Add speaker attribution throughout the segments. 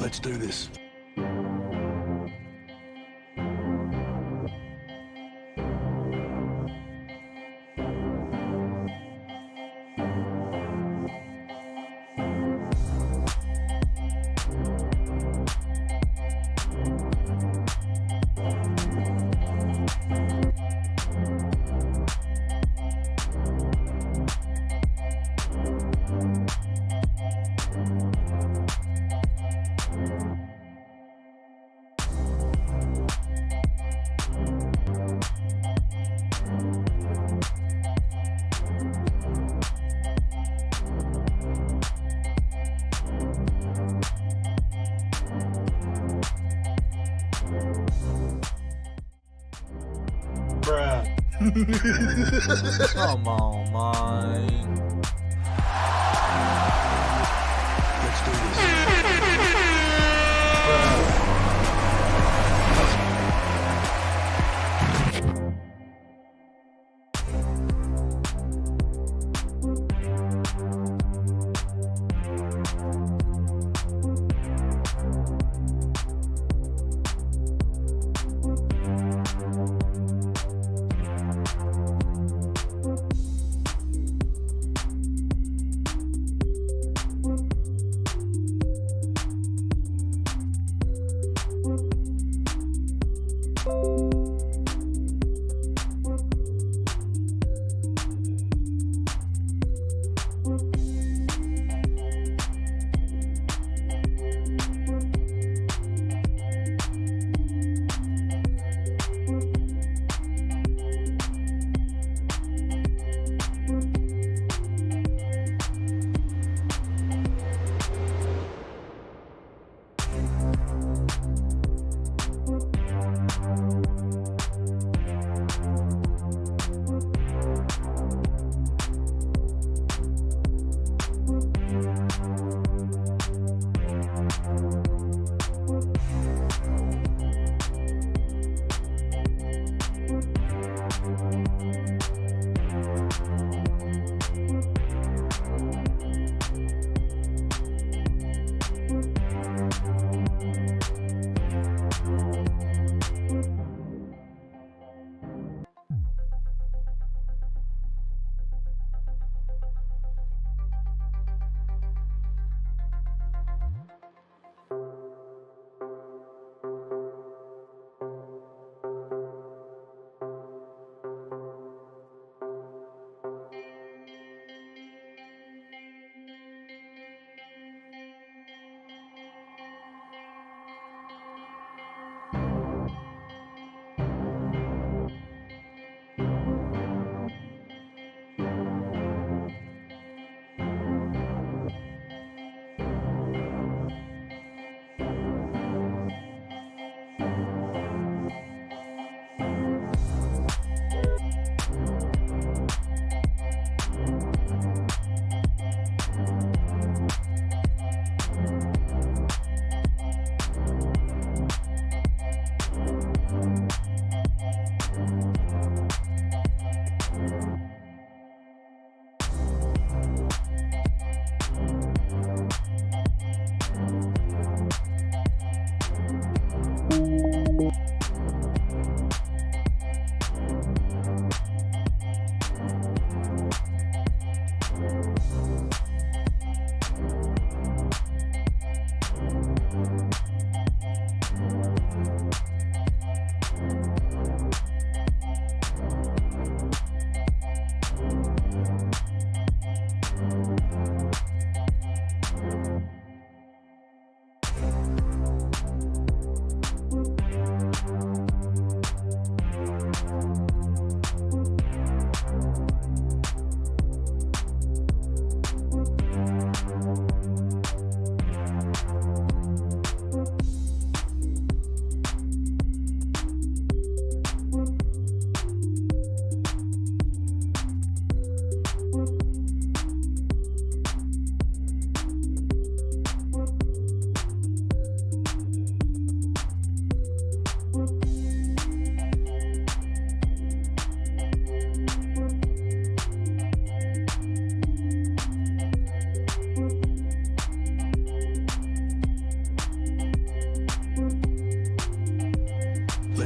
Speaker 1: Let's do this.
Speaker 2: Come on, man.
Speaker 1: Let's do this.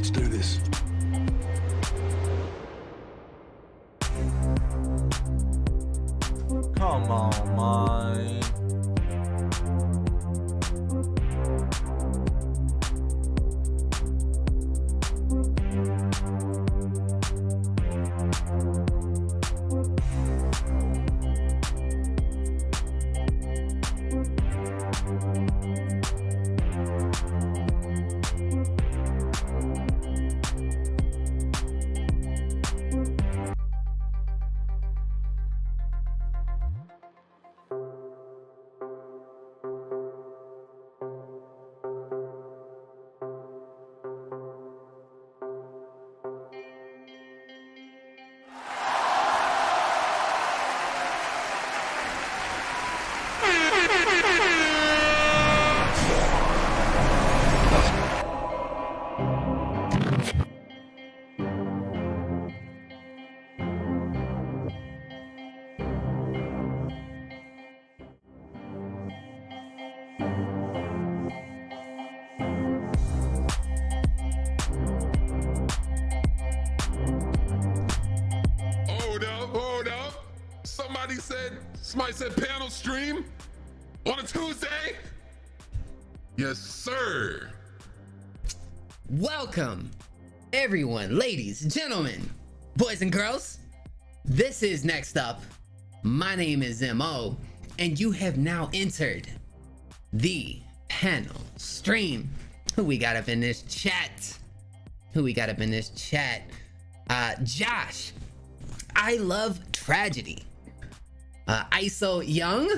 Speaker 1: Let's do this.
Speaker 2: Come on, man.
Speaker 3: Hold up. Somebody said panel stream on a Tuesday? Yes, sir.
Speaker 4: Welcome, everyone, ladies, gentlemen, boys and girls. This is Next Up. My name is MO, and you have now entered the panel stream. Who we got up in this chat? Josh. I love tragedy. ISO Young.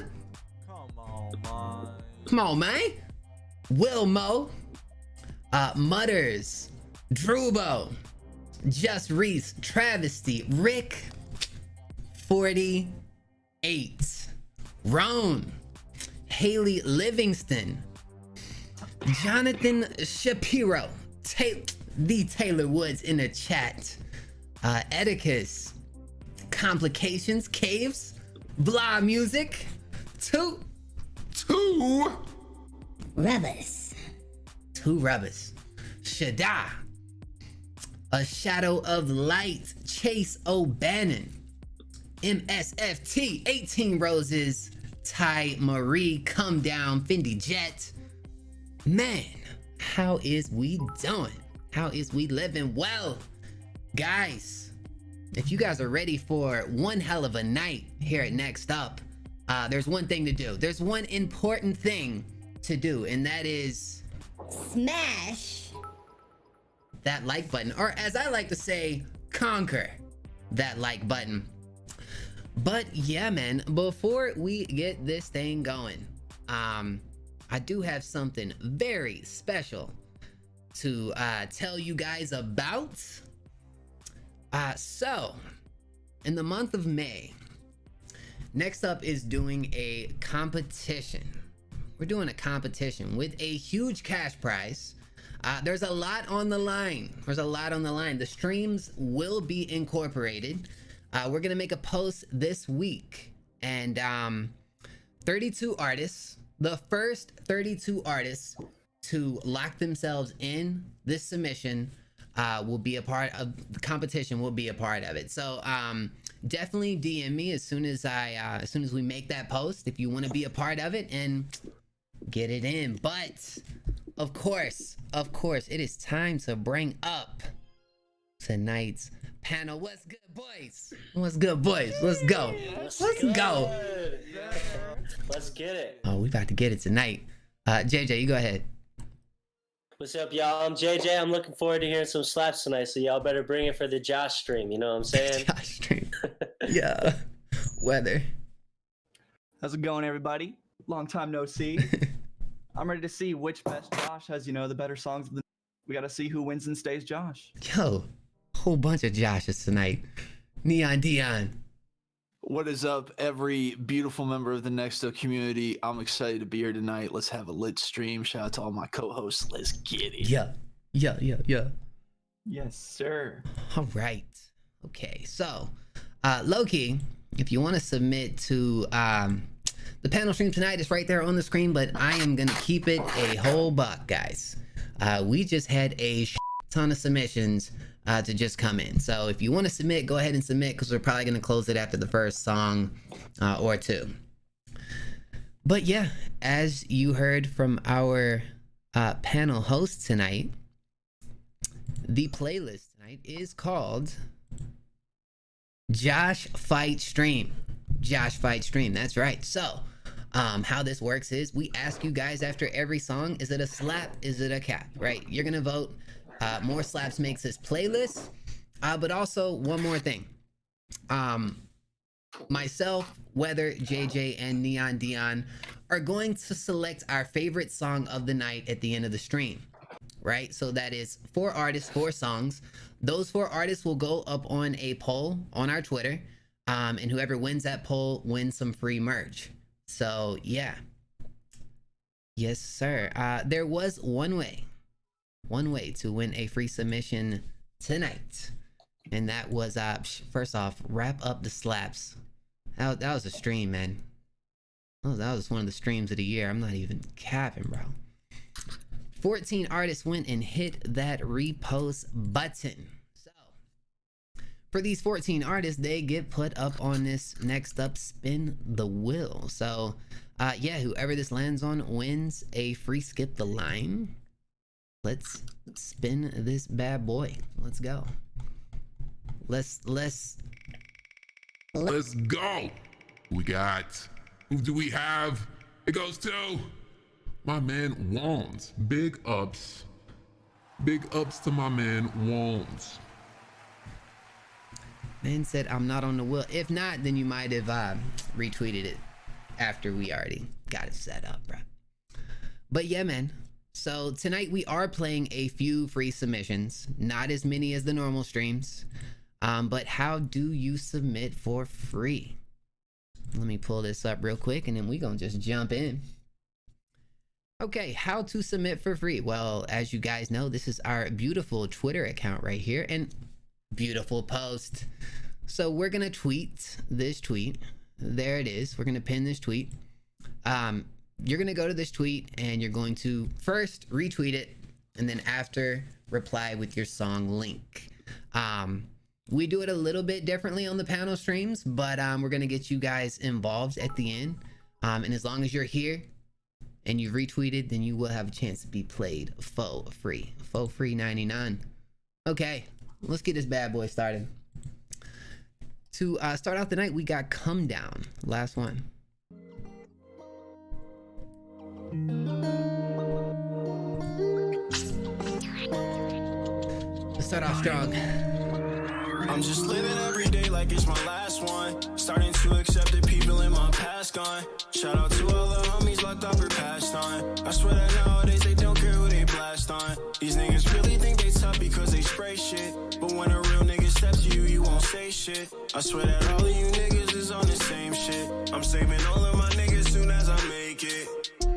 Speaker 4: Come on, man. Wilmo. Mutters. Drubo. Just Reese. Travesty. Rick. 48. Roan. Haley Livingston. Jonathan Shapiro. The Taylor Woods in the chat. Edicus. Complications. Caves. Blah Music. Two rubbers. Shada. A Shadow of Light. Chase O'Bannon. MSFT. 18 Roses. Ty Marie. Come Down. Fendi Jet. Man, how is we doing? How is we living? Well, guys, if you guys are ready for one hell of a night here at Next Up, there's one thing to do. There's one important thing to do, and that is
Speaker 5: smash
Speaker 4: that like button, or as I like to say, conquer that like button. But yeah, man, before we get this thing going, I do have something very special to tell you guys about. So, in the month of May, Next Up is doing a competition. We're doing a competition with a huge cash prize. There's a lot on the line. The streams will be incorporated. We're gonna make a post this week, and 32 artists, the first 32 artists to lock themselves in this submission will be a part of the competition, will be a part of it. So definitely DM me as soon as we make that post if you want to be a part of it and get it in. But of course it is time to bring up tonight's panel. What's good, boys? Let's go. Let's get it. Oh, we about to get it tonight. JJ, you go ahead.
Speaker 6: What's up, y'all? I'm JJ. I'm looking forward to hearing some slaps tonight, so y'all better bring it for the Josh stream. You know what I'm saying?
Speaker 4: Josh stream. Yeah. Weather.
Speaker 7: How's it going, everybody? Long time no see. I'm ready to see which best Josh has, the better songs of the. We got to see who wins and stays Josh.
Speaker 4: Yo, whole bunch of Joshes tonight. Neon Dion.
Speaker 8: What is up, every beautiful member of the Next Up community? I'm excited to be here tonight. Let's have a lit stream. Shout out to all my co-hosts. Let's get it.
Speaker 4: Yeah.
Speaker 7: Yes, sir.
Speaker 4: All right. Okay, so Loki, if you want to submit to the panel stream tonight, it's right there on the screen, but I am going to keep it a whole buck, guys. We just had a ton of submissions to just come in. So if you want to submit, go ahead and submit, because we're probably going to close it after the first song or two. But yeah, as you heard from our panel host tonight, the playlist tonight is called Josh Fight Stream. Josh Fight Stream, that's right. So how this works is we ask you guys after every song, is it a slap, is it a cap, right? You're gonna vote. More slaps makes this playlist. But also one more thing, myself, Weather, JJ, and Neon Dion are going to select our favorite song of the night at the end of the stream, right? So that is 4 artists, 4 songs. Those 4 artists will go up on a poll on our Twitter, and whoever wins that poll wins some free merch. So yeah, yes sir. There was one way to win a free submission tonight, and that was first off, wrap up the slaps. That was a stream, man. Oh, that was one of the streams of the year. I'm not even capping, bro. 14 artists went and hit that repost button. So for these 14 artists, they get put up on this next up spin the wheel. So yeah, whoever this lands on wins a free skip the line. Let's spin this bad boy. Let's go. Let's
Speaker 3: go. We got, who do we have? It goes to my man Wands. Big ups to my man Wands.
Speaker 4: Man said I'm not on the wheel. If not, then you might have retweeted it after we already got it set up, bro. But yeah, man. So tonight we are playing a few free submissions, not as many as the normal streams. But how do you submit for free? Let me pull this up real quick and then we gonna just jump in. Okay, how to submit for free? Well, as you guys know, this is our beautiful Twitter account right here, and beautiful post. So we're gonna tweet this tweet. There it is. We're gonna pin this tweet. You're gonna go to this tweet and you're going to first retweet it, and then after reply with your song link. We do it a little bit differently on the panel streams, but we're gonna get you guys involved at the end. And as long as you're here and you retweeted, then you will have a chance to be played for free. For free 99. Okay, let's get this bad boy started. To start out the night, we got Come Down, last one. Let's start off strong.
Speaker 9: I'm just living every day like it's my last one. Starting to accept the people in my past gone. Shout out to all the homies locked up or passed on. I swear that nowadays they don't care who they blast on. These niggas really think they tough because they spray shit. But when a real nigga steps to you, you won't say shit. I swear that all of you niggas is on the same shit. I'm saving all of my niggas soon as I make it.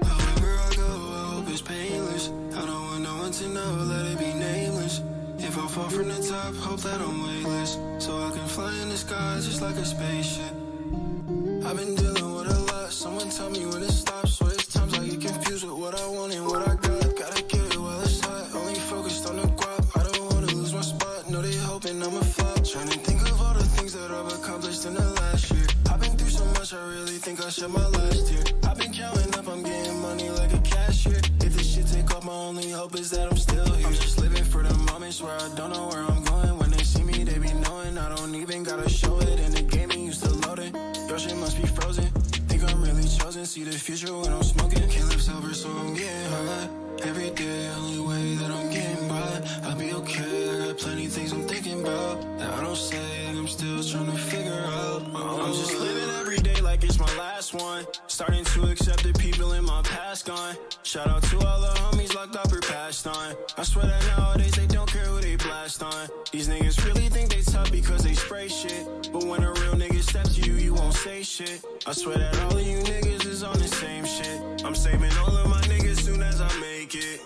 Speaker 9: However I go, I hope it's painless. I don't want no one to know, let it be nameless. If I fall from the top, hope that I'm weightless. So I can fly in the sky just like a spaceship. I've been dealing with a lot, someone tell me when it stops. So it's times I get confused with what I want and what I got. Gotta get it while it's hot, only focused on the guap. I don't wanna lose my spot, know they hoping I'm a flop. Trying to think of all the things that I've accomplished in the last year. I've been through so much, I really think I shed my last year. I've been counting up, I'm getting money like a cashier. If this shit take off, my only hope is that I'm still here. I'm just living for the moments where I don't know where I'm going. When they see me, they be knowing I don't even gotta show it. In the game, and used to load it. Your shit must be frozen. Think I'm really chosen. See the future when I'm smoking. Can't live sober, so I'm getting high. Every day, only way that I'm getting by. I'll be okay. I got plenty things I'm thinking about that I don't say. I'm still trying to figure out. I'm just living every day like it's my last one. Starting to accept the people in my past gone. Shout out to all the homies locked up or passed on. I swear that nowadays they don't care who they blast on. These niggas really think they tough because they spray shit. But when a real nigga steps to you, you won't say shit. I swear that all of you niggas is on the same shit. I'm saving all of my niggas soon as I make it.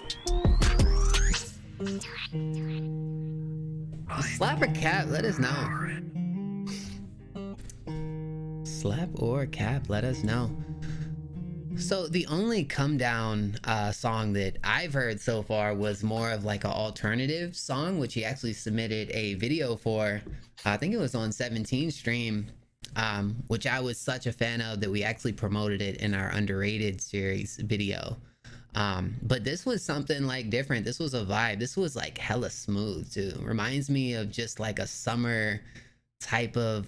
Speaker 4: Slap or cap, let us know. Slap or cap, let us know. So the only Come Down song that I've heard so far was more of like an alternative song, which he actually submitted a video for. I think it was on 17 stream, which I was such a fan of that we actually promoted it in our underrated series video. But this was something like different. This was a vibe. This was like hella smooth too. Reminds me of just like a summer type of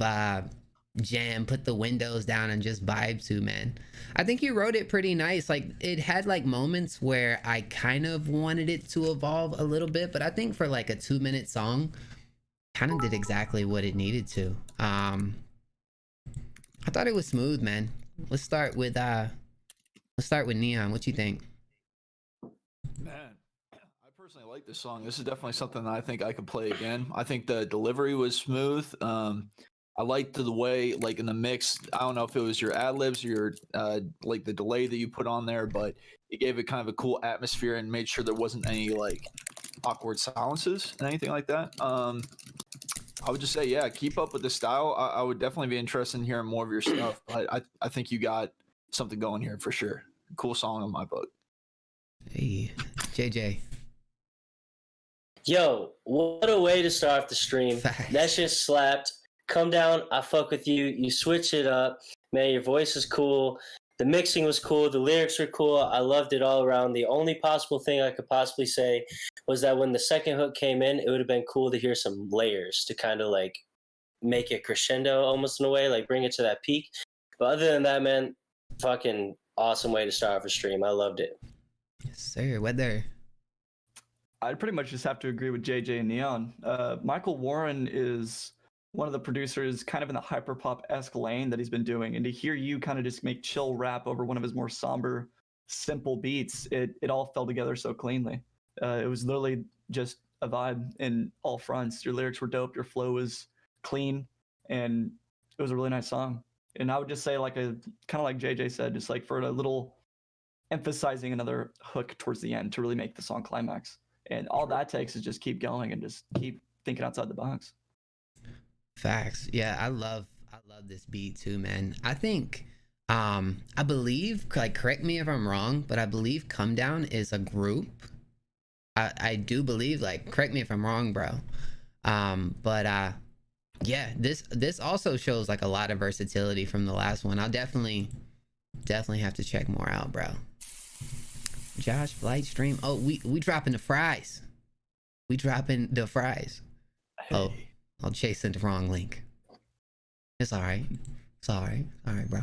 Speaker 4: jam. Put the windows down and just vibe to, man. I think you wrote it pretty nice. Like it had like moments where I kind of wanted it to evolve a little bit, but I think for like a 2-minute song, kind of did exactly what it needed to. I thought it was smooth, man. Let's start with Neon. What you think?
Speaker 8: Man, I personally like this song. This is definitely something that I think I could play again. I think the delivery was smooth. I liked the way, like in the mix, I don't know if it was your ad libs or your like the delay that you put on there, but it gave it kind of a cool atmosphere and made sure there wasn't any like awkward silences and anything like that. I would just say, yeah, keep up with the style. I would definitely be interested in hearing more of your stuff. But I think you got something going here for sure. Cool song in my book.
Speaker 4: Hey, JJ.
Speaker 6: Yo, what a way to start off the stream.
Speaker 4: Facts.
Speaker 6: That shit slapped. Come Down, I fuck with you. You switch it up. Man, your voice is cool. The mixing was cool. The lyrics were cool. I loved it all around. The only possible thing I could possibly say was that when the second hook came in, it would have been cool to hear some layers to kind of like make it crescendo almost in a way, like bring it to that peak. But other than that, man, fucking awesome way to start off a stream. I loved it.
Speaker 4: Yes, sir. Weather.
Speaker 7: I'd pretty much just have to agree with JJ and Neon. Michael Warren is one of the producers kind of in the hyperpop-esque lane that he's been doing. And to hear you kind of just make chill rap over one of his more somber, simple beats, it all fell together so cleanly. It was literally just a vibe in all fronts. Your lyrics were dope, your flow was clean, and it was a really nice song. And I would just say, like, a kind of like JJ said, just like for a little emphasizing another hook towards the end to really make the song climax. And all that takes is just keep going and just keep thinking outside the box.
Speaker 4: Facts. Yeah, I love this beat too, man. I think I believe, like, correct me if I'm wrong, but I believe Come Down is a group. I do believe, like, correct me if I'm wrong, bro. Yeah, this also shows like a lot of versatility from the last one. I'll definitely have to check more out, bro. Josh Flight stream. Oh, we dropping the fries. We dropping the fries.
Speaker 8: Hey.
Speaker 4: Oh, I'll chase the wrong link. It's all right. It's all right. All right, bro.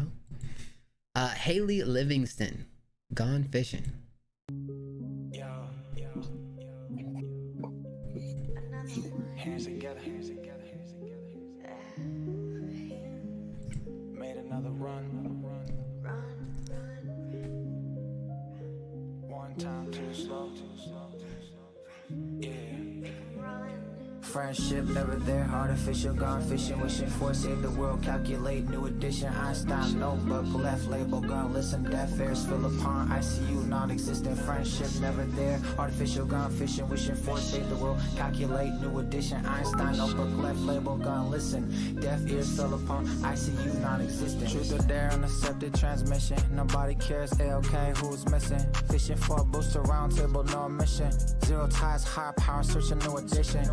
Speaker 4: Haley Livingston, Gone Fishing.
Speaker 9: Hands together, hands together, hands together. Made another run. One time too slow. Yeah.
Speaker 10: Friendship never there, artificial, gone fishing, wishing for, save the world, calculate, new edition, Einstein, notebook, left label, gone listen, death airs, fill upon, ICU, non-existent, friendship never there, artificial, gone fishing, wishing for, save the world, calculate, new edition, Einstein, notebook, left label, gone listen, deaf ears, fill upon, ICU, non-existent, truth or dare, unaccepted transmission, nobody cares, ALK, who's missing, fishing for a booster, round table, no mission, zero ties, higher power, search a new edition,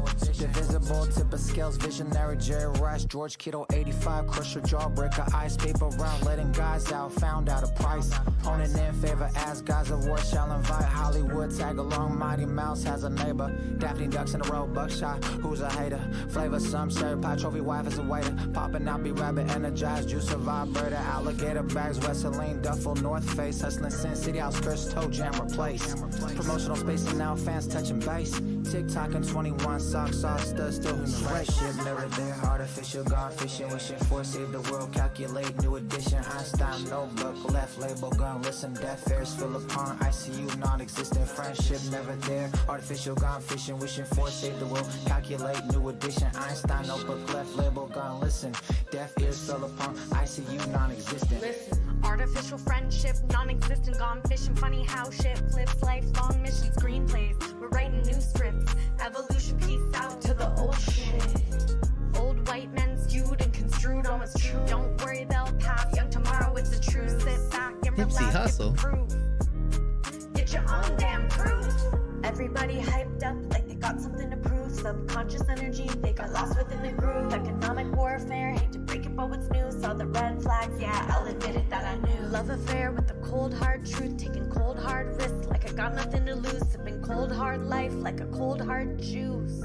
Speaker 10: divisible, tip of scales, visionary, Jerry Rice, George Kittle, 85, crusher, jawbreaker, ice, paper round, letting guys out, found out a price, owning in favor, as guys of war shall invite, Hollywood, tag along, Mighty Mouse has a neighbor, Daphne Ducks in a row, Buckshot, who's a hater, flavor, some cherry pie, trophy wife is a waiter, popping out, be rabbit, energized, juice, vibrator, alligator bags, Wesseline, duffel, North Face, hustling, Sin City, outskirts, toe jam, replace, promotional space, and now fans touching base, TikTok and 21 socks off, still human friendship never there, artificial, gone fishing, wishing for, save the world, calculate, new edition, Einstein, notebook, left label, gone listen, death airs, fill upon, ICU, non-existent, friendship never there, artificial, gone fishing, wishing for, save the world, calculate, new edition, Einstein, notebook, left label, gone listen, deaf ears, fill upon, ICU, non-existent.
Speaker 11: Listen, artificial friendship, non-existent, gone fishing, funny how shit flips, lifelong missions, screenplays, we're writing new scripts, evolution, peace out to the old shit. Old white men skewed and construed on what's true. Don't worry, they'll pass. Young tomorrow, it's the truth. Sit back and
Speaker 4: Nipsey
Speaker 11: relax.
Speaker 4: hustle.
Speaker 11: Get your own damn proof. Everybody hyped up like they got something to prove. Subconscious energy, they got lost within the groove. Economic warfare, hate to break it, but what's new? Saw the red flags, yeah, I'll admit it that I knew. Love affair with the cold hard truth, taking cold hard risks like I got nothing to lose. Sipping cold hard life like a cold hard juice.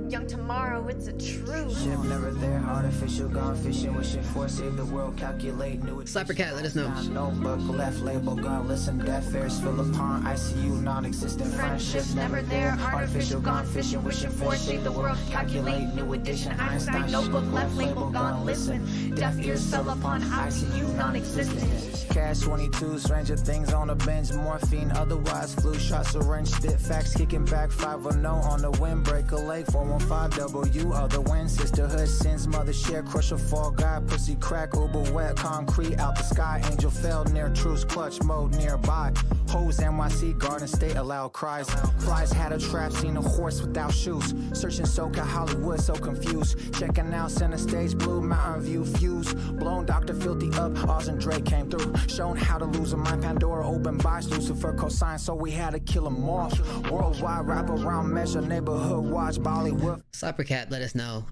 Speaker 11: Young tomorrow, it's a truth.
Speaker 10: Ship never there, artificial gone fishing, wishing for save the world, calculate new.
Speaker 4: Slapper Cat, let us know.
Speaker 10: Notebook left label gun, listen, death airs fill upon ICU, non-existent friendship never there, artificial gone fishing, wishing for save the world, calculate new edition. Einstein notebook left label gone, listen, deaf ears fell upon ICU, non-existent. Cash 22, stranger things on the bench, morphine, otherwise flu shot, syringe, spit facts, kicking back 5-0 on the windbreaker lake, 415W, other win, sisterhood, sins, mother share, crusher, fall guy, pussy crack, uber wet, concrete, out the sky, angel fell near, truce, clutch, mode nearby, hose, NYC, garden state, allowed cries, flies had a trap, seen a horse without shoes, searching SoCal, Hollywood, so confused, checking out center stage, blue mountain view, fuse, blown, Dr. Filthy up, Oz and Drake came through, shown how to lose a mind, Pandora open buys, Lucifer cosine, so we had to kill them off, worldwide, wrap around measure, neighborhood watch, Bollywood.
Speaker 4: Slapper Cat, let us know.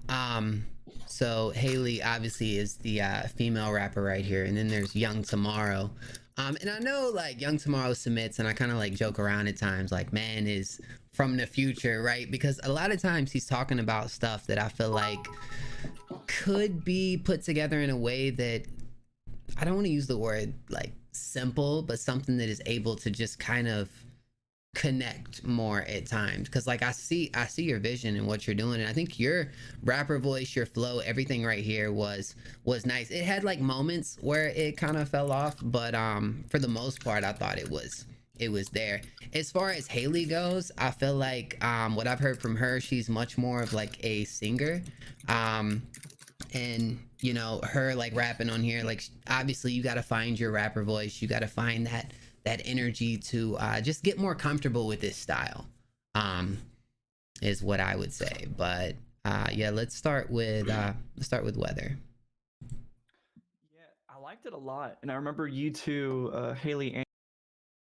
Speaker 4: So Hellll obviously is the female rapper right here, and then there's Young Tomorrow. And I know like Young Tomorrow submits, and I kind of like joke around at times, like man is from the future, right? Because a lot of times he's talking about stuff that I feel like could be put together in a way that, I don't want to use the word like simple, but something that is able to just kind of connect more at times. Because like I see your vision and what you're doing, and I think your rapper voice, your flow, everything right here was nice. It had like moments where it kind of fell off, but for the most part I thought it was there. As far as Hellll goes, I feel like what I've heard from her, she's much more of like a singer, and you know, her like rapping on here, like obviously you got to find your rapper voice, you got to find that energy to just get more comfortable with this style, is what I would say. But yeah, let's start with Weather.
Speaker 7: Yeah, I liked it a lot, and I remember you two, Hellll and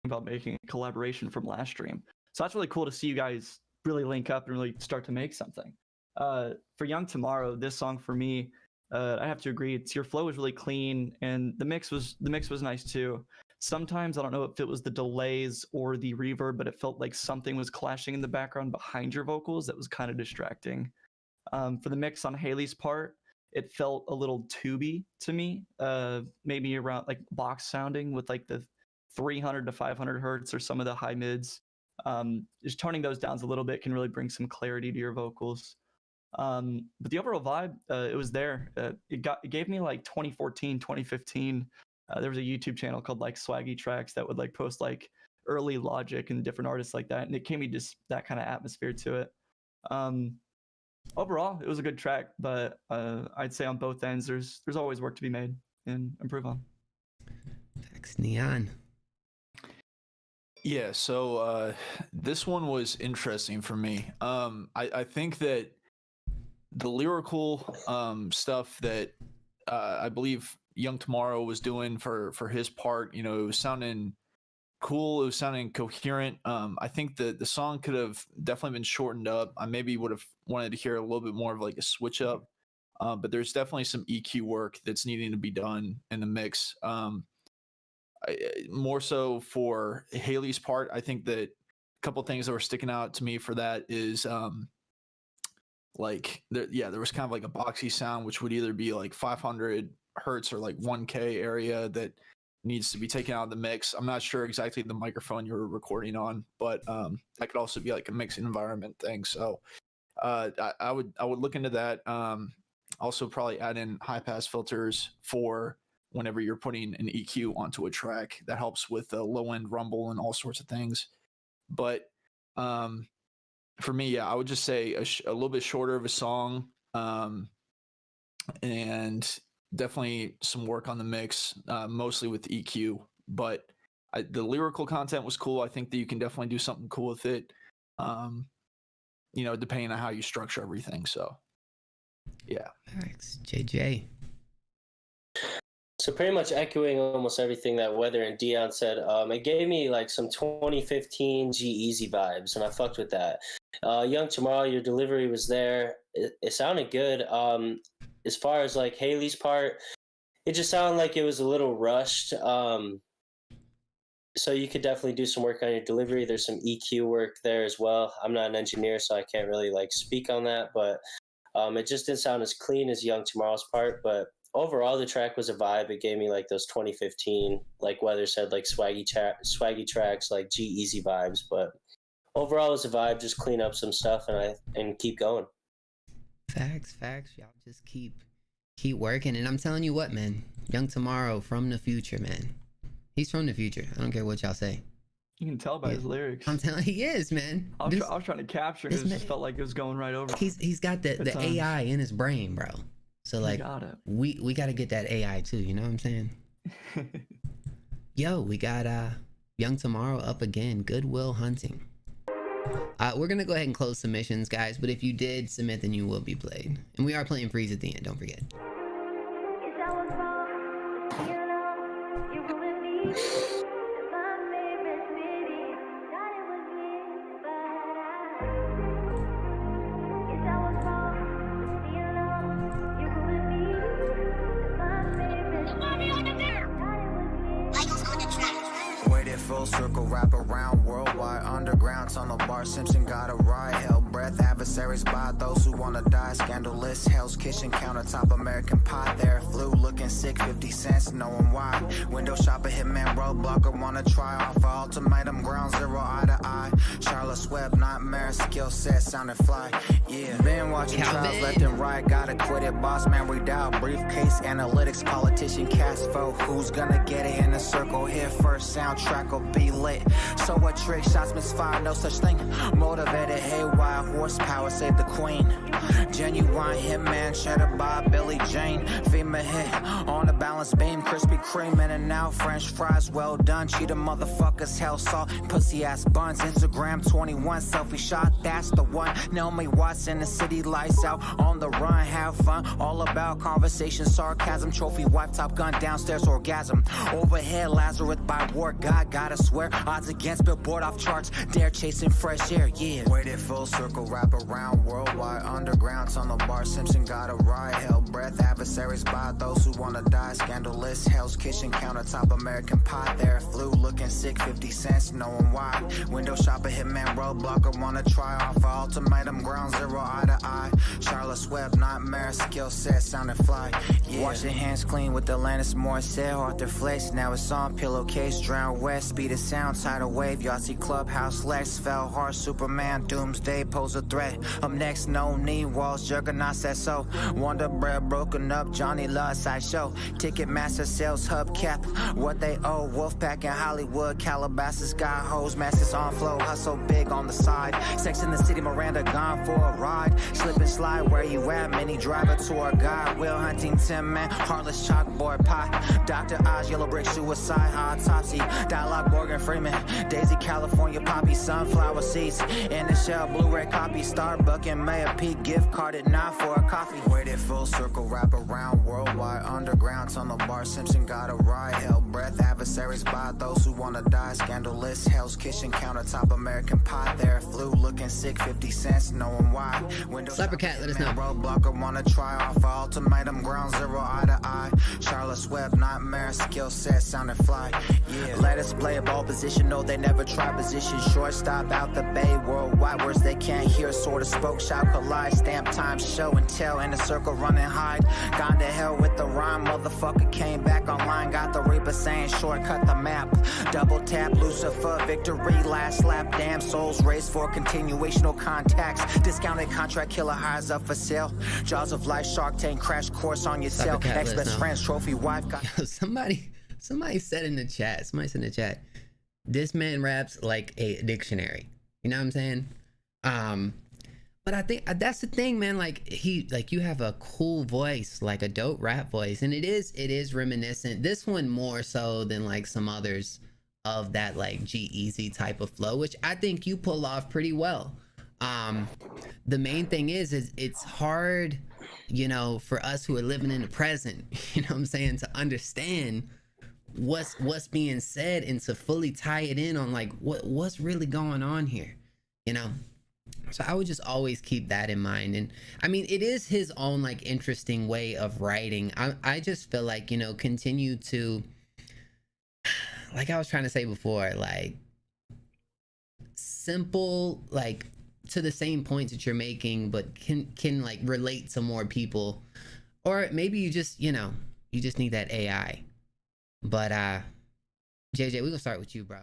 Speaker 7: about making a collaboration from last stream. So that's really cool to see you guys really link up and really start to make something. For Young Tomorrow, this song for me, I have to agree. Your flow was really clean, and the mix was nice too. Sometimes I don't know if it was the delays or the reverb, but it felt like something was clashing in the background behind your vocals that was kind of distracting. For the mix on Hellll's part, it felt a little tubey to me, maybe around like box sounding with like the 300 to 500 hertz or some of the high mids. Just toning those down a little bit can really bring some clarity to your vocals. But the overall vibe, it was there. It gave me like 2014, 2015. There was a YouTube channel called like Swaggy Tracks that would like post like early Logic and different artists like that, and it gave me just that kind of atmosphere to it. Overall, it was a good track, but I'd say on both ends, there's always work to be made and improve on.
Speaker 4: Thanks, Neon.
Speaker 8: Yeah, so this one was interesting for me. I think that the lyrical stuff that I believe Young Tomorrow was doing for his part, you know, it was sounding cool, it was sounding coherent. I think that the song could have definitely been shortened up. I maybe would have wanted to hear a little bit more of like a switch up, but there's definitely some EQ work that's needing to be done in the mix. More so for Hellll's part, I think that a couple things that were sticking out to me for that is like there was kind of like a boxy sound, which would either be like 500 hertz or like 1K area that needs to be taken out of the mix. I'm not sure exactly the microphone you were recording on, but that could also be like a mixing environment thing. So I would look into that. Also probably add in high pass filters for whenever you're putting an EQ onto a track. That helps with the low end rumble and all sorts of things. But for me, yeah, I would just say a little bit shorter of a song, and definitely some work on the mix, mostly with EQ. But the lyrical content was cool. I think that you can definitely do something cool with it, you know, depending on how you structure everything. So, yeah.
Speaker 4: Thanks, JJ.
Speaker 6: So pretty much echoing almost everything that Weather and Dion said. It gave me like some 2015 G-Eazy vibes, and I fucked with that. Young Tomorrow, your delivery was there. It sounded good. As far as like Haley's part, it just sounded like it was a little rushed. So you could definitely do some work on your delivery. There's some EQ work there as well. I'm not an engineer, so I can't really like speak on that, but it just didn't sound as clean as Young Tomorrow's part. But overall, the track was a vibe. It gave me like those 2015, like Weather said, like swaggy tracks, like G-Eazy vibes. But overall, it was a vibe. Just clean up some stuff and keep going.
Speaker 4: Facts. Y'all just keep working. And I'm telling you what, man, Young Tomorrow from the future, man. He's from the future. I don't care what y'all say.
Speaker 7: You can tell by his lyrics.
Speaker 4: I'm telling, he is, man.
Speaker 7: I was trying to capture it. It just felt like it was going right over.
Speaker 4: He's got the AI in his brain, bro. So like, we got to get that AI too. You know what I'm saying? Yo, we got Young Tomorrow up again. Goodwill Hunting. We're gonna go ahead and close submissions, guys. But if you did submit, then you will be played. And we are playing freeze at the end. Don't forget.
Speaker 10: Waited full circle, wrap around, worldwide, underground, tunnel bar, Simpson got a ride, hell breath, adversaries by those who wanna die, scandalous, Hell's Kitchen, countertop, American pie, there flew, looking sick, 50 cents, knowing why, window shopper, hitman, roadblocker, wanna try off, ultimatum, ground zero, eye to eye, Charlotte's Web, nightmare, skill set, sounded fly, yeah, been watching trials left and right, gotta quit it, boss man, redoubt, briefcase, analytics, politician, cast vote, who's gonna get it in a circle, here first, soundtrack will be lit. So what trick shots misfire, no such thing. Motivated, haywire, horsepower, save the queen. Genuine hitman, cheddar by Billy Jane. FEMA hit on a balance beam, Krispy Kreme in and out, French fries, well done. Cheetah motherfuckers, hell salt, pussy ass buns. Instagram 21, selfie shot, that's the one. Naomi Watts in the city, lights out, on the run, have fun. All about conversation, sarcasm, trophy wife, Top Gun, downstairs orgasm. Overhead, Lazarus by war, God, gotta swear. Odds against billboard off charts, dare chasing fresh air, yeah. Waited full circle, wrap around, worldwide, underground, tunnel bar, Simpson got a ride, hell breath, adversaries by those who wanna die, scandalous, Hell's Kitchen, countertop, American pie, there flew, looking sick, 50 cents, knowing why, window shopper, hitman, roadblocker, wanna try off, ultimatum, ground zero, eye to eye, Charlotte's Web, nightmare, skill set, sounded fly, yeah. Wash your hands clean with Alanis Morissette, Arthur Flex, now it's on, pillowcase, drown west, speed of sound, tidal wave, Yahtzee Clubhouse, Lex, fell hard, Superman, Doomsday, pose a threat, up next, no knee walls, juggernauts, that's so, Wonder Bread, broken up, Johnny Love, sideshow, Ticketmaster, sales hub, cap, what they owe, Wolfpack in Hollywood, Calabasas, got hoes, masses on flow, hustle big on the side, Sex in the City, Miranda, gone for a ride, slip and slide, where you at, mini driver, tour guide, Will Huntington, man, Heartless, chalkboard pie, Dr. Oz, yellow brick, suicide, autopsy, dialogue, Morgan Freeman, Daisy, California, poppy, sunflower seeds, in the shell, Blu-ray copy, Starbucks and Mayor Pete, gift carded, not for a coffee, waited full circle, wrap around, worldwide, underground, tunnel bar, Simpson got a ride, hell breath, adversaries by those who wanna die, scandalous, Hell's Kitchen, countertop, American pie, there flew, looking sick, 50 cents, knowing why, window
Speaker 4: Slapper Cat, let us know.
Speaker 10: Roadblocker, wanna try off, ultimatum, ground zero, eye to eye, Charlotte's Web, nightmare, skill set, sounded fly, yeah, let us play a ball position, no they never try position, shortstop out the bay, worldwide words they can't hear, sort of spoke, shout, collide, stamp time, show and tell, in a circle, run and hide, gone to hell with the rhyme, motherfucker came back online, got the Reaper saying shortcut the map, double tap, Lucifer, victory, last lap, damn souls, race for continuational contacts, discounted contract, killer highs up for sale, jaws of life, Shark Tank, crash course on yourself, ex-best friends, trophy wife, got
Speaker 4: Yo, somebody said in the chat, this man raps like a dictionary, you know what I'm saying? But I think that's the thing, man, like you have a cool voice, like a dope rap voice, and it is reminiscent, this one more so than like some others of that like G-Eazy type of flow, which I think you pull off pretty well. The main thing is it's hard you know, for us who are living in the present, you know what I'm saying, to understand what's being said and to fully tie it in on like what's really going on here, you know. So I would just always keep that in mind. And I mean, it is his own like interesting way of writing. I just feel like, you know, continue to, like I was trying to say before, like simple, like to the same points that you're making, but can like relate to more people. Or maybe you just, you know, you just need that AI. But JJ, we're gonna start with you, bro.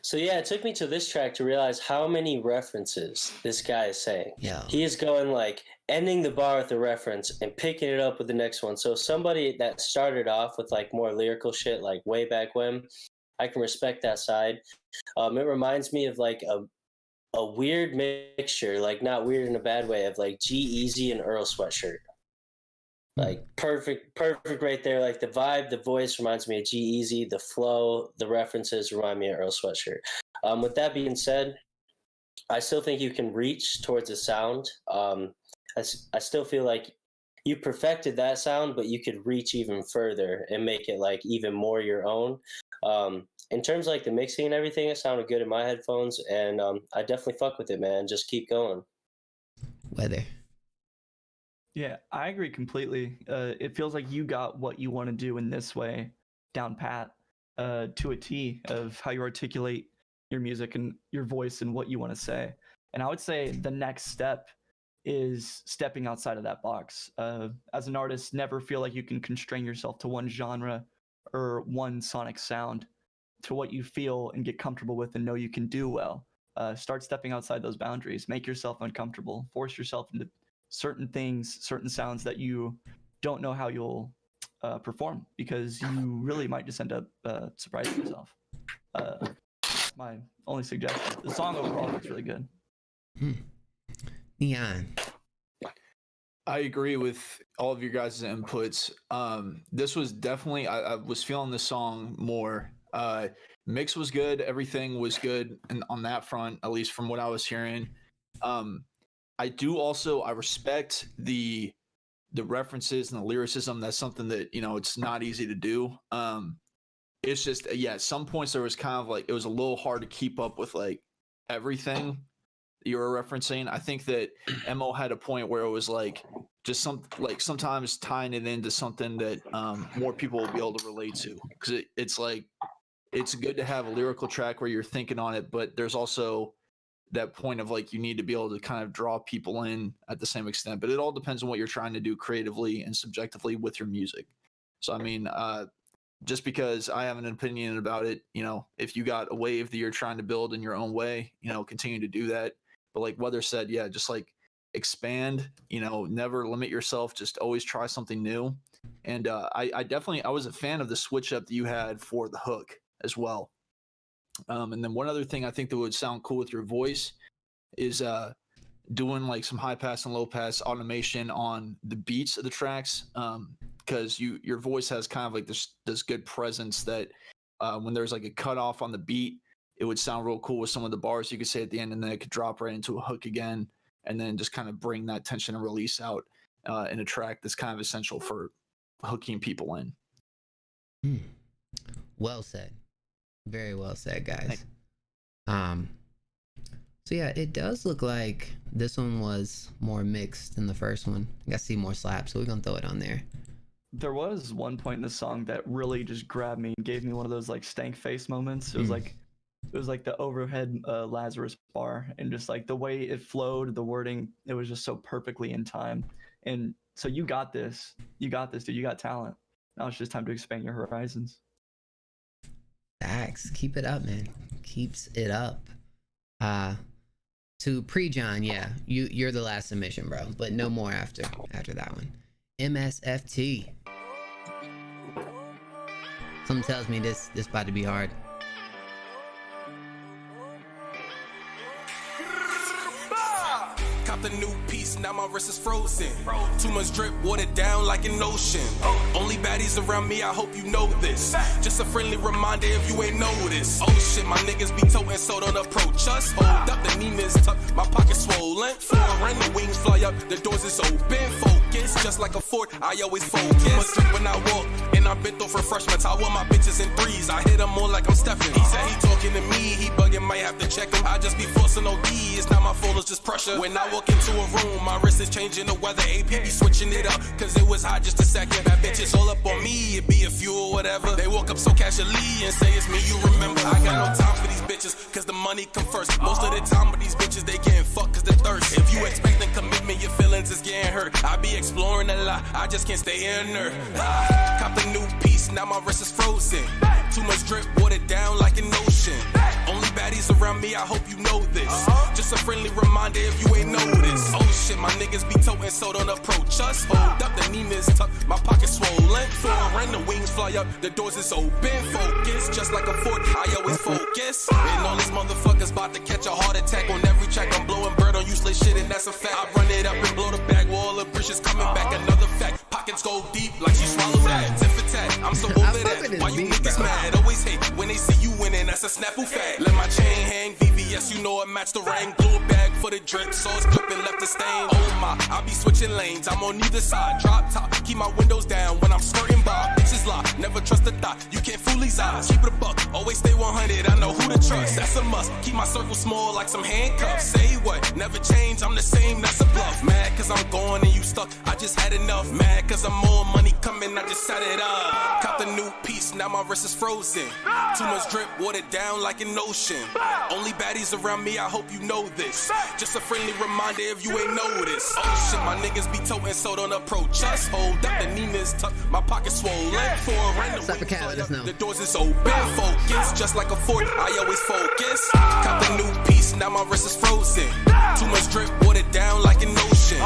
Speaker 6: So yeah, it took me to this track to realize how many references this guy is saying.
Speaker 4: Yeah.
Speaker 6: He is going like ending the bar with a reference and picking it up with the next one. So somebody that started off with like more lyrical shit, like way back when, I can respect that side. It reminds me of like a weird mixture, like not weird in a bad way, of like G-Eazy and Earl Sweatshirt. Like perfect right there. Like the vibe, the voice reminds me of G-Eazy, the flow, the references remind me of Earl Sweatshirt. With that being said, I still think you can reach towards a sound. I still feel like you perfected that sound, but you could reach even further and make it like even more your own. In terms of like the mixing and everything, it sounded good in my headphones, and I definitely fuck with it, man. Just keep going.
Speaker 4: Weather.
Speaker 7: Yeah, I agree completely. It feels like you got what you want to do in this way down pat, to a T of how you articulate your music and your voice and what you want to say. And I would say the next step is stepping outside of that box. As an artist, never feel like you can constrain yourself to one genre or one sonic sound, to what you feel and get comfortable with and know you can do well. Start stepping outside those boundaries. Make yourself uncomfortable. Force yourself into certain things, certain sounds that you don't know how you'll perform, because you really might just end up surprising yourself. My only suggestion. The song overall looks really good.
Speaker 4: Neon.
Speaker 8: I agree with all of your guys' inputs. This was definitely, I was feeling this song more. Mix was good. Everything was good on that front, at least from what I was hearing. I do also, I respect the references and the lyricism. That's something that, you know, it's not easy to do. It's just, yeah, at some points there was kind of like, it was a little hard to keep up with like everything you were referencing. I think that Mo had a point where it was like just sometimes tying it into something that more people will be able to relate to, because it's like, it's good to have a lyrical track where you're thinking on it, but there's also that point of like, you need to be able to kind of draw people in at the same extent. But it all depends on what you're trying to do creatively and subjectively with your music. So I mean, just because I have an opinion about it, you know, if you got a wave that you're trying to build in your own way, you know, continue to do that. But like Weather said, yeah, just like expand, you know, never limit yourself, just always try something new. And I was a fan of the switch up that you had for the hook as well. And then one other thing I think that would sound cool with your voice is doing like some high pass and low pass automation on the beats of the tracks, because your voice has kind of like this good presence that when there's like a cutoff on the beat, it would sound real cool with some of the bars you could say at the end, and then it could drop right into a hook again, and then just kind of bring that tension and release out in a track that's kind of essential for hooking people in.
Speaker 4: Well said. Very well said, guys. So yeah, it does look like this one was more mixed than the first one. I got to see more slaps, so we're gonna throw it on there.
Speaker 7: There was one point in the song that really just grabbed me and gave me one of those like stank face moments. It was like the overhead Lazarus bar, and just like the way it flowed, the wording, it was just so perfectly in time. And so you got this, dude. You got talent. Now it's just time to expand your horizons.
Speaker 4: Facts. Keep it up, man. Keeps it up. To Pre-John, yeah, you're the last submission, bro. But no more after that one. MSFT. Something tells me this about to be hard.
Speaker 9: Copped a new piece, now my wrist is frozen. Too much drip, watered down like an ocean. Only baddies around me, I hope you know this. Just a friendly reminder if you ain't noticed. Oh shit, my niggas be toting, so don't approach us. Hold up, the Nina's tucked, my pocket swollen. Foreign, the wings fly up, the doors is open. Focus, just like a fort, I always focus. Must drink when I walk, and I've been through refreshments. I want my bitches in threes, I hit them more like I'm Stephen. He said he talking to me, he bugging, might have to check him. I just be forcing OD, it's not my fault, it's just pressure. When I walk into a room, my wrist is changing the weather. AP be switching it up, cause it was hot just a second. Bad bitches all up on me, it be a few or whatever. They walk up so casually and say it's me, you remember. I got no time for these bitches, cause the money come first. Most of the time with these bitches, they getting fucked cause they thirst. If you expecting commitment, your feelings is getting hurt. I be exploring a lot, I just can't stay inert. Copped a new piece, now my wrist is frozen. Too much drip, watered down like an ocean. Only baddies around me, I hope you know this. Just a friendly reminder if you ain't noticed. Oh shit, my niggas be toting, so don't approach us. Hold up, the Nina's tucked, my pocket swollen. Foreign, the wings fly up, the doors is open. Focus, just like a fort, I always focus. And all these motherfuckers about to catch a heart attack. On every track, I'm blowing bird on useless shit, and that's a fact. I run it up and blow the bag, while all the bridges coming back. Another fact, pockets go deep like she swallowed that. Tit for tat, I'm so over that. Why you niggas mad? Always hate when they see you winning, that's a snapple fact. Let my chain hang, VVS, you know it match the ring. Blue bag for the drip, sauce dripping, left the stain. Oh my, I be switching lanes, I'm on either side. Drop top, keep my windows down when I'm skirting by. Bitches lie, never trust a thought, you can't fool these eyes. Keep it a buck, always stay 100, I know who to trust. That's a must, keep my circle small like some handcuffs. Say what, never change, I'm the same, that's a bluff. Mad cause I'm gone and you stuck, I just had enough. Mad cause I'm more money coming, I just set it up. Copped a new piece, now my wrist is frozen. Too much drip, watered down like an ocean. Only baddies around me, I hope you know this. Just a friendly reminder if you ain't noticed. Oh shit, my niggas be toting, so don't approach us. Hold up, the Nina's tucked, my pocket swollen. Foreign, the wings fly up, the doors is open. Focus, just like a fort, I always focus. Copped a new piece, now my wrist is frozen. Too much drip, watered down like an ocean.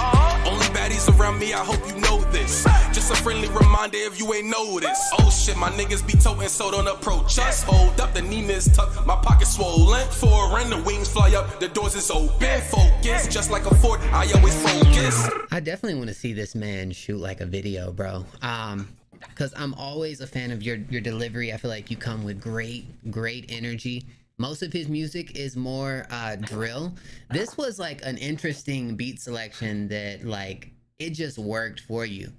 Speaker 9: Only baddies around me, I hope you know this. Just a friendly reminder if you ain't noticed. Oh shit, my niggas be toting, so don't approach us. Hold up, the Nina's tucked, my pocket swollen. Foreign, the wings fly up, the doors is open. Focus, just like a fort, I always focus.
Speaker 4: I definitely want to see this man shoot like a video, bro. Because I'm always a fan of your delivery. I feel like you come with great energy. Most of his music is more drill. This was like an interesting beat selection that like it just worked for you.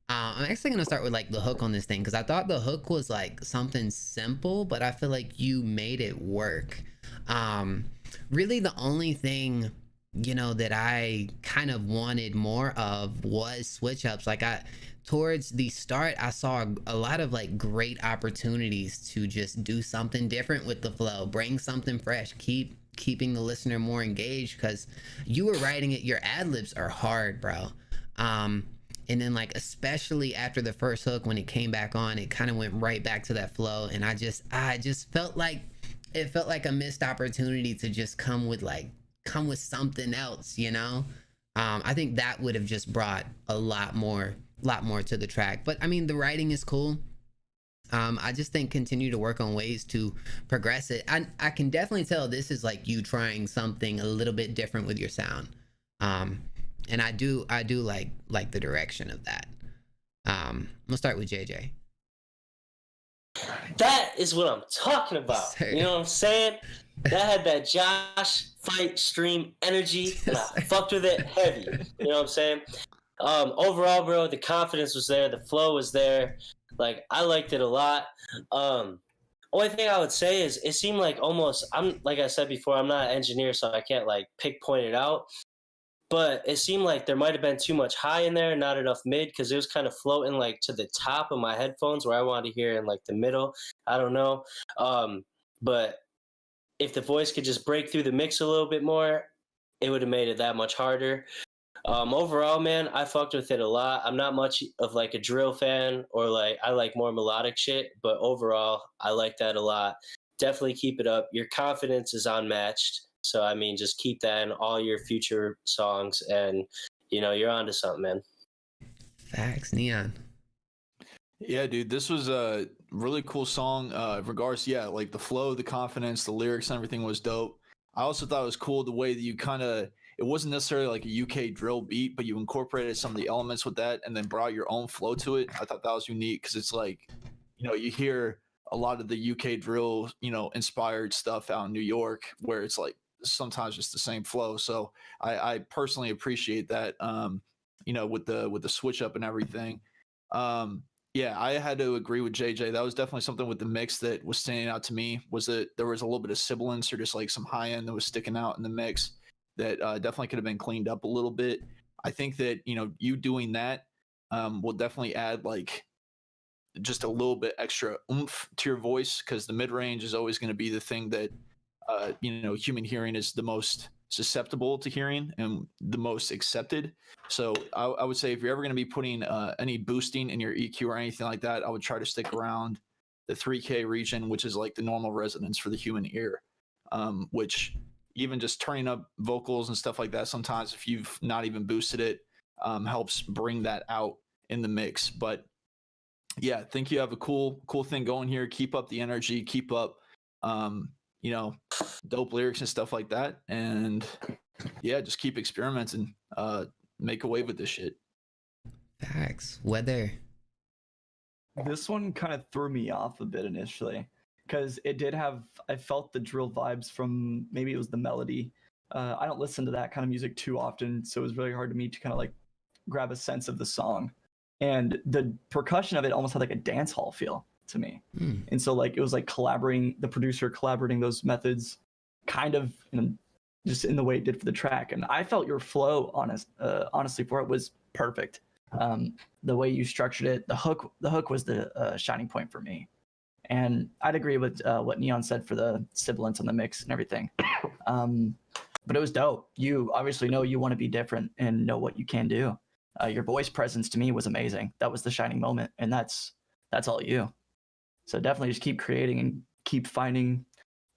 Speaker 4: I'm actually gonna start with like the hook on this thing because I thought the hook was like something simple, but I feel like you made it work. Really the only thing, you know, that I kind of wanted more of was switch ups. Like towards the start, I saw a lot of like great opportunities to just do something different with the flow, bring something fresh, keeping the listener more engaged, because you were writing it, your ad-libs are hard, bro. And then like especially after the first hook, when it came back on, it kind of went right back to that flow, and I just felt like it felt like a missed opportunity to just come with something else, you know. I think that would have just brought a lot more to the track. But I mean, the writing is cool. I just think continue to work on ways to progress it. I can definitely tell this is like you trying something a little bit different with your sound. And I do like the direction of that. We'll start with JJ.
Speaker 6: That is what I'm talking about. You know what I'm saying? That had that Josh fight stream energy, and I fucked with it heavy. You know what I'm saying? Overall, bro, the confidence was there, the flow was there. Like, I liked it a lot. Only thing I would say is it seemed like almost, like I said before, I'm not an engineer, so I can't like point it out. But it seemed like there might have been too much high in there, not enough mid, because it was kind of floating like to the top of my headphones where I wanted to hear in like the middle. I don't know. But if the voice could just break through the mix a little bit more, it would have made it that much harder. Overall, man, I fucked with it a lot. I'm not much of like a drill fan, or like I like more melodic shit, but overall, I like that a lot. Definitely keep it up. Your confidence is unmatched. So, I mean, just keep that in all your future songs, and, you know, you're onto something, man.
Speaker 4: Facts, Neon.
Speaker 8: Yeah, dude, this was a really cool song. Regards, yeah, like the flow, the confidence, the lyrics, and everything was dope. I also thought it was cool the way that you kind of, it wasn't necessarily like a UK drill beat, but you incorporated some of the elements with that and then brought your own flow to it. I thought that was unique because it's like, you know, you hear a lot of the UK drill, you know, inspired stuff out in New York where it's like sometimes just the same flow. So I personally appreciate that, you know, with the switch up and everything. Yeah, I had to agree with JJ. That was definitely something with the mix that was standing out to me, was that there was a little bit of sibilance or just like some high end that was sticking out in the mix that definitely could have been cleaned up a little bit. I think that, you know, you doing that will definitely add like just a little bit extra oomph to your voice, because the mid range is always going to be the thing that, you know, human hearing is the most susceptible to hearing and the most accepted. So I would say if you're ever going to be putting any boosting in your EQ or anything like that, I would try to stick around the 3K region, which is like the normal resonance for the human ear, which even just turning up vocals and stuff like that, sometimes if you've not even boosted it, helps bring that out in the mix. But yeah, I think you have a cool thing going here. Keep up the energy, keep up, you know, dope lyrics and stuff like that. And yeah, just keep experimenting, make a wave with this shit.
Speaker 4: Facts. Weather.
Speaker 7: This one kind of threw me off a bit initially because it did have, I felt the drill vibes from, maybe it was the melody. I don't listen to that kind of music too often, so it was really hard to me to kind of like grab a sense of the song. And the percussion of it almost had like a dance hall feel to me. And so like it was like the producer collaborating those methods kind of just in the way it did for the track. And I felt your flow honestly for it was perfect. The way you structured it, the hook was the shining point for me. And I'd agree with what Neon said for the sibilance on the mix and everything. But it was dope. You obviously know you want to be different and know what you can do. Your voice presence to me was amazing. That was the shining moment, and that's all you. So definitely just keep creating and keep finding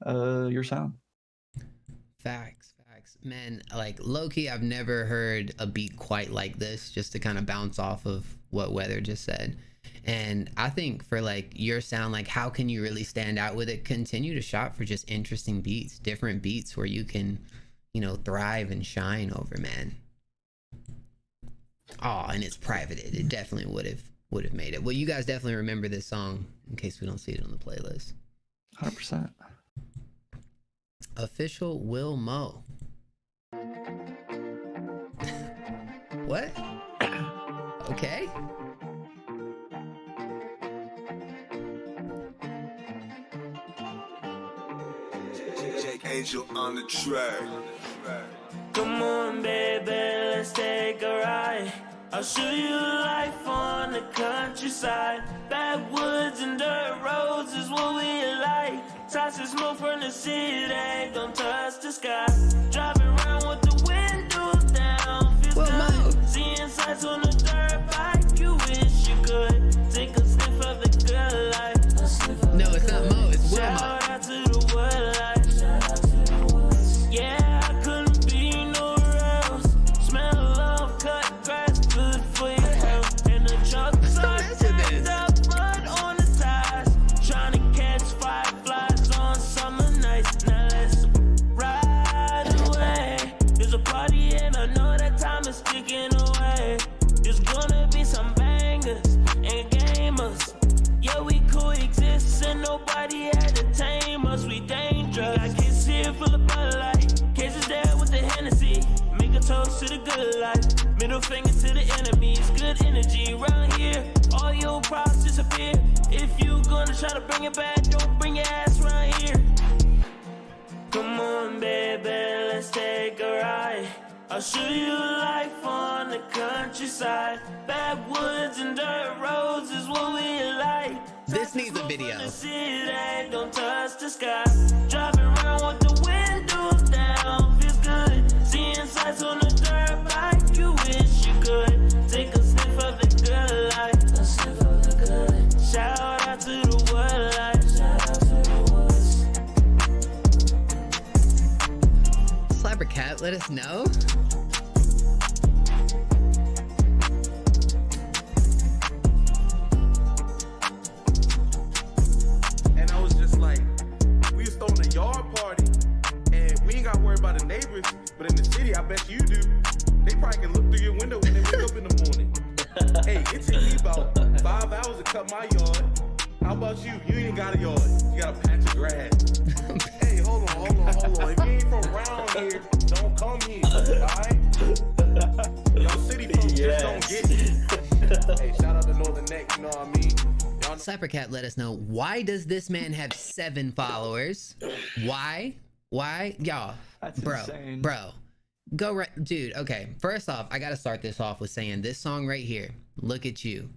Speaker 7: your sound.
Speaker 4: Facts. Man, like low-key, I've never heard a beat quite like this, just to kind of bounce off of what Weather just said. And I think for like your sound, like how can you really stand out with it? Continue to shop for just interesting beats, different beats where you can, you know, thrive and shine over, man. Oh, and it's privated. It definitely would have made it. Well, you guys definitely remember this song in case we don't see it on the playlist.
Speaker 7: 100%.
Speaker 4: Official Will Mo. What? Okay.
Speaker 1: Jake Angel on the track.
Speaker 9: Come on, baby, let's take a ride. I'll show you life on the countryside. Backwoods and dirt roads is what we like. Toxic smoke from the city, don't touch the sky. Driving around with the windows down, feels good. Seeing sights on the dirt bike, you wish you could take a sniff of the good life.
Speaker 4: No, it's not Mo, it's Will Mo.
Speaker 9: Shout out to the wood life. Yeah, I couldn't be nowhere else. Smell of cut grass, good for your health. And the trucks are tied up, mud on the tires. Trying to catch fireflies on summer nights. Now let's ride away. There's a party and I know that time is ticking away. There's gonna be some bangers and gamers. Yeah, we coexist and nobody had to tame us. We dangerous. Got kids here full of Bud Light. Cases there with the Hennessy. Make a toast to the good life. Middle finger to the enemies. Good energy around here. All your problems disappear. If you gonna try to bring it back, don't bring your ass around here. Come on, baby, let's take a ride. I'll show you life on the countryside. Backwoods and dirt roads is what we like.
Speaker 4: This needs a video.
Speaker 9: Don't touch the sky. Driving around with the windows down, feels good. Seeing sights on the dirt bike, you wish you could take a sniff of the good life. A sniff of the good. Shout out to the wood life. Shout out to the woods.
Speaker 4: Slapper Cat, let us know.
Speaker 12: And I was just like, we was throwing a yard party, and we ain't got to worry about the neighbors, but in the city, I bet you probably can look through your window when they wake up in the morning. Hey, it took me about 5 hours to cut my yard. How about you? You ain't got a yard. You got a patch of grass. Hey, hold on. If you ain't from around here, don't come here, alright? Y'all city folks just don't get it. Hey, shout out to Northern Neck, you know what I mean?
Speaker 4: Cybercat let us know, why does this man have 7 followers? Why? Y'all,
Speaker 7: That's
Speaker 4: bro,
Speaker 7: insane.
Speaker 4: bro. Go right, dude. Okay, first off, I gotta start this off with saying this song right here, Look at You.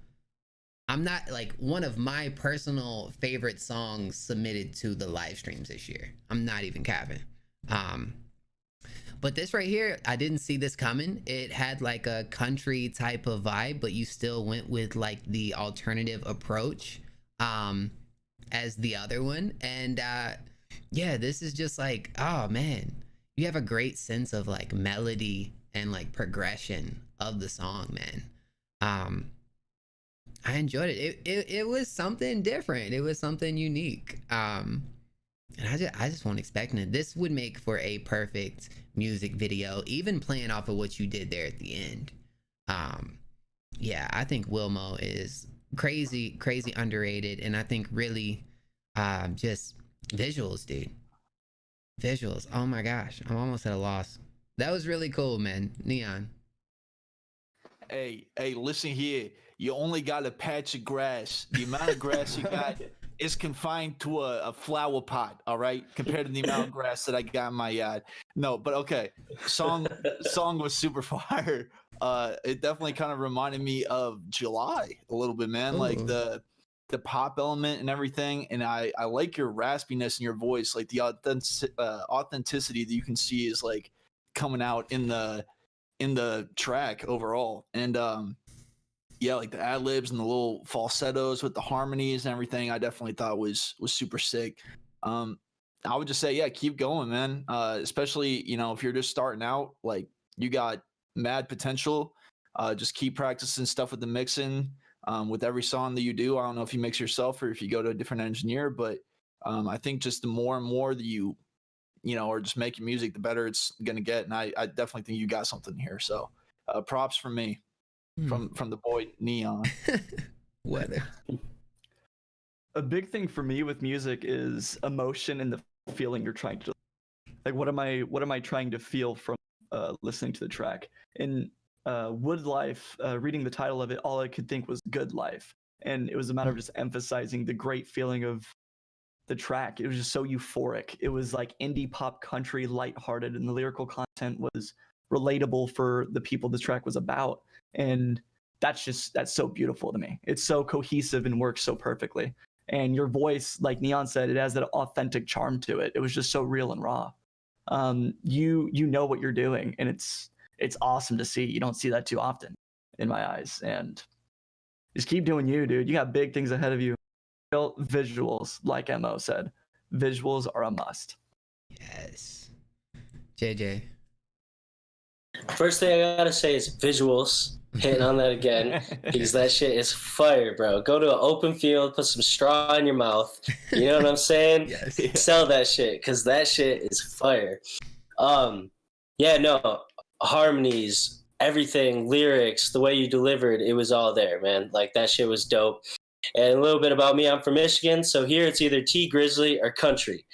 Speaker 4: I'm not, like, one of my personal favorite songs submitted to the live streams this year. I'm not even capping. But this right here, I didn't see this coming. It had like a country type of vibe, but you still went with like the alternative approach as the other one. And yeah, this is just like, oh man, you have a great sense of like melody and like progression of the song, man. I enjoyed it. It was something different. It was something unique. And I just wasn't expecting it. This would make for a perfect music video, even playing off of what you did there at the end. Yeah, I think Wilmo is crazy underrated, and I think really just visuals, dude. Visuals. Oh my gosh, I'm almost at a loss. That was really cool, man. Neon.
Speaker 8: Hey, listen here. You only got a patch of grass. The amount of grass you got is confined to a flower pot, all right? Compared to the amount of grass that I got in my yard. No, but okay. Song was super fire. It definitely kind of reminded me of July a little bit, man.
Speaker 4: Ooh.
Speaker 8: Like the pop element and everything. And I like your raspiness in your voice, like the authenticity that you can see is like coming out in the track overall. And yeah, like the ad libs and the little falsettos with the harmonies and everything, I definitely thought was super sick. I would just say, yeah, keep going, man. Especially, you know, if you're just starting out, like you got mad potential. Just keep practicing stuff with the mixing. With every song that you do, I don't know if you mix yourself or if you go to a different engineer, but I think just the more and more that you know, are just making music, the better it's gonna get. And I definitely think you got something here. So props from me. From the boy Neon.
Speaker 4: Weather.
Speaker 7: A big thing for me with music is emotion and the feeling you're trying to, like, what am I trying to feel from listening to the track? In Wood Life, reading the title of it, all I could think was good life, and it was a matter of just emphasizing the great feeling of the track. It was just so euphoric. It was like indie pop country, lighthearted, and the lyrical content was relatable for the people the track was about. And that's so beautiful to me. It's so cohesive and works so perfectly. And your voice, like Neon said, it has that authentic charm to it. It was just so real and raw. You know what you're doing, and it's awesome to see. You don't see that too often in my eyes. And just keep doing you, dude. You got big things ahead of you. Visuals, like Mo said. Visuals are a must.
Speaker 4: Yes. JJ.
Speaker 6: First thing I gotta say is visuals. Hitting on that again, because that shit is fire, bro. Go to an open field, put some straw in your mouth. You know what I'm saying?
Speaker 4: Yes.
Speaker 6: Sell that shit, because that shit is fire. Yeah, no, harmonies, everything, lyrics, the way you delivered, it was all there, man. Like, that shit was dope. And a little bit about me, I'm from Michigan, so here it's either T Grizzly or country.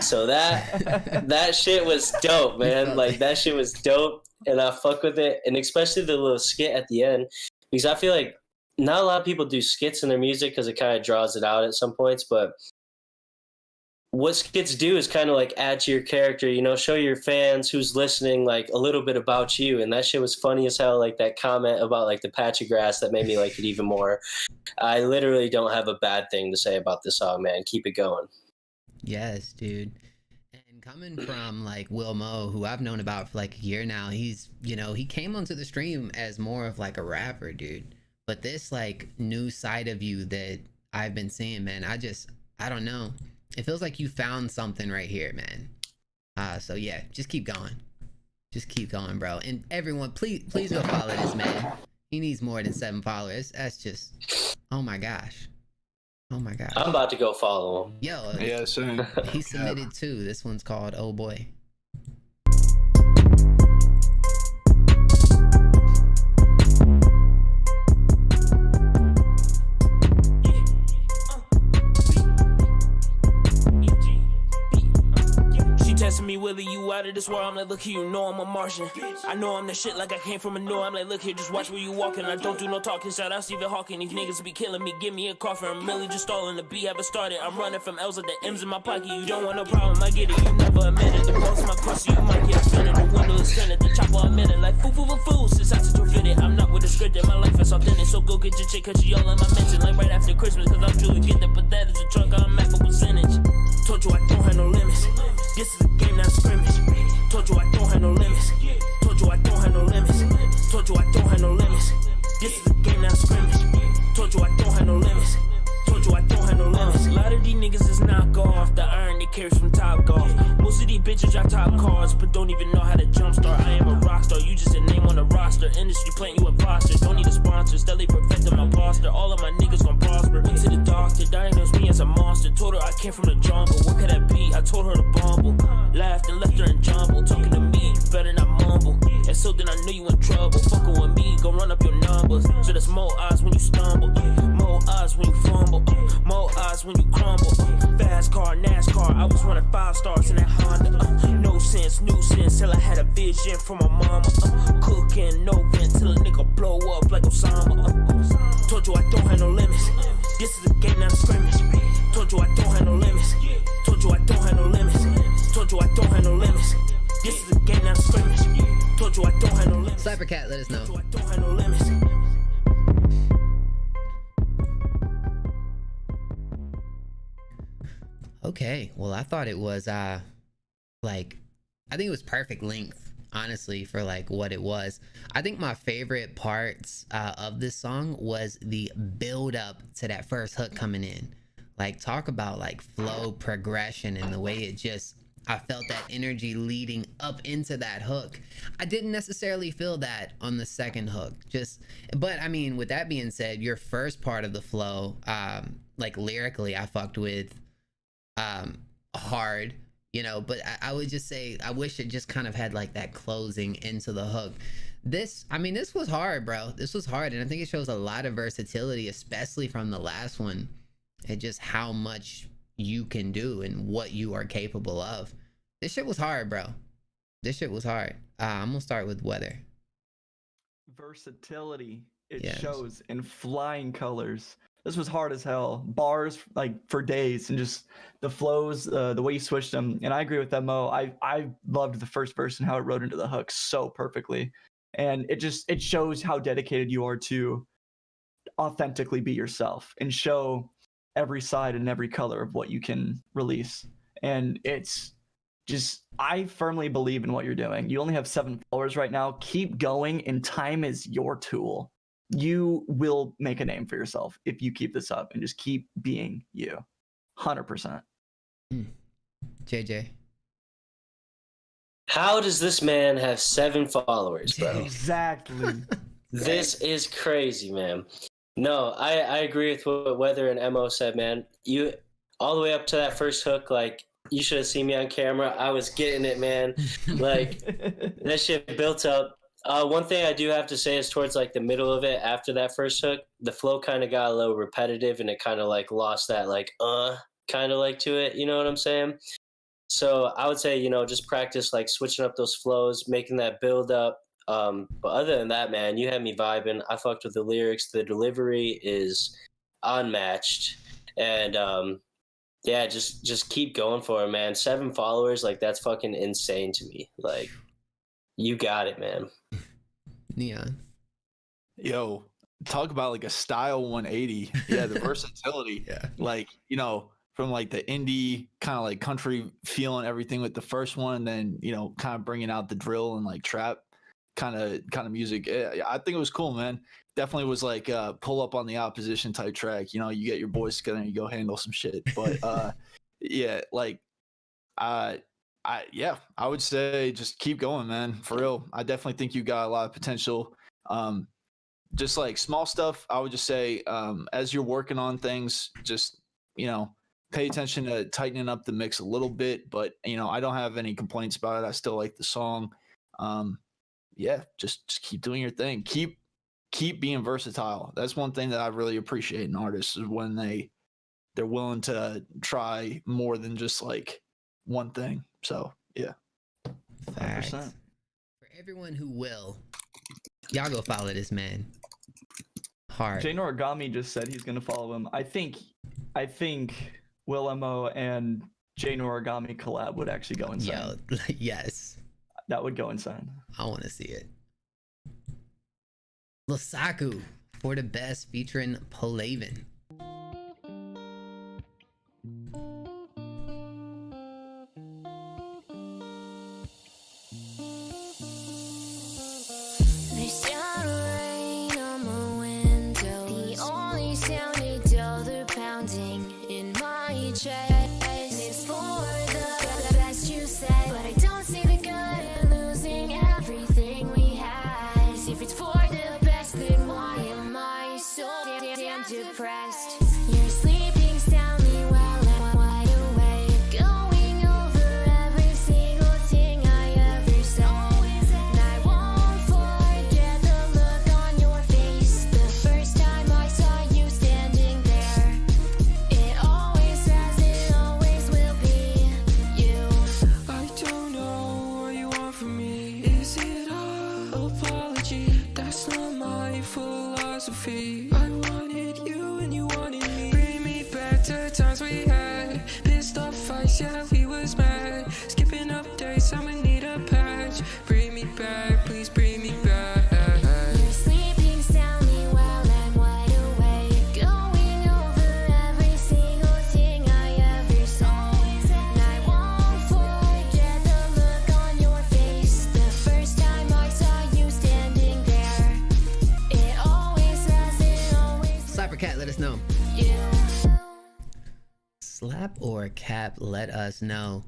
Speaker 6: So that shit was dope, man. Like, that shit was dope, and I fuck with it. And especially the little skit at the end, because I feel like not a lot of people do skits in their music because it kind of draws it out at some points, but what skits do is kind of like add to your character, you know, show your fans who's listening like a little bit about you. And that shit was funny as hell. Like that comment about like the patch of grass that made me like it even more. I literally don't have a bad thing to say about this song, man. Keep it going.
Speaker 4: Yes, dude. And coming from like Wilmo, who I've known about for like a year now, he's, you know, he came onto the stream as more of like a rapper, dude. But this like new side of you that I've been seeing, man, I don't know. It feels like you found something right here, man. So yeah, just keep going. Just keep going, bro. And everyone, please go follow this man. He needs more than 7 followers. That's just, oh my gosh. Oh my gosh.
Speaker 6: I'm about to go follow him.
Speaker 4: Yo,
Speaker 8: Yeah, same.
Speaker 4: he submitted 2. This one's called Oh Boy.
Speaker 13: this world, I'm like, look here, you know I'm a Martian. I know I'm the shit like I came from a new. I'm like, look here, just watch where you walking. I don't do no talking, shout out Stephen Hawking. These niggas be killing me, give me a coffin. I'm really just stalling, the B haven't started. I'm running from L's with the M's in my pocket. You don't want no problem, I get it, you never admit it. The most of my question, you might get offended. The window is tinted, the chopper a minute. Like foo, since I to fit it. I'm not with the script, my life is authentic. So go get your chick, cause she all in my mention. Like right after Christmas, cause I'm truly get it. But that is a truck, I'm at for percentage. Told you I don't have no limits. This is a game, not a scrimmage. Told you I don't have no limits. Told you I don't have no limits. Told you I don't have no limits. This is a game, not a scrimmage. Told you I don't have no limits. Told you I don't have no limits. A lot of these niggas is knockoff. The iron they carry from Top Golf. Most of these bitches drive top cars, but don't even know how to jumpstart. I am a rock star, you just a name on the roster. Industry plant, you imposter. Don't need a sponsor, steadily perfecting my posture. All of my niggas gon' prosper. Went to the doctor, diagnosed me as a monster. Told her I came from the jungle. What could that be? I told her to bumble. Laughed and left her in jumble. Talking to me, you better not mumble. And so then I knew you in trouble. Fucking with me, gon' run up your numbers. So there's more odds when you stumble. More odds when you fumble. More odds when you crumble. Fast car, NASCAR. I was running 5 stars in that Honda. No sense, nuisance. Till I had a vision from my mama. Cooking, no vent till a nigga blow up like Osama. Told you I don't have no limits. This is a game, not a scrimmage. Told you I don't have no limits. Told you I don't have no limits. Told you I don't have no limits. This is a game, not a scrimmage. Told you I don't have no limits.
Speaker 4: Cybercat, let us know.
Speaker 13: Told you I don't have no limits.
Speaker 4: Okay, well, I thought it was like, I think it was perfect length, honestly, for like what it was. I think my favorite parts of this song was the build up to that first hook coming in. Like, talk about like flow progression and the way it just, I felt that energy leading up into that hook. I didn't necessarily feel that on the second hook, but I mean, with that being said, your first part of the flow, like lyrically, I fucked with hard, you know, but I would just say I wish it just kind of had like that closing into the hook. This was hard, bro. This was hard, and I think it shows a lot of versatility, especially from the last one, and just how much you can do and what you are capable of. This shit was hard, bro. This shit was hard. I'm gonna start with Weather.
Speaker 7: Versatility. It
Speaker 4: Yes.
Speaker 7: shows in flying colors. This was hard as hell. Bars like for days, and just the flows, the way you switched them. And I agree with that, Mo. I loved the first verse and how it wrote into the hook so perfectly. And it shows how dedicated you are to authentically be yourself and show every side and every color of what you can release. And it's just, I firmly believe in what you're doing. You only have 7 followers right now. Keep going, and time is your tool. You will make a name for yourself if you keep this up and just keep being you. 100%.
Speaker 4: JJ.
Speaker 6: How does this man have 7 followers, bro?
Speaker 7: Exactly.
Speaker 6: This is crazy, man. No, I agree with what Weather and Mo said, man. You all the way up to that first hook, like, you should have seen me on camera. I was getting it, man. Like, that shit built up. One thing I do have to say is towards like the middle of it, after that first hook, the flow kind of got a little repetitive, and it kind of like lost that like kind of like to it. You know what I'm saying? So I would say, you know, just practice like switching up those flows, making that build up. But other than that, man, you had me vibing. I fucked with the lyrics. The delivery is unmatched, and yeah, just keep going for it, man. 7 followers, like, that's fucking insane to me. Like, you got it, man.
Speaker 4: Neon.
Speaker 8: Yo, talk about like a style 180. Yeah, the versatility.
Speaker 4: Yeah.
Speaker 8: Like, you know, from like the indie kind of like country feeling everything with the first one, and then, you know, kind of bringing out the drill and like trap kind of music. Yeah, I think it was cool, man. Definitely was like pull up on the opposition type track. You know, you get your boys together and you go handle some shit. But yeah, like I would say just keep going, man. For real. I definitely think you got a lot of potential. Just like small stuff, I would just say, as you're working on things, just, you know, pay attention to tightening up the mix a little bit. But, you know, I don't have any complaints about it. I still like the song. Yeah, just keep doing your thing. Keep being versatile. That's one thing that I really appreciate in artists, is when they're willing to try more than just like one thing. So yeah.
Speaker 4: Facts.
Speaker 7: 100%.
Speaker 4: For everyone who will, y'all go follow this man. Hard.
Speaker 7: Jane Origami just said he's gonna follow him. I think Will Mo and Jane Origami collab would actually go insane.
Speaker 4: Yo, yes.
Speaker 7: That would go insane.
Speaker 4: I want to see it. Lasaku for the best featuring Polaven.
Speaker 14: They shout rain on my window. The only sound they tell they're pounding in my chest. It's for the best you said, but I don't see the good in losing everything we had. If it's for the best, then why am I so damn depressed? You're sleeping soundly while I'm wide awake, going over every single thing I ever said. And I won't forget the look on your face the first time I saw you standing there. It always has, it always will be you.
Speaker 15: I don't know what you want from me. Is it a apology? That's not my philosophy. I wanted you and you wanted me. Bring me back to times we had. Pissed off fights, yeah, we was mad. Skipping updates, I'ma need a patch. Bring me back, please bring me back.
Speaker 14: You're sleeping soundly while I'm wide awake, going over every single thing I ever saw. And I won't forget the look on your face the first time I saw you standing there. It always has, it always
Speaker 4: Slap or Cat, let us know.
Speaker 14: you.
Speaker 4: Slap or Cap, let us know.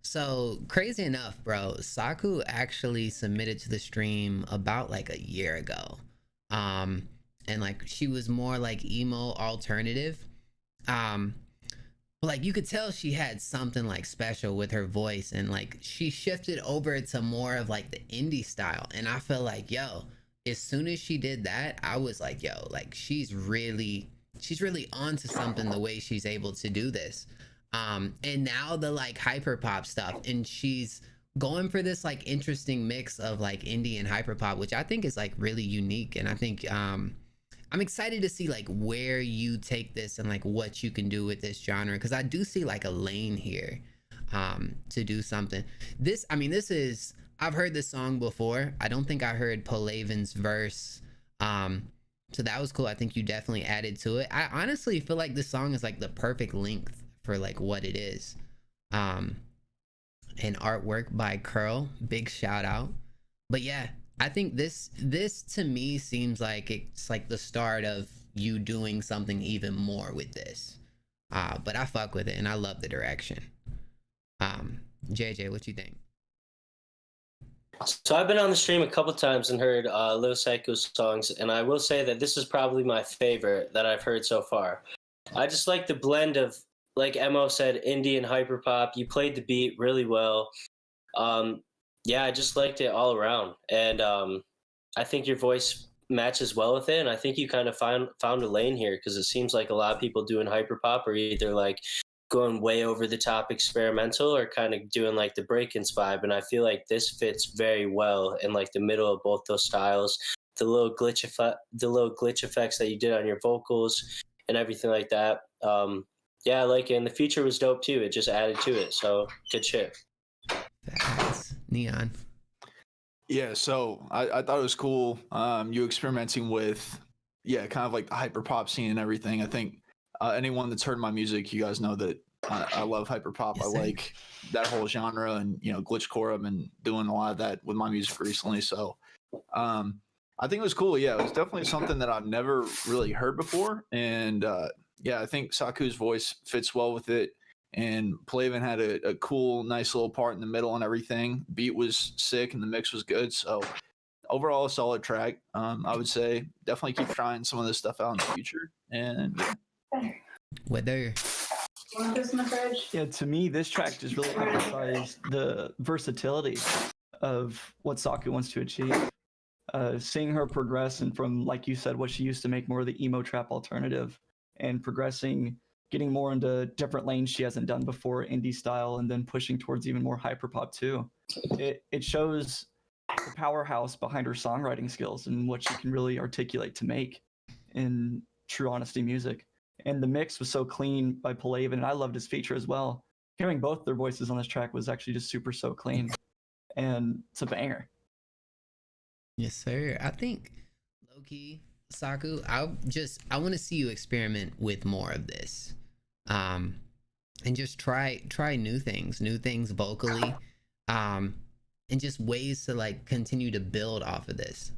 Speaker 4: So crazy enough, bro, Saku actually submitted to the stream about like a year ago. And like she was more like emo alternative. But like you could tell she had something like special with her voice, and like she shifted over to more of like the indie style. And I feel like, yo, as soon as she did that, I was like, yo, like she's really onto something the way she's able to do this. And now the like hyper pop stuff, and she's going for this like interesting mix of like indie and hyper pop, which I think is like really unique. And I think I'm excited to see like where you take this and like what you can do with this genre, because I do see like a lane here to do something. I've heard this song before. I don't think I heard Polaven's verse. So that was cool. I think you definitely added to it. I honestly feel like this song is like the perfect length for like what it is. And artwork by Curl, big shout out. But yeah, I think this to me seems like it's like the start of you doing something even more with this. But I fuck with it and I love the direction. JJ, what you think?
Speaker 6: So I've been on the stream a couple times and heard Lil Psycho's songs, and I will say that this is probably my favorite that I've heard so far. I just like the blend of, like Mo said, indie and hyperpop. You played the beat really well. Yeah, I just liked it all around, and I think your voice matches well with it, and I think you kind of found a lane here, because it seems like a lot of people doing hyperpop are either like going way over the top experimental or kind of doing like the break-ins vibe, and I feel like this fits very well in like the middle of both those styles. The little glitch effects that you did on your vocals and everything like that. Yeah, I like it, and the feature was dope too. It just added to it, so good shit.
Speaker 4: That's Neon.
Speaker 8: Yeah, so I thought it was cool. You experimenting with, kind of like the hyper pop scene and everything. I think anyone that's heard my music, you guys know that I love hyper pop.
Speaker 4: Yes,
Speaker 8: I like that whole genre, and glitchcore. I've been doing a lot of that with my music recently. So I think it was cool. Yeah, it was definitely something that I've never really heard before, and I think Saku's voice fits well with it. And Polaven had a cool, nice little part in the middle and everything. Beat was sick and the mix was good. So overall, a solid track. I would say definitely keep trying some of this stuff out in the future. And
Speaker 4: Whether
Speaker 7: Yeah, to me, this track just really emphasized the versatility of what Saku wants to achieve. Seeing her progress, and from, like you said, what she used to make more of the emo trap alternative, and progressing getting more into different lanes she hasn't done before, indie style, and then pushing towards even more hyperpop too. It shows the powerhouse behind her songwriting skills and what she can really articulate to make in true honesty music. And the mix was so clean by Palaven, and I loved his feature as well. Hearing both their voices on this track was actually just super so clean, and it's a banger.
Speaker 4: Yes, sir. I think low-key, Saku, I want to see you experiment with more of this, and just try new things vocally, and just ways to like continue to build off of this.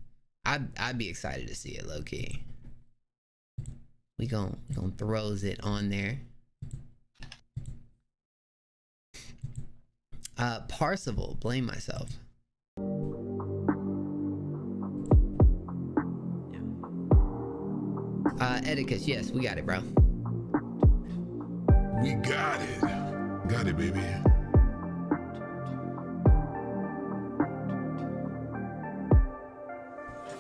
Speaker 4: I'd be excited to see it, low-key. We gon' throws it on there. Parsival, blame myself. Etiquette, yes, we got it, bro.
Speaker 3: We got it. Got it, baby.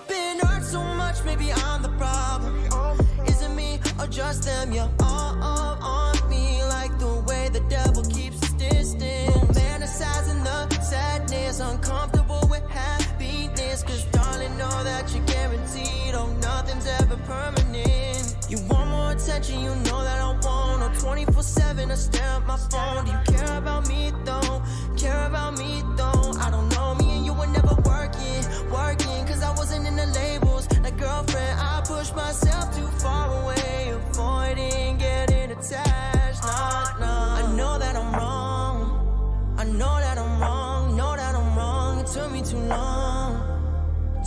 Speaker 16: Been hurt so much, maybe I'm the problem. Is it me or just them? You're all on me, like the way the devil keeps us distant. Romanticizing the sadness, uncomfortable with happiness. Cause darling, know that you're guaranteed. Oh, nothing's ever permanent. You want more attention, you know that I want. Oh, 24/7, I stare at my phone. Do you care about me though? Care about me though? I don't know, me and you were never working. Cause I wasn't in the labels. Like girlfriend, I pushed myself too far away, avoiding getting attached. Nah, I know that I'm wrong. I know that I'm wrong. Know that I'm wrong. It took me too long.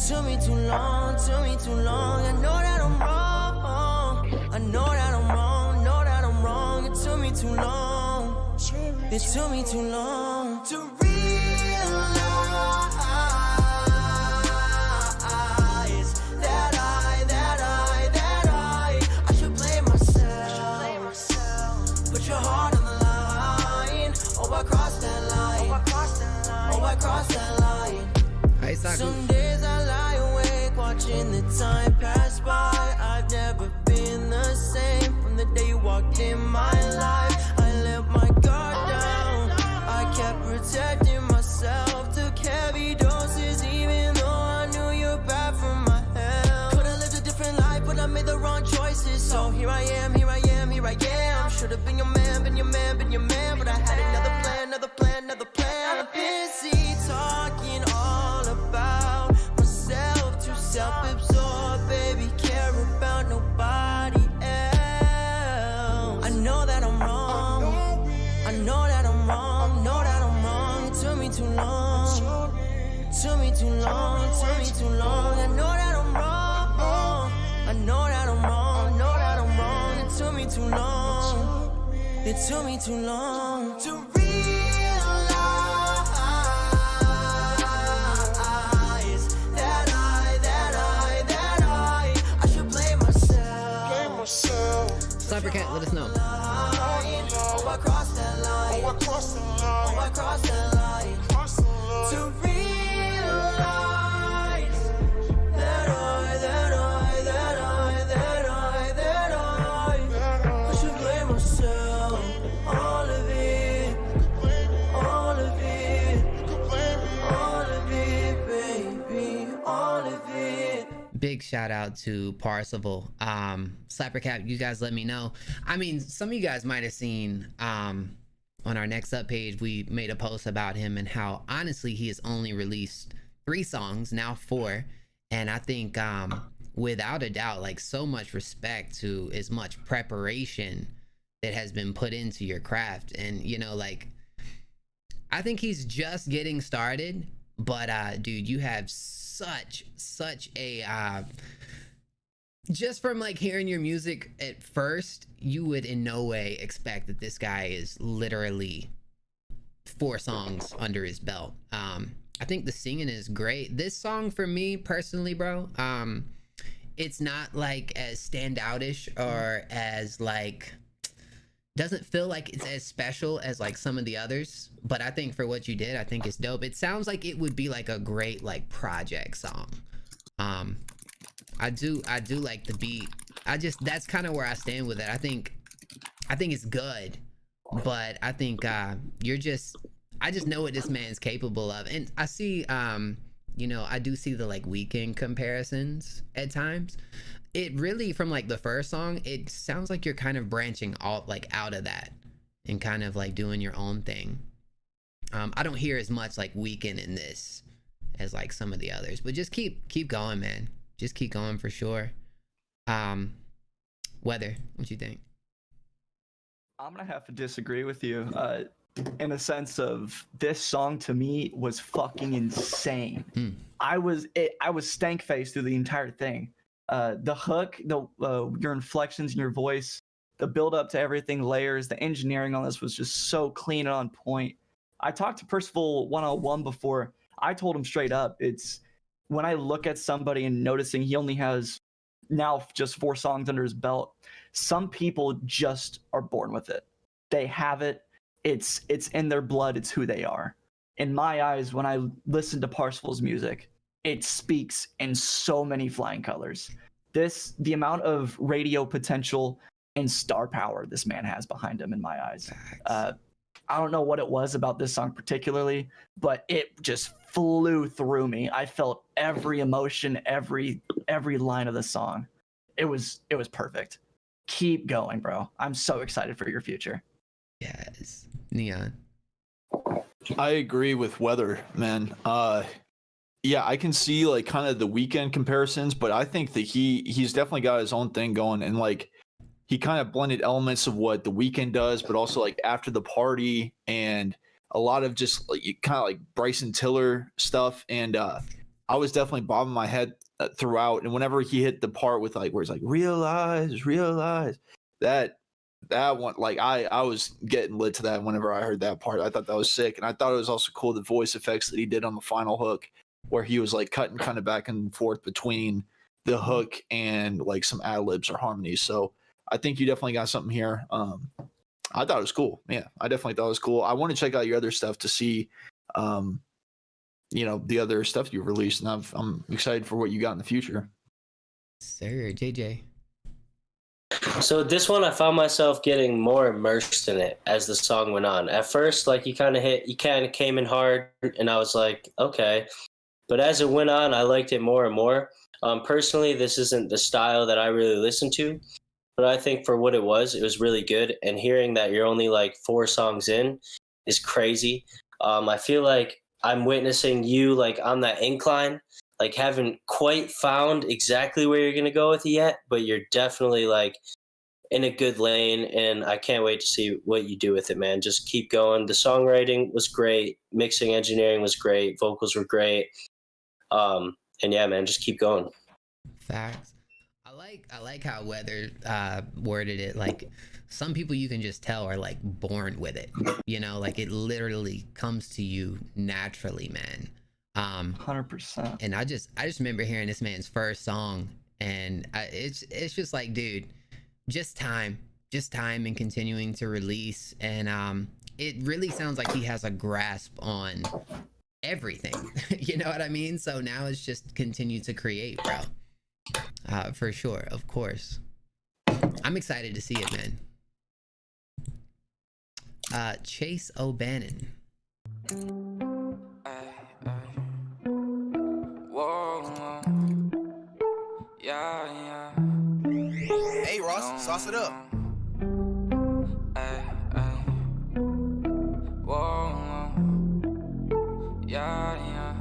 Speaker 16: Took me too long. Took me too long. I know that I'm wrong. I know that I'm wrong. Know that I'm wrong. It took me too long. It took me too long to realize that I should blame myself. Put your heart on the line. Oh, I crossed that line. Oh, I crossed that line.
Speaker 4: Hey,
Speaker 16: some days I lie awake watching the time pass by. I've never been the same from the day you walked in my life. I let my guard down. I kept protecting myself. Took heavy doses even though I knew you're bad for my health. Could've lived a different life but I made the wrong choices. So here I am, here I am, here I am. Should've been your man, been your man, been your man. But I had another plan, another plan, another plan. I'm busy talking all about myself. Too self-absorbed, baby, care about nobody else. I know that I'm wrong. I know that I'm wrong. Know that I'm wrong. It took me too long. Took me too long. Took me too long. I know that I'm wrong. I know that I'm wrong. Know that I'm wrong. It took me too long. It took me too long to realize that I should blame myself.
Speaker 4: Cybercat, let us know.
Speaker 16: Oh, I crossed that line. Oh, I crossed that line. Oh, I crossed that line. To realize that I should blame myself. All of it, all of it, all of it, baby, all of it.
Speaker 4: Big shout out to Parsival. Slappercap, you guys let me know. I mean, some of you guys might have seen on our Next Up page, we made a post about him and how honestly he has only released 3 songs, now 4. And I think without a doubt, like, so much respect to as much preparation that has been put into your craft. And you know, like, I think he's just getting started, but dude, you have such a just from like hearing your music at first, you would in no way expect that this guy is literally 4 songs under his belt. I think the singing is great. This song for me personally, bro, it's not like as standoutish or as like, doesn't feel like it's as special as like some of the others, but I think for what you did, I think it's dope. It sounds like it would be like a great like project song. I do like the beat. That's kind of where I stand with it. I think I think it's good, but I think I just know what this man's capable of, and I see you know, I do see the like Weeknd comparisons at times. It really, from like the first song, it sounds like you're kind of branching out of that and kind of like doing your own thing. I don't hear as much like Weeknd in this as like some of the others, but just keep going, man. Just keep going for sure. Weather, what you think?
Speaker 7: I'm gonna have to disagree with you in a sense of this song to me was fucking insane. I was stank faced through the entire thing. The hook, your inflections in your voice, the build up to everything, layers, the engineering on this was just so clean and on point. I talked to Percival one-on-one before. I told him straight up, it's when I look at somebody and noticing he only has now just 4 songs under his belt, some people just are born with it. They have it. It's in their blood. It's who they are. In my eyes, when I listen to Percival's music, it speaks in so many flying colors. The amount of radio potential and star power this man has behind him, in my eyes. I don't know what it was about this song particularly, but it just flew through me. I felt every emotion, every line of the song. It was perfect. Keep going, bro. I'm so excited for your future.
Speaker 4: Yes. Neon.
Speaker 8: I agree with Weather, man. Yeah, I can see like kind of the Weeknd comparisons, but I think that he's definitely got his own thing going, and like he kind of blended elements of what the Weeknd does, but also like After the Party and a lot of just like kind of like Bryson Tiller stuff. And I was definitely bobbing my head throughout. And whenever he hit the part with like where it's like realize that one, like I was getting lit to that whenever I heard that part. I thought that was sick, and I thought it was also cool the voice effects that he did on the final hook, where he was like cutting kind of back and forth between the hook and like some ad libs or harmonies. So I think you definitely got something here. I thought it was cool. Yeah, I definitely thought it was cool. I want to check out your other stuff to see, you know, the other stuff you released, and I'm excited for what you got in the future.
Speaker 4: Sir, JJ.
Speaker 6: So this one, I found myself getting more immersed in it as the song went on. At first, like you kind of came in hard, and I was like, okay. But as it went on, I liked it more and more. Personally, this isn't the style that I really listen to, but I think for what it was really good. And hearing that you're only like 4 songs in is crazy. I feel like I'm witnessing you like on that incline, like haven't quite found exactly where you're going to go with it yet, but you're definitely like in a good lane, and I can't wait to see what you do with it, man. Just keep going. The songwriting was great. Mixing engineering was great. Vocals were great. And yeah, man, just keep going.
Speaker 4: Facts. I like how Weather worded it. Like some people you can just tell are like born with it, you know, like it literally comes to you naturally, man.
Speaker 7: 100%.
Speaker 4: And I just remember hearing this man's first song, and it's just like, dude, just time and continuing to release. And it really sounds like he has a grasp on everything. You know what I mean? So now it's just continue to create, bro. For sure, of course. I'm excited to see it, man. Chase O'Bannon.
Speaker 15: Whoa, yeah.
Speaker 17: Hey Ross, sauce it up.
Speaker 15: Whoa, yeah.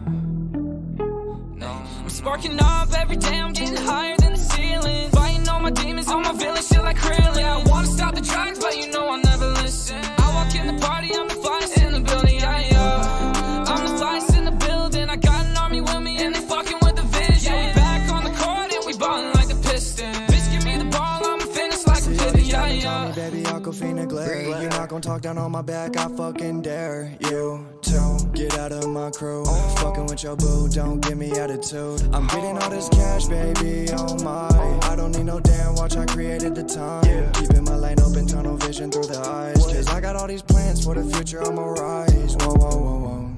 Speaker 15: No. I'm sparking up every day, I'm getting higher than the ceiling. Fighting all my demons, all my villains, shit like Krillin. Yeah, I wanna stop the drugs, but you know I'll never listen. I walk in the party, I'm the flyest in the building, yeah. I'm the flyest in the building, I got an army with me and they fucking with the vision. Yeah, we back on the court and we ballin' like the Pistons. Bitch, give me the ball, I'ma finish like a Pistons, yeah.
Speaker 18: Baby, I'll go finna glare. You're not gonna talk down on my back, I fucking dare you to get out of my crew. Fucking with your boo, don't give me attitude. I'm getting all this cash, baby, oh my. I don't need no damn watch, I created the time. Keeping my lane open, tunnel vision through the eyes. Cause I got all these plans for the future, I'ma rise. Whoa.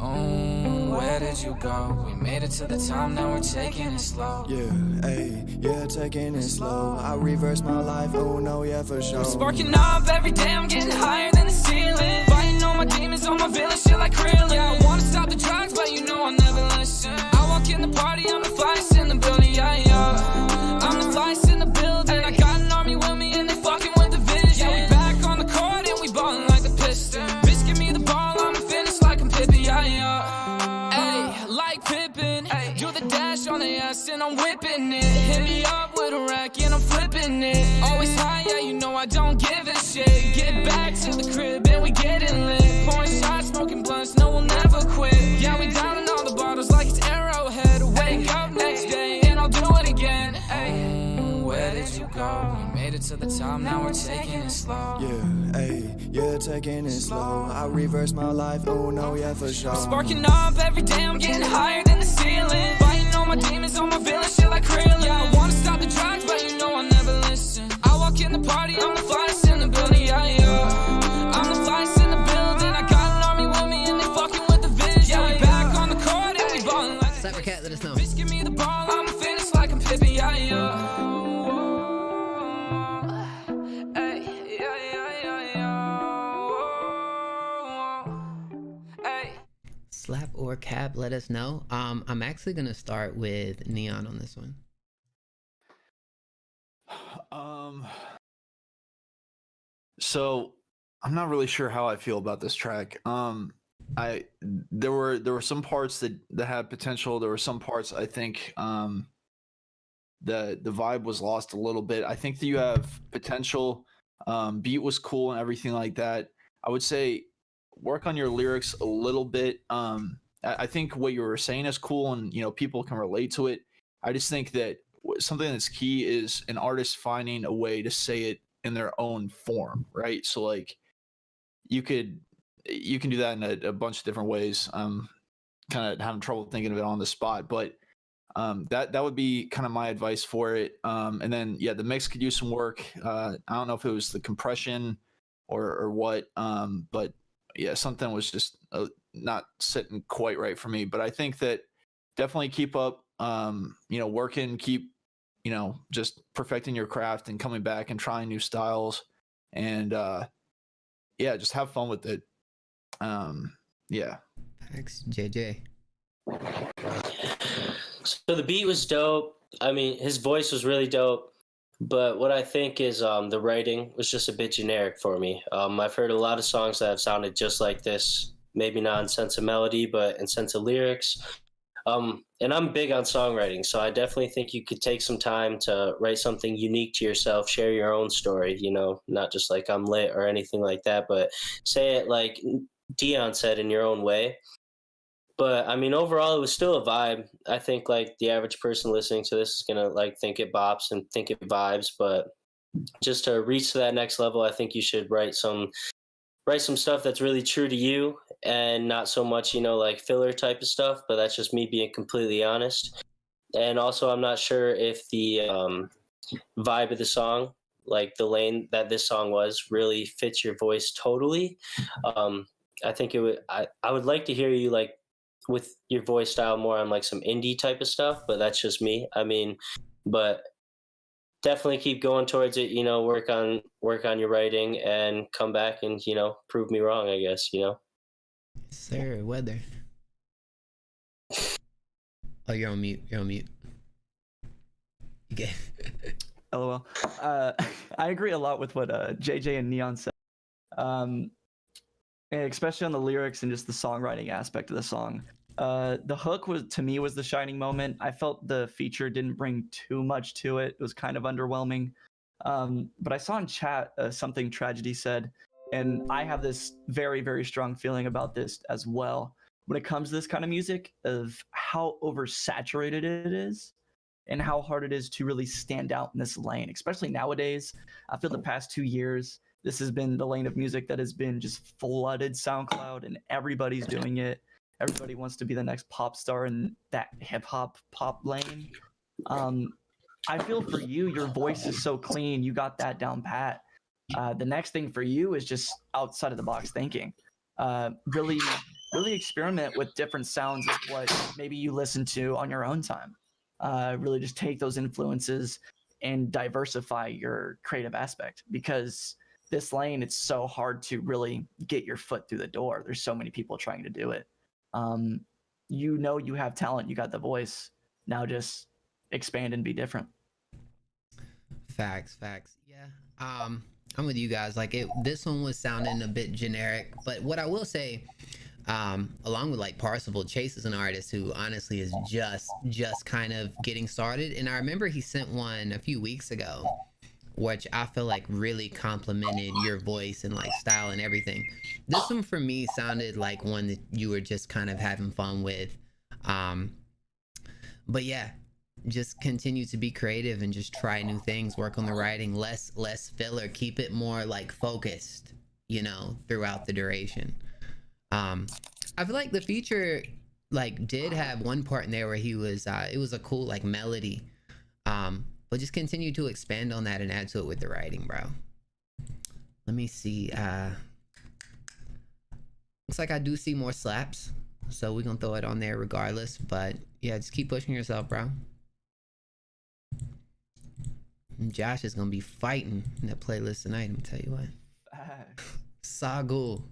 Speaker 15: where did you go? We made it to the top, now we're taking it slow.
Speaker 18: Yeah, ayy, yeah, taking it slow. I reverse my life, oh no, yeah, for sure.
Speaker 15: I'm sparking up every day, I'm getting higher than the ceiling. Fighting all my demons, all my villains, shit like Krillin. Yeah, I wanna stop the drugs, but you know I'll never listen. I walk in the party, I'm the flyest in the building, yeah, yeah. I'm the flyest in the building. I got an army with me and they fucking with the vision. Yeah, we back on the court and we ballin' like the Pistons. Bitch, give me the ball, I'ma finish like I'm Pippen, yeah, yeah. Ayy, like Pippen, do the dash on the ass and I'm whipping it. Hit me up with a rack and I'm flipping it. Always high, yeah, you know I don't give a shit. Get back to the crib and we getting lit. Pouring shots, smoking blunts, no, we'll never quit. Yeah, we downing all the bottles like it's Arrowhead. Wake up next day and I'll do it again. Ayy, where did you go? We made it to the top, now we're taking it slow.
Speaker 18: Yeah, ayy, yeah, taking it slow. I reverse my life, oh no, yeah, for sure.
Speaker 15: I'm sparking up every day, I'm getting higher than the ceiling. Fighting all my demons, all my villains, shit like Krillin. Yeah, I wanna stop the drugs, but you know I'll never listen. I walk in the party, I'm the flyest in the building, yeah, yeah. I'm the flyest in the building. I got an army with me and they fucking with the vision. Yeah, we back on the court and we ballin' like
Speaker 4: Cybercat, let us know.
Speaker 15: Bitch, give me the ball, I'ma finish like I'm Pippen, yeah, yeah. Ay, yeah, yeah, yeah, yeah. Ay.
Speaker 4: Slap or cap, let us know. I'm actually gonna start with Neon on this one.
Speaker 8: So I'm not really sure how I feel about this track. There were some parts that had potential. There were some parts I think the vibe was lost a little bit. I think that you have potential. Beat was cool and everything like that. I would say work on your lyrics a little bit. I think what you were saying is cool and you know people can relate to it. I just think that something that's key is an artist finding a way to say it in their own form, right? So like you can do that in a bunch of different ways. I'm kind of having trouble thinking of it on the spot, but that would be kind of my advice for it. And then yeah, the mix could use some work. I don't know if it was the compression or what, but yeah, something was just not sitting quite right for me. But I think that definitely keep up, working, keep, just perfecting your craft and coming back and trying new styles, and yeah, just have fun with it. Yeah.
Speaker 4: Thanks, JJ.
Speaker 6: So the beat was dope. I mean, his voice was really dope. But what I think is the writing was just a bit generic for me. I've heard a lot of songs that have sounded just like this, maybe not in sense of melody, but in sense of lyrics. And I'm big on songwriting, so I definitely think you could take some time to write something unique to yourself, share your own story, not just like I'm lit or anything like that, but say it like Dion said in your own way. But I mean, overall, it was still a vibe. I think like the average person listening to this is gonna like think it bops and think it vibes. But just to reach to that next level, I think you should write some stuff that's really true to you and not so much, like filler type of stuff. But that's just me being completely honest. And also, I'm not sure if the vibe of the song, like the lane that this song was, really fits your voice totally. I think it would. I would like to hear you like with your voice style more on like some indie type of stuff, but that's just me. I mean, but definitely keep going towards it, work on your writing and come back and, prove me wrong, I guess,
Speaker 4: Sir, weather. Oh, you're on mute. Okay.
Speaker 7: LOL. I agree a lot with what JJ and Neon said. Especially on the lyrics and just the songwriting aspect of the song. The hook was the shining moment. I felt the feature didn't bring too much to it. It was kind of underwhelming. But I saw in chat something Tragedy said, and I have this very, very strong feeling about this as well. When it comes to this kind of music, of how oversaturated it is and how hard it is to really stand out in this lane, especially nowadays. I feel the past 2 years, this has been the lane of music that has been just flooded SoundCloud, and everybody's doing it. Everybody wants to be the next pop star in that hip hop pop lane. I feel for you, your voice is so clean. You got that down pat. The next thing for you is just outside of the box thinking. Really really experiment with different sounds of what maybe you listen to on your own time. Really just take those influences and diversify your creative aspect, because this lane, it's so hard to really get your foot through the door. There's so many people trying to do it. You know, you have talent, you got the voice. Now just expand and be different.
Speaker 4: Facts. Yeah. I'm with you guys. Like this one was sounding a bit generic, but what I will say, along with like Parsifal, Chase is an artist who honestly is just kind of getting started. And I remember he sent one a few weeks ago, which I feel like really complimented your voice and like style and everything. This one for me sounded like one that you were just kind of having fun with. But yeah, just continue to be creative and just try new things, work on the writing, less filler, keep it more like focused, you know, throughout the duration. I feel like the feature like did have one part in there where he was it was a cool like melody, but just continue to expand on that and add to it with the writing, bro. Let me see. Looks like I do see more slaps, so we're gonna throw it on there regardless. But yeah, just keep pushing yourself, bro. And Josh is gonna be fighting in that playlist tonight, I'm tell you what. Sagul.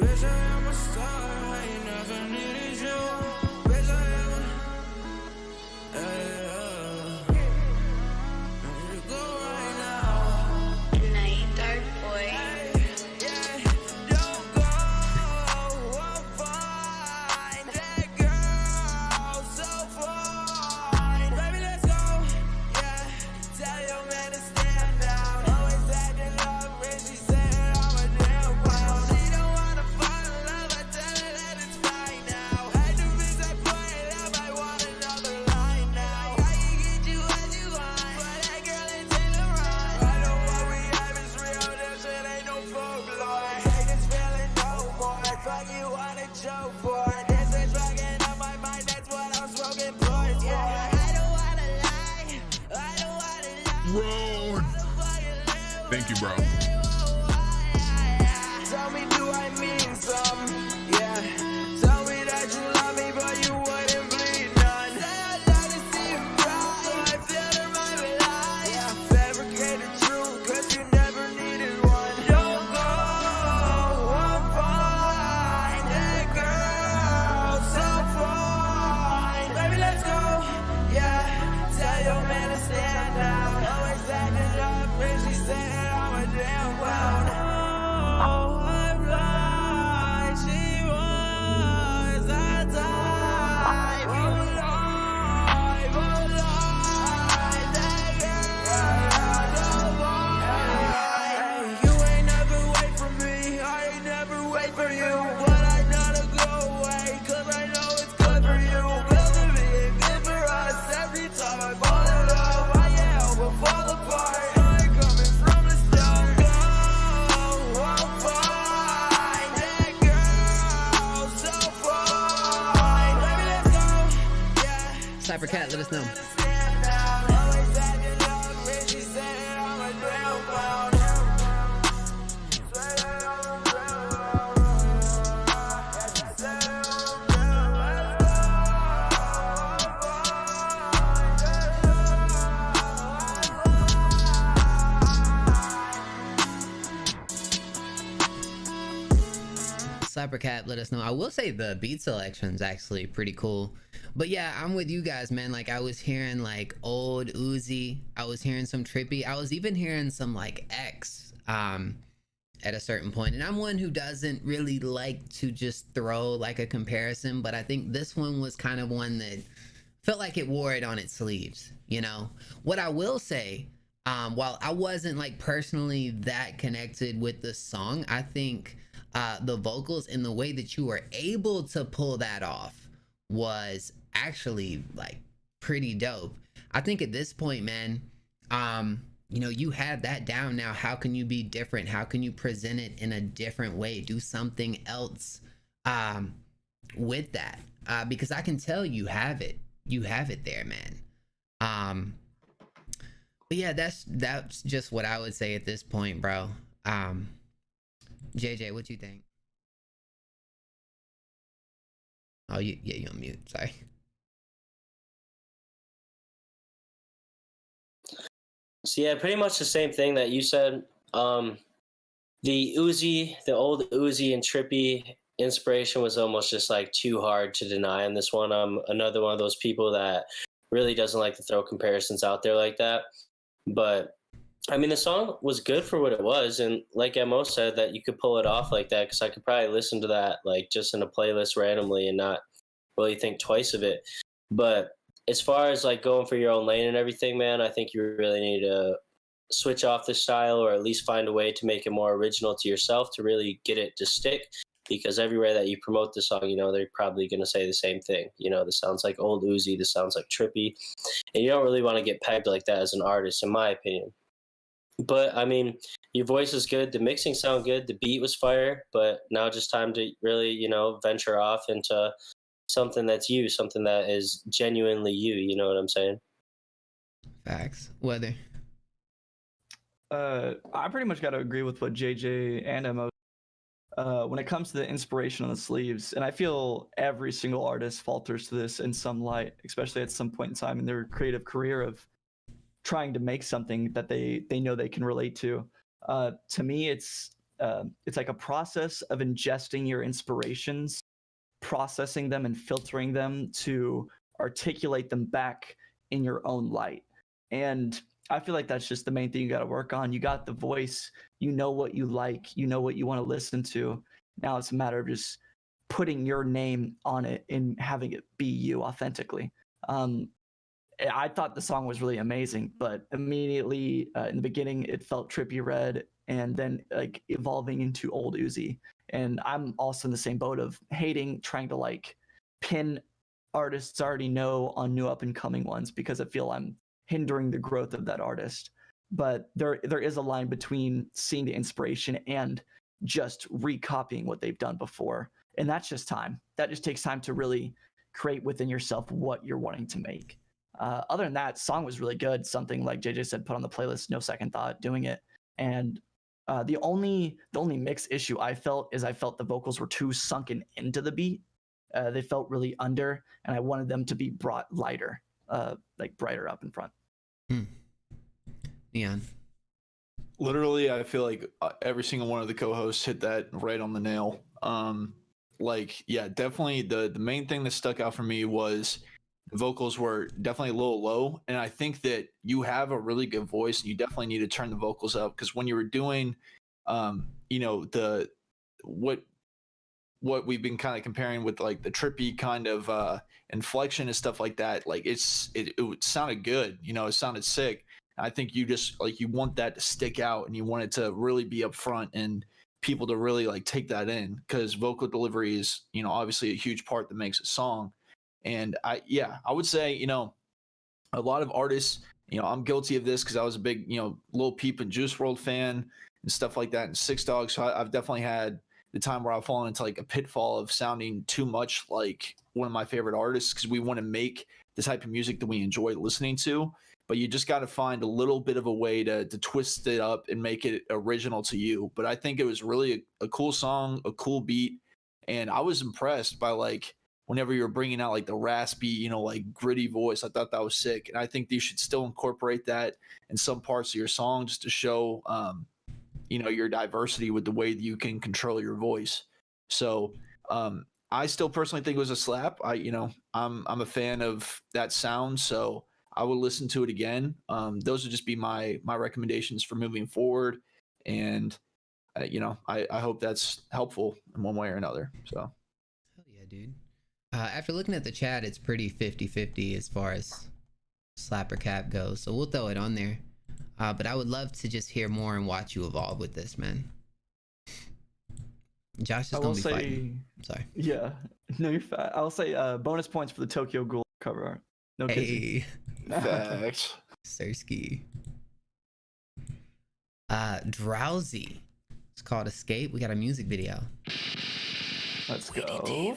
Speaker 15: Wish I am a star, I ain't never needed you. Wish I am a, I need to go right now.
Speaker 14: Good night, dark boy.
Speaker 15: Don't go, I'll find that girl so fine. Baby, let's go, yeah. Tell your man to stand down. Always acting love when she said I'm a damn clown. He don't wanna find love, I tell her that it's fine now. I do things I play up, I want another line now. I can get you as you want, but that girl ain't Saint Laurent. I know what we have is real, this shit ain't no folklore. Take this feeling no more, fuck you on a joke for. This is drugging on my mind, that's what I'm smoking boys for. I don't wanna lie, I don't wanna lie.
Speaker 3: Road. Thank you, bro.
Speaker 15: Tell me, do I mean some? Yeah. Tell me that you love me, but you wouldn't bleed none. Say I'd like to see you cry, so I feel the right lie. Yeah, fabricate the truth, cause you never needed one. Don't go, I'm fine. That girl, so fine. Baby, let's go. Yeah, tell your man to stand down. Always acting up when she said I'm a damn clown. Oh, I'm blind, she was a type. Oh, Lord, that girl, you ain't never wait for me, I ain't never wait for you. But I gotta go away, cause I know it's good for you. Building me, good for us, every time I fall in love, I yell, we'll fall apart. I'm coming from the start. Go, I'm fine. That girl, so fine. Baby, let's go. Yeah.
Speaker 4: Cypher Cat, let us know.
Speaker 15: Stand down. Always acting up when she said I'm a damn clown. Say that I'm a damn clown. She said I'm a damn
Speaker 4: Cybercat, let us know. I will say the beat selection is actually pretty cool. But yeah, I'm with you guys, man. Like I was hearing like old Uzi, I was hearing some Trippy, I was even hearing some like X at a certain point. And I'm one who doesn't really like to just throw like a comparison, but I think this one was kind of one that felt like it wore it on its sleeves, you know? What I will say, while I wasn't like personally that connected with the song, I think the vocals and the way that you were able to pull that off was actually like pretty dope. I think at this point, man, you know, you have that down now. How can you be different? How can you present it in a different way? Do something else with that, because I can tell you have it there, man. But yeah, that's just what I would say at this point, bro. JJ, what you think? Oh, you're on mute. Sorry.
Speaker 6: So yeah, pretty much the same thing that you said. The old Uzi and Trippy inspiration was almost just like too hard to deny on this one. I'm another one of those people that really doesn't like to throw comparisons out there like that. But I mean, the song was good for what it was, and like Mo said, that you could pull it off like that, because I could probably listen to that like just in a playlist randomly and not really think twice of it. But as far as like going for your own lane and everything, man, I think you really need to switch off the style, or at least find a way to make it more original to yourself to really get it to stick. Because everywhere that you promote the song, you know, they're probably going to say the same thing. You know, this sounds like old Uzi, this sounds like Trippy. And you don't really want to get pegged like that as an artist, in my opinion. But, I mean, your voice is good, the mixing sound good, the beat was fire, but now just time to really, you know, venture off into something that's you, something that is genuinely you know what I'm saying?
Speaker 4: Facts. Weather.
Speaker 7: I pretty much got to agree with what JJ and Mo. When it comes to the inspiration on the sleeves, and I feel every single artist falters to this in some light, especially at some point in time in their creative career of trying to make something that they know they can relate to. To me, it's like a process of ingesting your inspirations, processing them and filtering them to articulate them back in your own light. And I feel like that's just the main thing you got to work on. You got the voice, you know what you like, you know what you want to listen to. Now it's a matter of just putting your name on it and having it be you authentically. I thought the song was really amazing, but immediately in the beginning it felt Trippy Red, and then like evolving into old Uzi. And I'm also in the same boat of hating trying to like pin artists I already know on new up and coming ones, because I feel I'm hindering the growth of that artist. But there is a line between seeing the inspiration and just recopying what they've done before. And that's just time. That just takes time to really create within yourself what you're wanting to make. Other than that, song was really good. Something like JJ said, put on the playlist, no second thought doing it. And the only mix issue I felt is I felt the vocals were too sunken into the beat. They felt really under, and I wanted them to be brought lighter, like brighter up in front.
Speaker 4: Neon.
Speaker 8: Literally, I feel like every single one of the co-hosts hit that right on the nail. Like, yeah, definitely the main thing that stuck out for me was the vocals were definitely a little low. And I think that you have a really good voice, and you definitely need to turn the vocals up, because when you were doing, you know, what we've been kind of comparing with like the Trippy kind of inflection and stuff like that, like it sounded good, you know, it sounded sick. I think you just like, you want that to stick out, and you want it to really be up front and people to really like take that in, because vocal delivery is, you know, obviously a huge part that makes a song. And I would say, you know, a lot of artists, you know, I'm guilty of this because I was a big, you know, Lil Peep and Juice WRLD fan and stuff like that, and Six Dogs. So I've definitely had the time where I've fallen into like a pitfall of sounding too much like one of my favorite artists, because we want to make the type of music that we enjoy listening to. But you just got to find a little bit of a way to twist it up and make it original to you. But I think it was really a cool song, a cool beat. And I was impressed by like, whenever you're bringing out like the raspy, you know, like gritty voice, I thought that was sick. And I think you should still incorporate that in some parts of your song, just to show, you know, your diversity with the way that you can control your voice. So I still personally think it was a slap. I'm a fan of that sound, so I would listen to it again. Those would just be my recommendations for moving forward. And, you know, I hope that's helpful in one way or another. So.
Speaker 4: Hell yeah, dude. After looking at the chat, it's pretty 50-50 as far as slap or cap goes. So we'll throw it on there. But I would love to just hear more and watch you evolve with this, man. Josh is going to be fighting. Sorry.
Speaker 7: Yeah. No, you're fine. I'll say bonus points for the Tokyo Ghoul cover art. No
Speaker 4: hey.
Speaker 8: Facts.
Speaker 4: Sersky. Drowsy. It's called Escape. We got a music video.
Speaker 7: Let's go.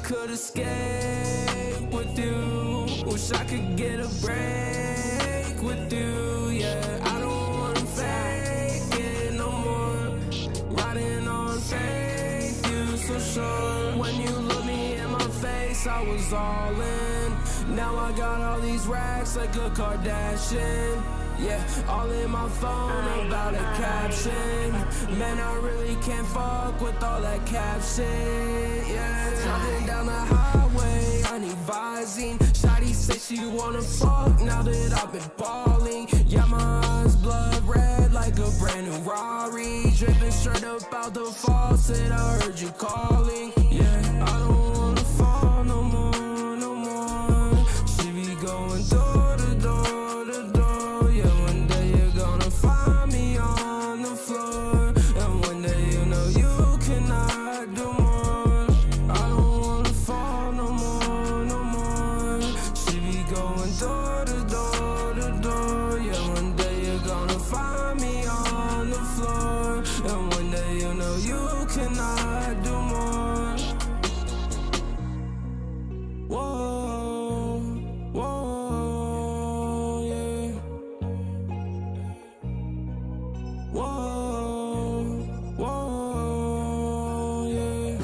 Speaker 15: could escape with you. Wish I could get a break with you. Yeah, I don't wanna fake it no more. Riding on faith, you so sure. When you look me in my face, I was all in. Now I got all these racks like a Kardashian. Yeah, all in my phone about a caption. Man, I really can't fuck with all that cap shit. Yeah, driving down the highway, I need Visine. Shawty say she wanna fuck now that I've been balling. Yeah, my eyes blood red like a brand new Rari. Dripping straight up out the faucet, I heard you calling. Yeah, I don't wanna fall no more, no more. She be going door to door to door. Yeah, one day you're gonna find me on the floor. And one day you know you cannot do more. I don't wanna fall no more, no more. She be going door to door to door. Yeah, one day you're gonna find me on the floor. And one day you know you cannot do more. Whoa, whoa, yeah. Whoa, whoa, yeah.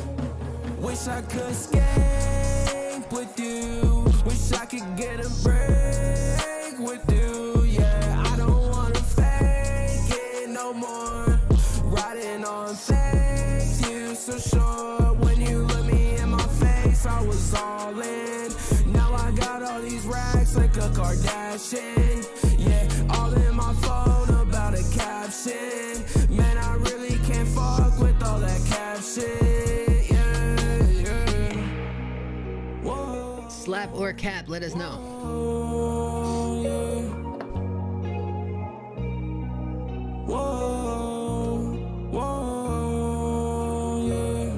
Speaker 15: Wish I could escape with you. Wish I could get a break with you. Yeah, I don't wanna fake it no more. Riding on faith, you so sure. When you look me in my face, I was all in. Now I got all these racks like a Kardashian. Yeah, all in my phone about a caption. Man, I really can't fuck with all that cap shit. Yeah, yeah. Whoa.
Speaker 4: Slap or cap, let us know.
Speaker 15: Oh, yeah. Whoa, whoa, yeah.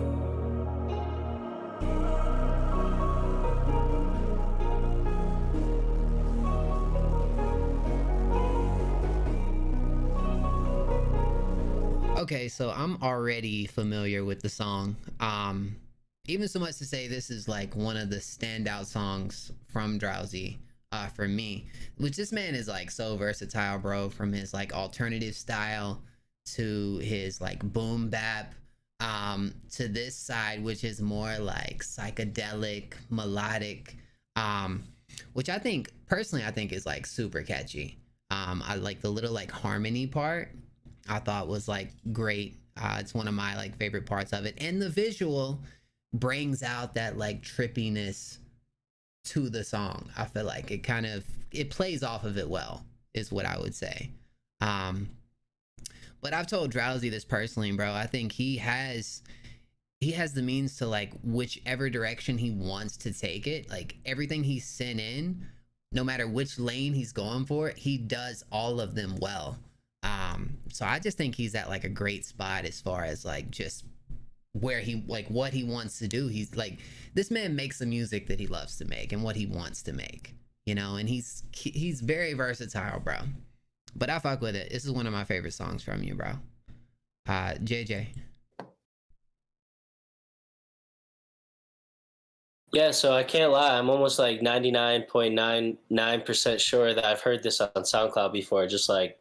Speaker 4: Okay, so I'm already familiar with the song. Even so much to say this is like one of the standout songs from Drowsy for me. Which this man is like so versatile, bro, from his like alternative style to his like boom bap to this side, which is more like psychedelic, melodic, which I think personally I think is like super catchy. I like the little like harmony part I thought was like great. It's one of my like favorite parts of it, and the visual brings out that like trippiness to the song. I feel like it kind of it plays off of it well is what I would say. But I've told Drowsy this personally, bro. I think he has the means to like whichever direction he wants to take it. Like everything he's sent in, no matter which lane he's going for, he does all of them well. So I just think he's at like a great spot as far as like just where he like what he wants to do. He's like, this man makes the music that he loves to make and what he wants to make, you know, and he's very versatile, bro. But I fuck with it. This is one of my favorite songs from you, bro. JJ.
Speaker 6: Yeah, so I can't lie. I'm almost like 99.99% sure that I've heard this on SoundCloud before, just like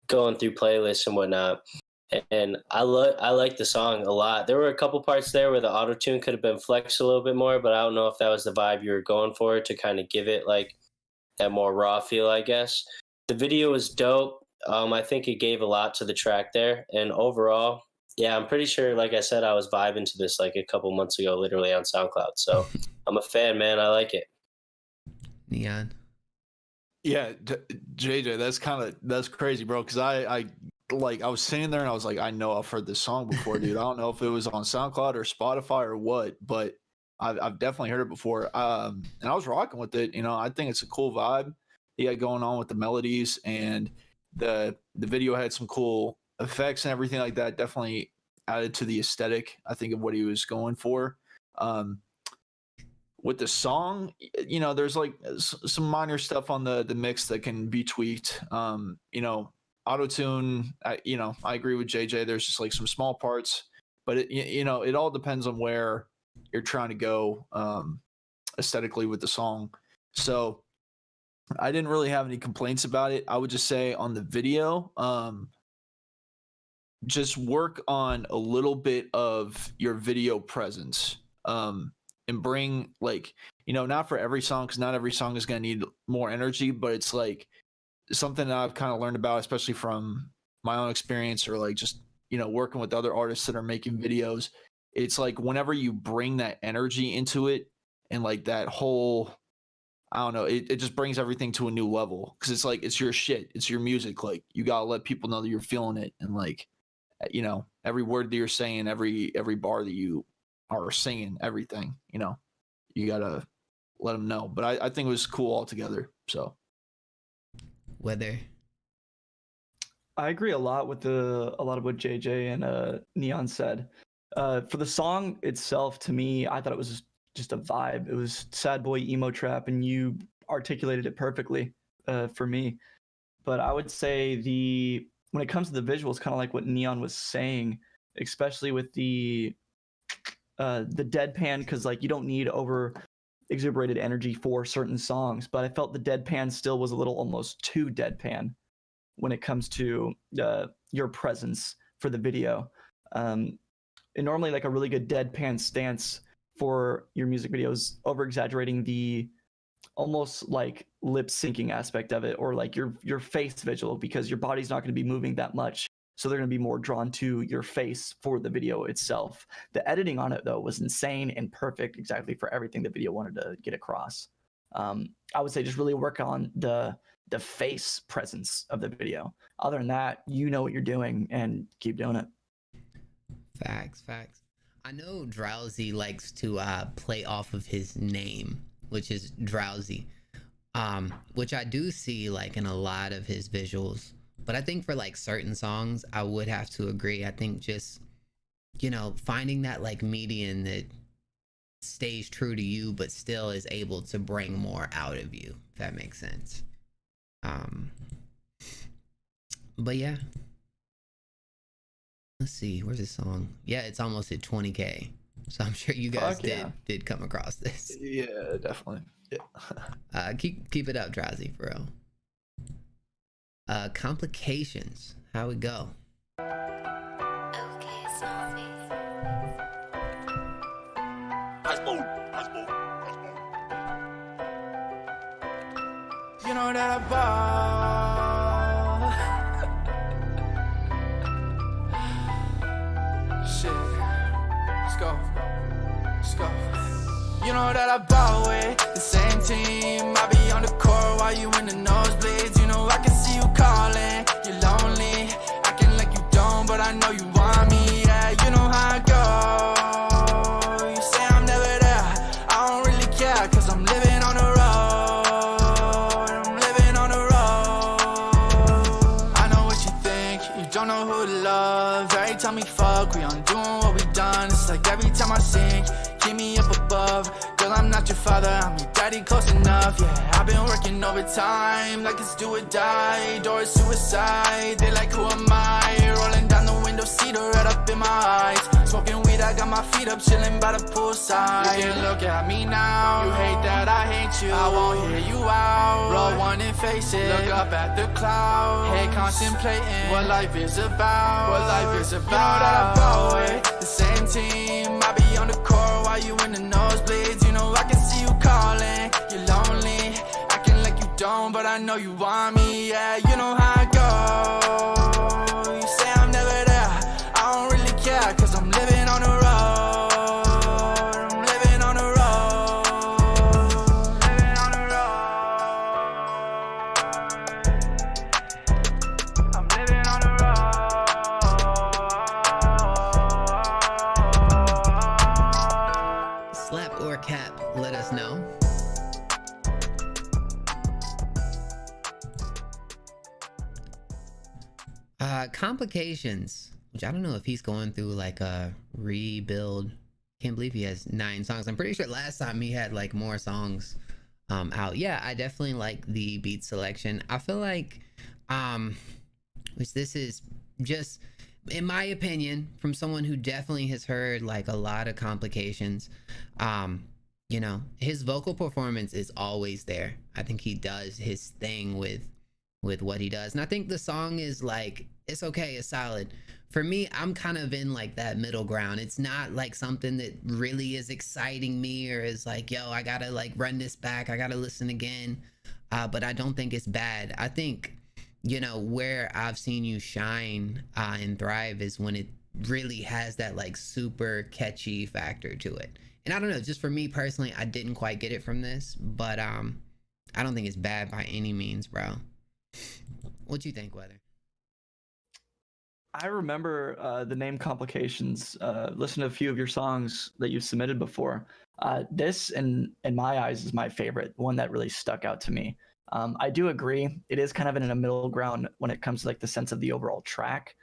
Speaker 6: going through playlists and whatnot. And I like the song a lot. There were a couple parts there where the auto-tune could have been flexed a little bit more, but I don't know if that was the vibe you were going for to kind of give it like that more raw feel, I guess. The video was dope. I think it gave a lot to the track there. And overall, yeah, I'm pretty sure, like I said, I was vibing to this like a couple months ago, literally on SoundCloud. So I'm a fan, man. I like it.
Speaker 4: Neon.
Speaker 8: Yeah, JJ, that's crazy, bro. Because I was sitting there and I was like, I know I've heard this song before, dude. I don't know if it was on SoundCloud or Spotify or what, but I've definitely heard it before. And I was rocking with it. You know, I think it's a cool vibe he had going on with the melodies, and the video had some cool effects and everything like that. Definitely added to the aesthetic, I think, of what he was going for. With the song, you know, there's like some minor stuff on the mix that can be tweaked. You know, auto-tune, I agree with JJ. There's just like some small parts, but it all depends on where you're trying to go aesthetically with the song. So I didn't really have any complaints about it. I would just say on the video, just work on a little bit of your video presence, and bring, like, you know, not for every song, because not every song is going to need more energy, but it's like something that I've kind of learned about, especially from my own experience, or like just, you know, working with other artists that are making videos. It's like whenever you bring that energy into it, and like that whole, I don't know, it just brings everything to a new level, because it's like, it's your shit, it's your music. Like, you gotta let people know that you're feeling it, and like, you know, every word that you're saying, every bar that you are singing, everything, you know, you gotta let them know. But I think it was cool altogether. So
Speaker 4: Whether
Speaker 7: I agree a lot with a lot of what JJ and Neon said. For the song itself, to me, I thought it was just a vibe. It was sad boy emo trap, and you articulated it perfectly for me. But I would say when it comes to the visuals, kind of like what Neon was saying, especially with the deadpan, because like you don't need over exuberated energy for certain songs, but I felt the deadpan still was a little almost too deadpan when it comes to your presence for the video. And normally, like, a really good deadpan stance for your music videos, over exaggerating the almost like lip syncing aspect of it, or like your face visual, because your body's not going to be moving that much, so they're going to be more drawn to your face for the video itself. The editing on it, though, was insane and perfect, exactly for everything the video wanted to get across. I would say just really work on the face presence of the video. Other than that, you know what you're doing, and keep doing it.
Speaker 4: Facts. I know Drowsy likes to play off of his name, which is Drowsy, which I do see like in a lot of his visuals. But I think for like certain songs, I would have to agree. I think just, you know, finding that like median that stays true to you, but still is able to bring more out of you, if that makes sense. But yeah. Let's see, where's this song? Yeah, it's almost at 20K. So I'm sure you guys did come across this.
Speaker 8: yeah, definitely. Yeah.
Speaker 4: Keep it up, Drowsy, for real. Complications. How we go?
Speaker 9: You know that I ball. Shit. Let's go. You know that I ball with the same team. I be on the court while you in the nosebleeds. You know I can see you calling. You're lonely, acting like you don't, but I know you want me. Yeah, you know how it go. You say I'm never there. I don't really care, cause I'm living on the road. I'm living on the road. I know what you think. You don't know who to love. Every time we fuck, we undoing what we done. It's like every time I sink, keep me up above. Girl, I'm not your father, I'm your daddy, close enough. Yeah, I've been working overtime like it's do or die. Door suicide, they like, who am I? Rolling down the window seat, or right up in my eyes. Smoking weed, I got my feet up, chilling by the poolside. You can look at me now, you hate that I hate you. I won't hear you out, roll one and face it. Look up at the clouds, hey, contemplating what life is about. What life is about. You know that I ball with the same team. I be on the court while you in the nosebleeds. You know I can see you calling. You're lonely, acting like you don't, but I know you want me. Yeah, you know how it go. You say I'm never there. I don't really care, cause I'm living on the road. I'm living on the road. Living on the road. I'm living on the road.
Speaker 4: Slap or cap, let us know. Complications, which I don't know if he's going through like a rebuild. Can't believe he has 9 songs. I'm pretty sure last time he had like more songs out. Yeah, I definitely like the beat selection. I feel like which this is just in my opinion, from someone who definitely has heard like a lot of Complications, you know, his vocal performance is always there. I think he does his thing with what he does, and I think the song is like, it's okay, it's solid. For me, I'm kind of in like that middle ground. It's not like something that really is exciting me or is like, yo, I gotta like run this back, I gotta listen again. But I don't think it's bad. I think, you know, where I've seen you shine and thrive is when it really has that like super catchy factor to it. And I don't know, just for me personally, I didn't quite get it from this, but I don't think it's bad by any means, bro. What you think, Weather?
Speaker 7: I remember the name Complications. Listen to a few of your songs that you've submitted before. This, in my eyes, is my favorite, one that really stuck out to me. I do agree. It is kind of in a middle ground when it comes to like the sense of the overall track.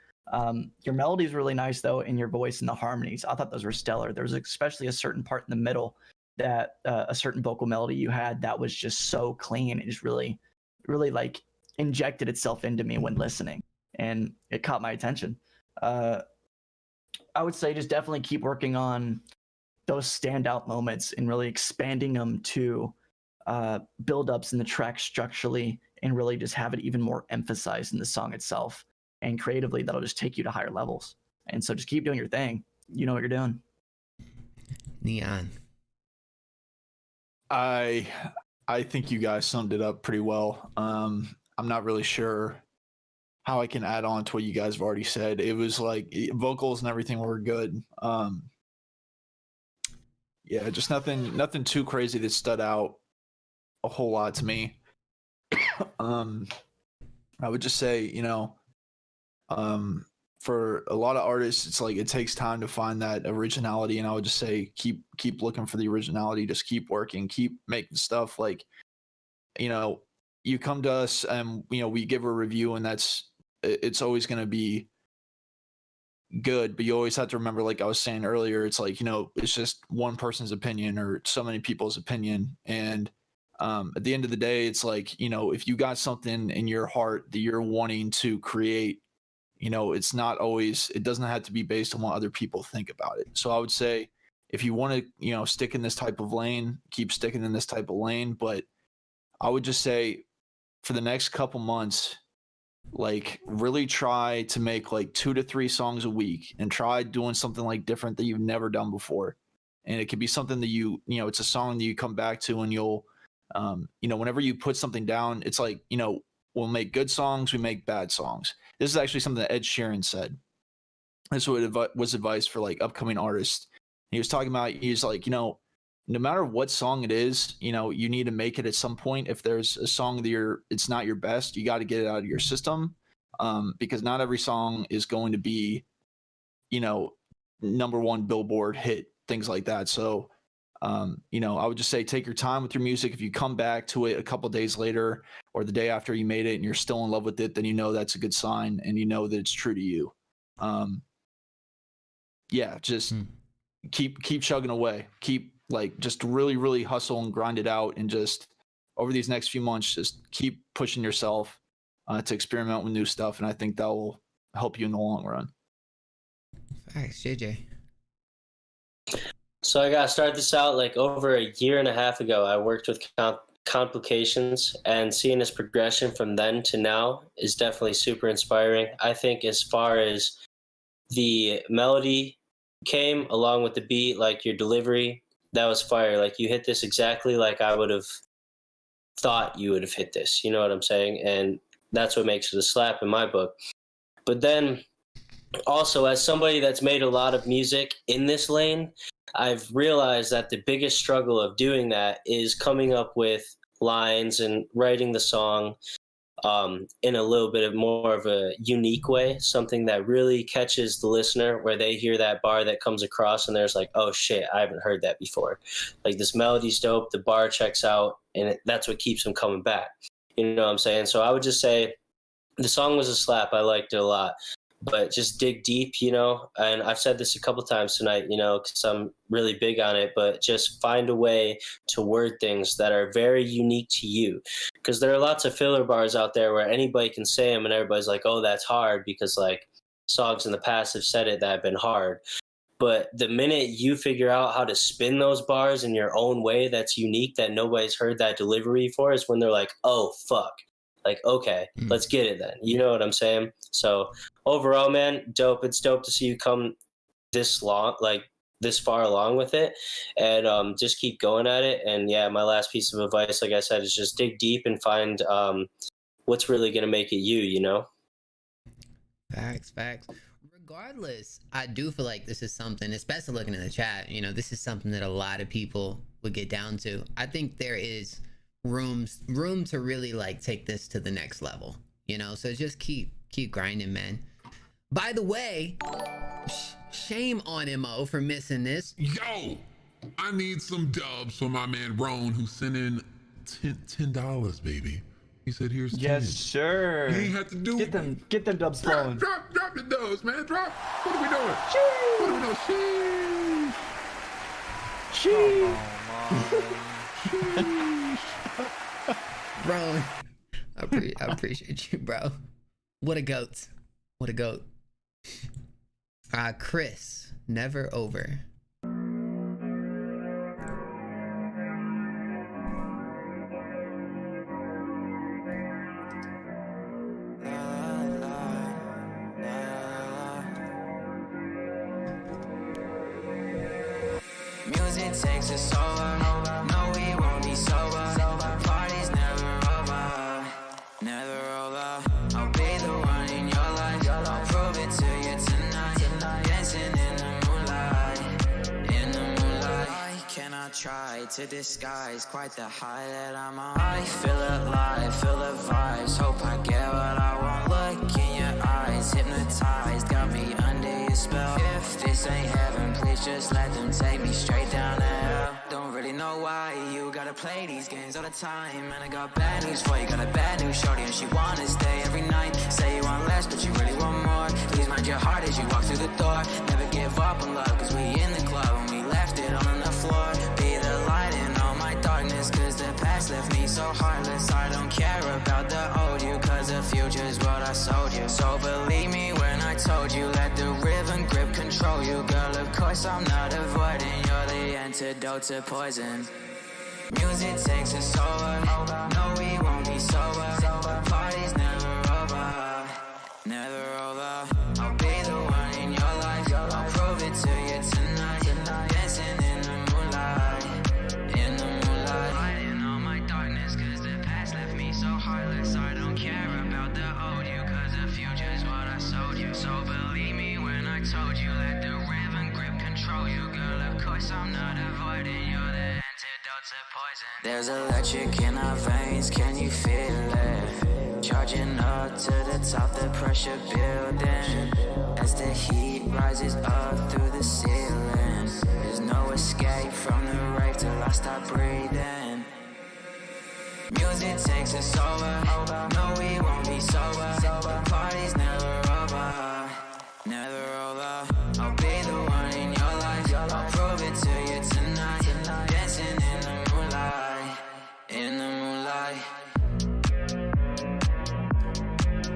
Speaker 7: Your melody is really nice though, and your voice and the harmonies, I thought those were stellar. There was especially a certain part in the middle that a certain vocal melody you had that was just so clean. It just really like injected itself into me when listening, and it caught my attention. I would say just definitely keep working on those standout moments and really expanding them to build-ups in the track structurally, and really just have it even more emphasized in the song itself. And creatively, that'll just take you to higher levels. And so just keep doing your thing. You know what you're doing.
Speaker 4: Neon.
Speaker 8: I think you guys summed it up pretty well. I'm not really sure how I can add on to what you guys have already said. It was like vocals and everything were good. Yeah, just nothing too crazy that stood out a whole lot to me. I would just say, you know, for a lot of artists, it's like it takes time to find that originality, and I would just say keep looking for the originality. Just keep working, keep making stuff. Like, you know, you come to us and, you know, we give a review, and it's always going to be good, but you always have to remember, like I was saying earlier, it's like, you know, it's just one person's opinion or so many people's opinion, and at the end of the day, it's like, you know, if you got something in your heart that you're wanting to create, you know, it doesn't have to be based on what other people think about it. So I would say, if you want to, you know, stick in this type of lane, keep sticking in this type of lane. But I would just say, for the next couple months, like really try to make like 2 to 3 songs a week, and try doing something like different that you've never done before. And it could be something that you know, it's a song that you come back to, and you'll, you know, whenever you put something down, it's like, you know, we'll make good songs, we make bad songs. This is actually something that Ed Sheeran said. This was advice for like upcoming artists. He was talking about, he's like, you know, no matter what song it is, you know, you need to make it at some point. If there's a song that it's not your best, you got to get it out of your system, because not every song is going to be, you know, #1 Billboard hit, things like that. So, you know, I would just say take your time with your music. If you come back to it a couple days later or the day after you made it and you're still in love with it, then you know that's a good sign, and you know that it's true to you. Yeah, just keep chugging away. Keep like just really, really hustle and grind it out, and just over these next few months, just keep pushing yourself to experiment with new stuff, and I think that will help you in the long run.
Speaker 4: Thanks, JJ.
Speaker 6: So I got to start this out like over a year and a half ago. I worked with Complications, and seeing his progression from then to now is definitely super inspiring. I think as far as the melody came along with the beat, like your delivery, that was fire. Like you hit this exactly like I would have thought you would have hit this. You know what I'm saying? And that's what makes it a slap in my book. But then also, as somebody that's made a lot of music in this lane, I've realized that the biggest struggle of doing that is coming up with lines and writing the song in a little bit of more of a unique way, something that really catches the listener, where they hear that bar that comes across and there's like, oh shit, I haven't heard that before. Like, this melody's dope, the bar checks out, and that's what keeps them coming back. You know what I'm saying? So I would just say the song was a slap. I liked it a lot. But just dig deep, you know, and I've said this a couple times tonight, you know, because I'm really big on it, but just find a way to word things that are very unique to you, because there are lots of filler bars out there where anybody can say them and everybody's like, oh, that's hard, because like songs in the past have said it that have been hard. But the minute you figure out how to spin those bars in your own way that's unique, that nobody's heard that delivery for, is when they're like, oh, fuck. Like, okay, let's get it then. You know what I'm saying? So overall, man, dope. It's dope to see you come this far along with it, and just keep going at it. And yeah, my last piece of advice, like I said, is just dig deep and find what's really going to make it you, you know?
Speaker 4: Facts. Regardless, I do feel like this is something, especially looking in the chat, you know, this is something that a lot of people would get down to. I think there is room to really like take this to the next level, you know? So just keep grinding, man. By the way, shame on MO for missing this.
Speaker 3: Yo, I need some dubs for my man Roan, who sent in $10, baby. He said, "Here's 10."
Speaker 7: Yes, sir.
Speaker 3: You ain't have to do
Speaker 7: get them dubs flowing.
Speaker 3: Drop the dubs, man. Drop. What are we doing? What are we doing?
Speaker 4: Bro, I appreciate you, bro. What a goat. Chris, never over.
Speaker 10: Music takes us over. No, we won't be sober. Party's never over. Never over. I'll be the one in your life. I'll prove it to you tonight. Dancing in the moonlight. I cannot try to disguise quite the high that I'm on. I feel alive, feel the vibes. Hope I get what I want. Look in your eyes, hypnotized, got me under your spell. If this ain't heaven, please just let them take me straight down to hell. Don't really know why you gotta play these games all the time. And I got bad news for you, got a bad news shorty, and she wanna stay every night. Say you want less, but you really want more. Please mind your heart as you walk through the door. Never give up on love, cause we in the club and we left it on the floor. Be the light in all my darkness, cause the past left me so heartless. I don't care about the old you, cause the future's what I sold you. So believe me when I told you, let the rhythm grip control you. Girl, of course I'm not avoiding, you're the antidote to poison. Music takes us over. No, we won't be sober. Party's never over. Never over. I'll be the one in your life. I'll prove it to you tonight. Dancing in the moonlight. In the moonlight. Light in all my darkness, cause the past left me so heartless. I don't care about the old you, cause the future's what I sold you. So believe me when I told you, let the rhythm grip control you. Girl, of course I'm not avoiding, you're the antidote to poison. There's electric in our veins, can you feel it? Charging up to the top, the pressure building. As the heat rises up through the ceiling. There's no escape from the rave till I stop breathing. Music takes us over. No, we won't be sober. Party's never over. Never over. I'll be the one in your life. I'll prove it to you tonight. Dancing in the moonlight. In the moonlight.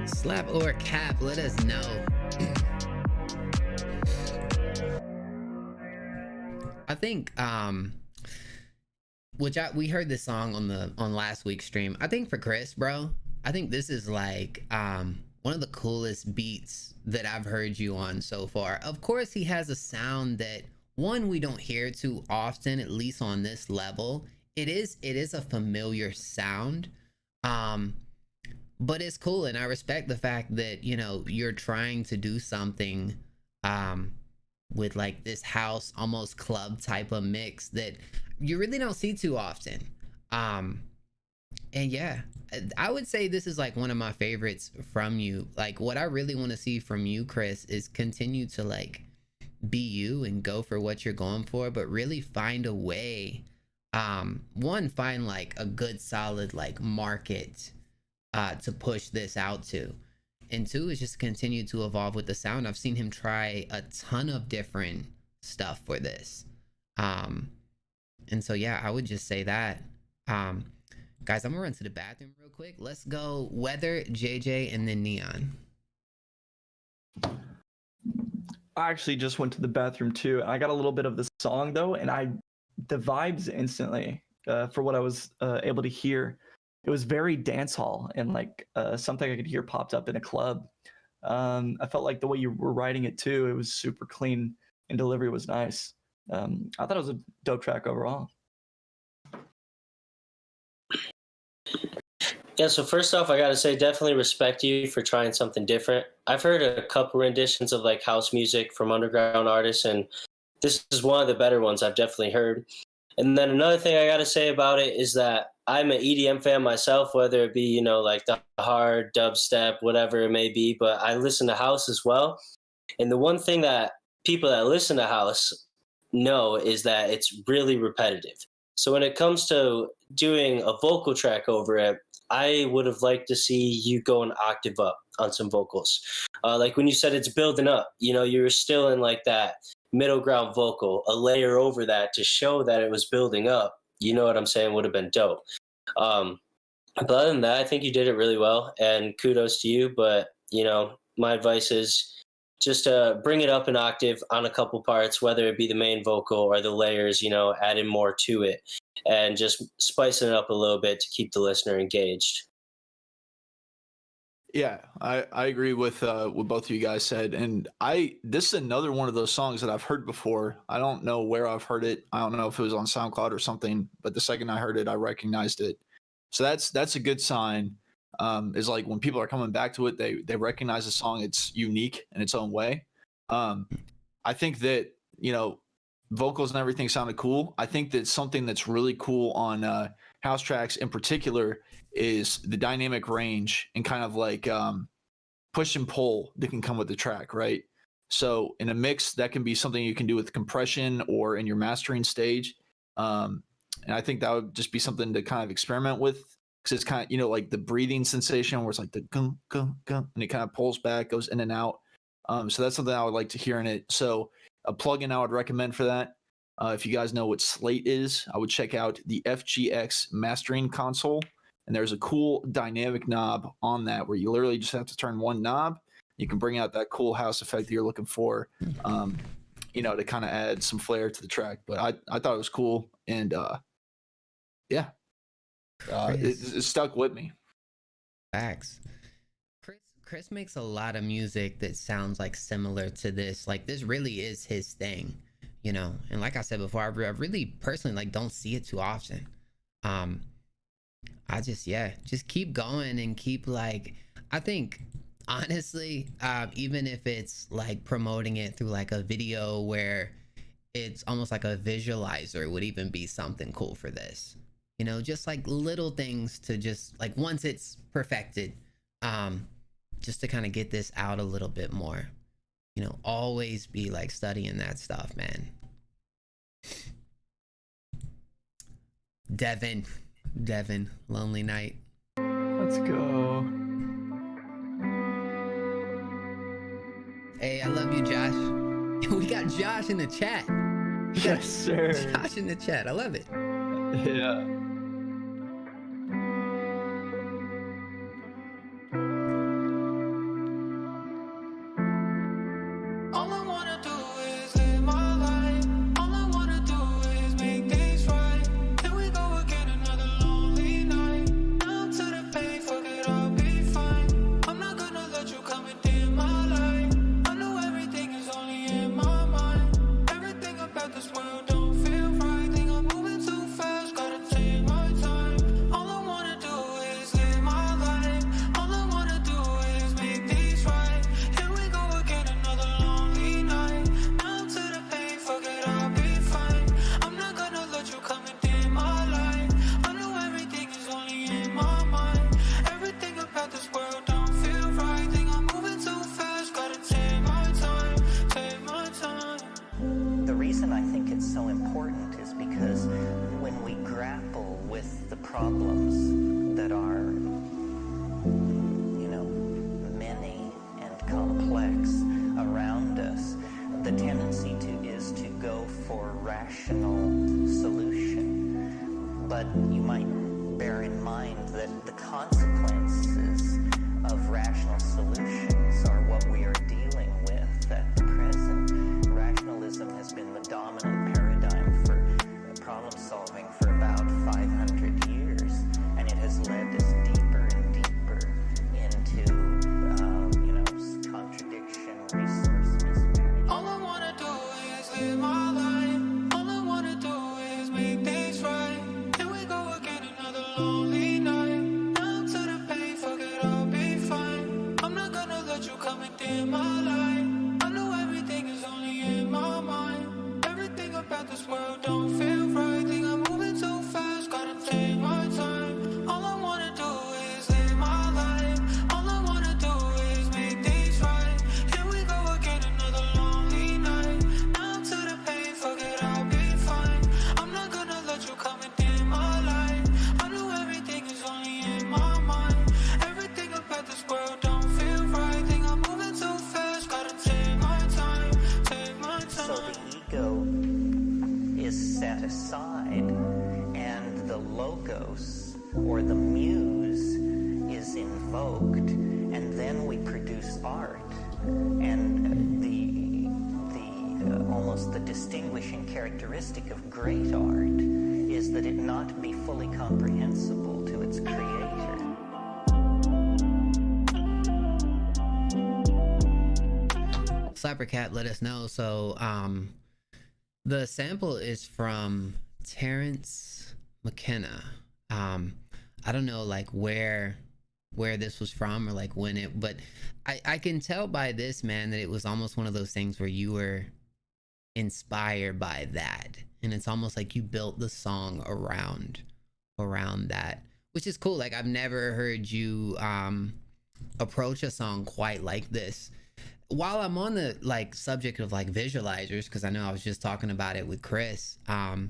Speaker 4: Slap or cap, let us know. I think we heard this song on last week's stream. I think for Chris, bro, I think this is like one of the coolest beats that I've heard you on so far. Of course, he has a sound that we don't hear too often, at least on this level. It is a familiar sound. But it's cool, and I respect the fact that, you know, you're trying to do something with like this house, almost club type of mix that you really don't see too often. And yeah, I would say this is like one of my favorites from you. Like, what I really want to see from you, Chris, is continue to like be you and go for what you're going for, but really find a way, find like a good solid like market to push this out to, and two is just continue to evolve with the sound. I've seen him try a ton of different stuff for this, and so yeah, I would just say that. Guys, I'm gonna run to the bathroom real quick. Let's go Weather, JJ, and then Neon.
Speaker 7: I actually just went to the bathroom too. I got a little bit of the song though, and the vibes instantly for what I was able to hear. It was very dance hall and like something I could hear popped up in a club. I felt like the way you were writing it too, it was super clean and delivery was nice. I thought it was a dope track overall.
Speaker 6: Yeah, so first off, I gotta say, definitely respect you for trying something different. I've heard a couple renditions of like house music from underground artists, and this is one of the better ones I've definitely heard. And then another thing I gotta say about it is that I'm an EDM fan myself, whether it be, you know, like the hard dubstep, whatever it may be, but I listen to house as well. And the one thing that people that listen to house know is that it's really repetitive. So when it comes to doing a vocal track over it, I would have liked to see you go an octave up on some vocals. Like when you said it's building up, you know, you were still in like that middle ground vocal, a layer over that to show that it was building up. You know what I'm saying? Would have been dope. But other than that, I think you did it really well, and kudos to you. But, you know, my advice is just bring it up an octave on a couple parts, whether it be the main vocal or the layers, you know, adding more to it and just spicing it up a little bit to keep the listener engaged.
Speaker 8: Yeah, I agree with what both of you guys said, and this is another one of those songs that I've heard before. I don't know where I've heard it. I don't know if it was on SoundCloud or something, but the second I heard it, I recognized it. So that's a good sign. Is like when people are coming back to it, they recognize the song. It's unique in its own way. I think that, you know, vocals and everything sounded cool. I think that something that's really cool on house tracks in particular is the dynamic range and kind of like push and pull that can come with the track, right? So in a mix, that can be something you can do with compression or in your mastering stage. And I think that would just be something to kind of experiment with, because it's kind of, you know, like the breathing sensation where it's like the gung, gung, gung, and it kind of pulls back, goes in and out. So that's something I would like to hear in it. So a plugin I would recommend for that, if you guys know what Slate is, I would check out the FGX mastering console. And there's a cool dynamic knob on that where you literally just have to turn one knob. You can bring out that cool house effect that you're looking for, you know, to kind of add some flair to the track. But I thought it was cool. And yeah, it stuck with me.
Speaker 4: Facts. Chris makes a lot of music that sounds like similar to this. Like this really is his thing, you know. And like I said before, I really personally like don't see it too often. I just keep going and keep like, I think honestly, even if it's like promoting it through like a video where it's almost like a visualizer would even be something cool for this, you know, just like little things to just like once it's perfected, just to kind of get this out a little bit more, you know, always be like studying that stuff, man. Devin, Lonely Night.
Speaker 7: Let's go.
Speaker 4: Hey, I love you, Josh. We got Josh in the chat.
Speaker 7: Yes, sir.
Speaker 4: Josh in the chat. I love it.
Speaker 7: Yeah.
Speaker 19: problems that are, you know, many and complex around us, the tendency is to go for rational solution. But you might bear in mind that the consequences of rational solutions are what we are dealing with at present.
Speaker 15: in my life. I know everything is only in my mind. Everything about this world don't feel right. Think I'm moving too fast, gotta take my time. All I wanna do is live my life. All I wanna do is make things right. Here we go again, another lonely night. Now I'm to the pain, fuck it, I'll be fine. I'm not gonna let you come and dim my light. I know everything is only in my mind. Everything about this world don't feel right. Think I'm moving too fast, gotta take my time, take my time.
Speaker 19: So the ego is set aside, and the logos or the muse is invoked, and then we produce art. And almost the distinguishing characteristic of great art is that it not be fully comprehensible to its creator.
Speaker 4: Slappercat let us know. So the sample is from Terrence McKenna. I don't know like where this was from or like when it, but I can tell by this, man, that it was almost one of those things where you were inspired by that, and it's almost like you built the song around that, which is cool. Like I've never heard you approach a song quite like this. While I'm on the like subject of like visualizers, because I know I was just talking about it with Chris, kind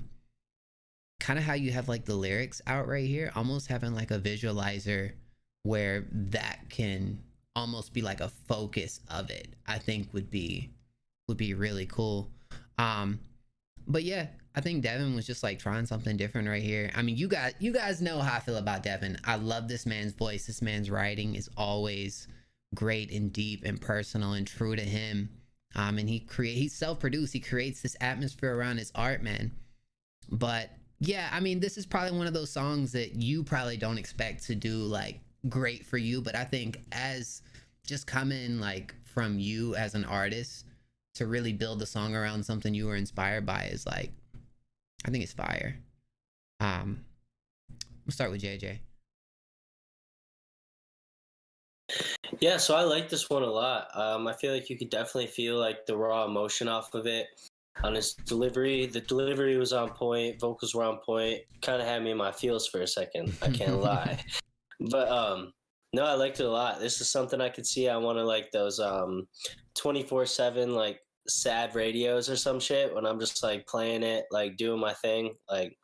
Speaker 4: of how you have like the lyrics out right here, almost having like a visualizer where that can almost be like a focus of it, I think would be really cool. But yeah, I think Devin was just like trying something different right here. I mean, you guys know how I feel about Devin. I love this man's voice. This man's writing is always great and deep and personal and true to him. And he's self-produced. He creates this atmosphere around his art, man. But yeah, I mean, this is probably one of those songs that you probably don't expect to do like great for you, but I think as just coming like from you as an artist to really build the song around something you were inspired by is like, I think it's fire. We'll start with JJ.
Speaker 6: Yeah, so I like this one a lot. I feel like you could definitely feel like the raw emotion off of it. On his delivery, the delivery was on point, vocals were on point. Kind of had me in my feels for a second, I can't lie. But no, I liked it a lot. This is something I could see. I want to like those 24/7 like sad radios or some shit when I'm just like playing it, like doing my thing. Like,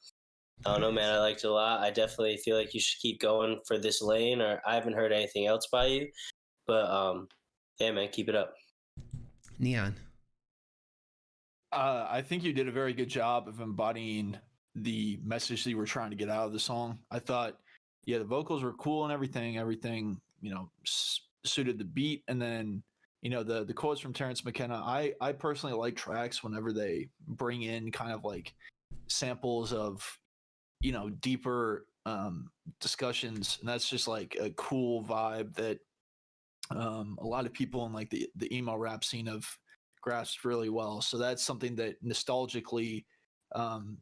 Speaker 6: I don't know, man, I liked it a lot. I definitely feel like you should keep going for this lane, or I haven't heard anything else by you. But yeah, man, keep it up.
Speaker 4: Neon.
Speaker 8: I think you did a very good job of embodying the message that you were trying to get out of the song. I thought, yeah, the vocals were cool and everything, you know, suited the beat. And then, you know, the quotes from Terrence McKenna, I personally like tracks whenever they bring in kind of like samples of, you know, deeper discussions. And that's just like a cool vibe that a lot of people in like the emo rap scene have grasped really well. So that's something that nostalgically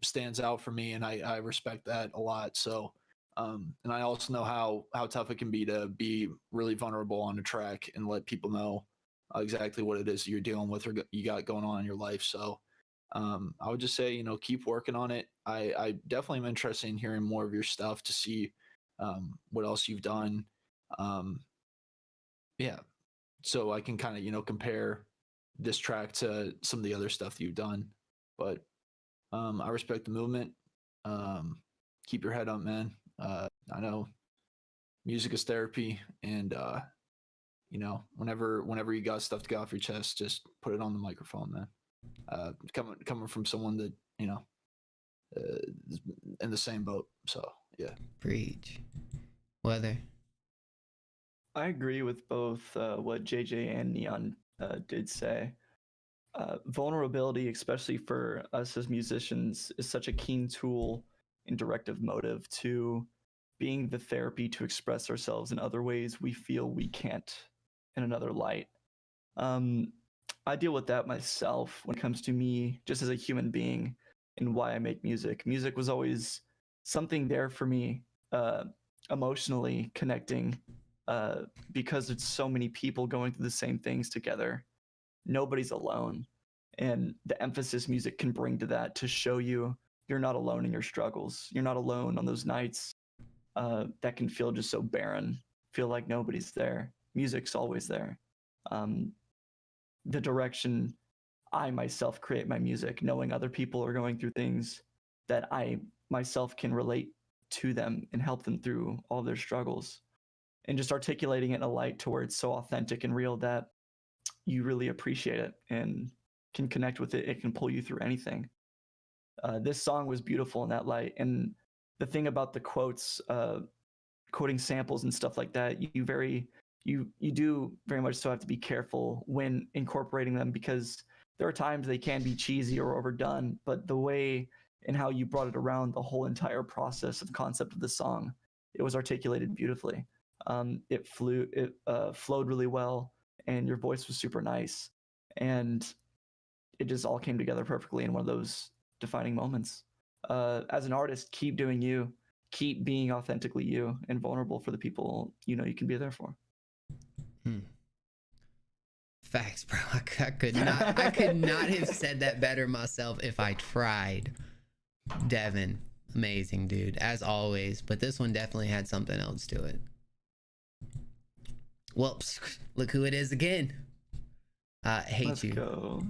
Speaker 8: stands out for me, and I respect that a lot. So and I also know how tough it can be to be really vulnerable on a track and let people know exactly what it is you're dealing with or you got going on in your life. So I would just say, you know, keep working on it. I definitely am interested in hearing more of your stuff to see what else you've done. Yeah, so I can kind of, you know, compare this track to some of the other stuff that you've done. But I respect the movement. Keep your head up, man. I know music is therapy, and you know, whenever you got stuff to get off your chest, just put it on the microphone, man. Coming from someone that, you know, in the same boat. So yeah.
Speaker 4: Preach. Weather.
Speaker 7: I agree with both what JJ and Neon did say. Vulnerability, especially for us as musicians, is such a keen tool in directive motive to being the therapy to express ourselves in other ways we feel we can't in another light. I deal with that myself when it comes to me just as a human being and why I make music. Music was always something there for me, emotionally connecting because it's so many people going through the same things together. Nobody's alone. And the emphasis music can bring to that to show you you're not alone in your struggles. You're not alone on those nights that can feel just so barren, feel like nobody's there. Music's always there. The direction I myself create my music, knowing other people are going through things that I myself can relate to them and help them through all their struggles, and just articulating it in a light to where it's so authentic and real that you really appreciate it and can connect with it. It can pull you through anything. This song was beautiful in that light. And the thing about the quotes, quoting samples and stuff like that, you do very much so have to be careful when incorporating them, because there are times they can be cheesy or overdone, but the way and how you brought it around the whole entire process of concept of the song, it was articulated beautifully. It flowed really well, and your voice was super nice, and it just all came together perfectly in one of those defining moments. As an artist, keep doing you, keep being authentically you and vulnerable for the people you know you can be there for.
Speaker 4: Facts, bro. I could not have said that better myself if I tried. Devin, amazing dude, as always, but this one definitely had something else to it. Whoops, look who it is again. Hate
Speaker 7: Let's
Speaker 4: you.
Speaker 7: Go.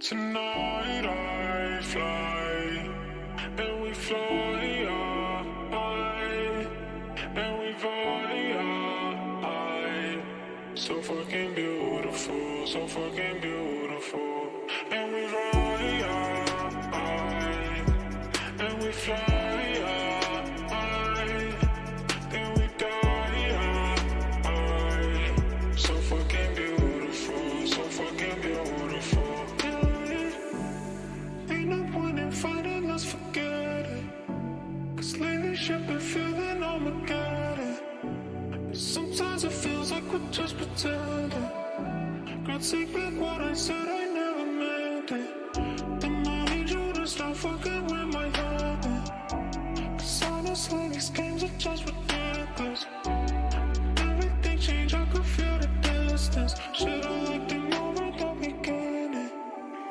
Speaker 15: Tonight I fly, and we fly high, and we fly high. So fucking beautiful, so fucking beautiful. And we fly high, and we fly high, then we die high. So fucking beautiful, so fucking beautiful. Ain't no point in fighting, let's forget it. Cause lately shit been feeling Armageddon. Sometimes it feels like we're just pretending. Girl, take back what I said, I never meant it. And I need you to stop fucking with my head. Cause honestly, these games are just ridiculous. Everything changed, I could feel the distance. Should've liked it more at the beginning.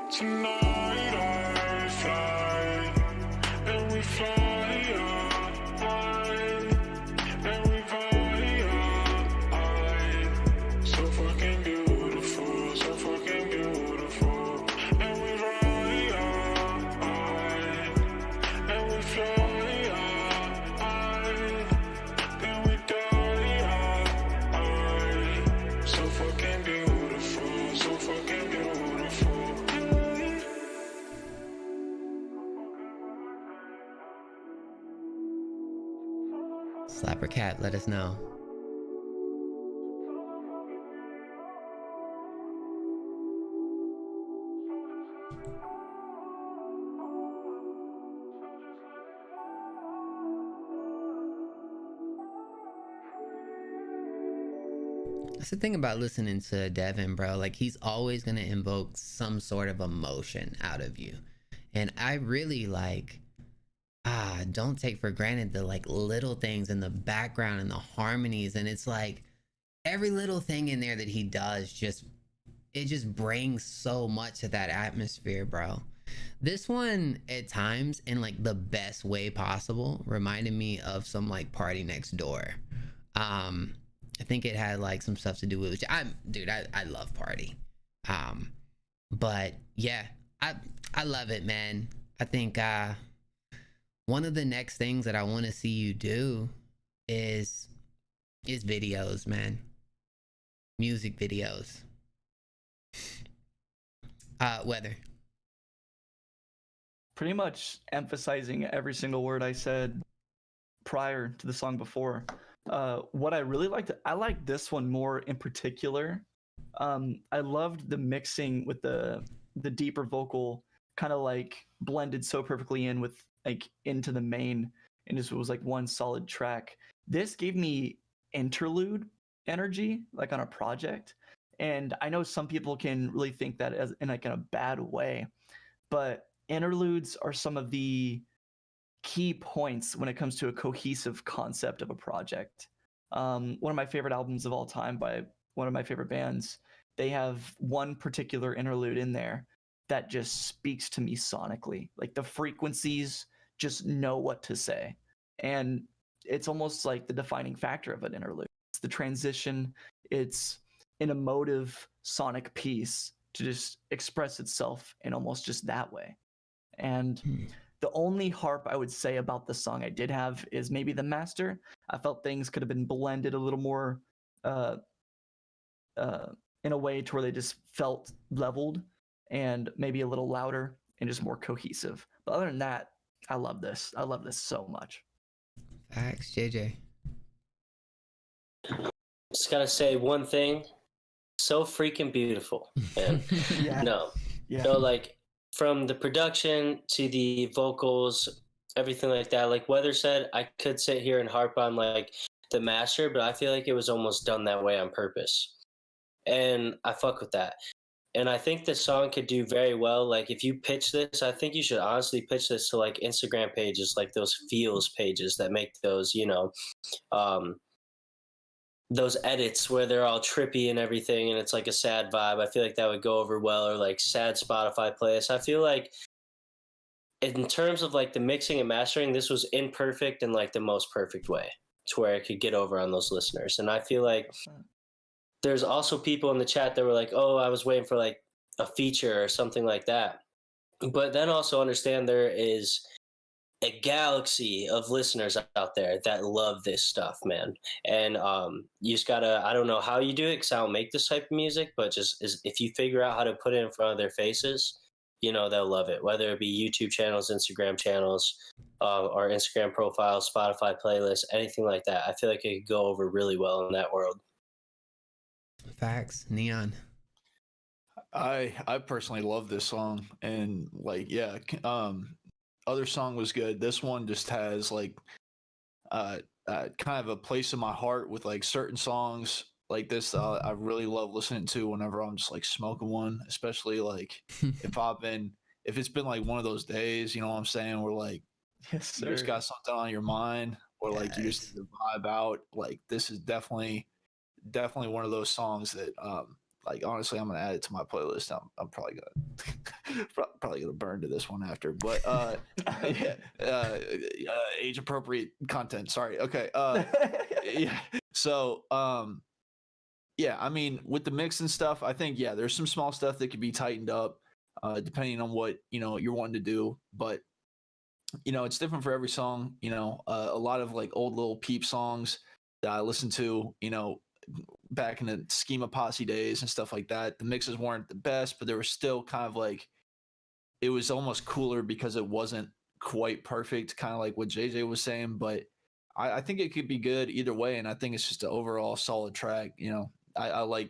Speaker 15: Tonight I fly, and we fly high, and we fly high. So fucking beautiful, so fucking beautiful. And we fly high, and we fly high, then we die high. So fucking beautiful, so fucking beautiful.
Speaker 4: Slapper Cat, let us know. That's the thing about listening to Devin, bro. Like, he's always gonna invoke some sort of emotion out of you. And I really don't take for granted the like little things in the background and the harmonies. And it's like every little thing in there that he does just brings so much to that atmosphere, bro. This one at times, in like the best way possible, reminded me of some like Party Next Door. I think it had like some stuff to do with, I love Party. But yeah, I love it, man. I think one of the next things that I want to see you do is videos, man. Music videos. Weather.
Speaker 7: Pretty much emphasizing every single word I said prior to the song before. What I really liked, I liked this one more in particular. I loved the mixing with the deeper vocal, kind of like blended so perfectly in with like into the main, and just was like one solid track. This gave me interlude energy, like on a project. And I know some people can really think that as in like in a bad way, but interludes are some of the key points when it comes to a cohesive concept of a project. One of my favorite albums of all time by one of my favorite bands, they have one particular interlude in there that just speaks to me sonically. Like the frequencies just know what to say. And it's almost like the defining factor of an interlude. It's the transition, it's an emotive sonic piece to just express itself in almost just that way. And the only harp I would say about the song I did have is maybe the master. I felt things could have been blended a little more in a way to where they just felt leveled and maybe a little louder and just more cohesive. But other than that, I love this. I love this so much.
Speaker 4: Facts, JJ.
Speaker 6: Just gotta say one thing. So freaking beautiful, man.
Speaker 7: Yeah.
Speaker 6: No, like from the production to the vocals, everything like that. Like Weather said, I could sit here and harp on like the master, but I feel like it was almost done that way on purpose. And I fuck with that. And I think this song could do very well. Like if you pitch this, I think you should honestly pitch this to like Instagram pages, like those feels pages that make those, you know, those edits where they're all trippy and everything and it's like a sad vibe. I feel like that would go over well, or like sad Spotify playlists. I feel like in terms of like the mixing and mastering, this was imperfect in like the most perfect way to where it could get over on those listeners. And I feel like there's also people in the chat that were like, oh, I was waiting for like a feature or something like that. But then also understand there is a galaxy of listeners out there that love this stuff, man. And you just gotta, I don't know how you do it because I don't make this type of music, but just if you figure out how to put it in front of their faces, you know, they'll love it. Whether it be YouTube channels, Instagram channels, or Instagram profiles, Spotify playlists, anything like that. I feel like it could go over really well in that world.
Speaker 4: Facts. Neon.
Speaker 8: I personally love this song, and like, yeah, other song was good. This one just has like kind of a place in my heart with like certain songs like this. I really love listening to whenever I'm just like smoking one, especially like if it's been like one of those days, you know what I'm saying, where like you just got something on your mind, or like you just need to vibe out. Like this is definitely one of those songs that like honestly I'm gonna add it to my playlist. I'm probably gonna burn to this one after, but age appropriate content, sorry. Okay. Yeah, so yeah, I mean with the mix and stuff, I think there's some small stuff that could be tightened up depending on what you're wanting to do, but it's different for every song. A lot of like old Lil Peep songs that I listen to back in the Schema Posse days and stuff like that, the mixes weren't the best, but they were still kind of like, it was almost cooler because it wasn't quite perfect, kind of like what JJ was saying. But I think it could be good either way, and I think it's just an overall solid track. I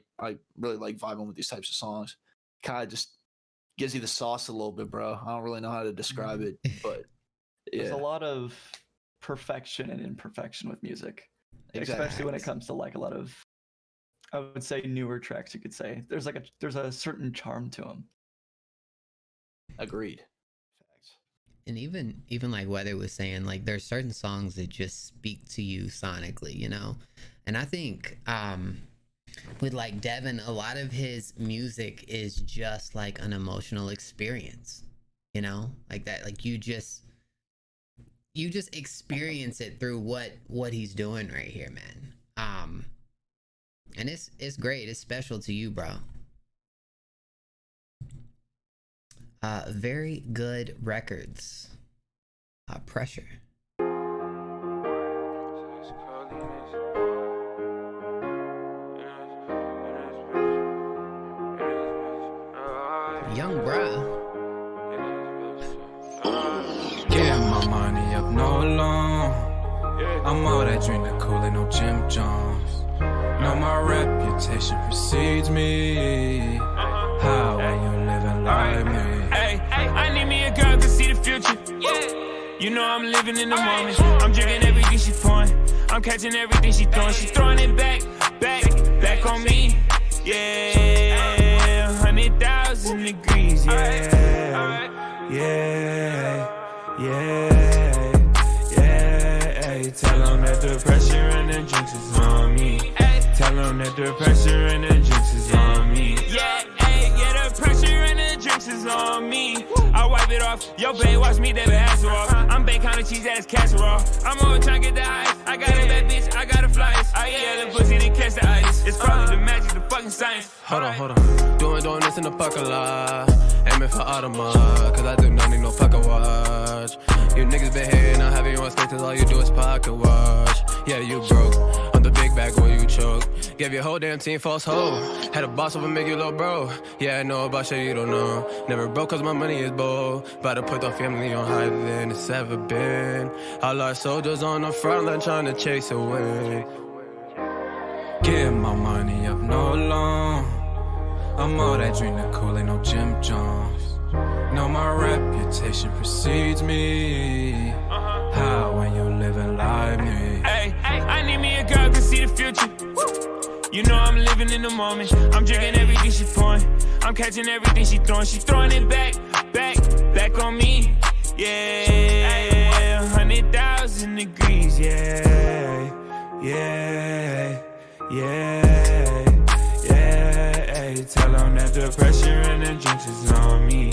Speaker 8: really like vibing with these types of songs. Kind of just gives you the sauce a little bit, bro. I don't really know how to describe it, but
Speaker 7: there's a lot of perfection and imperfection with music. Exactly. Especially when it comes to like a lot of, I would say, newer tracks. You could say there's a certain charm to them.
Speaker 8: Agreed.
Speaker 4: Facts. And even like Weather was saying, like there's certain songs that just speak to you sonically, And I think with like Devin, a lot of his music is just like an emotional experience, like that. Like you just experience it through what he's doing right here, man. And it's great. It's special to you, bro. Very good records. Pressure. Young bruh.
Speaker 15: Get my money up, no long. I'm all that drink the Kool-Aid, no Jim Jones. No, my reputation precedes me. How when you living like me?
Speaker 13: Hey, I need me a girl to see the future. You know I'm living in the moment. I'm drinking everything she pouring. I'm catching everything she throwing. She throwing it back on me. Yeah, 100,000 degrees. Yeah. Tell them that the pressure and the drinks is on me. Tell them that the pressure and the drinks is on me. Yeah, the pressure and the drinks is on me. I wipe it off. Yo, babe, watch me, David Hasselhoff. I'm bacon on the cheese, that is casserole. I'm always trying to get the ice. I got a bad bitch, I got a flies. I eat the pussy, then catch the ice. It's probably the magic, the fucking science.
Speaker 20: Hold on. Doing this in the parking lot. Aiming for Audemars, cause I do not need no pocket watch. You niggas been hating, I'm having you on stage, cause all you do is pocket watch. Yeah, you broke. I'm the big bag when you choke. Gave your whole damn team false hope. Had a boss over make you little bro. Yeah, I know about shit you don't know. Never broke cause my money is bold. About to put the family on higher than it's ever been. All our soldiers on the front line trying to chase away.
Speaker 15: Get my money up, no loan. I'm all that drink the Kool-Aid, no Jim Jones. No, my reputation precedes me. How when you living like me?
Speaker 13: Hey, I need me a girl to see the future. You know I'm living in the moment. I'm drinking everything she pouring. I'm catching everything she throwing. She throwing it back on me. Yeah, 100,000 degrees. Yeah. Tell them that the pressure and the drinks is on me.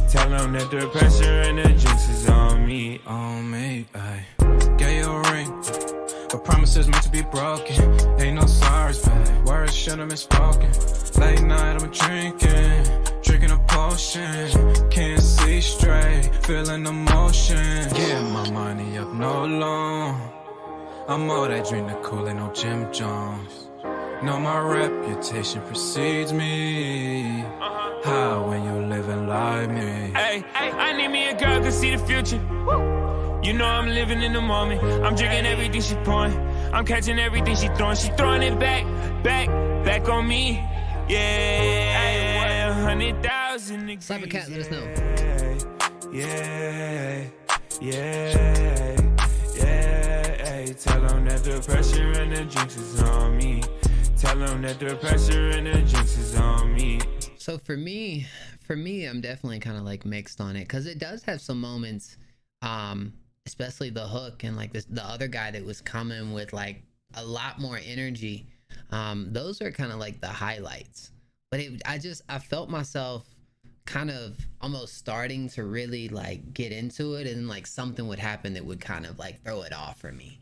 Speaker 13: Tell them that the pressure and the drinks is on me.
Speaker 15: Ay. Get your ring, but promises meant to be broken. Ain't no sorries, babe. Words should have been spoken. Late night, I'm drinking a potion. Can't see straight, feeling emotion. Get my money up, no loan. I'm all that drink the Kool-Aid, no Jim Jones. No, my reputation precedes me. How when you living like me?
Speaker 13: Hey, I need me a girl to see the future. You know I'm living in the moment. I'm drinking everything she pouring. I'm catching everything she throwing. She throwing it back on me. Yeah, 100,000 degrees.
Speaker 4: Slap a cat, let us know.
Speaker 13: Yeah. Tell them that the pressure and the drinks is on me. Tell them that the pressure and the drinks is on me.
Speaker 4: So for me, I'm definitely kind of like mixed on it, because it does have some moments, especially the hook and like the other guy that was coming with like a lot more energy. Those are kind of like the highlights. But I felt myself kind of almost starting to really like get into it, and like something would happen that would kind of like throw it off for me.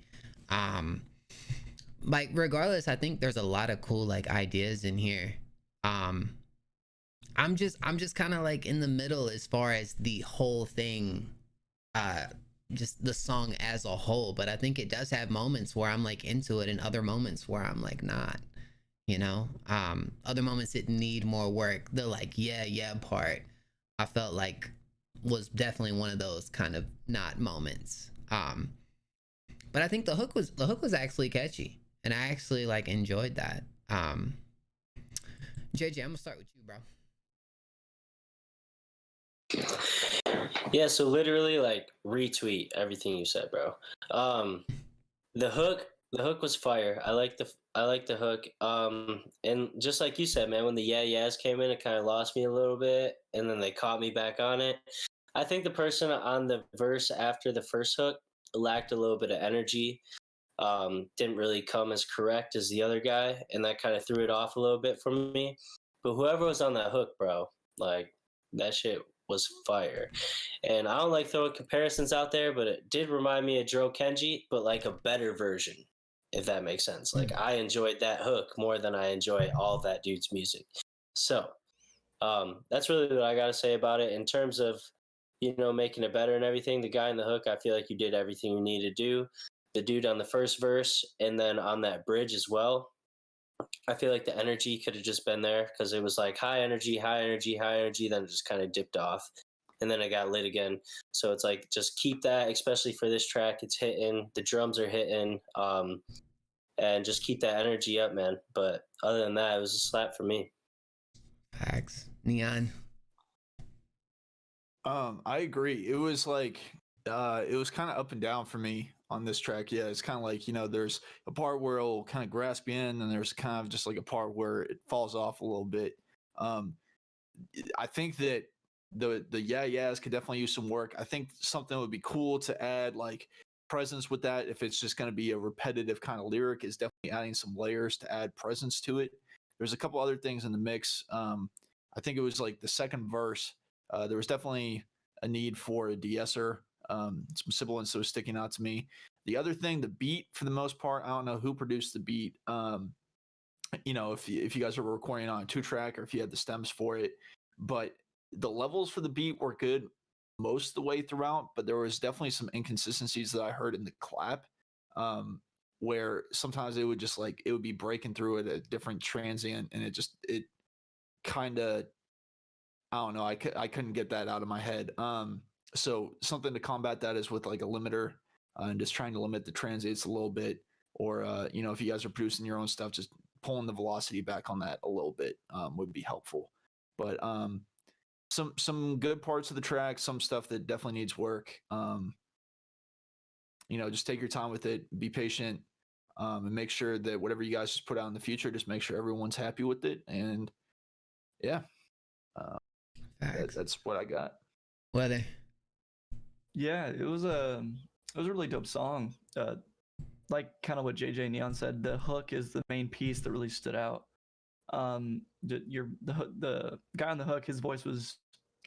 Speaker 4: Like regardless, I think there's a lot of cool like ideas in here. I'm just kind of like in the middle as far as the whole thing, just the song as a whole. But I think it does have moments where I'm like into it, and other moments where I'm like not, you know. Other moments that need more work. The like yeah part, I felt like was definitely one of those kind of not moments. But I think the hook was actually catchy, and I actually like enjoyed that. JJ, I'm gonna start with you, bro.
Speaker 6: Yeah, so literally like retweet everything you said, bro. The hook was fire. I like the hook. And just like you said, man, when the yeahs came in, it kind of lost me a little bit, and then they caught me back on it. I think the person on the verse after the first hook lacked a little bit of energy. Didn't really come as correct as the other guy, and that kind of threw it off a little bit for me. But whoever was on that hook, bro, like that shit was fire. And I don't like throwing comparisons out there, but it did remind me of Dro Kenji, but like a better version, if that makes sense. Like I enjoyed that hook more than I enjoy all of that dude's music. So that's really what I gotta say about it. In terms of, you know, making it better and everything, the guy in the hook, I feel like you did everything you need to do. The dude on the first verse and then on that bridge as well, I feel like the energy could have just been there, because it was like high energy, then it just kind of dipped off. and then I got lit again. So it's like, just keep that, especially for this track. It's hitting, the drums are hitting, and just keep that energy up, man. But other than that, it was a slap for me.
Speaker 4: Facts. Neon.
Speaker 8: I agree. It was like, it was kind of up and down for me on this track. Yeah, it's kind of like, you know, there's a part where it'll kind of grasp you in, and there's kind of just like a part where it falls off a little bit. I think that the yeahs could definitely use some work. I think something would be cool to add like presence with that. If it's just going to be a repetitive kind of lyric, is definitely adding some layers to add presence to it. There's a couple other things in the mix. I think it was like the second verse. There was definitely a need for a de-esser. Some sibilance that was sticking out to me. The other thing, the beat, for the most part, I don't know who produced the beat. You know, if you guys were recording on a 2-track or if you had the stems for it, but the levels for the beat were good most of the way throughout, but there was definitely some inconsistencies that I heard in the clap, where sometimes it would just like, it would be breaking through at a different transient, and it kind of, I don't know, I couldn't get that out of my head. So something to combat that is with like a limiter, and just trying to limit the transients a little bit, or you know, if you guys are producing your own stuff, just pulling the velocity back on that a little bit would be helpful. But some good parts of the track, some stuff that definitely needs work. You know, just take your time with it, be patient, and make sure that whatever you guys just put out in the future, just make sure everyone's happy with it. And yeah, that's what I got.
Speaker 4: Weather.
Speaker 7: Yeah, it was a really dope song. Like kind of what JJ Neon said, the hook is the main piece that really stood out. The guy on the hook, his voice was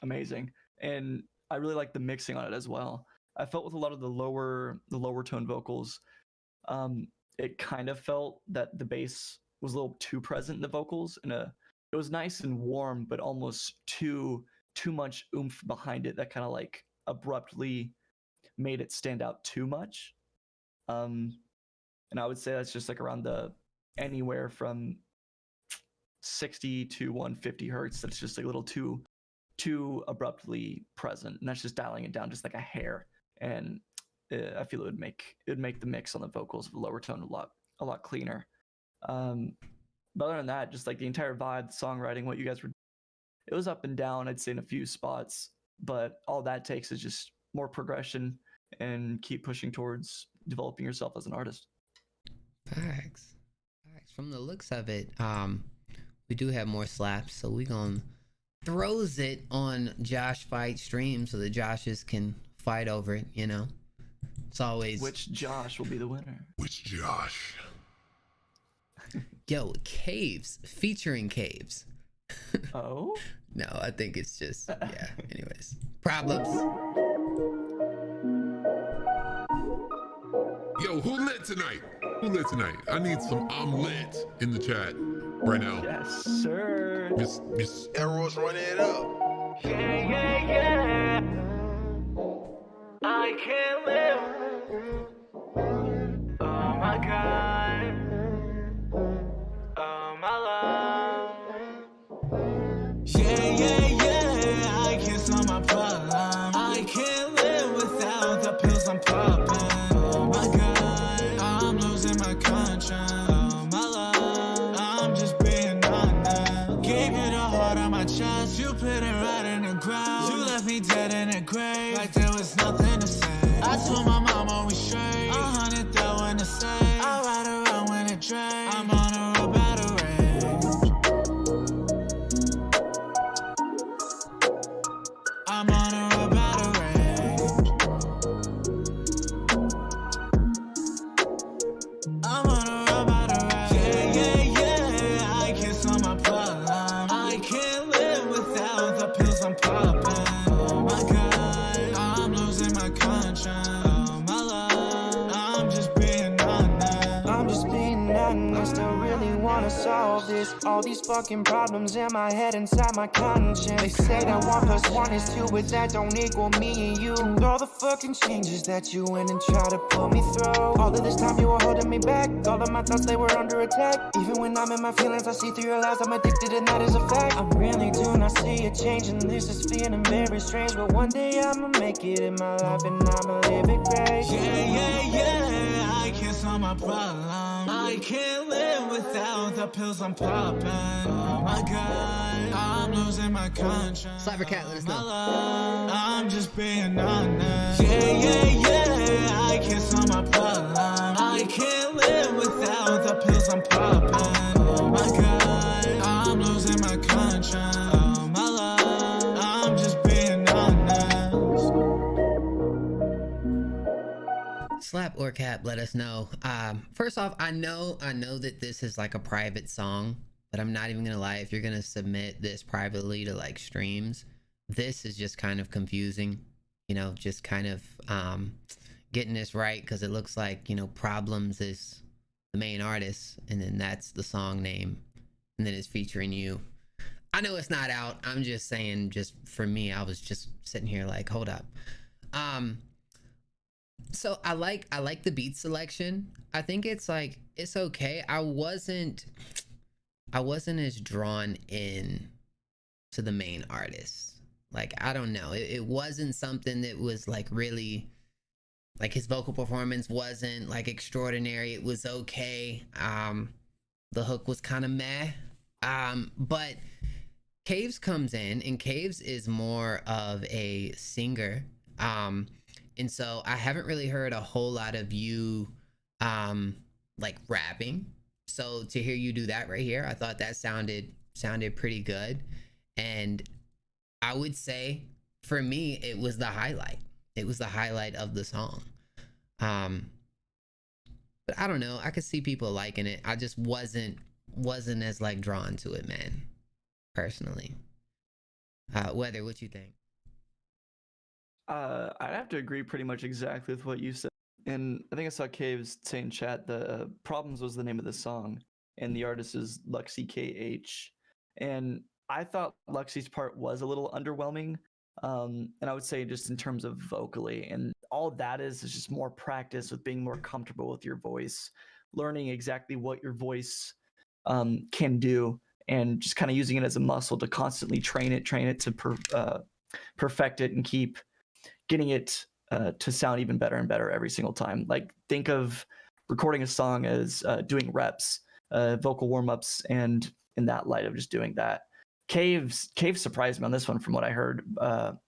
Speaker 7: amazing, and I really liked the mixing on it as well. I felt with a lot of the lower tone vocals, it kind of felt that the bass was a little too present in the vocals, and it was nice and warm, but almost too much oomph behind it that kind of like abruptly made it stand out too much. And I would say that's just like around anywhere from 60 to 150 hertz. That's just like a little too abruptly present, and that's just dialing it down just like a hair. And I feel it would make the mix on the vocals of the lower tone a lot cleaner. But other than that, just like the entire vibe, the songwriting, what you guys were, it was up and down, I'd say, in a few spots, but all that takes is just more progression and keep pushing towards developing yourself as an artist.
Speaker 4: Facts. From the looks of it, we do have more slaps, so we gonna throws it on Josh Fight stream so the Joshes can fight over it. You know, it's always
Speaker 7: which Josh will be the winner.
Speaker 3: Which Josh?
Speaker 4: Yo, Caves featuring Caves.
Speaker 7: Oh
Speaker 4: no, I think it's just yeah. Anyways, problems.
Speaker 3: Yo, who lit tonight? Who lit tonight? I need some I'm lit in the chat right now.
Speaker 7: Yes, sir.
Speaker 3: Miss
Speaker 17: Arrows running it up.
Speaker 15: Yeah. I can't live. Oh my God. Oh my love.
Speaker 9: Yeah. I can't solve my problem. I can't live without the pills I'm popping. Oh my God. I'm losing my conscience. Oh my love. I'm just being honest. Gave you the heart on my chest. You put it right in the ground. You left me dead in the grave. Like there was nothing to say. I told my mama we straight. 100,000 to say. I ride around when it drains. I'm on a road battle range. I'm on a road battle range. I'm on a road battle range. Yeah. I can't solve my problem. I can't live without the pills I'm popping. Oh my God. I'm losing my conscience. Oh my love. I'm just being honest.
Speaker 10: I'm just being honest, I really wanna solve this. All these fucking problems in my head, inside my conscience. They say that 1 + 1 is 2, but that don't equal me and you. And all the fucking changes that you went and tried to pull me through. All of this time you were holding me back. All of my thoughts, they were under attack. Even when I'm in my feelings, I see through your lies. I'm addicted and that is a fact. I really do not see a
Speaker 16: ain't changing, this is feeling very strange. But one day I'ma make it in my life and I'ma live it great.
Speaker 9: Yeah, I can't solve my problem. I can't live without the pills I'm popping. Oh my god, I'm losing my conscience.
Speaker 4: Cybercat, let us know.
Speaker 9: I'm just being honest. Yeah, I can't solve my problem. I can't live without the pills I'm popping. Oh my god, I'm losing my conscience. Oh my love, I'm just being honest.
Speaker 4: Slap or Cap, let us know. First off, I know that this is like a private song, but I'm not even gonna lie. If you're gonna submit this privately to like streams, this is just kind of confusing. You know, just kind of getting this right, because it looks like, you know, Problems is the main artist, and then that's the song name, and then it's featuring you. I know it's not out. I'm just saying, just for me, I was just sitting here like, hold up. So I like the beat selection. I think it's like, it's okay. I wasn't as drawn in to the main artist. Like, I don't know. It wasn't something that was like really, like, his vocal performance wasn't like extraordinary. It was okay. The hook was kind of meh. But Caves comes in, and Caves is more of a singer. And so I haven't really heard a whole lot of you like rapping. So to hear you do that right here, I thought that sounded pretty good. And I would say for me, it was the highlight. It was the highlight of the song. But I don't know. I could see people liking it. I just wasn't as like drawn to it, man. Personally. Weather, what you think?
Speaker 7: I'd have to agree pretty much exactly with what you said. And I think I saw Caves say in chat the Problems was the name of the song, and the artist is Luxy KH. And I thought Luxy's part was a little underwhelming. And I would say just in terms of vocally, and all that is just more practice with being more comfortable with your voice, learning exactly what your voice can do, and just kind of using it as a muscle to constantly train it to perfect it and keep getting it to sound even better and better every single time. Like, think of recording a song as doing reps, vocal warm-ups, and in that light of just doing that. Caves surprised me on this one from what I heard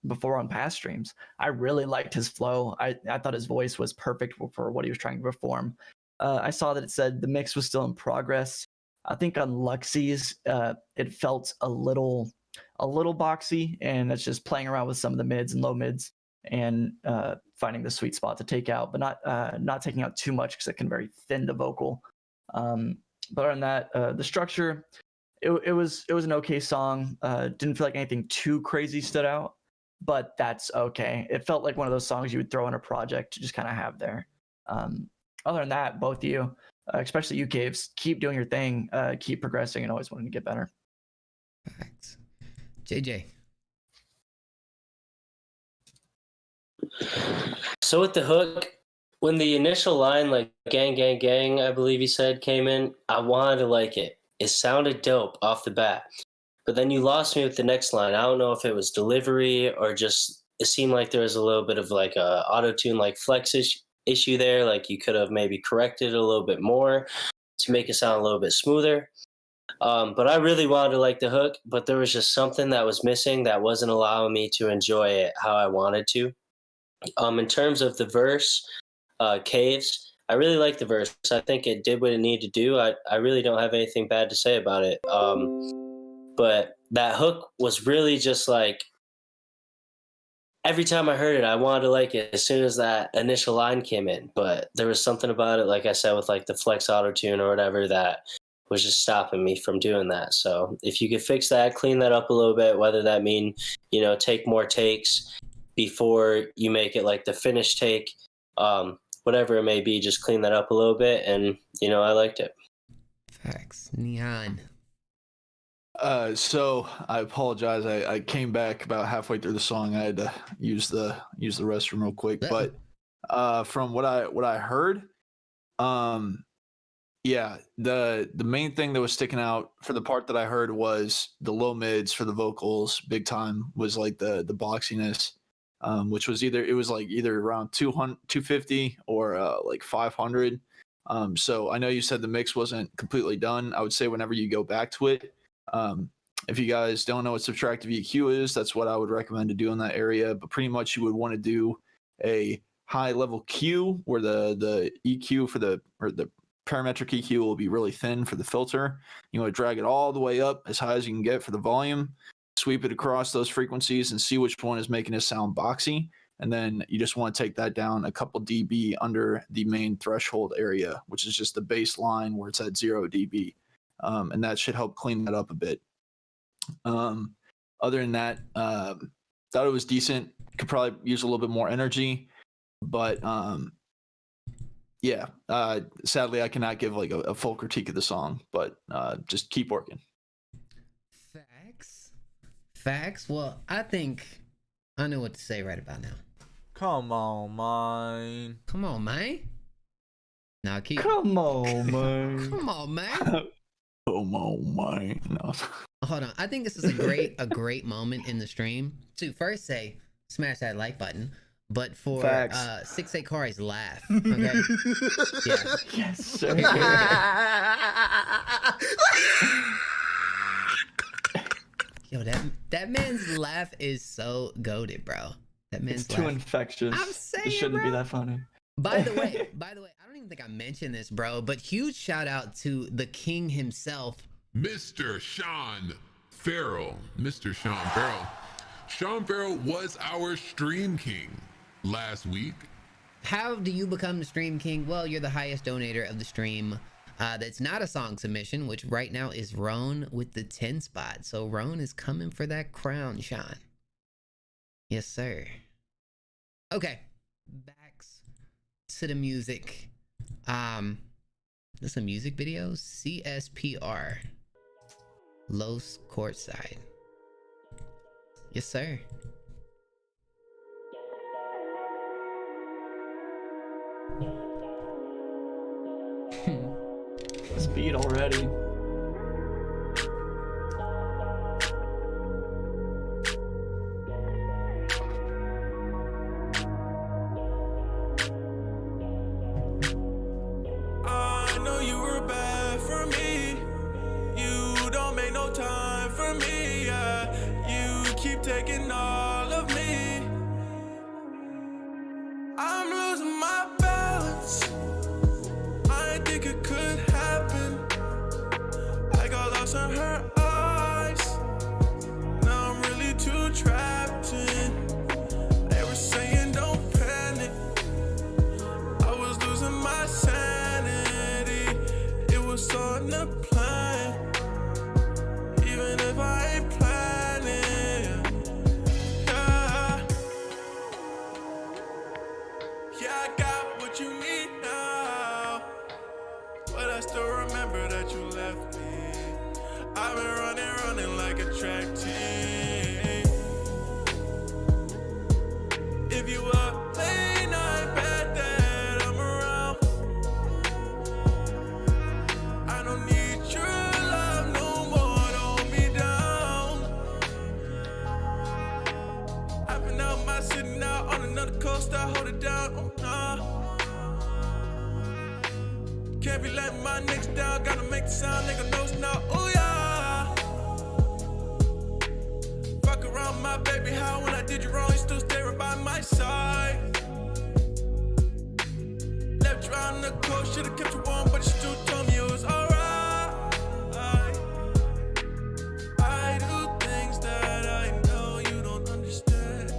Speaker 7: before on past streams. I really liked his flow. I thought his voice was perfect for what he was trying to perform. I saw that it said the mix was still in progress. I think on Luxy's, it felt a little boxy, and it's just playing around with some of the mids and low mids and finding the sweet spot to take out, but not taking out too much because it can very thin the vocal. But other than that, the structure, it was an okay song. Didn't feel like anything too crazy stood out, but that's okay. It felt like one of those songs you would throw in a project to just kind of have there. Other than that, both of you, especially you, Caves, keep doing your thing, keep progressing, and always wanting to get better.
Speaker 4: Thanks. JJ.
Speaker 6: So with the hook, when the initial line, like gang, gang, gang, I believe he said, came in, I wanted to like it. It sounded dope off the bat. But then you lost me with the next line. I don't know if it was delivery or just, it seemed like there was a little bit of like a auto-tune, like flex issue there. Like you could have maybe corrected it a little bit more to make it sound a little bit smoother. But I really wanted to like the hook, but there was just something that was missing that wasn't allowing me to enjoy it how I wanted to. In terms of the verse, Caves, I really like the verse. I think it did what it needed to do. I really don't have anything bad to say about it. But that hook was really just like, every time I heard it, I wanted to like it as soon as that initial line came in. But there was something about it, like I said, with like the flex auto-tune or whatever, that was just stopping me from doing that. So if you could fix that, clean that up a little bit, whether that mean, take more takes before you make it like the finished take, whatever it may be, just clean that up a little bit. And, I liked it.
Speaker 4: Facts. Neon.
Speaker 8: So I apologize. I came back about halfway through the song. I had to use the restroom real quick. But from what I heard, Yeah, the main thing that was sticking out for the part that I heard was the low mids for the vocals. Big time was like the boxiness, which was either around 200, 250 or like 500. So I know you said the mix wasn't completely done. I would say whenever you go back to it, if you guys don't know what subtractive EQ is, that's what I would recommend to do in that area. But pretty much you would want to do a high level Q where the EQ for the parametric EQ will be really thin for the filter. You want to drag it all the way up as high as you can get for the volume, sweep it across those frequencies and see which one is making it sound boxy. And then you just want to take that down a couple dB under the main threshold area, which is just the baseline where it's at 0 dB. And that should help clean that up a bit. Other than that, thought it was decent. Could probably use a little bit more energy, but yeah, sadly I cannot give like a full critique of the song, but just keep working.
Speaker 4: Facts. Well, I think I know what to say right about now.
Speaker 2: Come on, man.
Speaker 4: Come on, man. Now keep.
Speaker 7: Come on, man.
Speaker 4: Come on, man.
Speaker 8: Come on, man. No.
Speaker 4: Hold on. I think this is a great moment in the stream to first say smash that like button, but for 6A Kari's laugh. Okay. Yeah.
Speaker 7: Yes, sir.
Speaker 4: Yo, that man's laugh is so goated, bro. That man's
Speaker 7: It's too
Speaker 4: laugh.
Speaker 7: infectious.
Speaker 4: I'm saying,
Speaker 7: it shouldn't be
Speaker 4: bro.
Speaker 7: that funny.
Speaker 4: By the way, I don't even think I mentioned this, bro, but huge shout out to the king himself,
Speaker 3: Mr. Sean Farrell. Mr. Sean Farrell. Sean Farrell was our stream king last week.
Speaker 4: How do you become the stream king? Well, you're the highest donator of the stream. That's not a song submission, which right now is Roan with the 10 spot. So Roan is coming for that crown, Sean. Yes, sir. Okay, back to the music. This a music video? CSPR. Los Courtside. Yes, sir.
Speaker 7: Speed already.
Speaker 9: I know you were bad for me. You don't make no time for me. Yeah. You keep taking all of me. I'm losing my balance. I didn't think it could happen. I got lost in her eyes. Now I'm really too trapped in. They were saying don't panic. I was losing my sanity. It was on the plan. Even if I ain't planning. Yeah. Yeah, I got what you need now. But I still remember that you left me. I've been running like a track team. If you up late night, bet that I'm around. I don't need your love no more to hold me down. I've been out my sitting out on another coast, I hold it down. Oh, nah. Can't be letting my niggas down, gotta make the sound, nigga knows now. Oh yeah. Fuck around my baby, how when I did you wrong, you still stay right by my side. Left you out in the cold, should've kept you warm, but you still told me it was alright. I do things that I know you don't understand.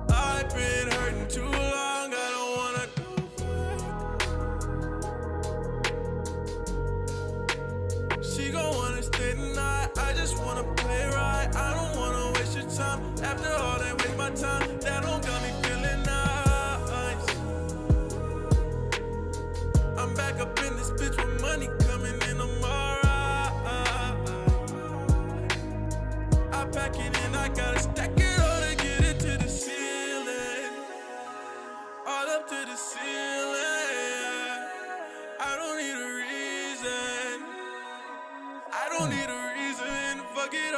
Speaker 9: I've been hurting too long, I don't wanna go back. She gon' wanna stay tonight, I just wanna play right. I don't wanna waste your time, after all they waste my time. That don't got me feeling nice. I'm back up in this bitch with money coming in, I'm alright. I pack it in, I gotta stack it all to get it to the ceiling. All up to the ceiling.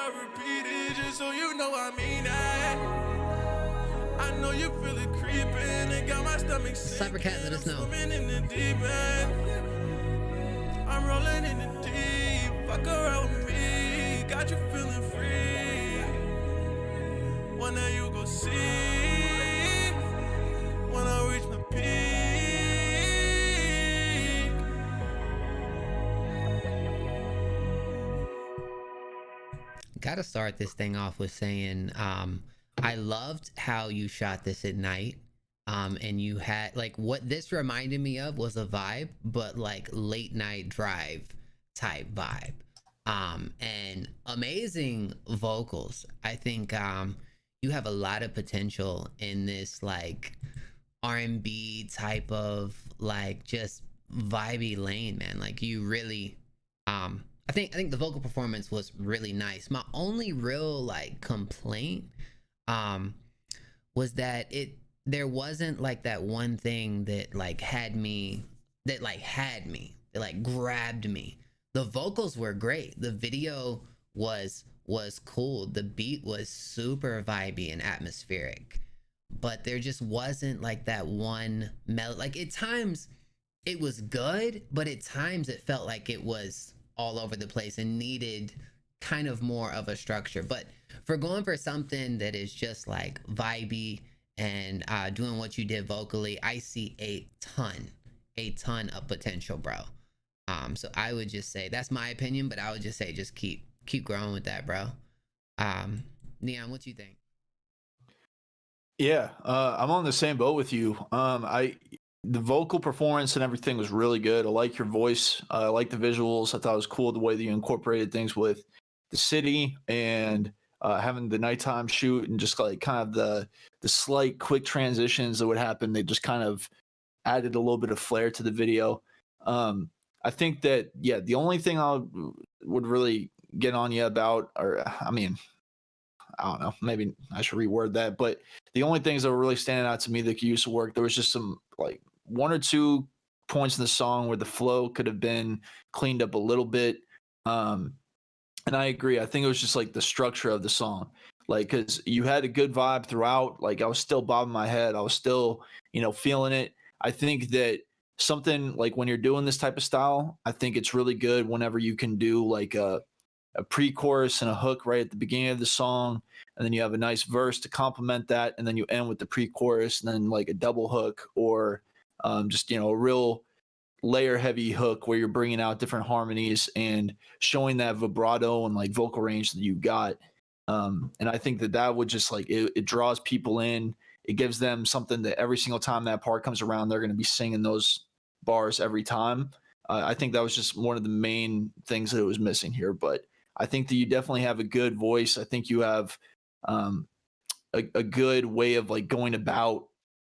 Speaker 15: I repeat it just so you know I mean that. I know you feel it creeping and got my stomach sinking.
Speaker 4: Cybercat, let us know.
Speaker 15: Swimming in the deep end. I'm rolling in the deep. Fuck around with me. Got you feeling free. One day you go see. When I reach my peak.
Speaker 4: Gotta start this thing off with saying, I loved how you shot this at night. And you had like what this reminded me of was a vibe, but like late night drive type vibe. And amazing vocals. I think you have a lot of potential in this like R&B type of like just vibey lane, man. Like you really I think the vocal performance was really nice. My only real like complaint was that there wasn't like that one thing that like grabbed me. The vocals were great. The video was cool. The beat was super vibey and atmospheric. But there just wasn't like that one melody. Like at times it was good, but at times it felt like it was all over the place and needed kind of more of a structure. But for going for something that is just like vibey and doing what you did vocally, I see a ton of potential, bro. So I would just say that's my opinion, but I would just say just keep growing with that, bro. Neon, what you think?
Speaker 8: Yeah, I'm on the same boat with you. The vocal performance and everything was really good. I like your voice. I like the visuals. I thought it was cool the way that you incorporated things with the city and having the nighttime shoot and just like kind of the slight quick transitions that would happen. They just kind of added a little bit of flair to the video. I think that, yeah, the only thing I would really get on you about, or I mean, I don't know, maybe I should reword that, but the only things that were really standing out to me that could use to work, there was just some like one or two points in the song where the flow could have been cleaned up a little bit. And I agree. I think it was just like the structure of the song, like, cause you had a good vibe throughout. Like I was still bobbing my head. I was still, feeling it. I think that something like when you're doing this type of style, I think it's really good whenever you can do like a pre-chorus and a hook right at the beginning of the song, and then you have a nice verse to complement that, and then you end with the pre-chorus and then like a double hook or just a real layer heavy hook where you're bringing out different harmonies and showing that vibrato and like vocal range that you got. And I think that would just like it draws people in. It gives them something that every single time that part comes around, they're going to be singing those bars every time. I think that was just one of the main things that it was missing here, but I think that you definitely have a good voice. I think you have a good way of like going about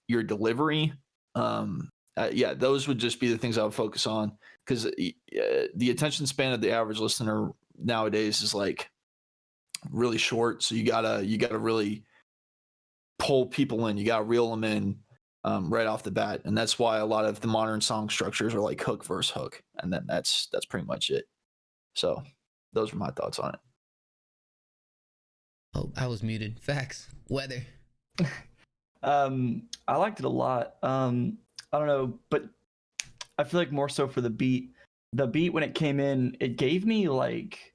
Speaker 8: your delivery. Yeah, those would just be the things I would focus on, because the attention span of the average listener nowadays is like really short. So you gotta really pull people in. You gotta reel them in right off the bat, and that's why a lot of the modern song structures are like hook verse hook, and then that's pretty much it. So those were my thoughts on it.
Speaker 4: Oh, I was muted. Facts. Weather.
Speaker 7: I liked it a lot. I don't know, but I feel like more so for the beat. The beat when it came in, it gave me like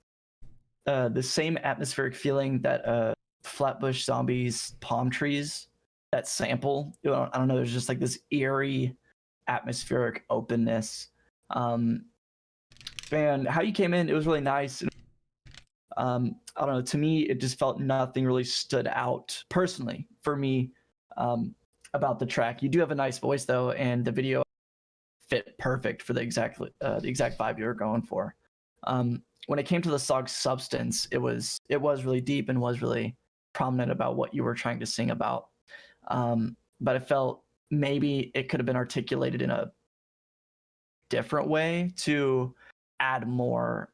Speaker 7: the same atmospheric feeling that Flatbush Zombies Palm Trees, that sample. I don't know, there's just like this eerie atmospheric openness. And how you came in, it was really nice. I don't know, to me, it just felt nothing really stood out personally for me about the track. You do have a nice voice though, and the video fit perfect for the exact vibe you were going for. When it came to the song's substance, it was really deep and was really prominent about what you were trying to sing about. But I felt maybe it could have been articulated in a different way to add more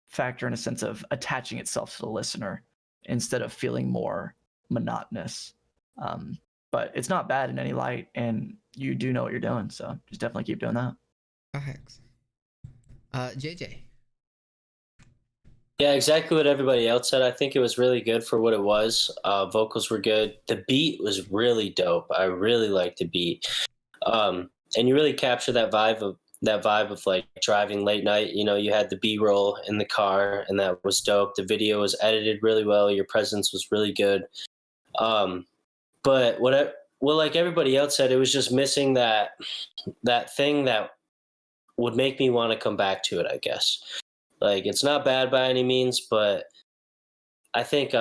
Speaker 7: factor in a sense of attaching itself to the listener instead of feeling more monotonous. But it's not bad in any light, and you do know what you're doing, so just definitely keep doing that.
Speaker 4: Thanks. JJ.
Speaker 6: Yeah, exactly what everybody else said. I think it was really good for what it was. Vocals were good. The beat was really dope. I really liked the beat. And you really capture that vibe of like driving late night. You know, you had the B-roll in the car, and that was dope. The video was edited really well. Your presence was really good. But like everybody else said, it was just missing that thing that would make me want to come back to it, I guess. Like, it's not bad by any means, but I think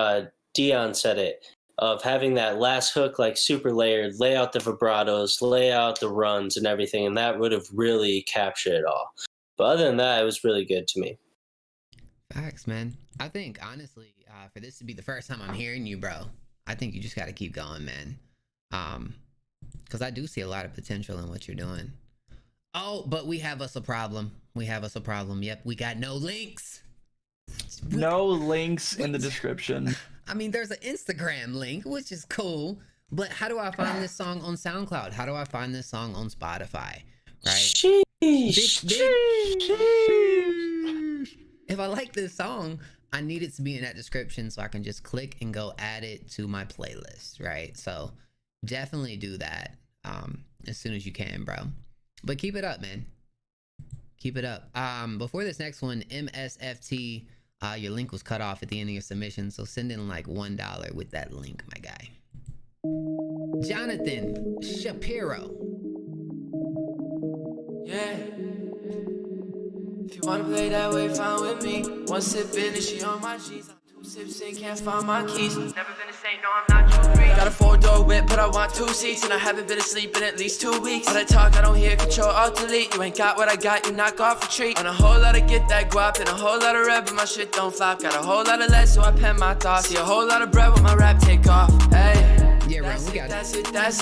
Speaker 6: Dion said it, of having that last hook like super layered, lay out the vibratos, lay out the runs and everything, and that would have really captured it all. But other than that, it was really good to me.
Speaker 4: Facts, man. I think, honestly, for this to be the first time I'm hearing you, bro, I think you just got to keep going, man. Because I do see a lot of potential in what you're doing. Oh, but we have us a problem. Yep, we got no links.
Speaker 7: No links in the description.
Speaker 4: I mean, there's an Instagram link, which is cool. But how do I find this song on SoundCloud? How do I find this song on Spotify? Right? If I like this song, I need it to be in that description so I can just click and go add it to my playlist, right? So definitely do that as soon as you can, bro. But keep it up, man. Keep it up. Before this next one, MSFT, your link was cut off at the end of your submission, so send in like $1 with that link, my guy. Jonathan Shapiro.
Speaker 15: Yeah. If you wanna play that way, fine with me. One sip in and she on my G's. I'm 2 sips in, can't find my keys. Never been the same, no, I'm not your breed. Got a 4-door whip, but I want 2 seats. And I haven't been asleep in at least 2 weeks. When I talk, I don't hear, control, alt, delete. You ain't got what I got, you knock off retreat. On a whole lot of get that guap and a whole lot of red, but my shit don't flop. Got a whole lot of lead, so I pen my thoughts. See a whole lot of bread with my rap take off. Hey.
Speaker 4: Yeah, bro, we got
Speaker 15: That's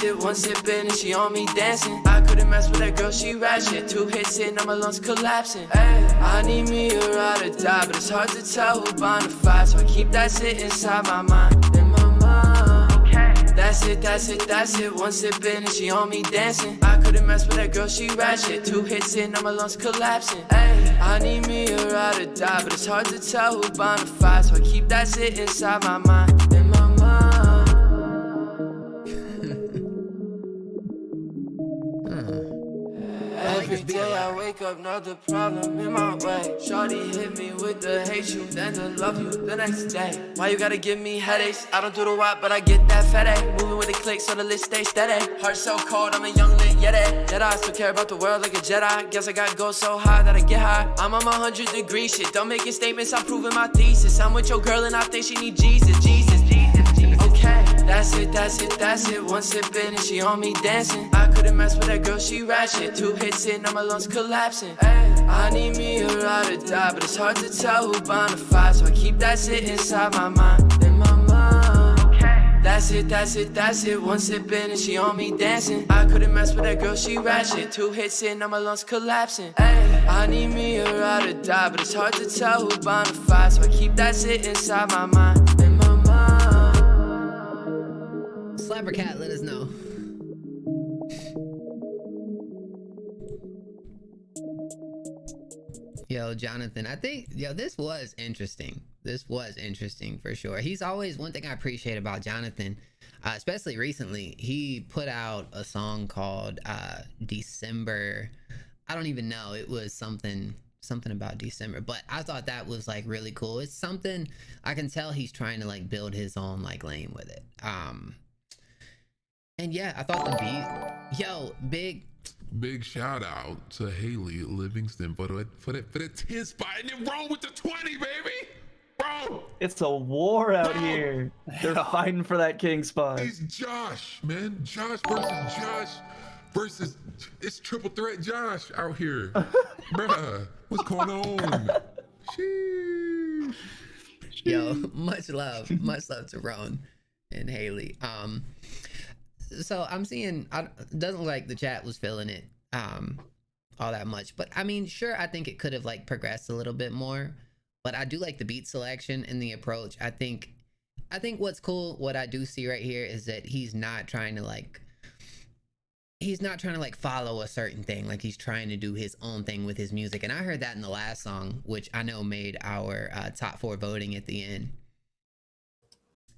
Speaker 15: it. One sip in and she on me dancing. I couldn't mess with that girl, she ratchet. 2 hits in, now my lungs collapsing. Ay, I need me a ride or die, but it's hard to tell who bonafide. So I keep that shit inside my mind, in my mind. Okay. That's it. One sip in and she on me dancing. I couldn't mess with that girl, she ratchet. 2 hits in, now my lungs collapsing. Ay, I need me a ride or die, but it's hard to tell who bonafide. So I keep that shit inside my mind, in my mind. Every day I wake up, another problem in my way. Shorty hit me with the hate you, then the love you the next day. Why you gotta give me headaches? I don't do the WAP, but I get that FedEx. Moving with a click so the list stay steady. Heart so cold, I'm a young lit Yeti. Dead I still care about the world like a Jedi. Guess I gotta go so high that I get high. I'm on my 100-degree shit. Don't make your statements, I'm proving my thesis. I'm with your girl and I think she need Jesus. Okay, that's it. One sip in and she on me dancing. I couldn't mess with that girl, she ratchet. 2 hits in, now my lungs collapsing. Ay, I need me a ride or die, but it's hard to tell who bonafide. So I keep that shit inside my mind, in my mind. Okay, that's it. One sip in and she on me dancing. I couldn't mess with that girl, she ratchet. 2 hits in, now my lungs collapsing. Ay, I need me a ride or die, but it's hard to tell who bonafide. So I keep that shit inside my mind, in my mind.
Speaker 4: Slapper Cat, let us know. Yo, Jonathan, I think, this was interesting. This was interesting for sure. He's always, one thing I appreciate about Jonathan, especially recently, he put out a song called December. I don't even know. It was something about December, but I thought that was like really cool. It's something I can tell he's trying to like build his own like lane with it. And yeah, I thought the beat, yo, big
Speaker 3: shout out to Haley Livingston for the 10 spot, and then wrong with the 20, baby, bro.
Speaker 7: It's a war out here. They're fighting for that king spot.
Speaker 3: It's Josh, man. Josh versus it's triple threat Josh out here. Bruh, what's going on? Sheesh.
Speaker 4: Yo, much love to Ron and Haley. So I'm seeing, doesn't look like the chat was feeling it all that much, but I mean, sure, I think it could have like progressed a little bit more, but I do like the beat selection and the approach. I think what's cool, what I do see right here is that he's not trying to like, he's not trying to like follow a certain thing, like he's trying to do his own thing with his music. And I heard that in the last song, which I know made our top 4 voting at the end.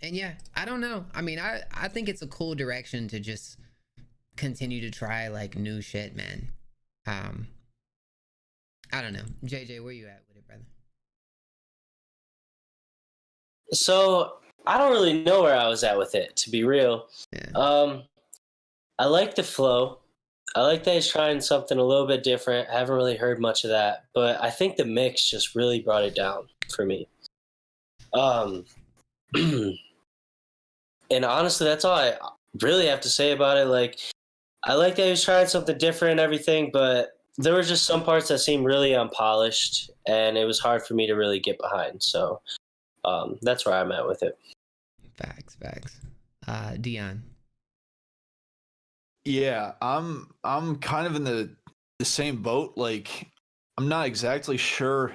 Speaker 4: And yeah, I don't know, I mean, I think it's a cool direction to just continue to try like new shit, man. I don't know, JJ, where you at with it, brother?
Speaker 6: So I don't really know where I was at with it, to be real.
Speaker 4: Yeah.
Speaker 6: I like the flow. I like that he's trying something a little bit different. I haven't really heard much of that, but I think the mix just really brought it down for me. And honestly, that's all I really have to say about it. Like, I like that he was trying something different and everything, but there were just some parts that seemed really unpolished, and it was hard for me to really get behind. So that's where I'm at with it.
Speaker 4: Facts. Dion.
Speaker 8: Yeah, I'm kind of in the same boat. Like, I'm not exactly sure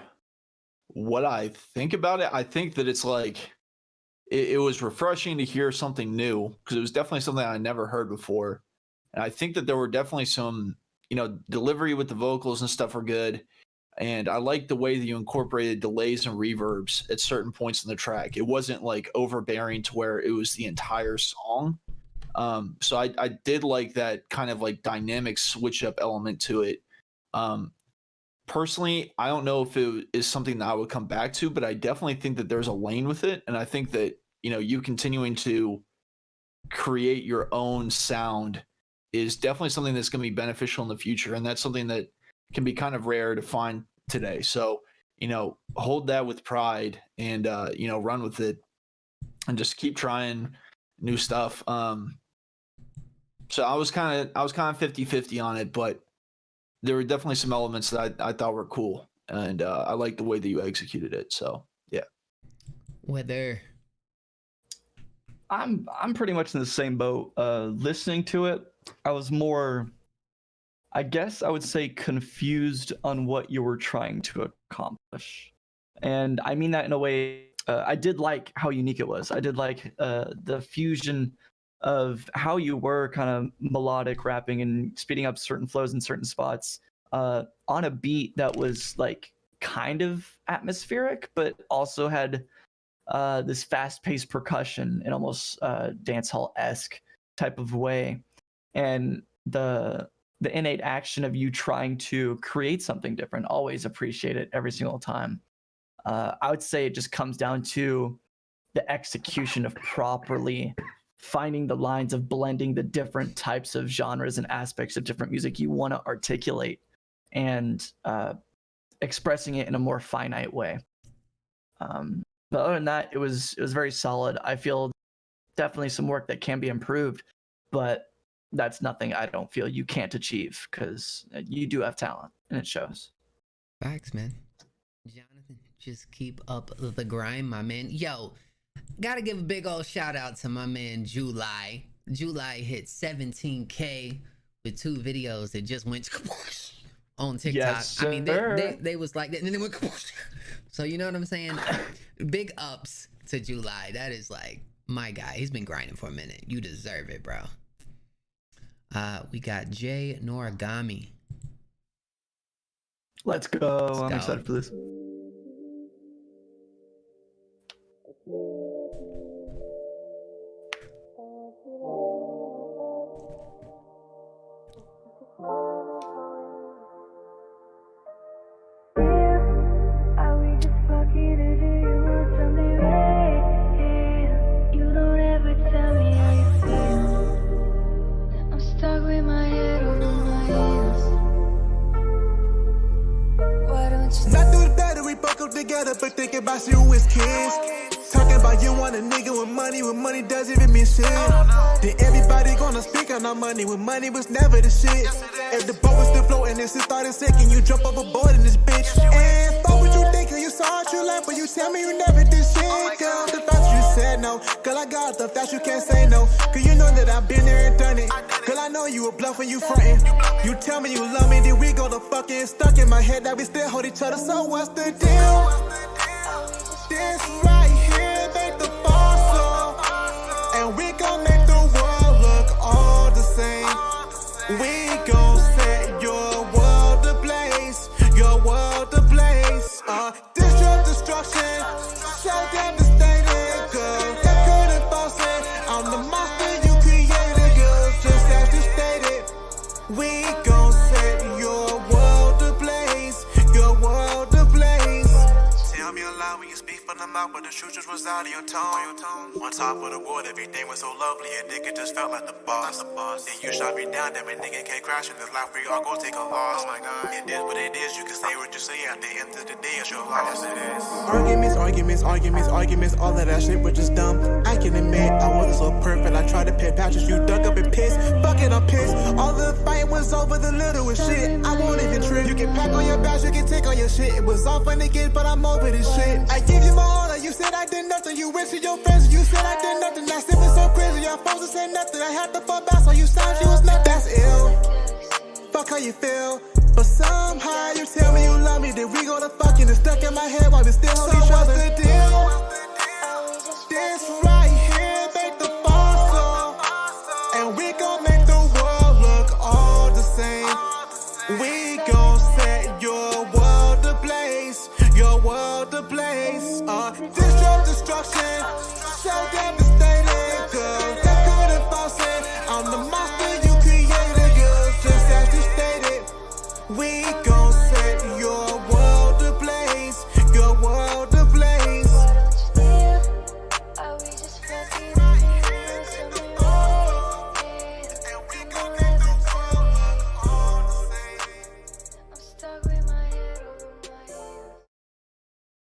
Speaker 8: what I think about it. I think that it's like it was refreshing to hear something new, because it was definitely something I never heard before. And I think that there were definitely some, delivery with the vocals and stuff are good. And I like the way that you incorporated delays and reverbs at certain points in the track. It wasn't like overbearing to where it was the entire song. So I did like that kind of like dynamic switch up element to it. Personally, I don't know if it is something that I would come back to, but I definitely think that there's a lane with it. And I think that, you continuing to create your own sound is definitely something that's going to be beneficial in the future. And that's something that can be kind of rare to find today. So, hold that with pride and, run with it and just keep trying new stuff. So I was kind of 50-50 on it, but there were definitely some elements that I thought were cool, and I like the way that you executed it. So yeah.
Speaker 4: Whether
Speaker 7: I'm pretty much in the same boat. Listening to it, I was more, I guess I would say, confused on what you were trying to accomplish. And I mean that in a way, I did like how unique it was. I did like the fusion of how you were kind of melodic rapping and speeding up certain flows in certain spots on a beat that was like kind of atmospheric, but also had this fast-paced percussion in almost dancehall-esque type of way. And the innate action of you trying to create something different, always appreciate it every single time. I would say it just comes down to the execution of properly finding the lines of blending the different types of genres and aspects of different music you want to articulate and expressing it in a more finite way. But other than that, it was very solid. I feel definitely some work that can be improved, but that's nothing I don't feel you can't achieve, because you do have talent and it shows.
Speaker 4: Facts, man. Jonathan, just keep up the grind, my man. Yo, gotta give a big old shout out to my man July. July hit 17K with 2 videos that just went on TikTok.
Speaker 7: Yes,
Speaker 4: I mean, they was like that, and then they went. So you know what I'm saying? Big ups to July. That is like my guy. He's been grinding for a minute. You deserve it, bro. We got Jay Noragami.
Speaker 7: Let's go. I'm excited for this.
Speaker 9: Together, but thinking about you as kids. Talking about you want a nigga with money doesn't even mean shit. Then everybody gonna speak on our money when money was never the shit. If the boat was still floating and shit started sinking, you jump overboard in this bitch. And fuck what you think, you saw what you like, but you tell me you never did shit. Girl, the fact you said no, girl, I got the fact you can't say no. Cause you know that I've been there and done it. Girl, I know you a bluff when you frontin'. You tell me you love me, then we go to fucking stuck in my head that we still hold each other. So what's the deal? This right here make the fossil, and we gon' make the world look all the same. We gon' set your world ablaze, your world ablaze. Destruction, so devastating, girl. You couldn't force it. I'm the monster you created, girl. Just as you stated. We gon' set your world ablaze, your world ablaze.
Speaker 21: Tell me a lie when you speak from the mouth, but the truth just was out of your tone. On top of the world, everything was so lovely, and nigga just felt like the boss. Then you shot me down, that nigga can't crash in this life, we all gon' take a loss. Oh my God, it is what it is, you can say what you say, at the end of the day, it's your loss. It is.
Speaker 9: Arguments, all of that shit was just dumb. I can admit, I wasn't so perfect, I tried to pit patches, you dug up and pissed. Fucking I'm pissed, all the fight was over the littlest shit. I won't even trip, you can pack on your bags, you can take on your shit. It was all fun again, but I'm over this shit. I give you my all, you said I did nothing, you went to your friends, you said I did nothing. I said was so crazy, y'all folks said nothing. I had to fall back, so you sound she was nothing. That's ill, fuck how you feel. But somehow you tell me you love me, then we go to fucking. It's stuck in my head while we still hold each other. What's the deal? This right here make the boss up, and we gon' make the world look all the same. We gon' set your world ablaze, your world ablaze. Destruction, so devastating, girl. You couldn't force it. I'm the monster you created, girl. Just as you stated. We gon' set your world ablaze, your world ablaze.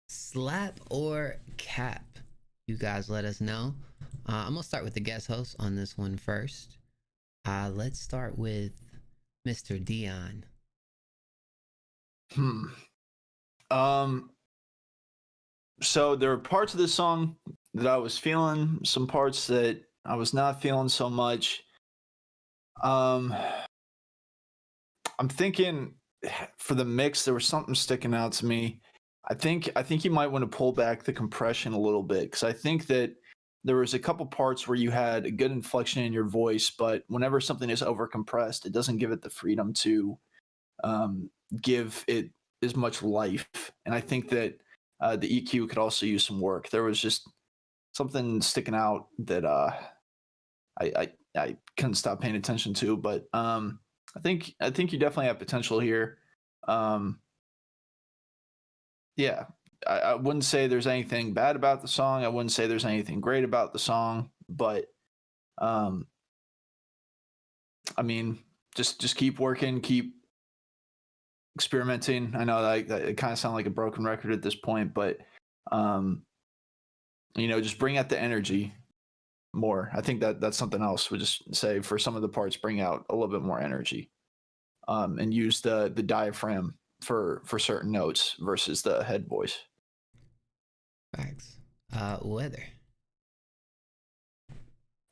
Speaker 4: Slap or cap? You guys let us know. I'm gonna start with the guest host on this one first. Let's start with Mr. Dion.
Speaker 8: So there were parts of this song that I was feeling, some parts that I was not feeling so much. I'm thinking for the mix, there was something sticking out to me. I think you might want to pull back the compression a little bit, because I think that there was a couple parts where you had a good inflection in your voice, but whenever something is over compressed, it doesn't give it the freedom to give it as much life. And I think that the EQ could also use some work. There was just something sticking out that I couldn't stop paying attention to. But I think you definitely have potential here. Yeah, I wouldn't say there's anything bad about the song. I wouldn't say there's anything great about the song. But I mean, just keep working, keep experimenting. I know that it kind of sounds like a broken record at this point, but just bring out the energy more. I think that's something else. We just say for some of the parts, bring out a little bit more energy, and use the diaphragm for certain notes versus the head voice.
Speaker 4: Facts. Weather.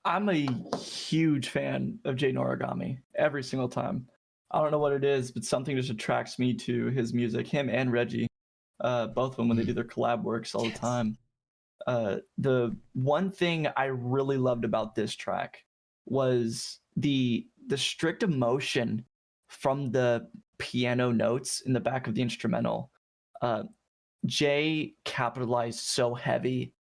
Speaker 7: I'm a huge fan of Jay Noragami every single time. I don't know what it is, but something just attracts me to his music. Him and Reggie, both of them when they do their collab works all the time. The one thing I really loved about this track was the strict emotion from the piano notes in the back of the instrumental. Jay capitalized so heavy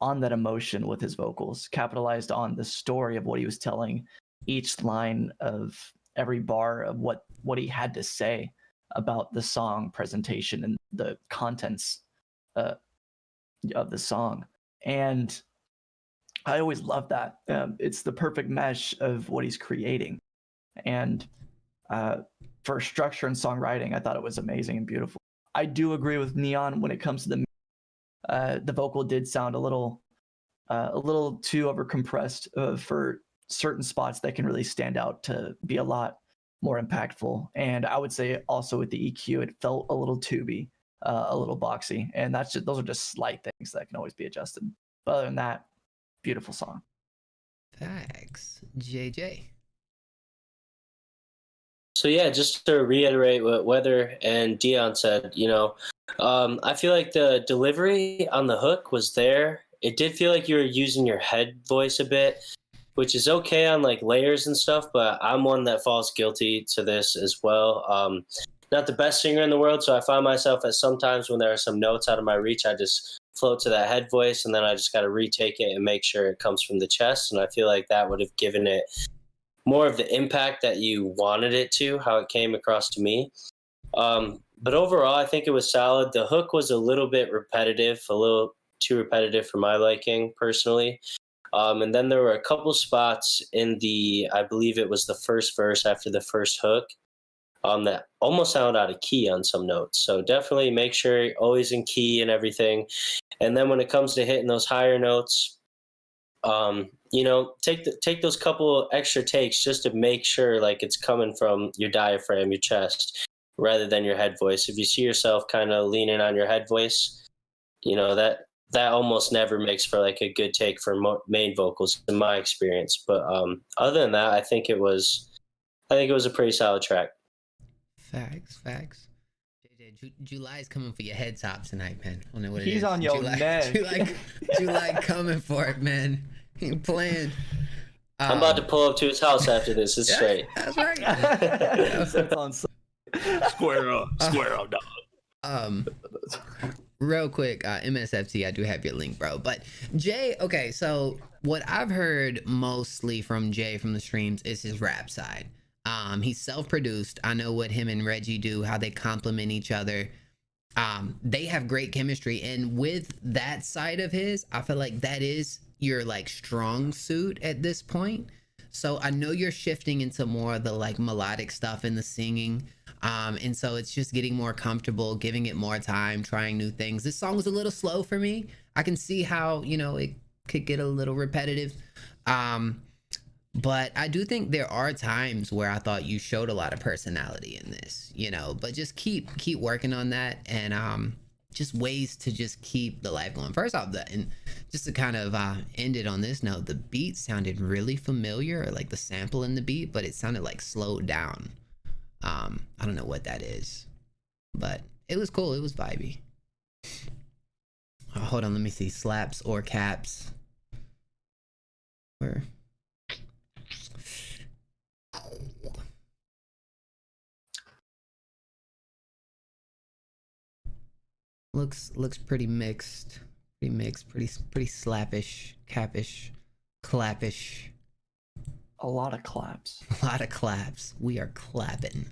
Speaker 7: on that emotion with his vocals, capitalized on the story of what he was telling, each line of every bar of what he had to say about the song presentation and the contents of the song. And I always love that. It's the perfect mesh of what he's creating. And for structure and songwriting, I thought it was amazing and beautiful. I do agree with Neon when it comes to the vocal did sound a little too overcompressed for certain spots that can really stand out to be a lot more impactful. And I would say also with the EQ, it felt a little tubey, a little boxy, and those are just slight things that can always be adjusted. But other than that, beautiful song.
Speaker 4: Thanks, JJ.
Speaker 6: So yeah, just to reiterate what Weather and Dion said, I feel like the delivery on the hook was there. It did feel like you were using your head voice a bit, which is okay on like layers and stuff, but I'm one that falls guilty to this as well. Not the best singer in the world, so I find myself at sometimes when there are some notes out of my reach, I just float to that head voice, and then I just got to retake it and make sure it comes from the chest. And I feel like that would have given it more of the impact that you wanted it to, how it came across to me. But overall, I think it was solid. The hook was a little bit repetitive, a little too repetitive for my liking personally. And then there were a couple spots in I believe it was the first verse after the first hook, that almost sound out of key on some notes. So definitely make sure you're always in key and everything. And then when it comes to hitting those higher notes, take those couple extra takes just to make sure like it's coming from your diaphragm, your chest, rather than your head voice. If you see yourself kind of leaning on your head voice, that almost never makes for like a good take for main vocals in my experience. But other than that, I think it was a pretty solid track.
Speaker 4: Facts. JJ, July's coming for your head top tonight, man. I don't know what
Speaker 7: He's on your neck.
Speaker 4: July coming for it, man. He ain't playing.
Speaker 6: I'm about to pull up to his house after this. It's straight.
Speaker 4: That's right.
Speaker 8: Square up, dog.
Speaker 4: Real quick, MSFT, I do have your link, bro. But Jay, okay, so what I've heard mostly from Jay from the streams is his rap side. He's self-produced. I know what him and Reggie do, how they complement each other. They have great chemistry, and with that side of his, I feel like that is your like strong suit at this point. So I know you're shifting into more of the like melodic stuff and the singing. And so it's just getting more comfortable, giving it more time, trying new things. This song was a little slow for me. I can see how, it could get a little repetitive. But I do think there are times where I thought you showed a lot of personality in this, but just keep working on that, and just ways to just keep the life going. First off, and just to kind of end it on this note, the beat sounded really familiar, like the sample in the beat, but it sounded like slowed down. I don't know what that is, but it was cool. It was vibey. Hold on, let me see. Slaps or caps? Where? Looks pretty mixed. Pretty slappish, capish, clappish.
Speaker 7: A lot of claps.
Speaker 4: A lot of claps. We are clapping.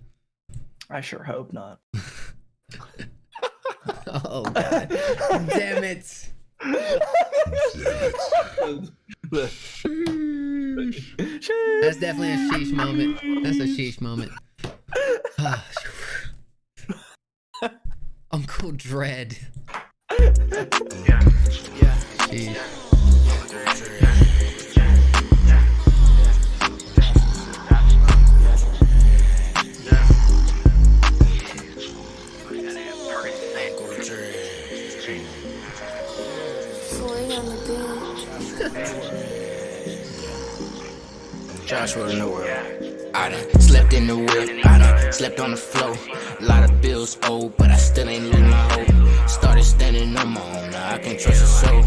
Speaker 7: I sure hope not.
Speaker 4: Oh god. Damn it. That's definitely a sheesh moment. That's a sheesh moment. Uncle Dread.
Speaker 15: Yeah.
Speaker 4: Sheesh.
Speaker 5: Joshua in the world. I done slept in the whip, I done slept on the floor. A lot of bills owed, but I still ain't lose my hope. Started standing on my own, now I can't trust a soul.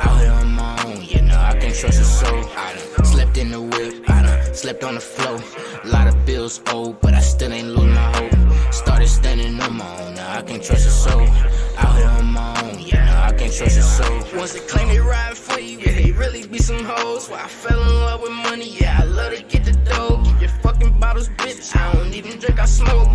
Speaker 5: Out here on my own, yeah, now I can't trust a soul. I done slept in the whip, I done slept on the floor. A lot of bills owed, but I still ain't lose my hope. Started standing on my own, now I can't trust a soul. Out here on my own, yeah, now I can't trust a soul. Once they claim they ride for you, yeah, they really be some hoes. Why I fell in love with money, yeah, I love to get the dough. Keep your fucking bottles, bitch, I don't even drink, I smoke.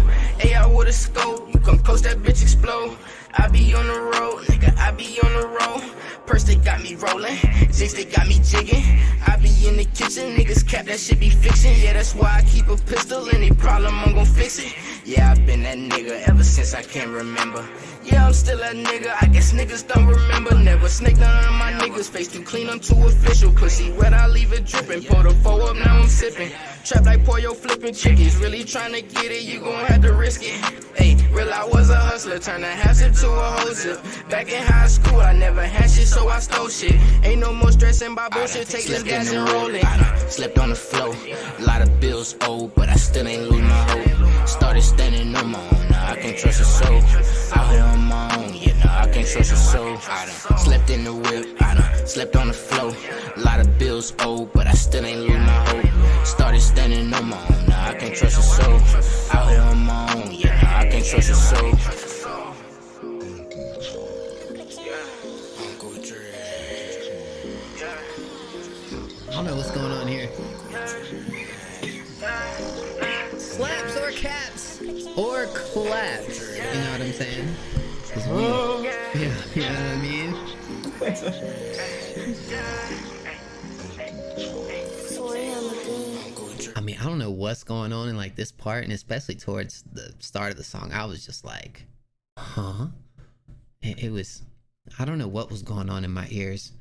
Speaker 5: AI with a scope, you come close, that bitch explode. I be on the road, nigga, I be on the road. Purse, they got me rolling, jigs, they got me jigging. I be in the kitchen, niggas cap that shit be fiction. Yeah, that's why I keep a pistol, any problem, I'm gon' fix it. Yeah, I been that nigga ever since I can't remember. Yeah, I'm still that nigga, I guess niggas don't remember. Never snake none of my niggas, face too clean, I'm too official. Pussy wet, I leave it dripping, pour the four up, now I'm sipping. Trap like Pollo flipping chickens, really trying to get it, you gon' have to risk it. Ayy, real I was a hustler, turn a half sip
Speaker 11: to a hoser. Back in high school, I never had shit, so I stole shit. Ain't no more stressing by bullshit, take less gas and roll it.
Speaker 5: I done slept on the floor. A lot of bills owed, but I still ain't lose my hope. Started standing on my own, now I can't trust a soul. Out here on my own, yeah, now I can't trust a soul. I done slept in the whip, I done slept on the floor. A lot of bills owed, but I still ain't lose my hope. Started standing on my own, now I can't trust a soul. Out here on my own, yeah, now I can't trust a soul.
Speaker 4: I don't know what's going on here. Slaps or caps or claps. You know what I'm saying? 'Cause yeah, you know what I mean? I mean, I don't know what's going on in like this part, and especially towards the start of the song, I was just like, huh? It was, I don't know what was going on in my ears.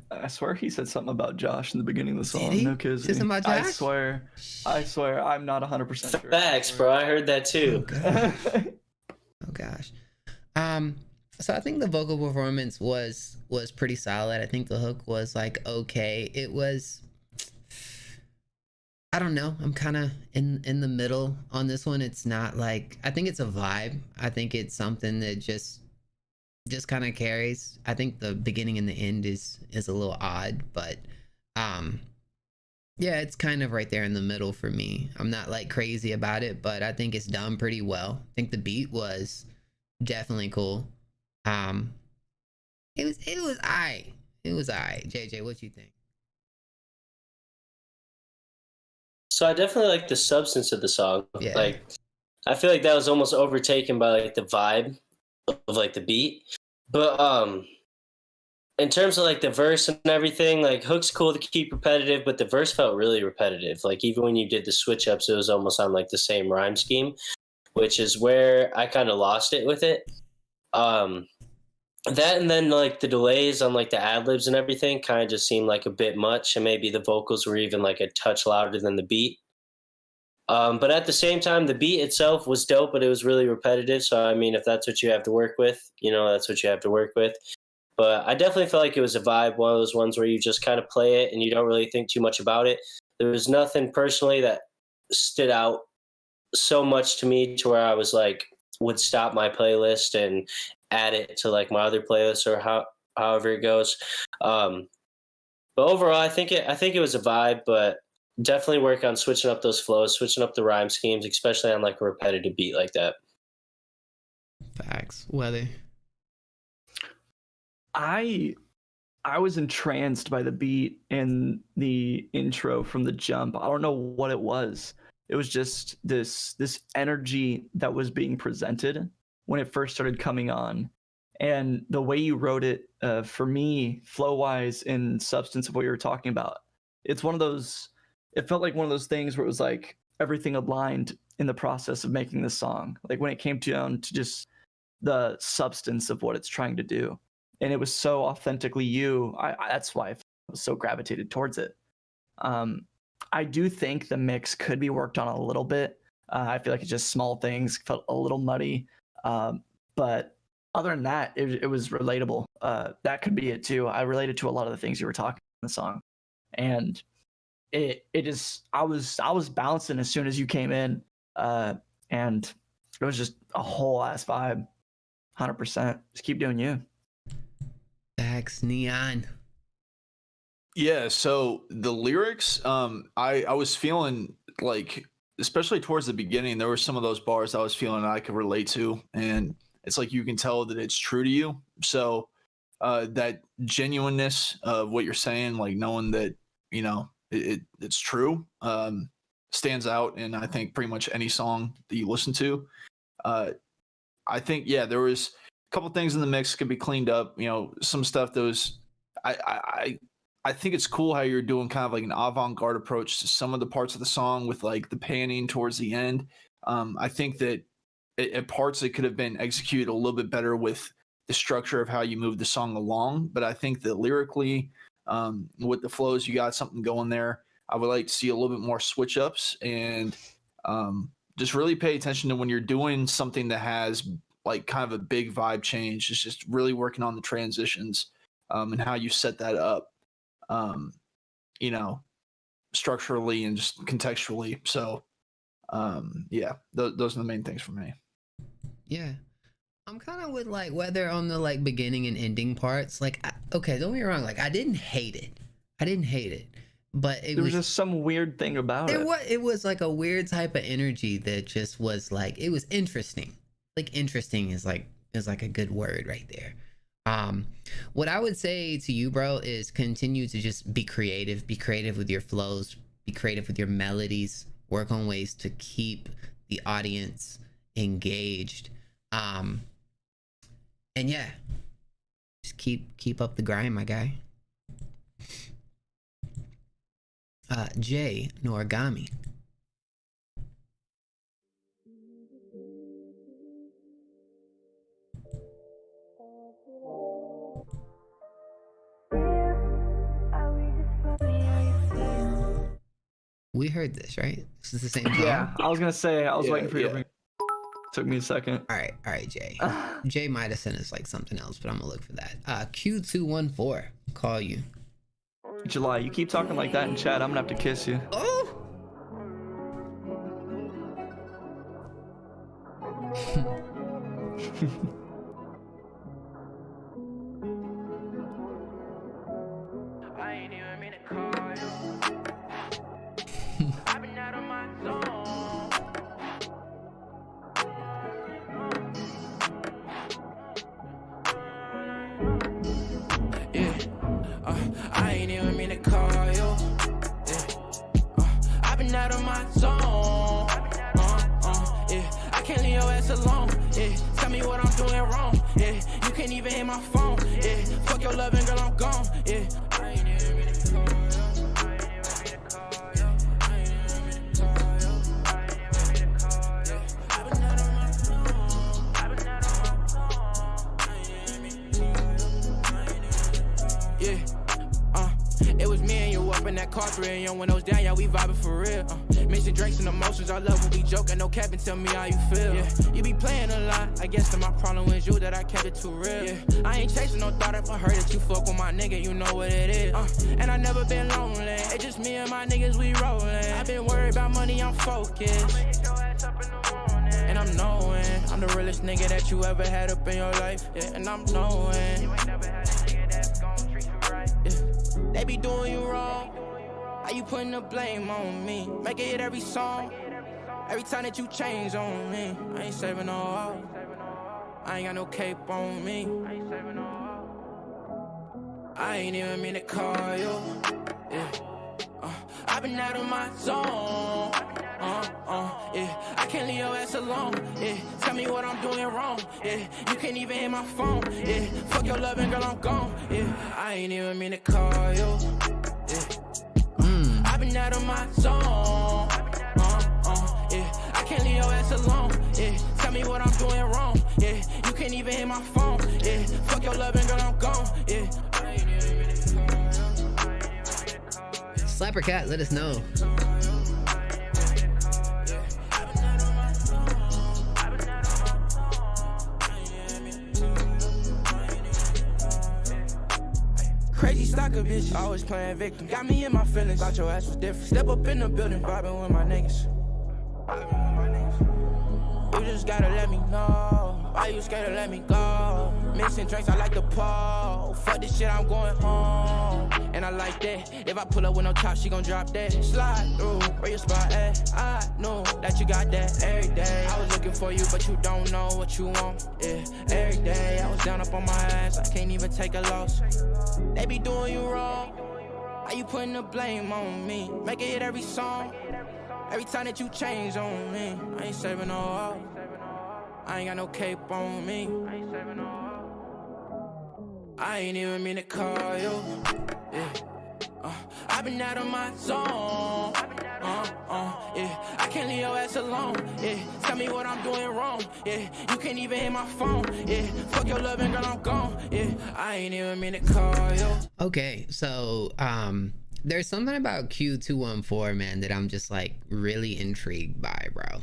Speaker 7: I swear he said something about Josh in the begoning of the song.
Speaker 4: Did he?
Speaker 7: No kidding.
Speaker 4: Something about Josh?
Speaker 7: I swear, I'm not 100% sure.
Speaker 6: Facts, bro. I heard that too.
Speaker 4: Oh gosh. So I think the vocal performance was pretty solid. I think the hook was like okay. It was, I don't know. I'm kind of in the middle on this one. It's not like, I think it's a vibe. I think it's something that just kind of carries. I think the beginning and the end is a little odd, but yeah, it's kind of right there in the middle for me. I'm not like crazy about it, but I think it's done pretty well. I think the beat was definitely cool. It was alright. It was alright. JJ, what you think?
Speaker 6: So I definitely like the substance of the song.
Speaker 4: Yeah.
Speaker 6: Like, I feel like that was almost overtaken by like the vibe of like the beat. But in terms of like the verse and everything, like hook's cool to keep repetitive, but the verse felt really repetitive. Like even when you did the switch ups, it was almost on like the same rhyme scheme, which is where I kind of lost it with it. That and then like the delays on like the ad libs and everything kind of just seemed like a bit much, and maybe the vocals were even like a touch louder than the beat. But at the same time, the beat itself was dope, but it was really repetitive. So I mean, if that's what you have to work with, you know, that's what you have to work with. But I definitely felt like it was a vibe, one of those ones where you just kind of play it and you don't really think too much about it. There was nothing personally that stood out so much to me to where I was like, would stop my playlist and add it to like my other playlists or however it goes. But overall, I think it was a vibe, but definitely work on switching up those flows, switching up the rhyme schemes, especially on like a repetitive beat like that.
Speaker 4: Facts. Weather.
Speaker 7: I was entranced by the beat and the intro from the jump. I don't know what it was. It was just this energy that was being presented when it first started coming on. And the way you wrote it, for me, flow-wise and substance of what you were talking about, it's one of those, it felt like one of those things where it was like everything aligned in the process of making this song. Like when it came down to just the substance of what it's trying to do. And it was so authentically you. That's why I was so gravitated towards it. I do think the mix could be worked on a little bit. I feel like it's just small things, felt a little muddy. But other than that, it was relatable. That could be it too. I related to a lot of the things you were talking in the song. And it just, I was bouncing as soon as you came in. And it was just a whole ass vibe. 100%. Just keep doing you.
Speaker 4: Facts, Neon.
Speaker 8: Yeah, so the lyrics, I was feeling like, especially towards the beginning, there were some of those bars I was feeling I could relate to, and it's like you can tell that it's true to you. So that genuineness of what you're saying, like knowing that, you know, it's true, stands out in, I think, pretty much any song that you listen to. I think, yeah, there was a couple things in the mix could be cleaned up. You know, some stuff that was, I think it's cool how you're doing kind of like an avant-garde approach to some of the parts of the song with like the panning towards the end. I think that at parts it could have been executed a little bit better with the structure of how you move the song along. But I think that lyrically, with the flows, you got something going there. I would like to see a little bit more switch ups and just really pay attention to when you're doing something that has like kind of a big vibe change. It's just really working on the transitions and how you set that up, you know, structurally and just contextually. So yeah, those are the main things for me.
Speaker 4: Yeah, I'm kind of with like whether on the like beginning and ending parts. Like, okay, don't get me wrong. Like, I didn't hate it. But
Speaker 7: there was just some weird thing about it.
Speaker 4: It was like a weird type of energy that just was like, it was interesting. Like, interesting is like a good word right there. What I would say to you, bro, is continue to just be creative with your flows, be creative with your melodies, work on ways to keep the audience engaged. And yeah, just keep up the grind, my guy. Jay Noragami. We heard this, right? This is the same song?
Speaker 7: Yeah, I was gonna say, I was waiting for you to bring. Took me a second.
Speaker 4: All right, Jay. Jay might have sent us like something else, but I'm gonna look for that. Q214, call you.
Speaker 7: July, you keep talking like that in chat, I'm gonna have to kiss you.
Speaker 4: Oh!
Speaker 15: I ain't even mean to call you. I've been out of my zone. Yeah, I ain't even mean to call you. Yeah, I've been out of my zone. Yeah, I can't leave your ass alone. Yeah, tell me what I'm doing wrong. Yeah, you can't even hit my phone. Yeah, fuck your loving girl, I'm gone. Yeah, I ain't even mean to call you. It was me and you up in that car, 3 and your windows down, yeah, we vibing for real. Mixing drinks and emotions, I love when we joking, no cap and tell me how you feel. Yeah, you be playing a lot, I guess that my problem is you, that I kept it too real. Yeah, I ain't chasing no thought, if I heard that you fuck with my nigga, you know what it is. And I never been lonely, it's just me and my niggas, we rolling. I been worried about money, I'm focused. And I'm knowing, I'm the realest nigga that you ever had up in your life. Yeah, and I'm knowing, you ain't never had a nigga that's gon' treat you right. Yeah. They be doing you wrong. How you putting the blame on me? Make it hit every song. Every time that you change on me. I ain't saving no hope. I ain't got no cape on me. I ain't even mean to call you. Yeah. I've been out of my zone. Yeah, I can't leave your ass alone. Yeah, tell me what I'm doing wrong. Yeah, you can't even hit my phone. Yeah, fuck your loving girl, I'm gone. Yeah, I ain't even mean to call you. Yeah, I've been out of my zone. Yeah, I can't leave your ass alone. Yeah, tell me what I'm doing wrong. Yeah, you can't even hit my phone. Yeah, fuck your loving girl, I'm gone. Yeah, I ain't even mean to call you.
Speaker 4: Slapper Cat, let us know.
Speaker 15: Crazy stalker bitch, always playing victim. Got me in my feelings, thought your ass was different. Step up in the building, vibing with my niggas. You just gotta let me know. Why you scared to let me go? Mixing drinks, I like the pole. Fuck this shit, I'm going home. And I like that. If I pull up with no top, she gon' drop that. Slide through, where your spot at? I know that you got that every day. I was looking for you, but you don't know what you want. Yeah, every day I was down up on my ass. I can't even take a loss. They be doing you wrong. How you putting the blame on me? Make it hit every song. Every time that you change on me. I ain't saving no hope. I ain't got no cape on me. I ain't even mean to call you. Yeah. I've been out of my zone. Yeah, I can't leave your ass alone. Yeah, tell me what I'm doing wrong. Yeah, you can't even hit my phone. Yeah, fuck your loving girl, I'm gone. Yeah, I ain't even mean to call you.
Speaker 4: Okay, so there's something about Q214, man, that I'm just like really intrigued by, bro.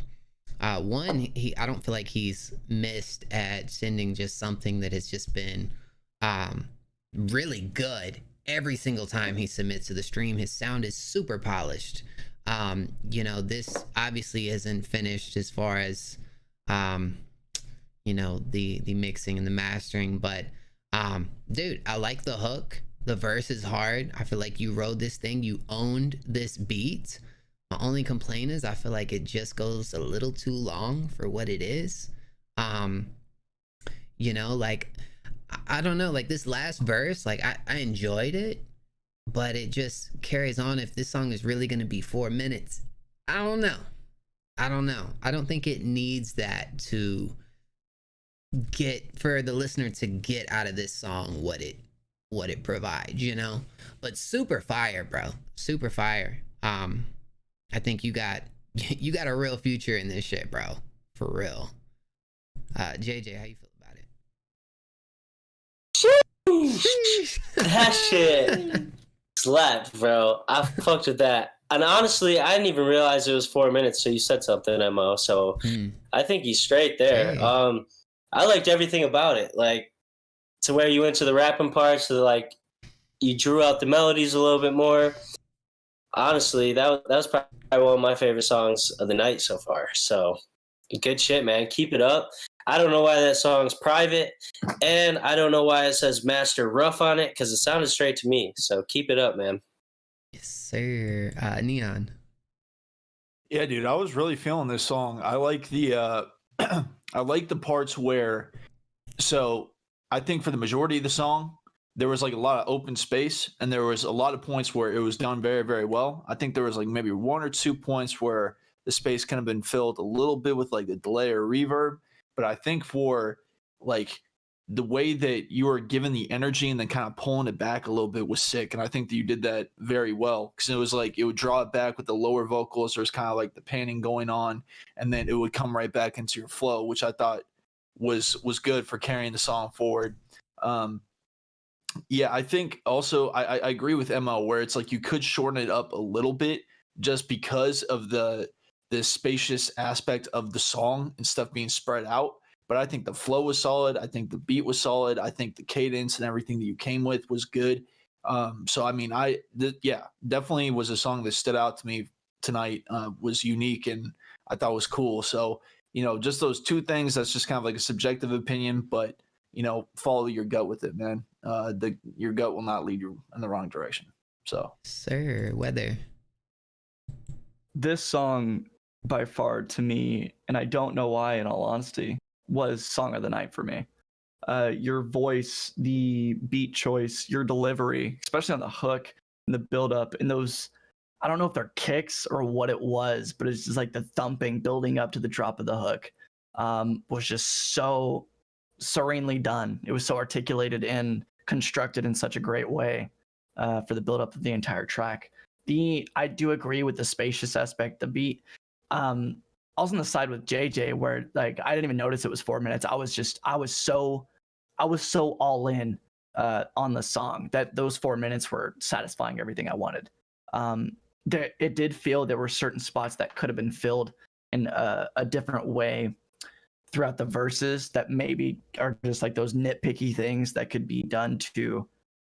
Speaker 4: One, I don't feel like he's missed at sending just something that has just been really good every single time he submits to the stream. His sound is super polished. You know, this obviously isn't finished as far as you know, the mixing and the mastering, but dude, I like the hook. The verse is hard. I feel like you rode this thing, you owned this beat. My only complaint is I feel like it just goes a little too long for what it is. You know, like I don't know, like this last verse, like I enjoyed it, but it just carries on. If this song is really gonna be 4 minutes, I don't know. I don't think it needs that to get, for the listener to get out of this song what it provides, you know. But super fire, bro. Super fire. I think you got a real future in this shit, bro. For real. JJ, how you feel about it?
Speaker 6: That shit slapped, bro. I fucked with that. And honestly, I didn't even realize it was 4 minutes, so you said something, Mo. So I think he's straight there.
Speaker 4: Hey.
Speaker 6: I liked everything about it. Like, to where you went to the rapping parts, to like, you drew out the melodies a little bit more. Honestly, that was probably one of my favorite songs of the night so far. So, good shit, man. Keep it up. I don't know why that song's private, and I don't know why it says Master Rough on it, because it sounded straight to me. So, keep it up, man.
Speaker 4: Yes, sir. Neon.
Speaker 8: Yeah, dude, I was really feeling this song. I like the I like the parts where, so I think for the majority of the song, there was like a lot of open space, and there was a lot of points where it was done very, very well. I think there was like maybe 1 or 2 points where the space kind of been filled a little bit with like the delay or reverb. But I think for like the way that you were given the energy and then kind of pulling it back a little bit was sick. And I think that you did that very well, because it was like it would draw it back with the lower vocals. There's kind of like the panning going on, and then it would come right back into your flow, which I thought was good for carrying the song forward. Yeah, I think also I agree with ML where it's like you could shorten it up a little bit just because of the spacious aspect of the song and stuff being spread out. But I think the flow was solid. I think the beat was solid. I think the cadence and everything that you came with was good. So I mean, yeah, definitely was a song that stood out to me tonight. Was unique and I thought was cool. So you know, just those 2 things. That's just kind of like a subjective opinion, but you know, follow your gut with it, man. Your gut will not lead you in the wrong direction. So,
Speaker 4: sir, weather.
Speaker 7: This song, by far, to me, and I don't know why, in all honesty, was song of the night for me. Your voice, the beat choice, your delivery, especially on the hook and the build up, and those, I don't know if they're kicks or what it was, but it's just like the thumping building up to the drop of the hook was just so serenely done. It was so articulated and constructed in such a great way for the build up of the entire track. I do agree with the spacious aspect. The beat, I was on the side with JJ where like I didn't even notice it was 4 minutes. I was so all in on the song that those 4 minutes were satisfying everything I wanted. It did feel there were certain spots that could have been filled in a different way throughout the verses that maybe are just like those nitpicky things that could be done to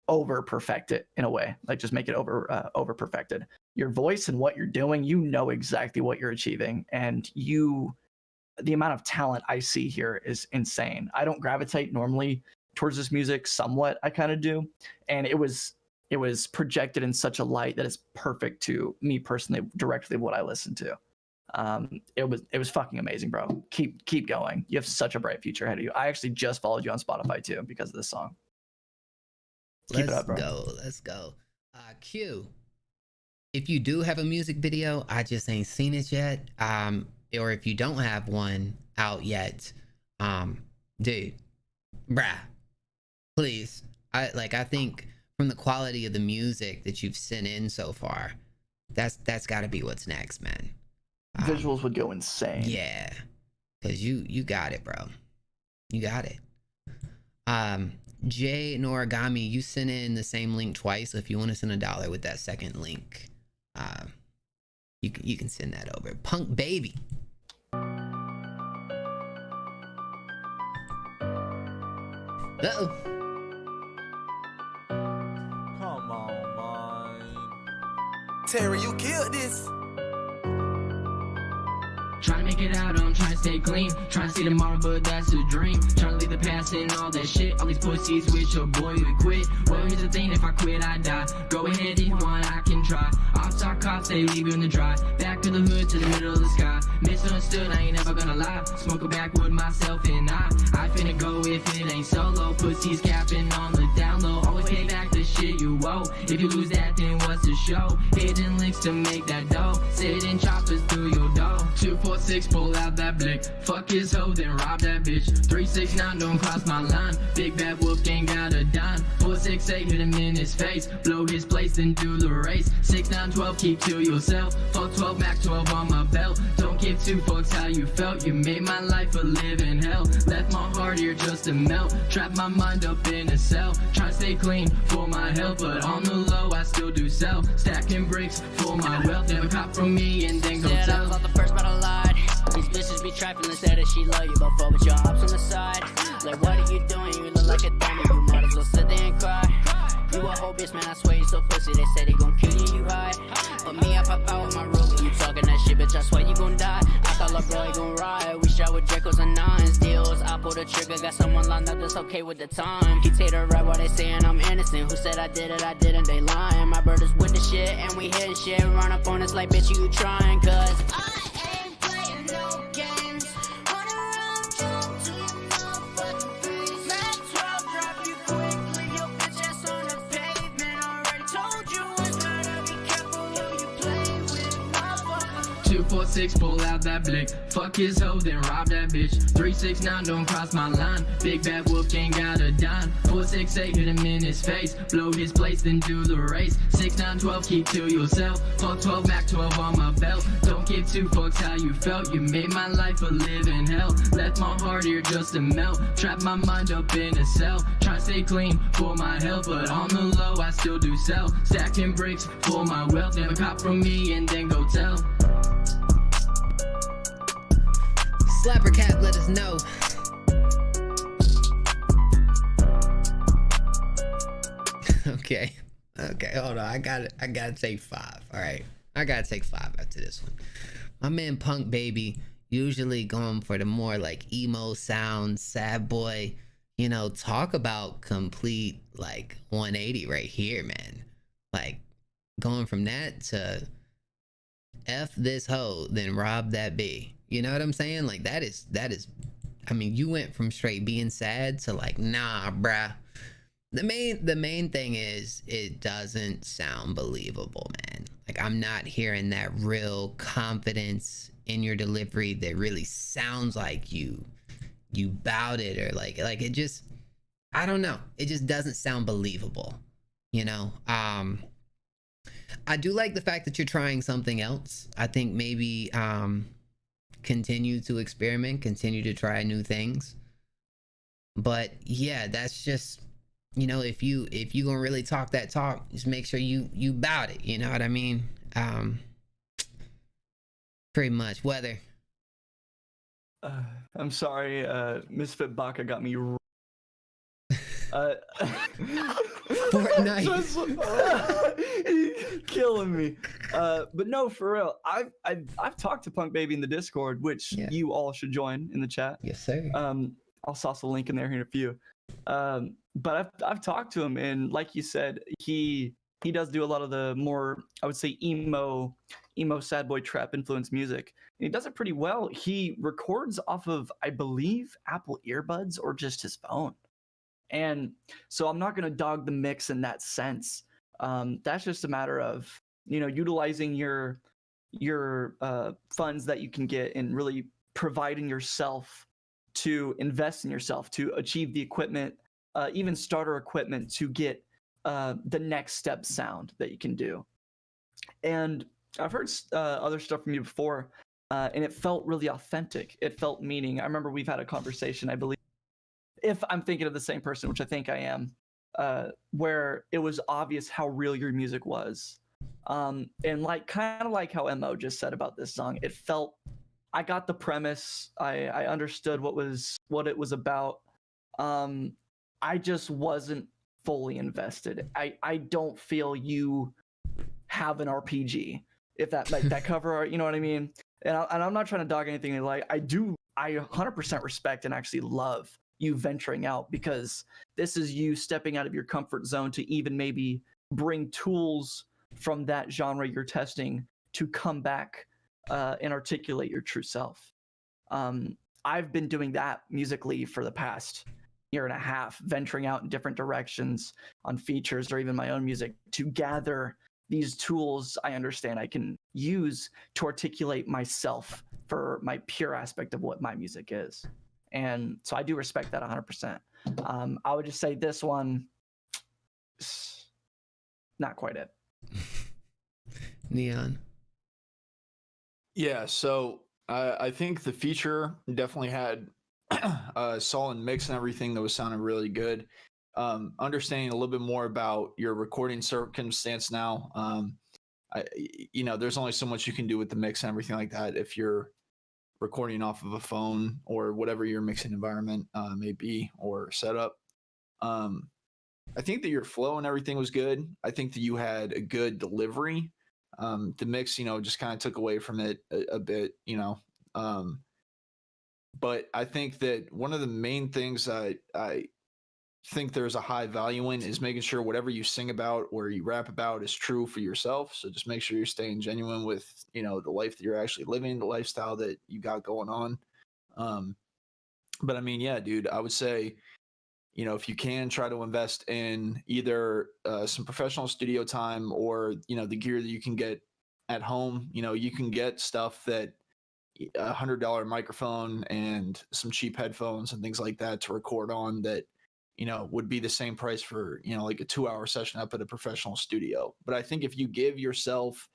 Speaker 7: over perfect it in a way, like just make it over perfected. Your voice and what you're doing, you know exactly what you're achieving, and the amount of talent I see here is insane. I don't gravitate normally towards this music, somewhat I kind of do, and it was projected in such a light that is perfect to me personally, directly what I listen to. It was fucking amazing, bro. Keep going. You have such a bright future ahead of you. I actually just followed you on Spotify too because of this song. Keep it up, bro.
Speaker 4: Let's go. Q. If you do have a music video, I just ain't seen it yet. Or if you don't have one out yet, dude, bruh, please. I think from the quality of the music that you've sent in so far, that's got to be what's next, man.
Speaker 7: Visuals would go insane.
Speaker 4: Yeah, because you got it, bro. You got it. Jay Noragami, you sent in the same link twice. So if you want to send $1 with that second link, you can send that over. Punk Baby. Uh-oh.
Speaker 2: Come on, man.
Speaker 17: Terry, you killed this.
Speaker 1: Trying to make it out, I'm trying to stay clean. Trying to see tomorrow, but that's a dream. Trying to leave the past and all that shit. All these pussies with your boy would quit. Well, here's the thing, if I quit, I die. Go ahead, if you want, I can try. Off-top cops, they leave you in the dry. Back to the hood, to the middle of the sky. Misunderstood, I ain't never gonna lie. Smoke a backwood, myself and I finna go if it ain't solo. Pussies capping on the down low. Always pay back the shit you owe. If you lose that, then what's the show? Hidden links to make that dough. Sitting choppers through your dough. 246, pull out that blick. Fuck his hoe, then rob that bitch. 369, don't cross my line. Big bad wolf ain't got a dime. 468, hit him in his face. Blow his place, then do the race. 6912, keep to yourself. Fuck 12, Mac 12 on my belt. Don't give two fucks how you felt. You made my life a living hell. Left my heart here just to melt. Trap my mind up in a cell. Try to stay clean for my health, but on the low I still do sell. Stacking bricks for my wealth. Never cop from me and then go
Speaker 22: Said
Speaker 1: tell.
Speaker 22: I was on the first, but I lied. These bitches be trifling, said that she love you, but fuck with your ops on the side. Like, what are you doing? You look like a dummy. You might as well sit there and cry. You a whole bitch, man, I swear you so pussy. They say they gon' kill you, you hide. But me, I pop out with my rope. You talking that shit, bitch, I swear you gon' die. I call up bro, he gon' ride. We shot with Dracos and nines. Deals, I pull the trigger. Got someone lined up that's okay with the time. He take the rap while they saying I'm innocent. Who said I did it? I didn't. They lying. My brothers with the shit, and we hitting shit. Run up on us like, bitch, you trying, cuz
Speaker 14: I ain't playing no games. Run around, jump to your motherfucking face. Mac 12, drop you quick. Leave your bitch ass on the pavement. Already told you once, better be careful who you play with, motherfucker.
Speaker 1: 246, pull out that blick. Fuck his hoe, then rob that bitch. 369, don't cross my line. Big bad wolf ain't got a dime. 468, hit him in his face. Blow his place, then do the race. 6912, keep to yourself. Fuck 12, Mac 12 on my belt. Don't give two fucks how you felt. You made my life a living hell. Left my heart here just to melt. Trap my mind up in a cell. Try to stay clean for my health, but on the low I still do sell. Stacking bricks for my wealth. Never cop from me and then go tell.
Speaker 4: Slapper Cat, let us know. Okay, hold on. I gotta take 5. All right, I gotta take 5 after this one. My man Punk Baby usually going for the more like emo sound, sad boy. You know, talk about complete like 180 right here, man. Like going from that to F this hoe, then rob that B. You know what I'm saying? Like that is, I mean, you went from straight being sad to like, nah, bruh. The main thing is it doesn't sound believable, man. Like I'm not hearing that real confidence in your delivery that really sounds like you bowed it, or like it just, I don't know. It just doesn't sound believable, you know? I do like the fact that you're trying something else. I think maybe continue to experiment, continue to try new things. But yeah, that's just, you know, if you gonna really talk that talk, just make sure you bout it, you know what I mean? Pretty much. Weather.
Speaker 7: I'm sorry, Misfit Baka got me.
Speaker 4: Fortnite.
Speaker 7: Killing me. But no, for real. I've talked to Punk Baby in the Discord, which you all should join in the chat.
Speaker 4: Yes, sir.
Speaker 7: I'll toss a link in there here in a few. But I've talked to him, and like you said, he does do a lot of the more, I would say, emo sad boy trap influenced music. And he does it pretty well. He records off of, I believe, Apple earbuds or just his phone. And so I'm not going to dog the mix in that sense. That's just a matter of, you know, utilizing your funds that you can get and really providing yourself to invest in yourself to achieve the equipment, even starter equipment to get the next step sound that you can do. And I've heard other stuff from you before, and it felt really authentic. It felt meaning. I remember we've had a conversation, I believe, if I'm thinking of the same person, which I think I am, where it was obvious how real your music was. And like kind of like how Mo just said about this song, it felt, I got the premise, I understood what it was about. I just wasn't fully invested. I don't feel you have an RPG. If that like that cover art, you know what I mean? And I'm not trying to dog anything. Like I 100% respect and actually love you venturing out, because this is you stepping out of your comfort zone to even maybe bring tools from that genre you're testing to come back and articulate your true self. I've been doing that musically for the past year and a half, venturing out in different directions on features or even my own music to gather these tools I understand I can use to articulate myself for my pure aspect of what my music is. And so I do respect that 100%. I would just say this one, not quite it.
Speaker 4: Neon.
Speaker 8: Yeah, so I think the feature definitely had a solid mix and everything that was sounding really good. Understanding a little bit more about your recording circumstance now, there's only so much you can do with the mix and everything like that if you're recording off of a phone or whatever your mixing environment may be or setup. I think that your flow and everything was good. I think that you had a good delivery. The mix, just kind of took away from it a bit, but I think that one of the main things I think there's a high value in is making sure whatever you sing about or you rap about is true for yourself. So just make sure you're staying genuine with, the life that you're actually living, the lifestyle that you got going on. But I mean, yeah, dude, I would say, if you can try to invest in either some professional studio time or, the gear that you can get at home, you can get stuff that $100 microphone and some cheap headphones and things like that to record on that, would be the same price for, like a 2-hour session up at a professional studio. But I think if you give yourself,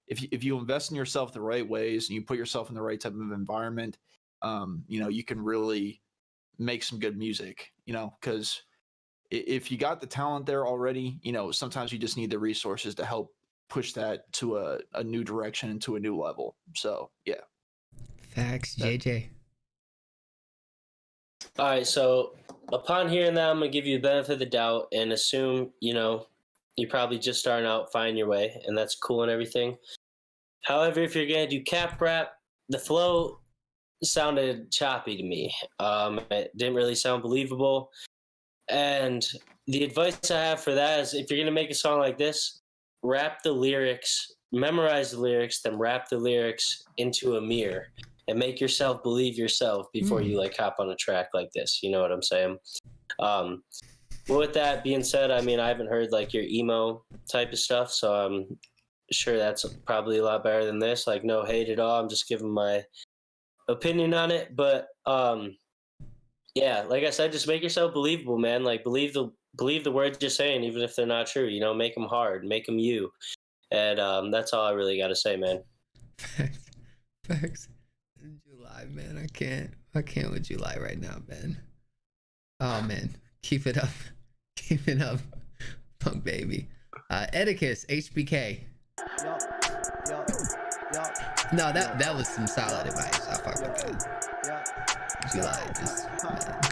Speaker 8: if you invest in yourself the right ways and you put yourself in the right type of environment, you can really make some good music, because if you got the talent there already, sometimes you just need the resources to help push that to a new direction and to a new level. So, yeah.
Speaker 4: Facts, JJ.
Speaker 6: All right, so upon hearing that, I'm going to give you the benefit of the doubt and assume, you're probably just starting out, finding your way, and that's cool and everything. However, if you're going to do cap rap, the flow sounded choppy to me. It didn't really sound believable. And the advice I have for that is if you're going to make a song like this, rap the lyrics, memorize the lyrics, then rap the lyrics into a mirror and make yourself believe yourself before you hop on a track like this. You know what I'm saying? But with that being said, I mean, I haven't heard your emo type of stuff, so I'm sure that's probably a lot better than this. No hate at all. I'm just giving my opinion on it. But yeah, like I said, just make yourself believable, man. Believe the words you're saying, even if they're not true. Make them hard, make them you. And that's all I really got to say, man.
Speaker 4: Facts. July, man. I can't with July right now, man. Oh man, keep it up. Keep it up. Punk baby. Etiquette, HBK. No, that was some solid advice. I fuck with that. July, just man.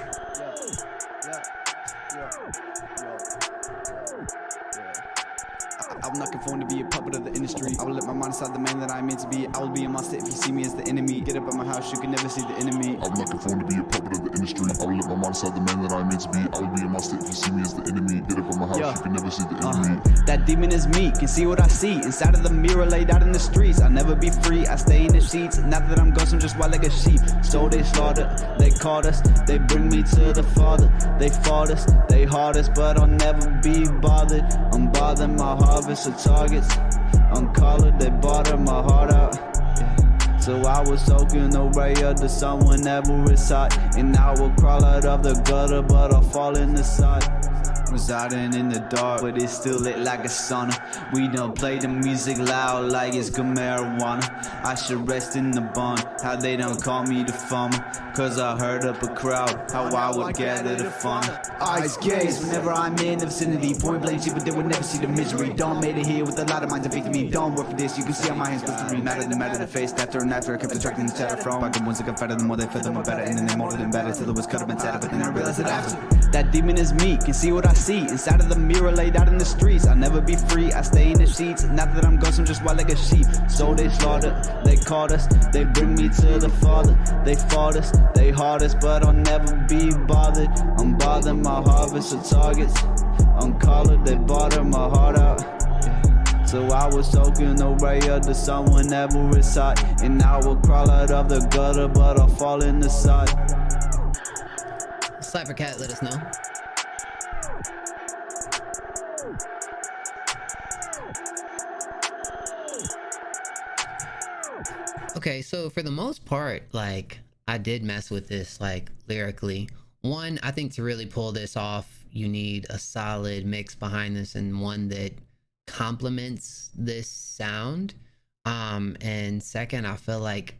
Speaker 12: I'm not conformed to be a puppet of the industry. I will let my mind decide the man that I'm meant to be. I will be a monster if you see me as the enemy. Get up at my house, you can never see the enemy.
Speaker 18: I'm not conformed to be a puppet of the industry. I will let my mind decide the man that I'm meant to be. I will be a monster if you see me as the enemy. Get up at my house, you can never see the enemy.
Speaker 12: That demon is me, can see what I see inside of the mirror laid out in the streets. I'll never be free, I stay in the sheets. Now that I'm ghost, I'm just wild like a sheep. So they slaughtered, they caught us, they bring me to the Father. They fought us, they hard us, but I'll never be bothered. I'm bothered, my harvest of targets. Uncollared, they barter my heart out. So I was soaking away of the sun whenever it's hot. And I will crawl out of the gutter, but I'll fall in the side. residing in the dark, but it's still lit like a sauna. We don't play the music loud like it's good marijuana. I should rest in the barn, how they don't call me the farmer, cause I heard up a crowd, how I would gather the fauna. Eyes gaze whenever I'm in the vicinity, point blank shit, but they would never see the misery. Don't made it here with a lot of minds of faith in me. Don't work for this, you can see how my hands supposed to be. Matter the face, after and after I kept attracting the chatter from. But the ones that got fatter, the more they fed them better, and then they molded them better till it was cut up and tattered. But then I realized that after that demon is me, can see what I see inside of the mirror laid out in the streets. I'll never be free, I stay in the sheets. Not that I'm ghost, I'm just wild like a sheep. So they slaughtered, they caught us, they bring me to the Father. They fought us, they hard us, but I'll never be bothered. I'm bothered, my harvest of targets. I'm collared, they bother my heart out. So I was soaking the ray of the sun whenever it's hot, and I will crawl out of the gutter, but I'll fall in the side.
Speaker 4: Cyphercat, let us know. Okay, so for the most part, like, I did mess with this, like, lyrically. One, I think to really pull this off, you need a solid mix behind this, and one that complements this sound. And second, I feel like,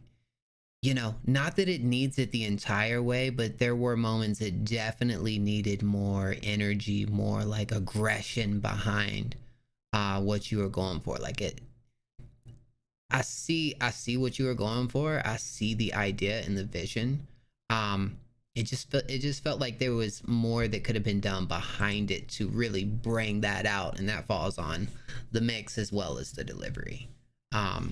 Speaker 4: you know, not that it needs it the entire way, but there were moments it definitely needed more energy, more like aggression behind what you were going for. Like, I see what you were going for. I see the idea and the vision. It just felt like there was more that could have been done behind it to really bring that out, and that falls on the mix as well as the delivery. But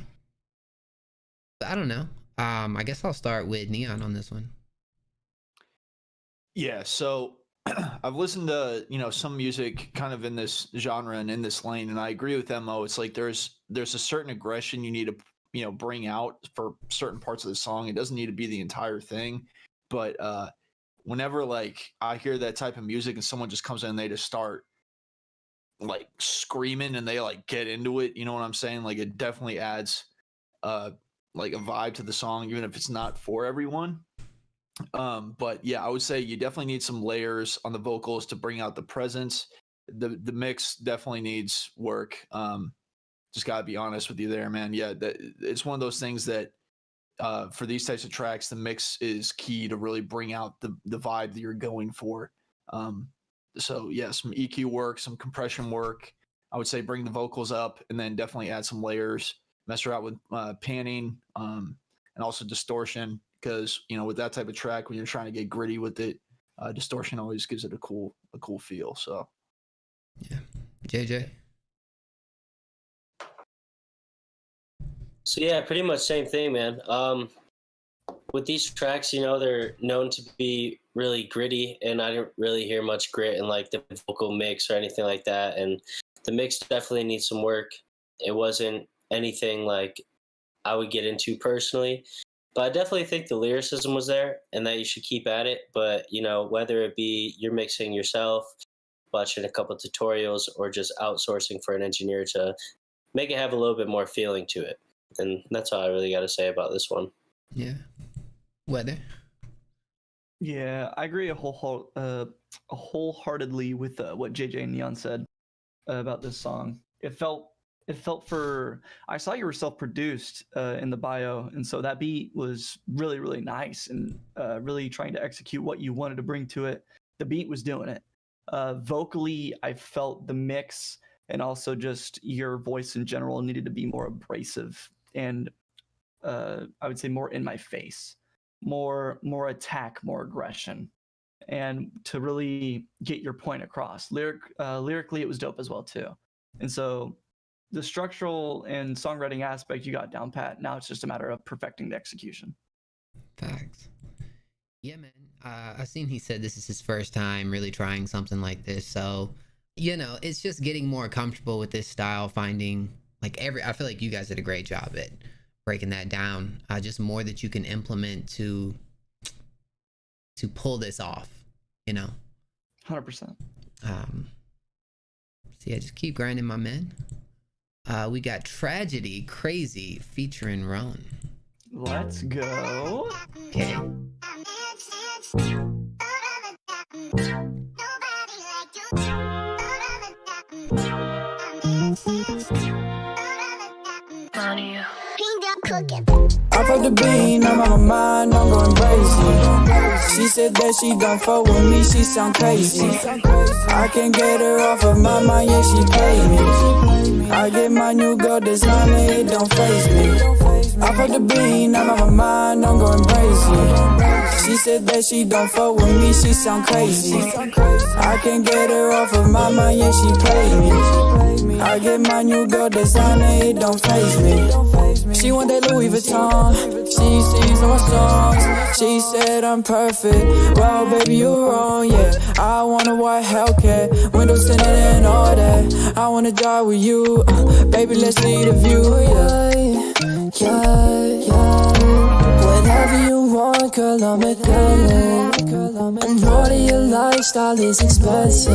Speaker 4: I don't know. I guess I'll start with Neon on this one.
Speaker 8: Yeah, so I've listened to, you know, some music kind of in this genre and in this lane, and I agree with Mo. It's like there's a certain aggression you need to, you know, bring out for certain parts of the song. It doesn't need to be the entire thing, but whenever like I hear that type of music and someone just comes in and they just start like screaming and they like get into it, you know what I'm saying? Like it definitely adds like a vibe to the song, even if it's not for everyone. But yeah, I would say you definitely need some layers on the vocals to bring out the presence. The mix definitely needs work. Just gotta be honest with you there, man. Yeah, it's one of those things that for these types of tracks, the mix is key to really bring out the vibe that you're going for. So yeah, some EQ work, some compression work. I would say bring the vocals up and then definitely add some layers. Mess around with panning and also distortion, because you know with that type of track, when you're trying to get gritty with it, distortion always gives it a cool feel. So
Speaker 4: yeah, JJ.
Speaker 6: So yeah, pretty much same thing, man. With these tracks, you know, they're known to be really gritty, and I didn't really hear much grit in like the vocal mix or anything like that. And the mix definitely needs some work. It wasn't anything like I would get into personally, but I definitely think the lyricism was there and that you should keep at it. But you know, whether it be you're mixing yourself, watching a couple tutorials, or just outsourcing for an engineer to make it have a little bit more feeling to it. And that's all I really got to say about this one.
Speaker 4: Yeah. Weather.
Speaker 7: Yeah, I agree wholeheartedly with what JJ and Neon said about this song. It felt I saw you were self-produced in the bio, and so that beat was really, really nice and really trying to execute what you wanted to bring to it. The beat was doing it. Vocally, I felt the mix and also just your voice in general needed to be more abrasive and I would say more in my face, more attack, more aggression, and to really get your point across. Lyrically, it was dope as well too. And so the structural and songwriting aspect you got down pat. Now it's just a matter of perfecting the execution.
Speaker 4: Facts. Yeah, man. I seen he said this is his first time really trying something like this. So, you know, it's just getting more comfortable with this style, finding like I feel like you guys did a great job at breaking that down. Just more that you can implement to pull this off, you know?
Speaker 7: 100%.
Speaker 4: So yeah, just keep grinding, my man. We got Tragedy Crazy featuring Roan.
Speaker 7: Let's go.
Speaker 4: Okay.
Speaker 14: Nobody like you.
Speaker 16: I put the bean, I'm on my mind, I'm going crazy. She said that she don't fuck with me, she sound crazy. I can't get her off of my mind, yeah, she play me. I get my new girl designer, it don't faze me. I put the bean, I'm on my mind, I'm going crazy. She said that she don't fuck with me, she sound crazy. I can't get her off of my mind, yeah, she play me. I get my new girl designer, it don't faze me. She want that Louis Vuitton, she sings all my songs. She said I'm perfect, well baby you're wrong, yeah. I want a white Hellcat, windows tinted and all that. I wanna drive with you, baby let's see the view, yeah. Whatever you want, girl, I'm a girl. I know that your lifestyle is expensive.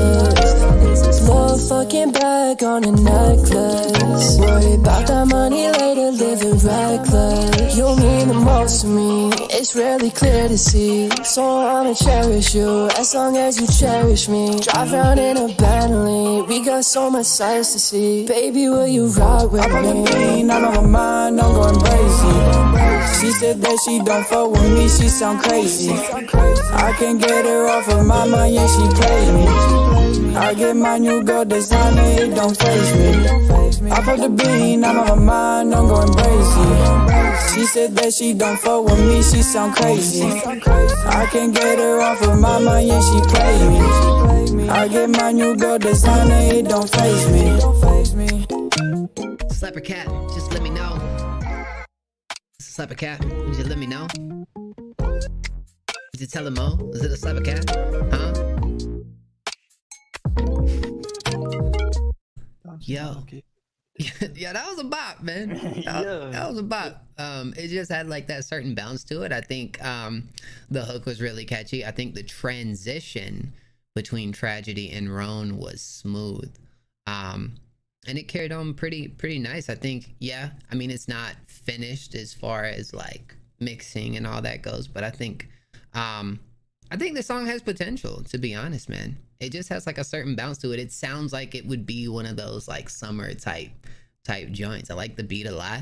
Speaker 16: Love fucking bag on a necklace. Worry about that money later, living reckless. You mean the most to me, it's really clear to see. So I'ma cherish you, as long as you cherish me. Drive around in a Bentley, we got so much sights to see. Baby, will you ride with me? I'm on my mind, I'm going crazy. She said that she don't fuck with me, she sound crazy. I can't get her off of my mind, yeah, she play me. I get my new girl designer, it don't faze me. I put the bean, I'm on my mind, I'm going crazy. She said that she don't fuck with me, she sound crazy. I can't get her off of my mind, yeah, she play me. I get my new girl designer, it don't faze me.
Speaker 4: Slapper cat, just let me know. Slapper cat, would you let me know? Did you tell him Mo? Is it a slapper cat? Huh? Yo. Yeah, that was a bop, man. That was a bop. It just had like that certain bounce to it. I think the hook was really catchy. I think the transition between Tragedy and Roan was smooth. And it carried on pretty nice. I think, yeah, I mean, it's not finished as far as like mixing and all that goes, but I think the song has potential, to be honest, man. It just has like a certain bounce to it. It sounds like it would be one of those like summer type joints. I like the beat a lot.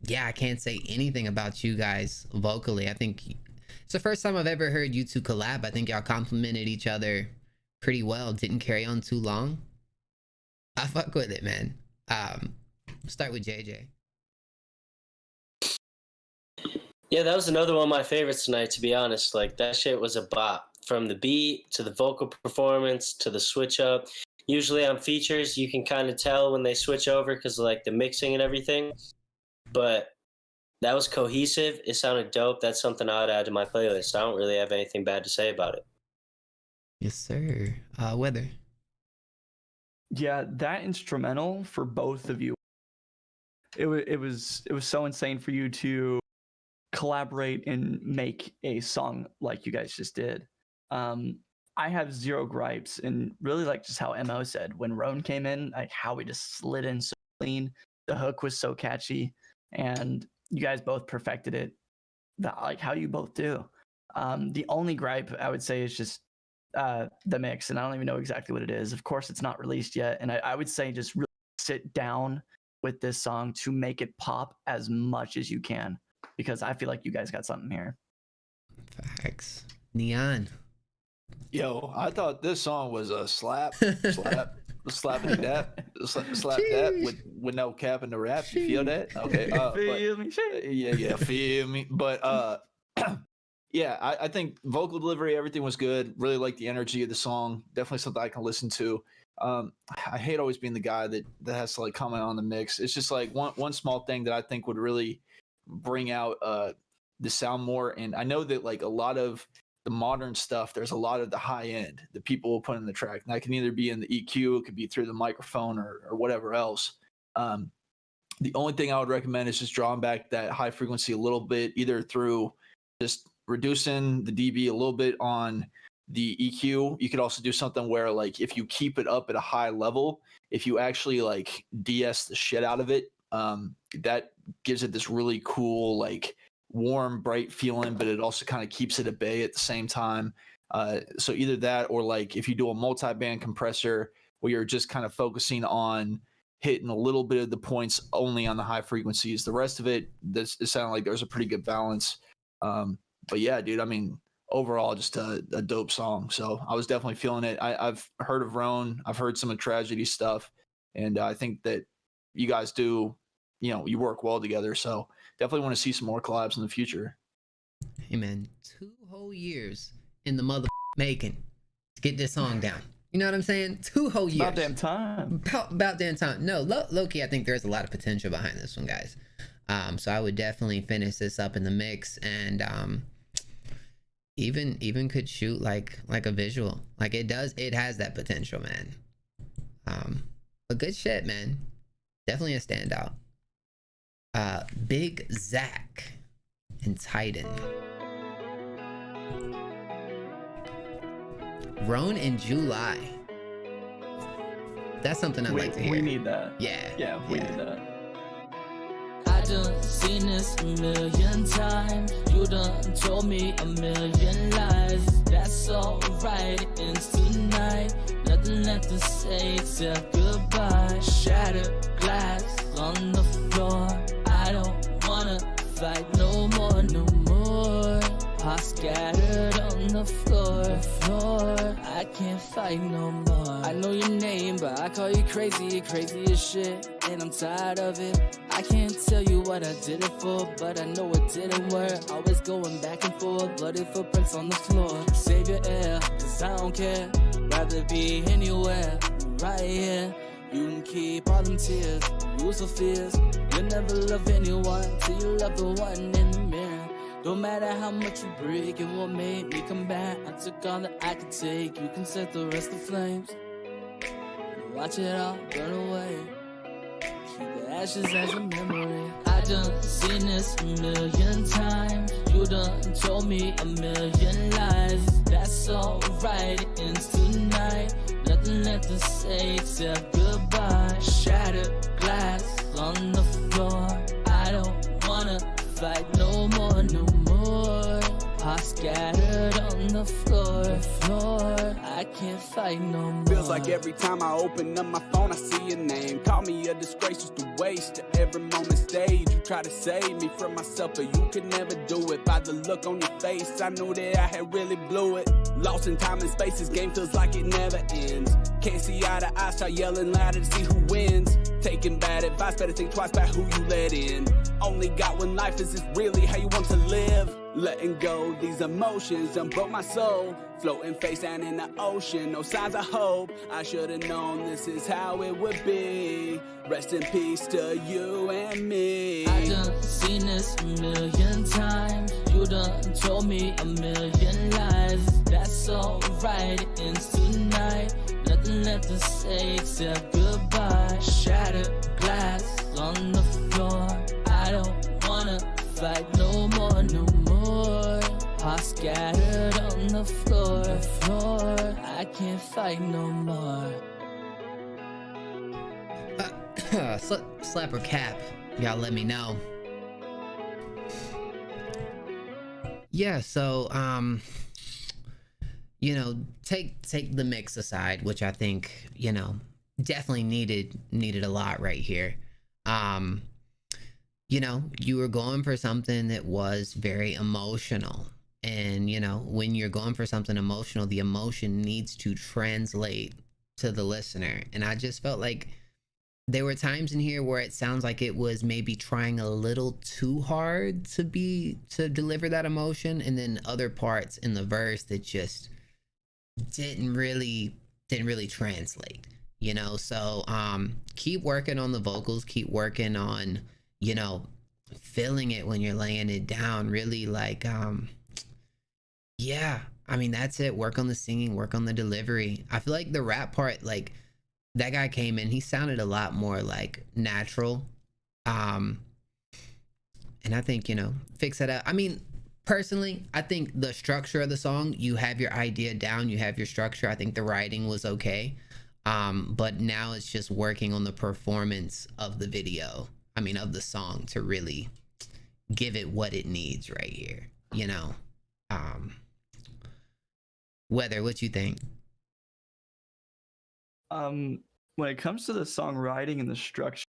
Speaker 4: Yeah, I can't say anything about you guys vocally. I think it's the first time I've ever heard you two collab. I think y'all complimented each other pretty well. Didn't carry on too long. I fuck with it, man. Start with JJ.
Speaker 6: Yeah, that was another one of my favorites tonight, to be honest. Like, that shit was a bop. From the beat, to the vocal performance, to the switch up. Usually on features, you can kind of tell when they switch over because of, like, the mixing and everything. But that was cohesive. It sounded dope. That's something I would add to my playlist. I don't really have anything bad to say about it.
Speaker 4: Yes, sir. Weather.
Speaker 7: Yeah, that instrumental for both of you. It was so insane for you to collaborate and make a song like you guys just did. I have zero gripes, and really like just how Mo said when Roan came in, like how we just slid in so clean. The hook was so catchy, and you guys both perfected it. Like how you both do. The only gripe I would say is just the mix, and I don't even know exactly what it is. Of course, it's not released yet, and I would say just really sit down with this song to make it pop as much as you can, because I feel like you guys got something here.
Speaker 4: Facts. Neon.
Speaker 8: Yo, I thought this song was a slap that with no cap in the rap. You feel that? Okay.
Speaker 7: Feel me?
Speaker 8: Yeah, feel me. But yeah, I think vocal delivery, everything was good. Really like the energy of the song. Definitely something I can listen to. I hate always being the guy that has to like comment on the mix. It's just like one small thing that I think would really bring out the sound more. And I know that like a lot of the modern stuff, there's a lot of the high end that people will put in the track. And that can either be in the EQ, it could be through the microphone or whatever else. The only thing I would recommend is just drawing back that high frequency a little bit, either through just reducing the dB a little bit on the EQ. You could also do something where like if you keep it up at a high level, if you actually like DS the shit out of it, that gives it this really cool like warm, bright feeling, but it also kind of keeps it at bay at the same time. So either that or like if you do a multi-band compressor where you're just kind of focusing on hitting a little bit of the points only on the high frequencies. The rest of it, it sounded like there's a pretty good balance. But yeah, dude, I mean, overall, just a dope song. So I was definitely feeling it. I've heard of Roan. I've heard some of Tragedy stuff. And I think that you guys do, you know, you work well together. So definitely want to see some more collabs in the future.
Speaker 4: Hey, man, 2 whole years in the mother making to get this song down. You know what I'm saying? 2 whole years.
Speaker 7: About damn time.
Speaker 4: About damn time. No, low-key, I think there's a lot of potential behind this one, guys. So I would definitely finish this up in the mix, and even could shoot like a visual. Like it has that potential, man. But good shit, man. Definitely a standout. Big Zach and Titan. Roan in July. That's something I'd like to hear.
Speaker 7: We need that.
Speaker 4: Yeah.
Speaker 7: We need that.
Speaker 19: I done seen this a million times. You done told me a million lies. That's alright, it ends tonight. Nothing left to say except goodbye. Shattered glass on the floor. I don't wanna fight no more, no more. Heart scattered on the floor. I can't fight no more. I know your name, but I call you crazy as shit. And I'm tired of it. I can't tell you what I did it for, but I know it didn't work. Always going back and forth, bloody footprints on the floor. Save your air, cause I don't care. Rather be anywhere, right here. You can keep all them tears, use the fears. You'll never love anyone till you love the one in the mirror. Don't matter how much you break, it won't make me come back. I took all that I could take, you can set the rest of flames. Watch it all burn away. Keep the ashes as a memory. I done seen this a million times. You done told me a million lies. That's alright, it ends tonight. Nothing left to say except goodbye. Shattered glass on the floor. I don't wanna fight no more, no more. Heart scattered on the floor. I can't fight no more.
Speaker 20: Feels like every time I open up my phone, I see your name. Call me a disgrace, just a waste of every moment stage. You try to save me from myself, but you could never do it. By the look on your face, I knew that I had really blew it. Lost in time and space, this game feels like it never ends. Can't see eye to eye, start yelling louder to see who wins. Taking bad advice, better think twice about who you let in. Only got one life, is this really how you want to live? Letting go these emotions done broke my soul. Floating face down in the ocean, no signs of hope. I should've known this is how it would be. Rest in peace to you and me.
Speaker 19: I done seen this a million times. You done told me a million lies. That's alright, it ends tonight. Nothing left to say except goodbye. Shattered glass on the floor. I don't wanna fight no more, no more. Heart scattered on the floor. I can't fight no more.
Speaker 4: Slap or cap, y'all let me know. Yeah, so you know, take the mix aside, which I think, you know, definitely needed a lot right here. You know, you were going for something that was very emotional. And, you know, when you're going for something emotional, the emotion needs to translate to the listener. And I just felt like there were times in here where it sounds like it was maybe trying a little too hard to deliver that emotion. And then other parts in the verse that just didn't really translate, you know? So, keep working on the vocals, keep working on, you know, feeling it when you're laying it down. Really, like, yeah, I mean, that's it. Work on the singing, work on the delivery. I feel like the rap part, like, that guy came in, he sounded a lot more like natural. And I think, you know, fix that up. I mean, personally, I think the structure of the song, you have your idea down, you have your structure. I think the writing was okay. But now it's just working on the performance of the video. I mean, of the song, to really give it what it needs right here, you know? Weather, what you think?
Speaker 7: when it comes to the songwriting and the structure,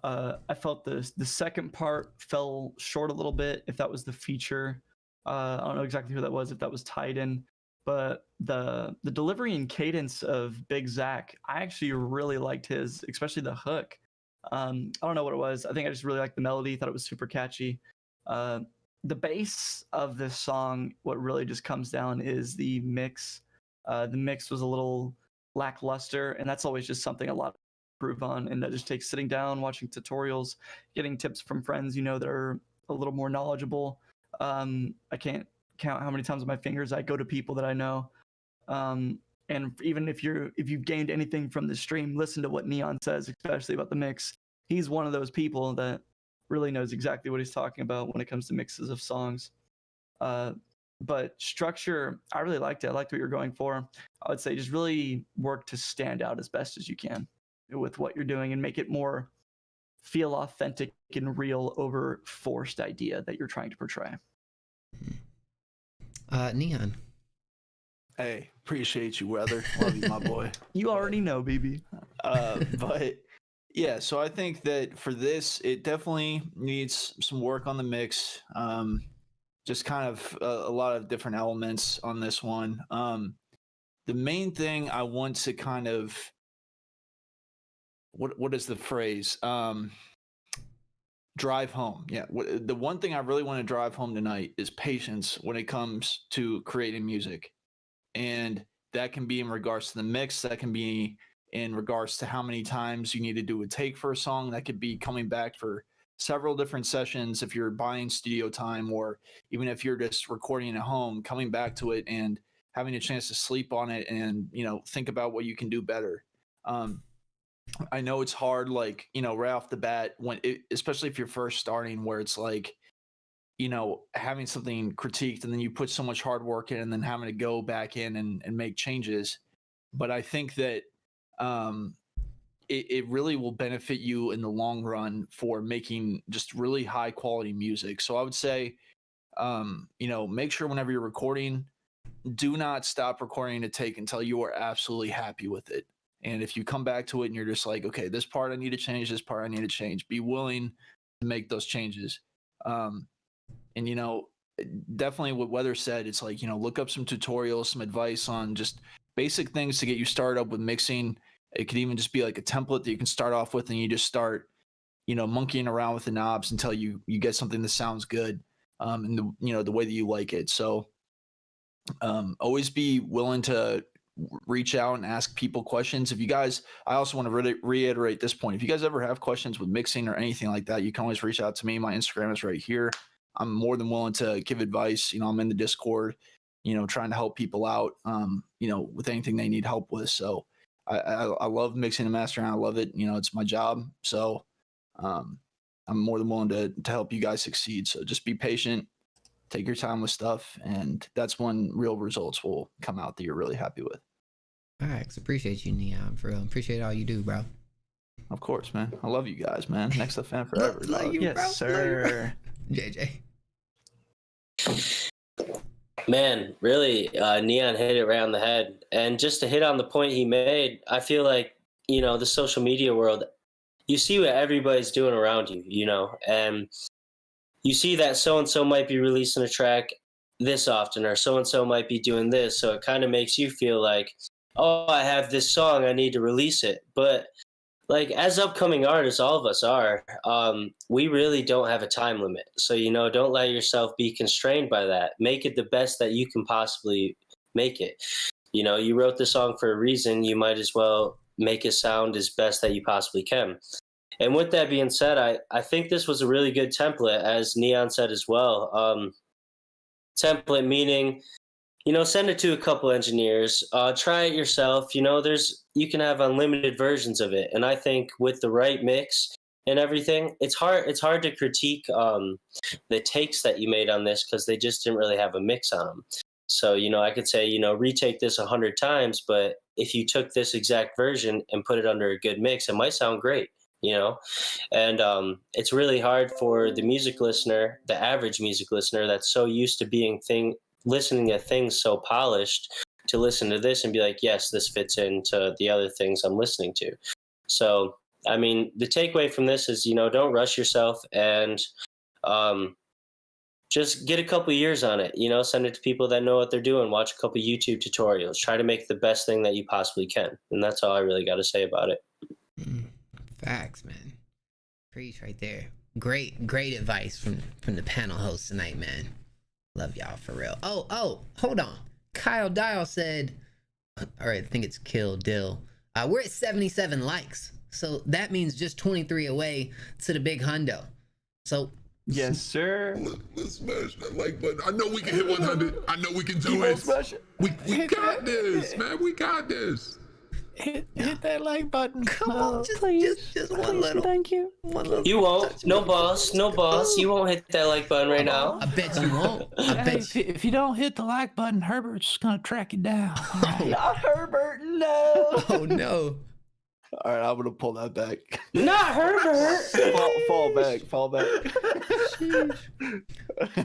Speaker 7: I felt the second part fell short a little bit. If that was the feature, I don't know exactly who that was. If that was Titan, but the delivery and cadence of Big Zach, I actually really liked his, especially the hook. I don't know what it was. I think I just really liked the melody. Thought it was super catchy. The bass of this song, what really just comes down is the mix. The mix was a little lackluster, and that's always just something a lot to improve on. And that just takes sitting down, watching tutorials, getting tips from friends that are a little more knowledgeable. I can't count how many times on my fingers I go to people that I know. And even if you've gained anything from the stream, listen to what Neon says, especially about the mix. He's one of those people that really knows exactly what he's talking about when it comes to mixes of songs. But structure, I really liked it. I liked what you're going for. I would say just really work to stand out as best as you can with what you're doing and make it more feel authentic and real over forced idea that you're trying to portray.
Speaker 4: Neon.
Speaker 8: Hey, appreciate you, Weather. Love you, my boy.
Speaker 7: You already know, baby.
Speaker 8: But yeah, so I think that for this, it definitely needs some work on the mix. Just kind of a lot of different elements on this one. The main thing I want to kind of what is the phrase? Drive home. Yeah. The one thing I really want to drive home tonight is patience when it comes to creating music. And that can be in regards to the mix. That can be in regards to how many times you need to do a take for a song. That could be coming back for several different sessions if you're buying studio time, or even if you're just recording at home, coming back to it and having a chance to sleep on it and, think about what you can do better. I know it's hard, like, right off the bat, especially if you're first starting, where it's like, having something critiqued and then you put so much hard work in and then having to go back in and make changes. But I think that it really will benefit you in the long run for making just really high quality music. So I would say, make sure whenever you're recording, do not stop recording a take until you are absolutely happy with it. And if you come back to it and you're just like, okay, this part I need to change, this part I need to change, be willing to make those changes. And, definitely what Weather said, it's like, look up some tutorials, some advice on just basic things to get you started up with mixing. It could even just be like a template that you can start off with, and you just start, monkeying around with the knobs until you get something that sounds good, and the way that you like it. So always be willing to reach out and ask people questions. If you guys, I also want to reiterate this point. If you guys ever have questions with mixing or anything like that, you can always reach out to me. My Instagram is right here. I'm more than willing to give advice. I'm in the Discord, trying to help people out, with anything they need help with. So I love mixing and mastering. I love it. It's my job. So I'm more than willing to help you guys succeed. So just be patient, take your time with stuff, and that's when real results will come out that you're really happy with.
Speaker 4: All right, appreciate you, Neon, for real. Appreciate all you do, bro.
Speaker 8: Of course, man. I love you guys, man. Next to fan forever.
Speaker 4: Love you,
Speaker 7: yes,
Speaker 4: bro.
Speaker 7: sir.
Speaker 4: JJ.
Speaker 6: Man, really, Neon hit it right on the head. And just to hit on the point he made, I feel like, the social media world, you see what everybody's doing around you, and you see that so-and-so might be releasing a track this often, or so-and-so might be doing this. So it kind of makes you feel like, oh, I have this song, I need to release it. But like, as upcoming artists, all of us are, we really don't have a time limit. So, don't let yourself be constrained by that. Make it the best that you can possibly make it. You wrote the song for a reason. You might as well make it sound as best that you possibly can. And with that being said, I think this was a really good template, as Neon said as well. Template meaning, send it to a couple engineers, try it yourself. You can have unlimited versions of it. And I think with the right mix and everything, it's hard to critique the takes that you made on this, because they just didn't really have a mix on them. So, I could say, retake this 100 times, but if you took this exact version and put it under a good mix, it might sound great. And it's really hard for the music listener, the average music listener that's so used to listening to things so polished, to listen to this and be like, yes, this fits into the other things I'm listening to. So, I mean, the takeaway from this is, don't rush yourself and just get a couple years on it. Send it to people that know what they're doing. Watch a couple YouTube tutorials. Try to make the best thing that you possibly can. And that's all I really got to say about it.
Speaker 4: Facts, man. Preach right there. Great advice from the panel host tonight, man. Love y'all for real. Oh, hold on. Kyle Dial said, all right, I think it's Kill Dill. We're at 77 likes. So that means just 23 away to the big hundo. So
Speaker 7: yes, sir.
Speaker 3: Let's smash that like button. I know we can hit 100. I know we can do it.
Speaker 8: Smash it.
Speaker 3: We got this, man. We got this.
Speaker 8: Hit that like button.
Speaker 4: Come on, just one little.
Speaker 10: Thank you.
Speaker 4: One little.
Speaker 6: You won't. No boss. You won't hit that like button right now.
Speaker 4: I bet you won't.
Speaker 10: If you don't hit the like button, Herbert's just gonna track you down.
Speaker 7: Not Herbert, no.
Speaker 4: Oh no.
Speaker 8: All right, I'm gonna pull that back.
Speaker 6: Not Herbert.
Speaker 8: Fall back.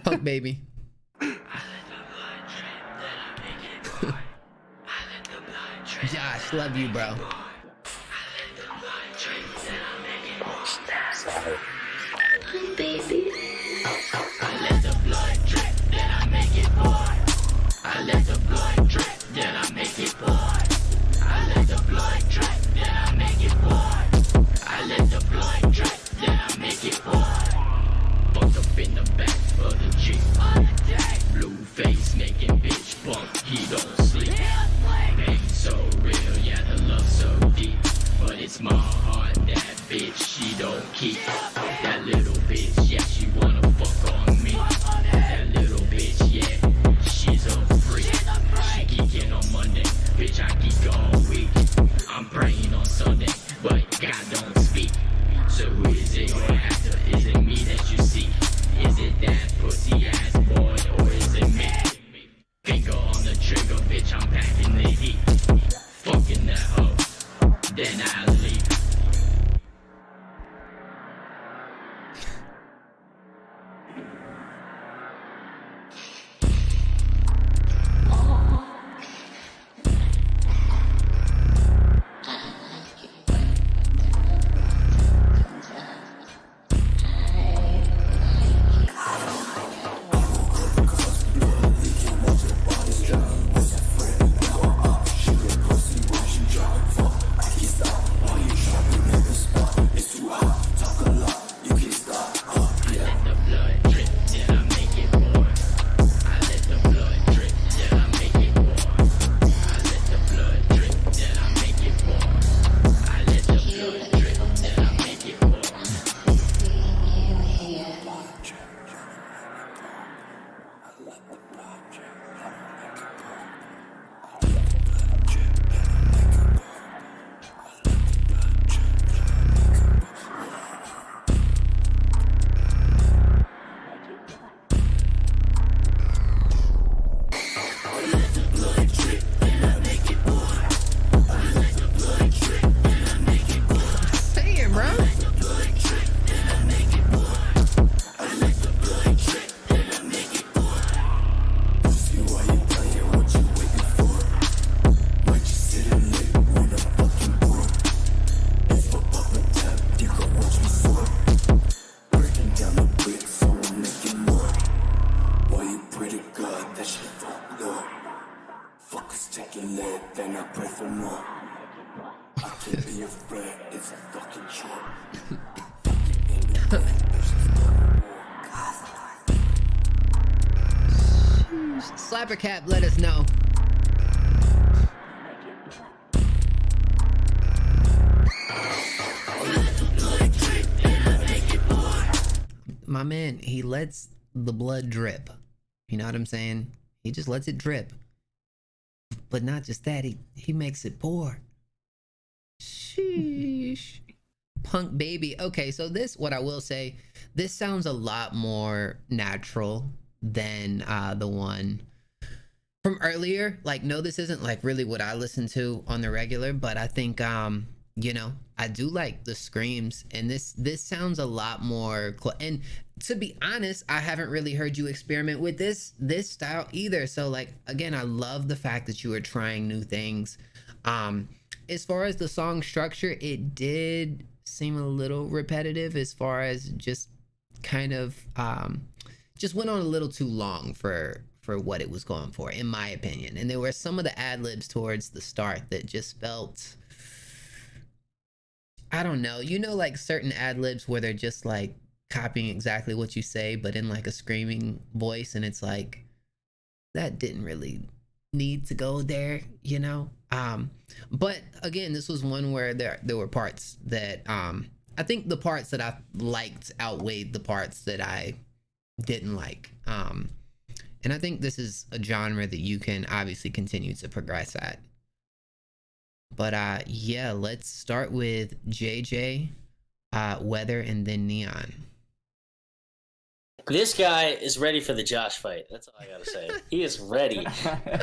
Speaker 4: Punk baby. Josh, love you, bro.
Speaker 14: Baby.
Speaker 1: I let the blood drip, then I make it pour. I let the blood drip, then I make it pour. I let the blood drip, then I make it pour. I let the blood drip, then I make it pour. Fucked up in the back of the Jeep. Blue face making bitch bump, he don't sleep. Pain so real, yeah, the love so deep. But it's my heart, that bitch, she don't keep. That little bitch, yeah, she wanna fuck on me. That little bitch, yeah, she's a freak. She geeking on Monday, bitch, I geek all week. I'm praying on Sunday, but God don't speak. So who is it or after? Is it me that you see? Is it that pussy ass boy or is it me? Finger on the trigger, bitch, I'm packing the heat. Fucking that hoe, then I leave.
Speaker 4: Slapper Cap, let us know. My man, he lets the blood drip. You know what I'm saying? He just lets it drip. But not just that, he makes it pour. Sheesh. Punk baby. Okay, so this, what I will say, this sounds a lot more natural than the one from earlier. Like, no, this isn't like really what I listen to on the regular, but I think you know, I do like the screams, and this sounds a lot more and to be honest, I haven't really heard you experiment with this style either. So like, again, I love the fact that you are trying new things. as far as the song structure, it did seem a little repetitive as far as just kind of just went on a little too long for what it was going for, in my opinion. And there were some of the ad-libs towards the start that just felt, I don't know, you know, like certain ad-libs where they're just like copying exactly what you say but in like a screaming voice, and it's like that didn't really need to go there, you know. But again, this was one where there were parts that I think the parts that I liked outweighed the parts that I didn't like. And I think this is a genre that you can obviously continue to progress at. But yeah, let's start with JJ, Weather, and then Neon.
Speaker 6: This guy is ready for the Josh fight. That's all I gotta say. He is ready.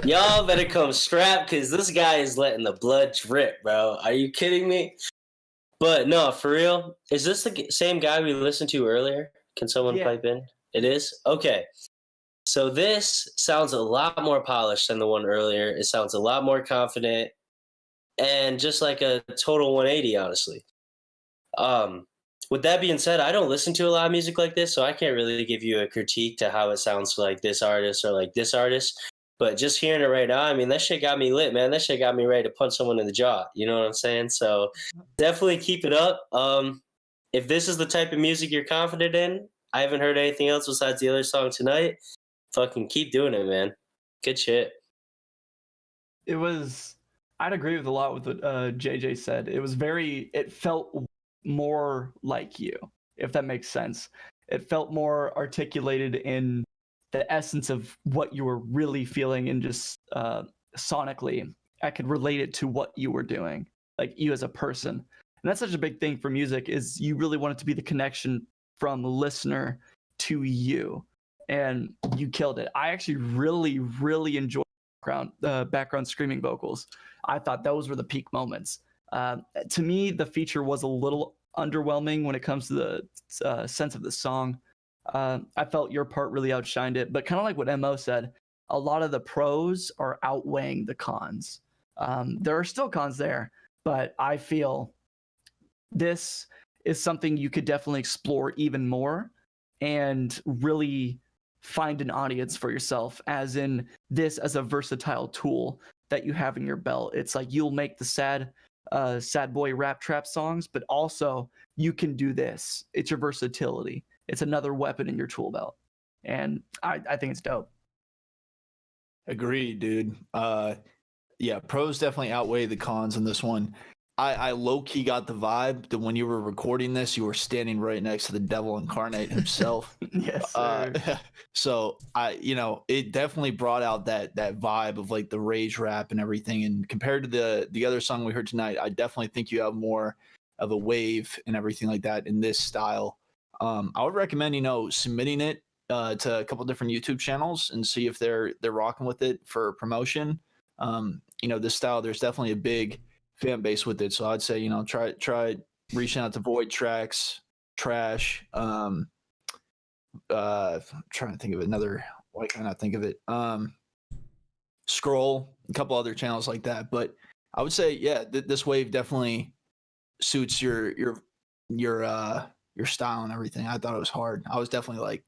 Speaker 6: Y'all better come strapped, because this guy is letting the blood drip, bro. Are you kidding me? But no, for real, is this the same guy we listened to earlier? Can someone pipe in? It is? Okay. So this sounds a lot more polished than the one earlier. It sounds a lot more confident and just like a total 180, honestly. With that being said, I don't listen to a lot of music like this, so I can't really give you a critique to how it sounds like this artist or like this artist. But just hearing it right now, I mean, that shit got me lit, man. That shit got me ready to punch someone in the jaw. You know what I'm saying? So definitely keep it up. If this is the type of music you're confident in, I haven't heard anything else besides the other song tonight. Fucking keep doing it, man. Good shit.
Speaker 7: I'd agree with a lot with what JJ said. It felt more like you, if that makes sense. It felt more articulated in the essence of what you were really feeling, and just sonically, I could relate it to what you were doing, like you as a person. And that's such a big thing for music, is you really want it to be the connection from the listener to you. And you killed it. I actually really, really enjoyed background screaming vocals. I thought those were the peak moments. To me, the feature was a little underwhelming when it comes to the sense of the song. I felt your part really outshined it, but kind of like what Mo said, a lot of the pros are outweighing the cons. There are still cons there, but I feel this is something you could definitely explore even more and really find an audience for yourself, as in this as a versatile tool that you have in your belt. It's like you'll make the sad boy rap trap songs, but also you can do this. It's your versatility. It's another weapon in your tool belt. And I think it's dope.
Speaker 8: Agreed, dude. Yeah, pros definitely outweigh the cons in this one. I low-key got the vibe that when you were recording this, you were standing right next to the devil incarnate himself.
Speaker 7: Yes, sir.
Speaker 8: So it definitely brought out that vibe of like the rage rap and everything. And compared to the other song we heard tonight, I definitely think you have more of a wave and everything like that in this style. I would recommend, submitting it to a couple different YouTube channels and see if they're rocking with it for promotion. This style, there's definitely a big fan base with it, so I'd say try reaching out to Void Tracks, Trash. Trying to think of another. Why can I not think of it? Scroll, a couple other channels like that. But I would say, yeah, this wave definitely suits your style and everything. I thought it was hard. I was definitely like,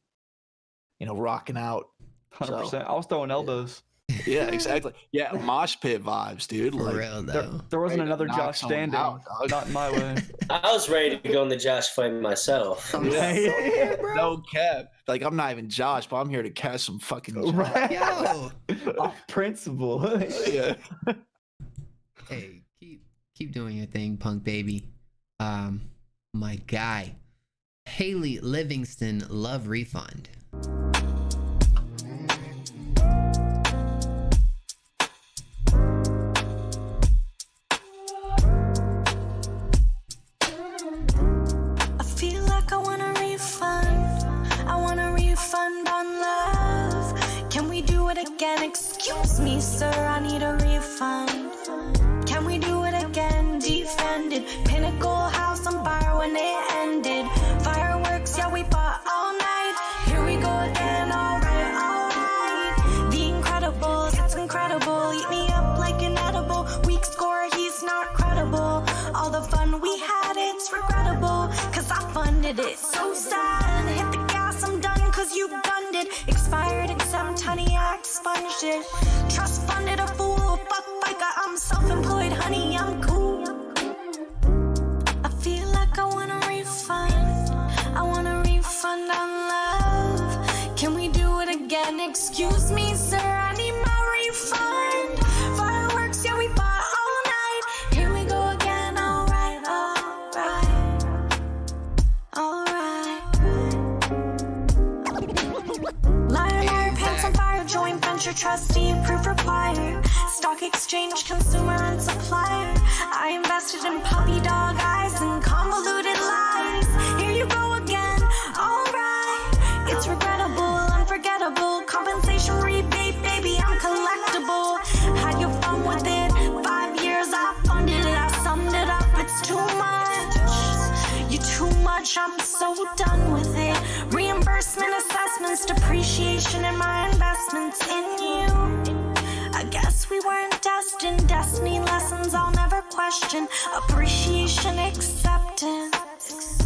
Speaker 8: rocking out.
Speaker 7: 100%. I was throwing elbows.
Speaker 8: Yeah, exactly. Yeah, mosh pit vibes, dude.
Speaker 4: For
Speaker 8: like,
Speaker 4: real, though.
Speaker 7: There wasn't another Josh standing. Not in my way.
Speaker 6: I was ready to go in the Josh fight myself.
Speaker 8: Yeah. No cap. Like, I'm not even Josh, but I'm here to catch some fucking
Speaker 7: right.
Speaker 4: Yo.
Speaker 7: Off principle.
Speaker 8: Yeah.
Speaker 4: Hey, keep doing your thing, punk baby. My guy, Haley Livingston, Love Refund.
Speaker 14: Again, excuse me, sir, I need a refund. Can we do it again? Defended Pinnacle House on fire when it ended. Fireworks, yeah, we bought all night. Here we go again, alright, alright. The Incredibles, it's incredible. Eat me up like an edible. Weak score, he's not credible.
Speaker 13: funded it. So sad, hit the gas, I'm done cause you gunned it. Expired exempt, honey, I expunged it. Trust funded a fool, fuck FICA, I'm self-employed, honey, I'm cool. I feel like I want a refund. I want a refund on love. Can we do it again? Excuse me, sir, I need my refund. Fireworks, yeah, we fought all night. Here we go again, alright, alright, alright. Liar, liar, pants on fire, joint venture trustee, proof required. Stock exchange, consumer and supplier. I invested in puppy dog eyes and convoluted lies. Here you go again, alright. It's regrettable, unforgettable. Compensation rebate, baby, I'm collectible. Had your fun with it, 5 years I funded it, I summed it up, it's too much. You're too much, I'm so done with it. Reimbursement, assessments, depreciation, and my investments in you. I guess we weren't destined. Destiny lessons I'll never question. Appreciation, acceptance.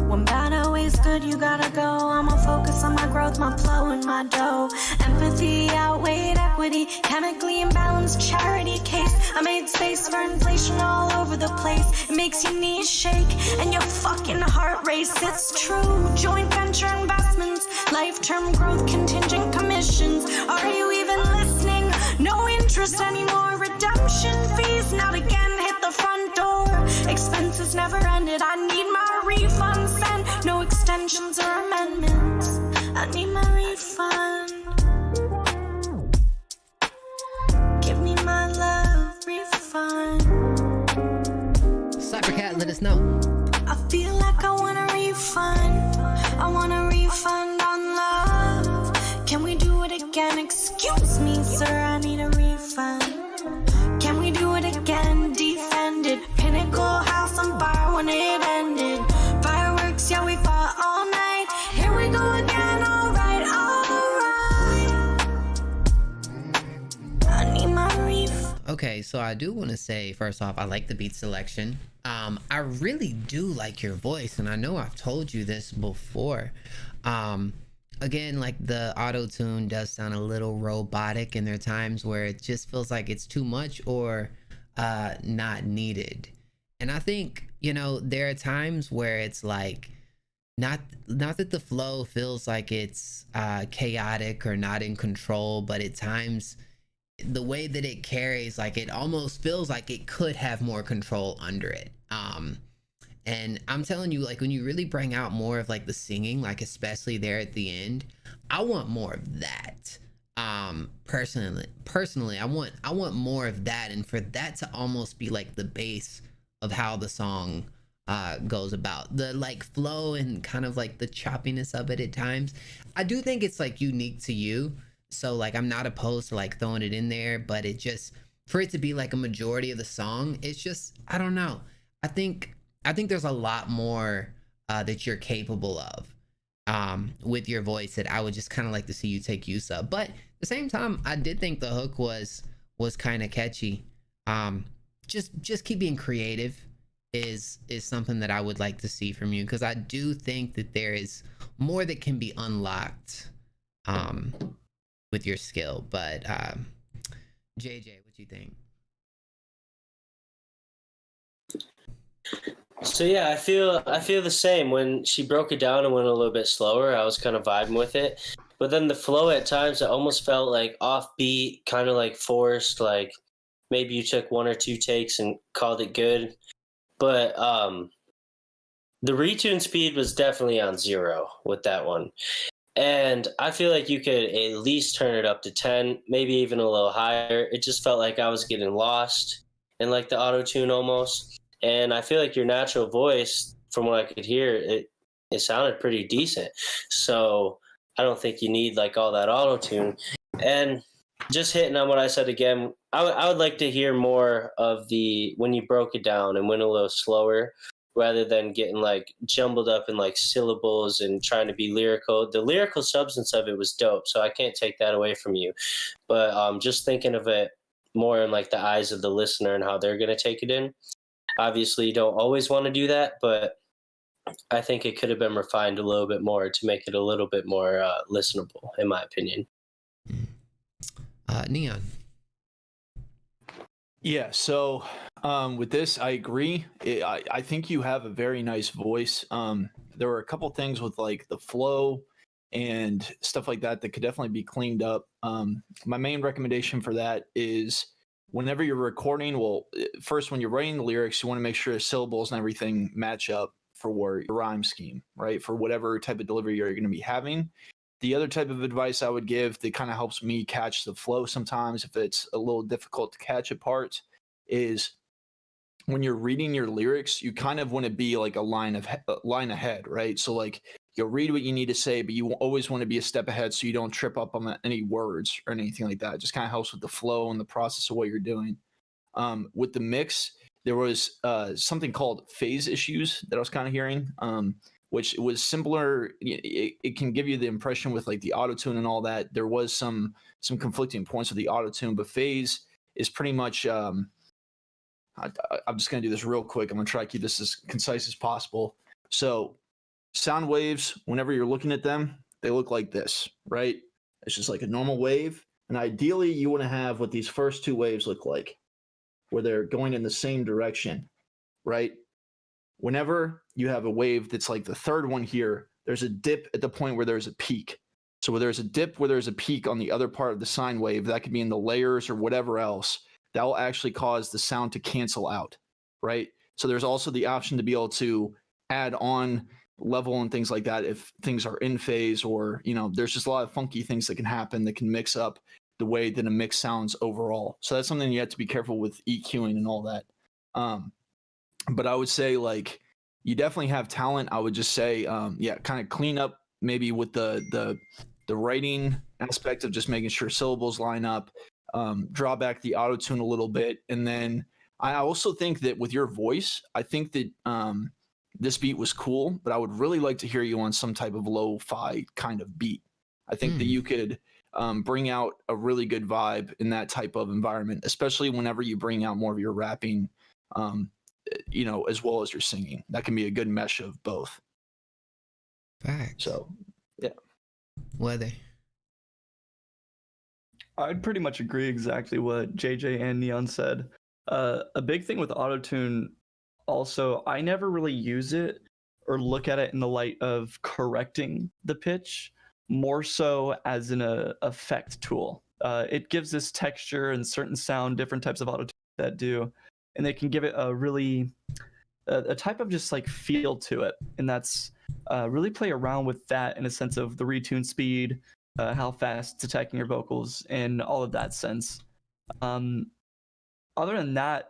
Speaker 13: When bad always good, you gotta go. I'ma focus on my growth, my flow, and my dough. Empathy outweighed equity. Chemically imbalanced charity case. I made space for inflation all over the place. It makes your knees shake and your fucking heart race. It's true. Joint venture investments, life-term growth, contingent commissions. Are you even listening? No interest anymore. Redemption fees, not again. Hit the front door. Expenses never ended. I need my refund sent. No extensions or amendments. I need my refund. Give me my love refund.
Speaker 4: Cybercat, let us know.
Speaker 13: I feel like I want a refund. I want a refund on love. Can we do it again? Excuse me, sir, I need a refund. Can we do it again? Defended. Pinnacle house on fire when it ended. Fireworks, yeah, we fought all night. Here we go again, alright, alright. I need my refund.
Speaker 4: Okay, so I do want to say, first off, I like the beat selection. I really do like your voice, and I know I've told you this before. Again, like the auto-tune does sound a little robotic, and there are times where it just feels like it's too much or not needed. And I think, you know, there are times where it's like not that the flow feels like it's chaotic or not in control, but at times the way that it carries, like it almost feels like it could have more control under it. And I'm telling you, like when you really bring out more of like the singing, like especially there at the end, I want more of that. Personally, I want more of that, and for that to almost be like the base of how the song goes about, the like flow and kind of like the choppiness of it at times. I do think it's like unique to you, so like I'm not opposed to like throwing it in there, but it just, for it to be like a majority of the song, it's just, I don't know. I think there's a lot more that you're capable of with your voice that I would just kind of like to see you take use of. But at the same time, I did think the hook was kind of catchy. Just keep being creative is something that I would like to see from you, because I do think that there is more that can be unlocked with your skill. But JJ, what do you think?
Speaker 6: So yeah, I feel the same. When she broke it down and went a little bit slower, I was kind of vibing with it. But then the flow at times, it almost felt like offbeat, kind of like forced, like maybe you took 1 or 2 takes and called it good. But the retune speed was definitely on 0 with that one. And I feel like you could at least turn it up to 10, maybe even a little higher. It just felt like I was getting lost in like the auto-tune almost. And I feel like your natural voice, from what I could hear, it sounded pretty decent. So I don't think you need like all that auto-tune. And just hitting on what I said again, I would like to hear more of the, when you broke it down and went a little slower, rather than getting like jumbled up in like syllables and trying to be lyrical. The lyrical substance of it was dope, so I can't take that away from you. But just thinking of it more in like the eyes of the listener and how they're going to take it in. Obviously, you don't always want to do that, but I think it could have been refined a little bit more to make it a little bit more listenable, in my opinion.
Speaker 4: Neon.
Speaker 8: Yeah, so with this, I agree. I think you have a very nice voice. There were a couple things with like the flow and stuff like that that could definitely be cleaned up. My main recommendation for that is whenever you're recording, well, first when you're writing the lyrics, you want to make sure the syllables and everything match up for your rhyme scheme, right? For whatever type of delivery you're going to be having. The other type of advice I would give that kind of helps me catch the flow sometimes if it's a little difficult to catch at parts is when you're reading your lyrics, you kind of want to be like a line ahead, right? So like you'll read what you need to say, but you always want to be a step ahead so you don't trip up on any words or anything like that. It just kind of helps with the flow and the process of what you're doing. With the mix, there was something called phase issues that I was kind of hearing, which was simpler. It can give you the impression with like the auto-tune and all that. There was some conflicting points with the auto-tune, but phase is pretty much, I'm just going to do this real quick. I'm going to try to keep this as concise as possible. So sound waves, whenever you're looking at them, they look like this, right? It's just like a normal wave. And ideally you want to have what these first two waves look like, where they're going in the same direction, right? Whenever you have a wave that's like the third one here, there's a dip at the point where there's a peak. So where there's a dip, where there's a peak on the other part of the sine wave, that could be in the layers or whatever else, that will actually cause the sound to cancel out, right? So there's also the option to be able to add on level and things like that if things are in phase, or, you know, there's just a lot of funky things that can happen that can mix up the way that a mix sounds overall. So that's something you have to be careful with EQing and all that. But I would say, like, you definitely have talent. I would just say, yeah, kind of clean up maybe with the writing aspect of just making sure syllables line up, draw back the auto-tune a little bit. And then I also think that with your voice, I think that this beat was cool, but I would really like to hear you on some type of lo-fi kind of beat. I think that you could bring out a really good vibe in that type of environment, especially whenever you bring out more of your rapping, you know, as well as your singing. That can be a good mesh of both.
Speaker 4: Facts.
Speaker 8: So, yeah.
Speaker 4: Weather.
Speaker 7: I'd pretty much agree exactly what JJ and Neon said. A big thing with autotune, also, I never really use it or look at it in the light of correcting the pitch, more so as an effect tool. It gives this texture and certain sound, different types of autotune that do, and they can give it a really a type of just like feel to it, and that's really play around with that in a sense of the retune speed, how fast it's attacking your vocals, and all of that sense. Other than that,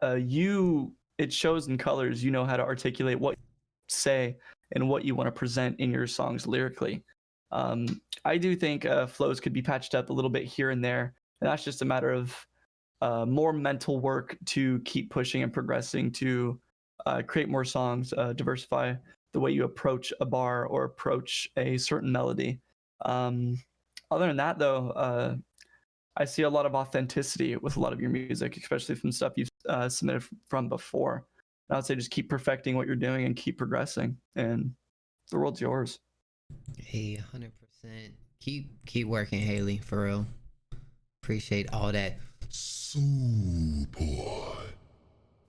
Speaker 7: it shows in colors. You know how to articulate what you say and what you want to present in your songs lyrically. I do think flows could be patched up a little bit here and there, and that's just a matter of more mental work to keep pushing and progressing to create more songs, diversify the way you approach a bar or approach a certain melody. Other than that, though, I see a lot of authenticity with a lot of your music, especially from stuff you've submitted from before. And I would say just keep perfecting what you're doing and keep progressing, and the world's yours.
Speaker 4: Hey, 100%. Keep working, Haley, for real. Appreciate all that soup.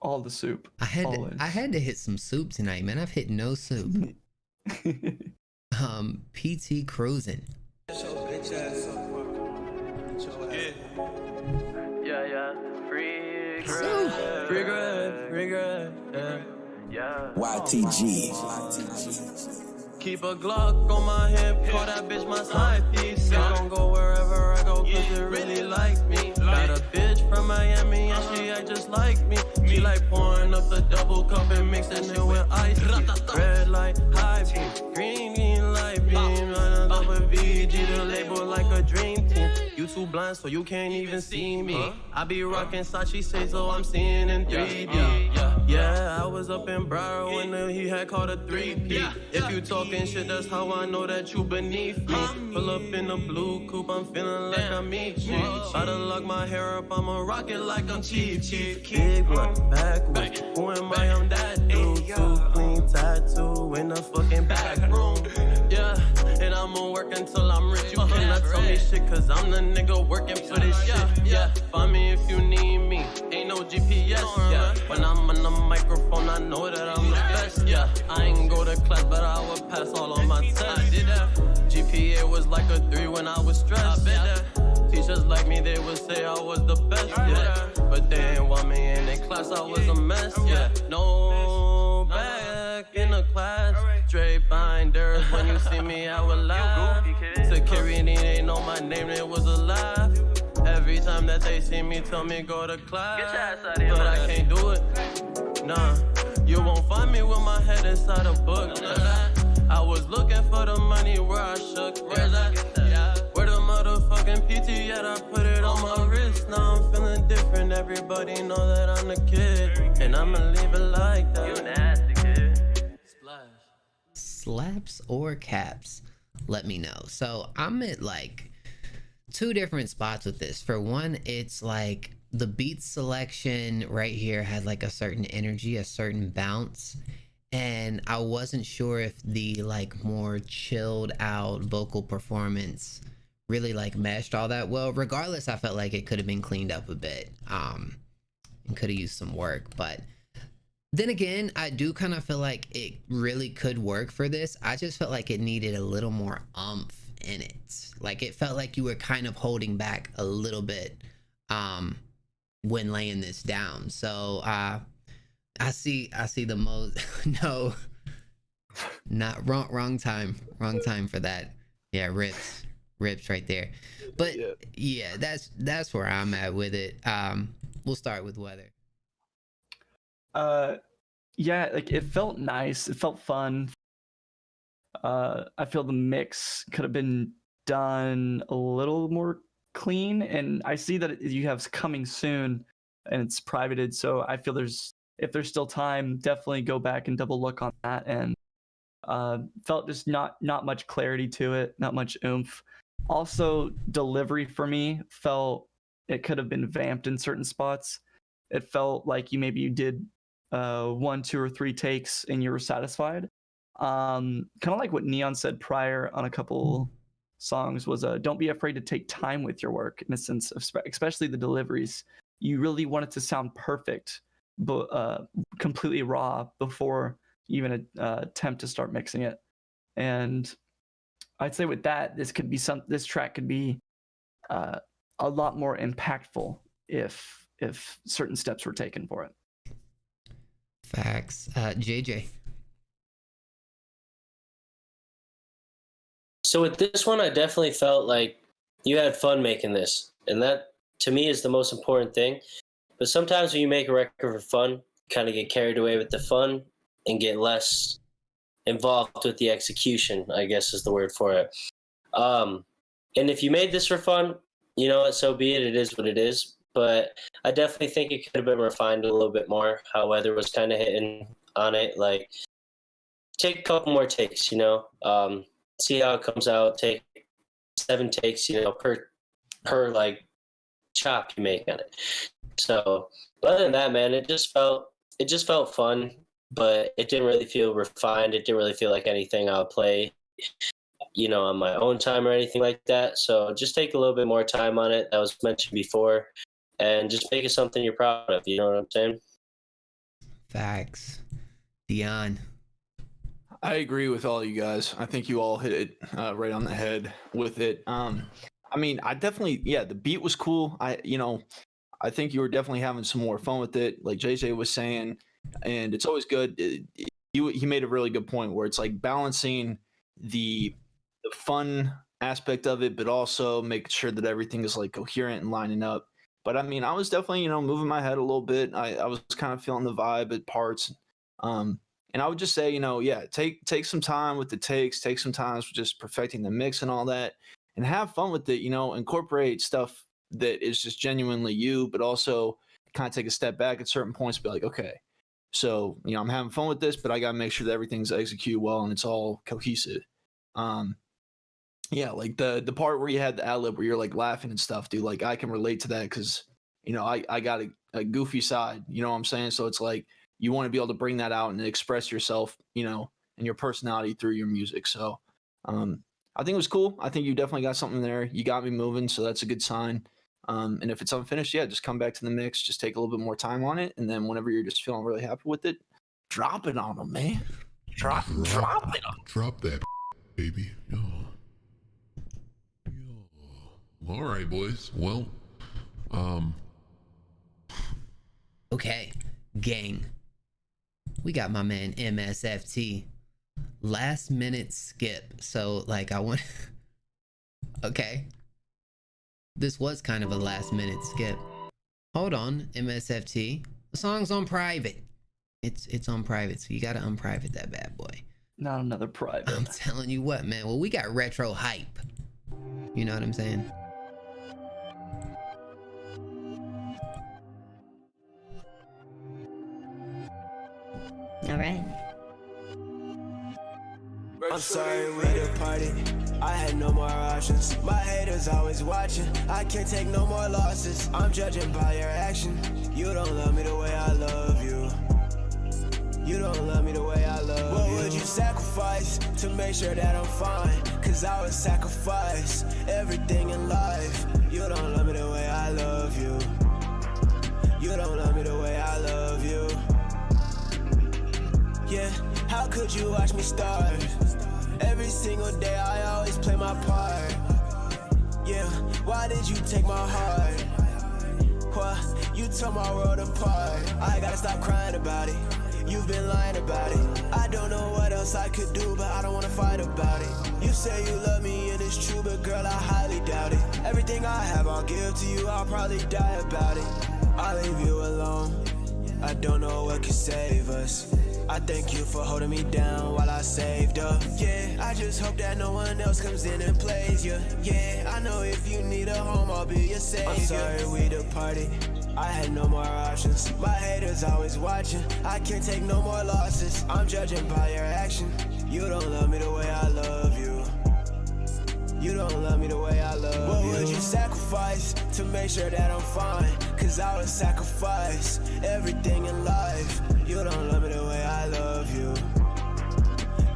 Speaker 7: All the soup.
Speaker 4: I had to hit some soup tonight, man. I've hit no soup. PT cruising.
Speaker 9: YTG.
Speaker 21: Keep a Glock on my hip, call that bitch my side piece. I gon' go wherever I go, cause it really like me. Got a bitch from Miami and she act just like me. She like pouring up the double cup and mixing it with ice. Red light, high beam, green light beam. Running up with VG, the label like a dream team. You you too blind, so you can't even see me. I be rocking Sachi say, so I'm seeing in 3D. Yeah, I was up in Briar when he had called a 3P. If you talking shit, that's how I know that you beneath me. Pull up in a blue coupe, I'm feeling like I'm Michi. About to lock my hair up, I'ma rock it like I'm Chief. Big one, backwards. Who am I? I'm that dude. Too clean tattoo in the fucking back room. Yeah, and I'ma work until I'm rich. You cannot tell me shit, cause I'm the nigga working for this shit. Yeah, find me if you need me. Ain't no GPS. Yeah, when I'm on the microphone, I know that I'm the best. Yeah, I ain't go to class, but I would pass all of my tests. GPA was like a 3 when I was stressed. Teachers like me, they would say I was the best. Yeah, but they ain't want me in their class, I was a mess. Yeah, no back in the class. Straight binders, when you see me, I will laugh. Security, they know my name, it was a laugh. Every time that they see me, tell me go to class. Get your ass out of here, but I can't do it. Nah, you won't find me with my head inside a book. I was looking for the money where I shook. Where's that? Where the motherfucking PT at? I put it on my wrist. Now I'm feeling different. Everybody know that I'm the kid, and I'ma leave it like that. You nasty kid. Splash.
Speaker 4: Slaps or caps? Let me know. So I'm at like 2 different spots with this. For one, it's like the beat selection right here had like a certain energy, a certain bounce, and I wasn't sure if the like more chilled out vocal performance really like meshed all that well. Regardless, I felt like it could have been cleaned up a bit and could have used some work. But then again, I do kind of feel like it really could work for this. I just felt like it needed a little more oomph in it. Like it felt like you were kind of holding back a little bit when laying this down. So I see the most no, not wrong time for that. Yeah, rips right there. But yeah, that's where I'm at with it. We'll start with weather.
Speaker 7: Yeah, like it felt nice, it felt fun. I feel the mix could have been done a little more clean, and I see that you have coming soon and it's privated, so I feel if there's still time, definitely go back and double look on that. And felt just not much clarity to it, not much oomph. Also, delivery for me felt it could have been vamped in certain spots. It felt like you did 1, 2, or 3 takes and you were satisfied. Kind of like what Neon said prior on a couple songs was don't be afraid to take time with your work, in a sense of especially the deliveries. You really want it to sound perfect, but completely raw before you even attempt to start mixing it. And I'd say with that, this track could be a lot more impactful if certain steps were taken for it.
Speaker 4: Facts. JJ.
Speaker 6: So with this one, I definitely felt like you had fun making this, and that to me is the most important thing. But sometimes when you make a record for fun, you kind of get carried away with the fun and get less involved with the execution, I guess is the word for it. And if you made this for fun, you know what, so be it. It is what it is. But I definitely think it could have been refined a little bit more, how Weather was kind of hitting on it. Like, take a couple more takes, you know, see how it comes out. Take 7 takes, you know, per like chop you make on it. So other than that, man, it just felt fun, but it didn't really feel refined. It didn't really feel like anything I would play, you know, on my own time or anything like that. So just take a little bit more time on it. That was mentioned before, and just make it something you're proud of. You know what I'm saying?
Speaker 4: Facts. Dion.
Speaker 8: I agree with all you guys. I think you all hit it right on the head with it. I mean, I definitely, the beat was cool. I think you were definitely having some more fun with it, like JJ was saying, and it's always good. He made a really good point where it's like balancing the fun aspect of it, but also making sure that everything is like coherent and lining up. But I mean, I was definitely, moving my head a little bit. I was kind of feeling the vibe at parts. And I would just say, take some time with the takes, take some time with just perfecting the mix and all that. and have fun with it. You know, incorporate stuff that is just genuinely you, but also kind of take a step back at certain points. Be like, okay, so you know, I'm having fun with this, but I gotta make sure that everything's executed well and it's all cohesive. Yeah, like the part where you had the ad lib where you're like laughing and stuff, dude. Like I can relate to that because you know I got a goofy side. You know what I'm saying? So it's like you want to be able to bring that out and express yourself, you know, and your personality through your music. So I think it was cool. I think you definitely got something there. You got me moving, so that's a good sign. And if it's unfinished, yeah, just come back to the mix. Just take a little bit more time on it, and then whenever you're just feeling really happy with it, drop it on them, man. Drop it on.
Speaker 3: Drop that, baby. Yo. All right, boys. Well,
Speaker 4: okay, gang. We got my man MSFT. Last minute skip. So like I want okay. This was kind of a last minute skip. Hold on, MSFT. The song's on private. It's on private, so you gotta unprivate that bad boy.
Speaker 7: Not another private.
Speaker 4: I'm telling you what, man. Well, we got retro hype. You know what I'm saying?
Speaker 9: All right.
Speaker 16: I'm sorry we departed. I had no more options. My haters always watching. I can't take no more losses. I'm judging by your action. You don't love me the way I love you. You don't love me the way I love you. What would you sacrifice to make sure that I'm fine? Cause I would sacrifice everything in life. You don't love me the way I love you. You don't love me the way I love you. Yeah, how could you watch me starve? Every single day I always play my part. Yeah, why did you take my heart? What? You tore my world apart. I gotta stop crying about it. You've been lying about it. I don't know what else I could do, but I don't wanna fight about it. You say you love me and it's true, but girl, I highly doubt it. Everything I have, I'll give to you, I'll probably die about it. I'll leave you alone. I don't know what could save us. I thank you for holding me down while I saved up. Yeah, I just hope that no one else comes in and plays you. Yeah, I know if you need a home, I'll be your savior. I'm sorry we departed. I had no more options. My haters always watching. I can't take no more losses. I'm judging by your action. You don't love me the way I love you. You don't love me the way I love you. What would you sacrifice to make sure that I'm fine? Cause I would sacrifice everything in life. You don't love me the way I love you.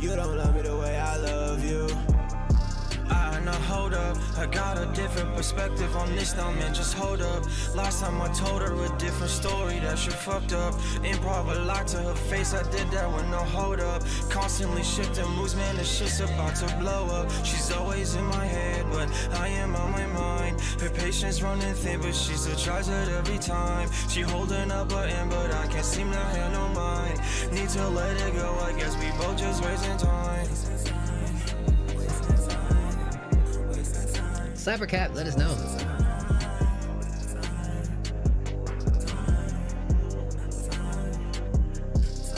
Speaker 16: You don't love me the way I love you.
Speaker 21: Now hold up, I got a different perspective on this now, man, just hold up. Last time I told her a different story, that shit fucked up. Improv a lot to her face, I did that with no hold up. Constantly shifting moves, man, this shit's about to blow up. She's always in my head, but I am on my mind. Her patience running thin, but she still tries it every time. She holding up her end, but I can't seem to handle mine. Need to let it go, I guess we both just wasting time.
Speaker 4: Cybercat, let us know.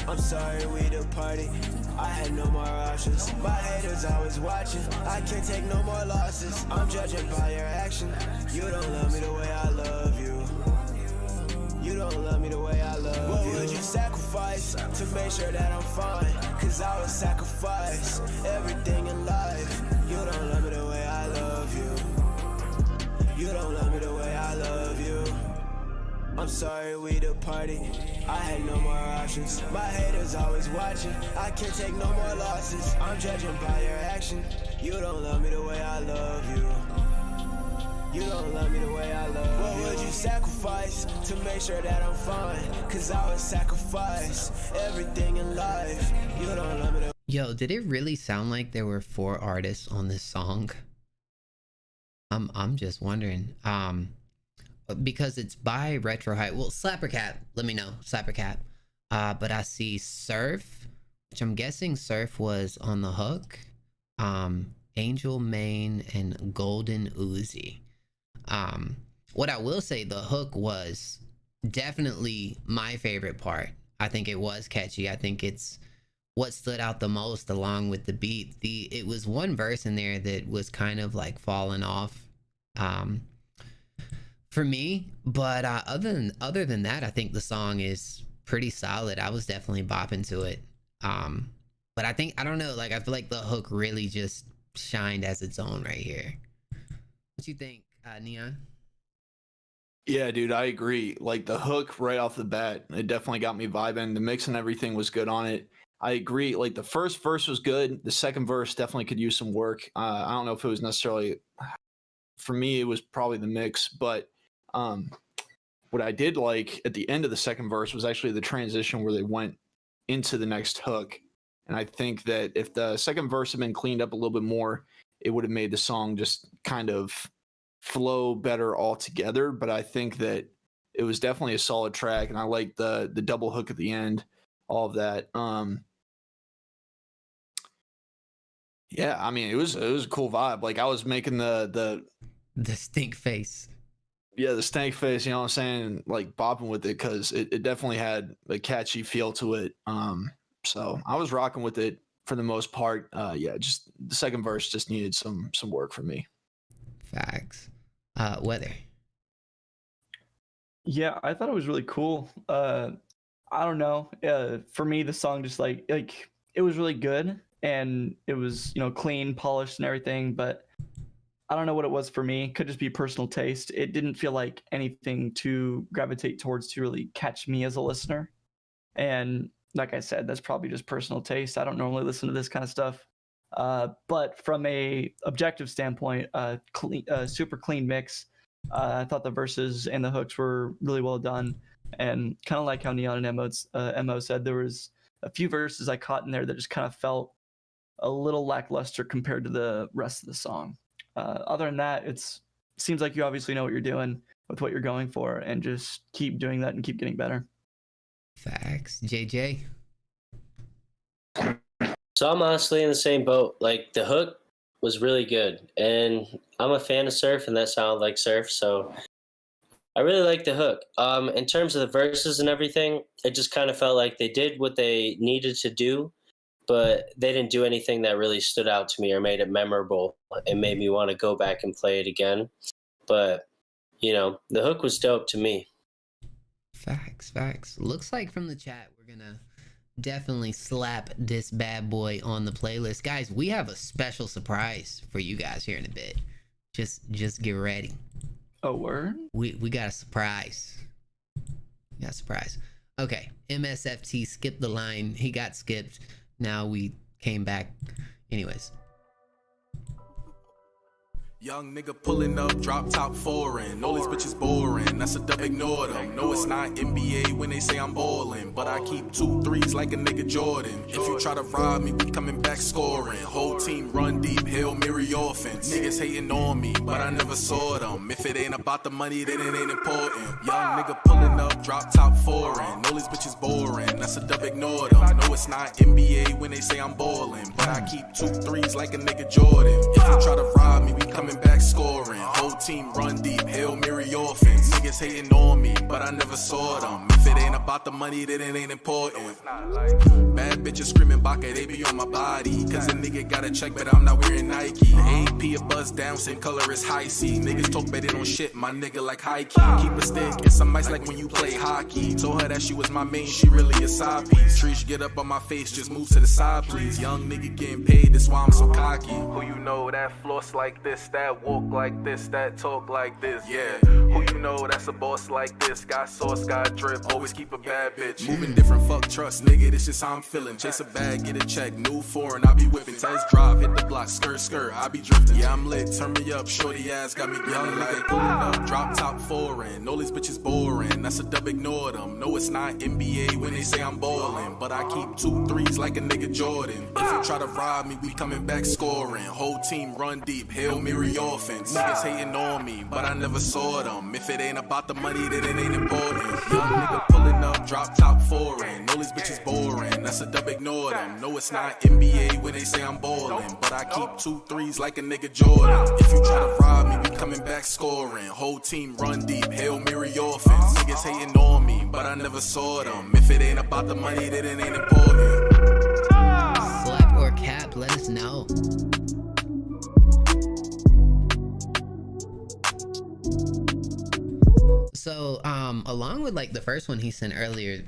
Speaker 16: I'm sorry we departed. I had no more options. My haters always watching. I can't take no more losses. I'm judging by your action. You don't love me the way I love you. You don't love me the way I love you. What would you sacrifice to make sure that I'm fine? Cause I would sacrifice everything in life. You don't love me the way I love you. You don't love me the way I love you. I'm sorry we departed. I had no more options. My haters always watching. I can't take no more losses. I'm judging by your action. You don't love me the way I love you. You don't love me the way I love you. What would you sacrifice to make sure that I'm fine? Cause I would sacrifice everything in life. You don't love me the way.
Speaker 4: Yo, did it really sound like there were 4 artists on this song? I'm just wondering. Because it's by Retro Hype. Well, Slappercat, let me know. Slappercat. But I see Surf, which I'm guessing Surf was on the hook. Angel Main and Golden Uzi. What I will say, the hook was definitely my favorite part. I think it was catchy. I think it's what stood out the most along with the beat. It was one verse in there that was kind of like falling off for me, but other than that, I think the song is pretty solid. I was definitely bopping to it. But I don't know, like I feel like the hook really just shined as its own right here. What you think, Neon?
Speaker 8: Yeah, dude, I agree. Like the hook right off the bat, it definitely got me vibing. The mix and everything was good on it. I agree. Like the first verse was good. The second verse definitely could use some work. I don't know if it was necessarily, for me, it was probably the mix. But what I did like at the end of the second verse was actually the transition where they went into the next hook. And I think that if the second verse had been cleaned up a little bit more, it would have made the song just kind of flow better altogether. But I think that it was definitely a solid track, and I like the double hook at the end, all of that. Yeah, I mean, it was a cool vibe. Like I was making the
Speaker 4: stink face.
Speaker 8: Yeah, the stank face, you know what I'm saying? Like bopping with it because it definitely had a catchy feel to it. So I was rocking with it for the most part. Yeah, just the second verse just needed some work from me.
Speaker 4: Facts. Weather.
Speaker 7: Yeah, I thought it was really cool. I don't know. For me, the song just like it was really good, and it was, you know, clean, polished, and everything. But I don't know what it was for me. Could just be personal taste. It didn't feel like anything to gravitate towards to really catch me as a listener. And like I said, that's probably just personal taste. I don't normally listen to this kind of stuff. But from a objective standpoint, super clean mix. I thought the verses and the hooks were really well done, and kind of like how Neon and Mo said, there was a few verses I caught in there that just kind of felt a little lackluster compared to the rest of the song. Other than that, it seems like you obviously know what you're doing with what you're going for, and just keep doing that and keep getting better.
Speaker 4: Facts. JJ?
Speaker 6: So I'm honestly in the same boat. Like the hook was really good, and I'm a fan of surf, and that sounded like surf, so I really like the hook. In terms of the verses and everything, it just kind of felt like they did what they needed to do, but they didn't do anything that really stood out to me or made it memorable and made me want to go back and play it again. But, you know, the hook was dope to me.
Speaker 4: Facts. Looks like from the chat we're gonna definitely slap this bad boy on the playlist. Guys, we have a special surprise for you guys here in a bit. Just get ready.
Speaker 7: Oh, word?
Speaker 4: We got a surprise. Okay, MSFT skipped the line. He got skipped. Now we came back. Anyways.
Speaker 5: Young nigga pulling up, drop top foreign. All these bitches boring, that's a dub, ignore them. No, it's not NBA when they say I'm ballin', but I keep 2 threes like a nigga Jordan. If you try to rob me, we coming back scoring. Whole team run deep, Hail Mary offense. Niggas hating on me, but I never saw them. If it ain't about the money, then it ain't important. Young nigga pulling up, drop top foreign. All these bitches boring, that's a dub, ignore them. No, it's not NBA when they say I'm ballin', but I keep 2 threes like a nigga Jordan. If you try to rob me, we coming back scoring. Whole team run deep, Hail Mary offense. Niggas hating on me, but I never saw them. If it ain't about the money, then it ain't important. Bad bitches screaming Baka, they be on my body. Cause a nigga got a check, but I'm not wearing Nike. AP a buzz down, same color as high C. Niggas talk better on shit, my nigga like high key. Keep a stick and some ice like when you play hockey. Told her that she was my main, she really a side piece. Trish, get up on my face, just move to the side please. Young nigga getting paid, that's why I'm so cocky. Who you know that floss like this, that walk like this, that talk like this, yeah. Who you know that's a boss like this, got sauce, got drip, always keep a bad bitch. Moving different, fuck trust, nigga, this just how I'm feeling. Chase a bag, get a check, new foreign, I be whipping. Test drive, hit the block, skirt, I be drifting. Yeah, I'm lit, turn me up, shorty ass got me young like pulling up, drop top foreign. All these bitches boring, that's a dub, ignore them. No, it's not NBA when they say I'm ballin', but I keep 2 threes like a nigga Jordan. If you try to rob me, we coming back scoring. Whole team run deep, Hail Mary offense. Niggas hating on me, but I never saw them. If it ain't about the money, then it ain't important. Young nigga pulling up, drop top foreign. All these bitches boring, that's a dub, ignore them. No, it's not NBA when they say I'm ballin', but I keep 2 threes like a nigga Jordan. If you try to rob me, we coming back scoring. Whole team run deep, Hail Mary offense. Niggas hating on me, but I never saw them. If it ain't about the money, then it ain't important.
Speaker 4: along with like the first one he sent earlier,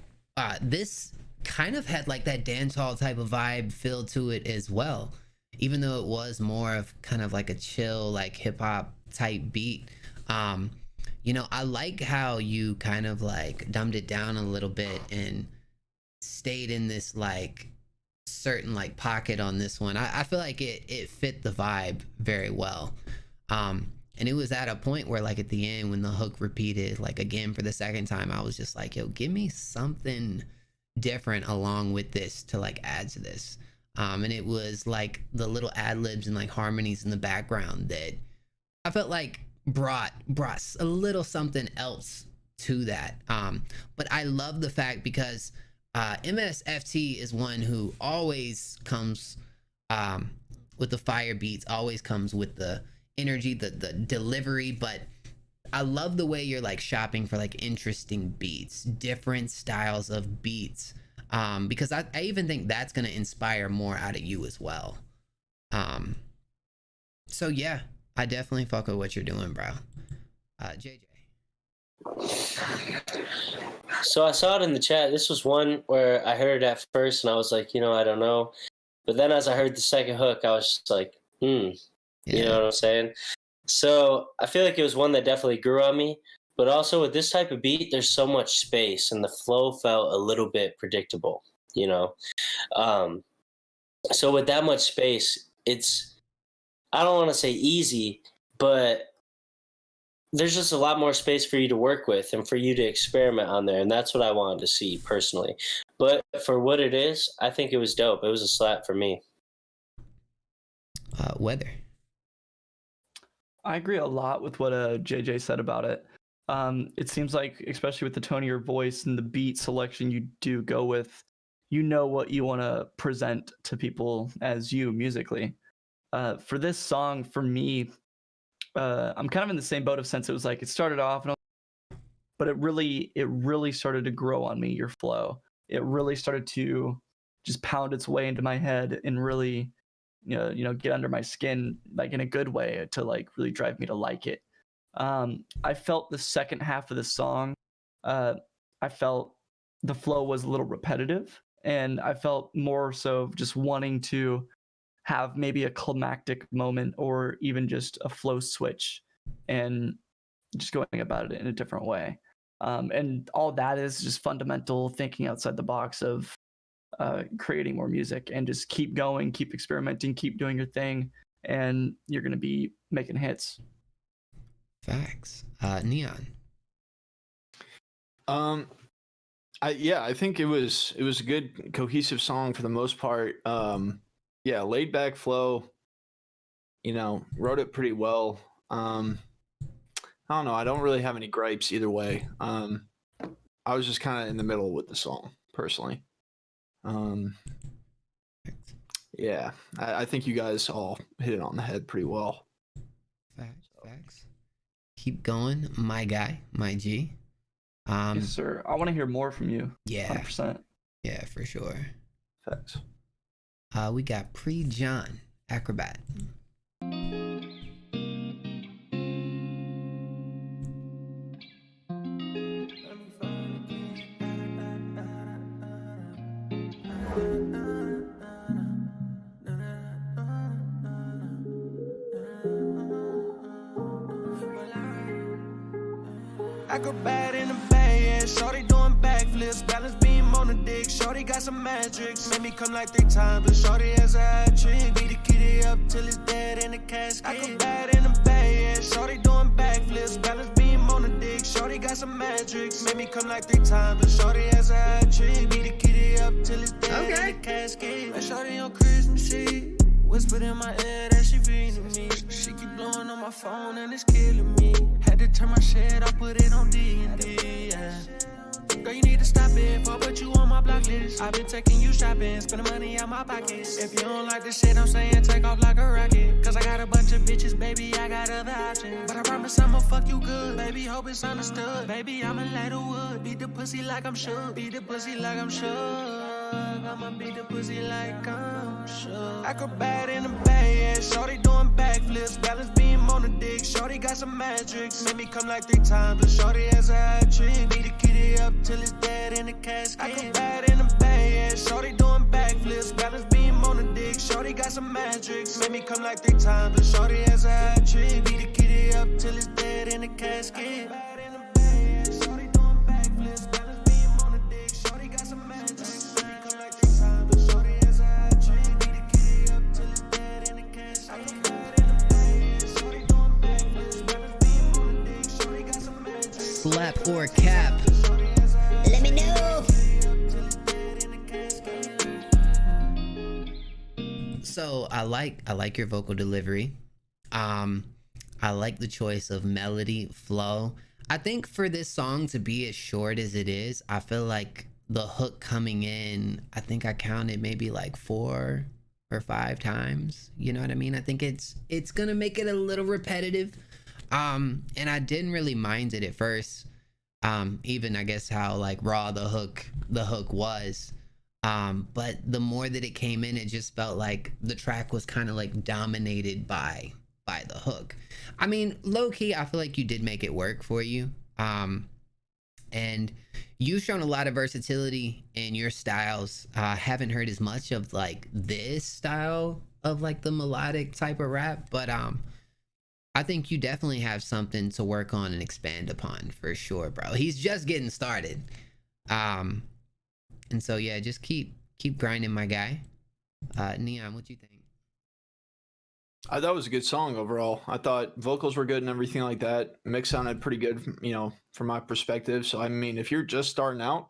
Speaker 4: this kind of had like that dancehall type of vibe feel to it as well, even though it was more of kind of like a chill, like hip hop type beat. You know, I like how you kind of like dumbed it down a little bit and stayed in this like certain like pocket on this one. I feel like it fit the vibe very well. And it was at a point where like at the end when the hook repeated like again for the second time, I was just like, yo, give me something different along with this to like add to this. And it was like the little ad-libs and like harmonies in the background that I felt like brought a little something else to that. But I love the fact because MSFT is one who always comes with the fire beats, always comes with the energy, the delivery. But I love the way you're like shopping for like interesting beats, different styles of beats, because I even think that's gonna inspire more out of you as well. So yeah, I definitely fuck with what you're doing, bro. JJ.
Speaker 6: So I saw it in the chat. This was one where I heard it at first and I was like, you know, I don't know. But then as I heard the second hook, I was just like, you know what I'm saying? So I feel like it was one that definitely grew on me. But also with this type of beat, there's so much space and the flow felt a little bit predictable, you know? So with that much space, it's, I don't want to say easy, but there's just a lot more space for you to work with and for you to experiment on there. And that's what I wanted to see personally. But for what it is, I think it was dope. It was a slap for me.
Speaker 4: Weather.
Speaker 7: I agree a lot with what JJ said about it. It seems like, especially with the tone of your voice and the beat selection you do go with, you know what you want to present to people as you musically. For this song, for me, I'm kind of in the same boat of sense. It was like it started off, but it really started to grow on me. Your flow, it really started to just pound its way into my head and really, you know, get under my skin, like in a good way, to like really drive me to like it. I felt the second half of the song, I felt the flow was a little repetitive, and I felt more so just wanting to have maybe a climactic moment or even just a flow switch and just going about it in a different way. And all that is just fundamental thinking outside the box of creating more music, and just keep going, keep experimenting, keep doing your thing, and you're going to be making hits.
Speaker 4: Facts. Neon.
Speaker 8: I think it was a good cohesive song for the most part. Yeah, laid back flow, you know, wrote it pretty well. I don't know, I don't really have any gripes either way. I was just kind of in the middle with the song personally. Yeah, I think you guys all hit it on the head pretty well.
Speaker 4: Facts. Keep going, my guy, my G.
Speaker 7: Yes, sir. I want to hear more from you.
Speaker 4: Yeah.
Speaker 7: 100%.
Speaker 4: Yeah, for sure.
Speaker 8: Facts.
Speaker 4: We got Pre-John, Acrobat.
Speaker 16: Acrobat in the bay, yeah. Shorty doing backflips, balance beam on the dick. Shorty got some magic, made me come like 3 times, but shorty has a hat trick. Beat the kitty up till it's dead in the casket. Acrobat in the bay, yeah. Shorty doing backflips, balance beam on the dick. Shorty got some magic, made me come like 3 times, but shorty has a hat trick. Beat the kitty up till it's dead in the casket. Like shorty on Christmas Eve, whispered in my ear that she feeding me. She keep blowing on my phone and it's killing me. Had to turn my shit, I put it on D&D, yeah. Girl, you need to stop it, before I put you on my block list. I've been taking you shopping, spending money out my pockets. If you don't like this shit, I'm saying take off like a rocket. Cause I got a bunch of bitches, baby, I got other options. But I promise I'ma fuck you good, baby, hope it's understood. Baby, I'ma lay the wood, beat the pussy like I'm shook. Beat the pussy like I'm shook. drug. I'ma beat the pussy like I'm sure. Acrobat in the bay, yeah. Shorty doing backflips, balance beam on the dick. Shorty got some magic, made me come like 3 times, but shorty has a hat trick. Beat the kitty up till it's dead in the casket. Acrobat in the bay, yeah. Shorty doing backflips, balance beam on the dick. Shorty got some magic, made me come like 3 times, but shorty has a hat trick. Beat the kitty up till it's dead in the casket.
Speaker 4: Slap or cap?
Speaker 9: Let me know.
Speaker 4: So I like your vocal delivery. I like the choice of melody, flow. I think for this song to be as short as it is, I feel like the hook coming in, I think I counted maybe like 4 or 5 times. You know what I mean? I think it's gonna make it a little repetitive. And I didn't really mind it at first. Even I guess how like raw the hook was. But the more that it came in, it just felt like the track was kind of like dominated by the hook. I mean, low key, I feel like you did make it work for you. And you've shown a lot of versatility in your styles. Haven't heard as much of like this style of like the melodic type of rap, but I think you definitely have something to work on and expand upon for sure, bro. He's just getting started. And so yeah, just keep grinding, my guy. Neon, what you think?
Speaker 8: I thought it was a good song overall. I thought vocals were good and everything like that. Mix sounded pretty good, from my perspective. So I mean, if you're just starting out,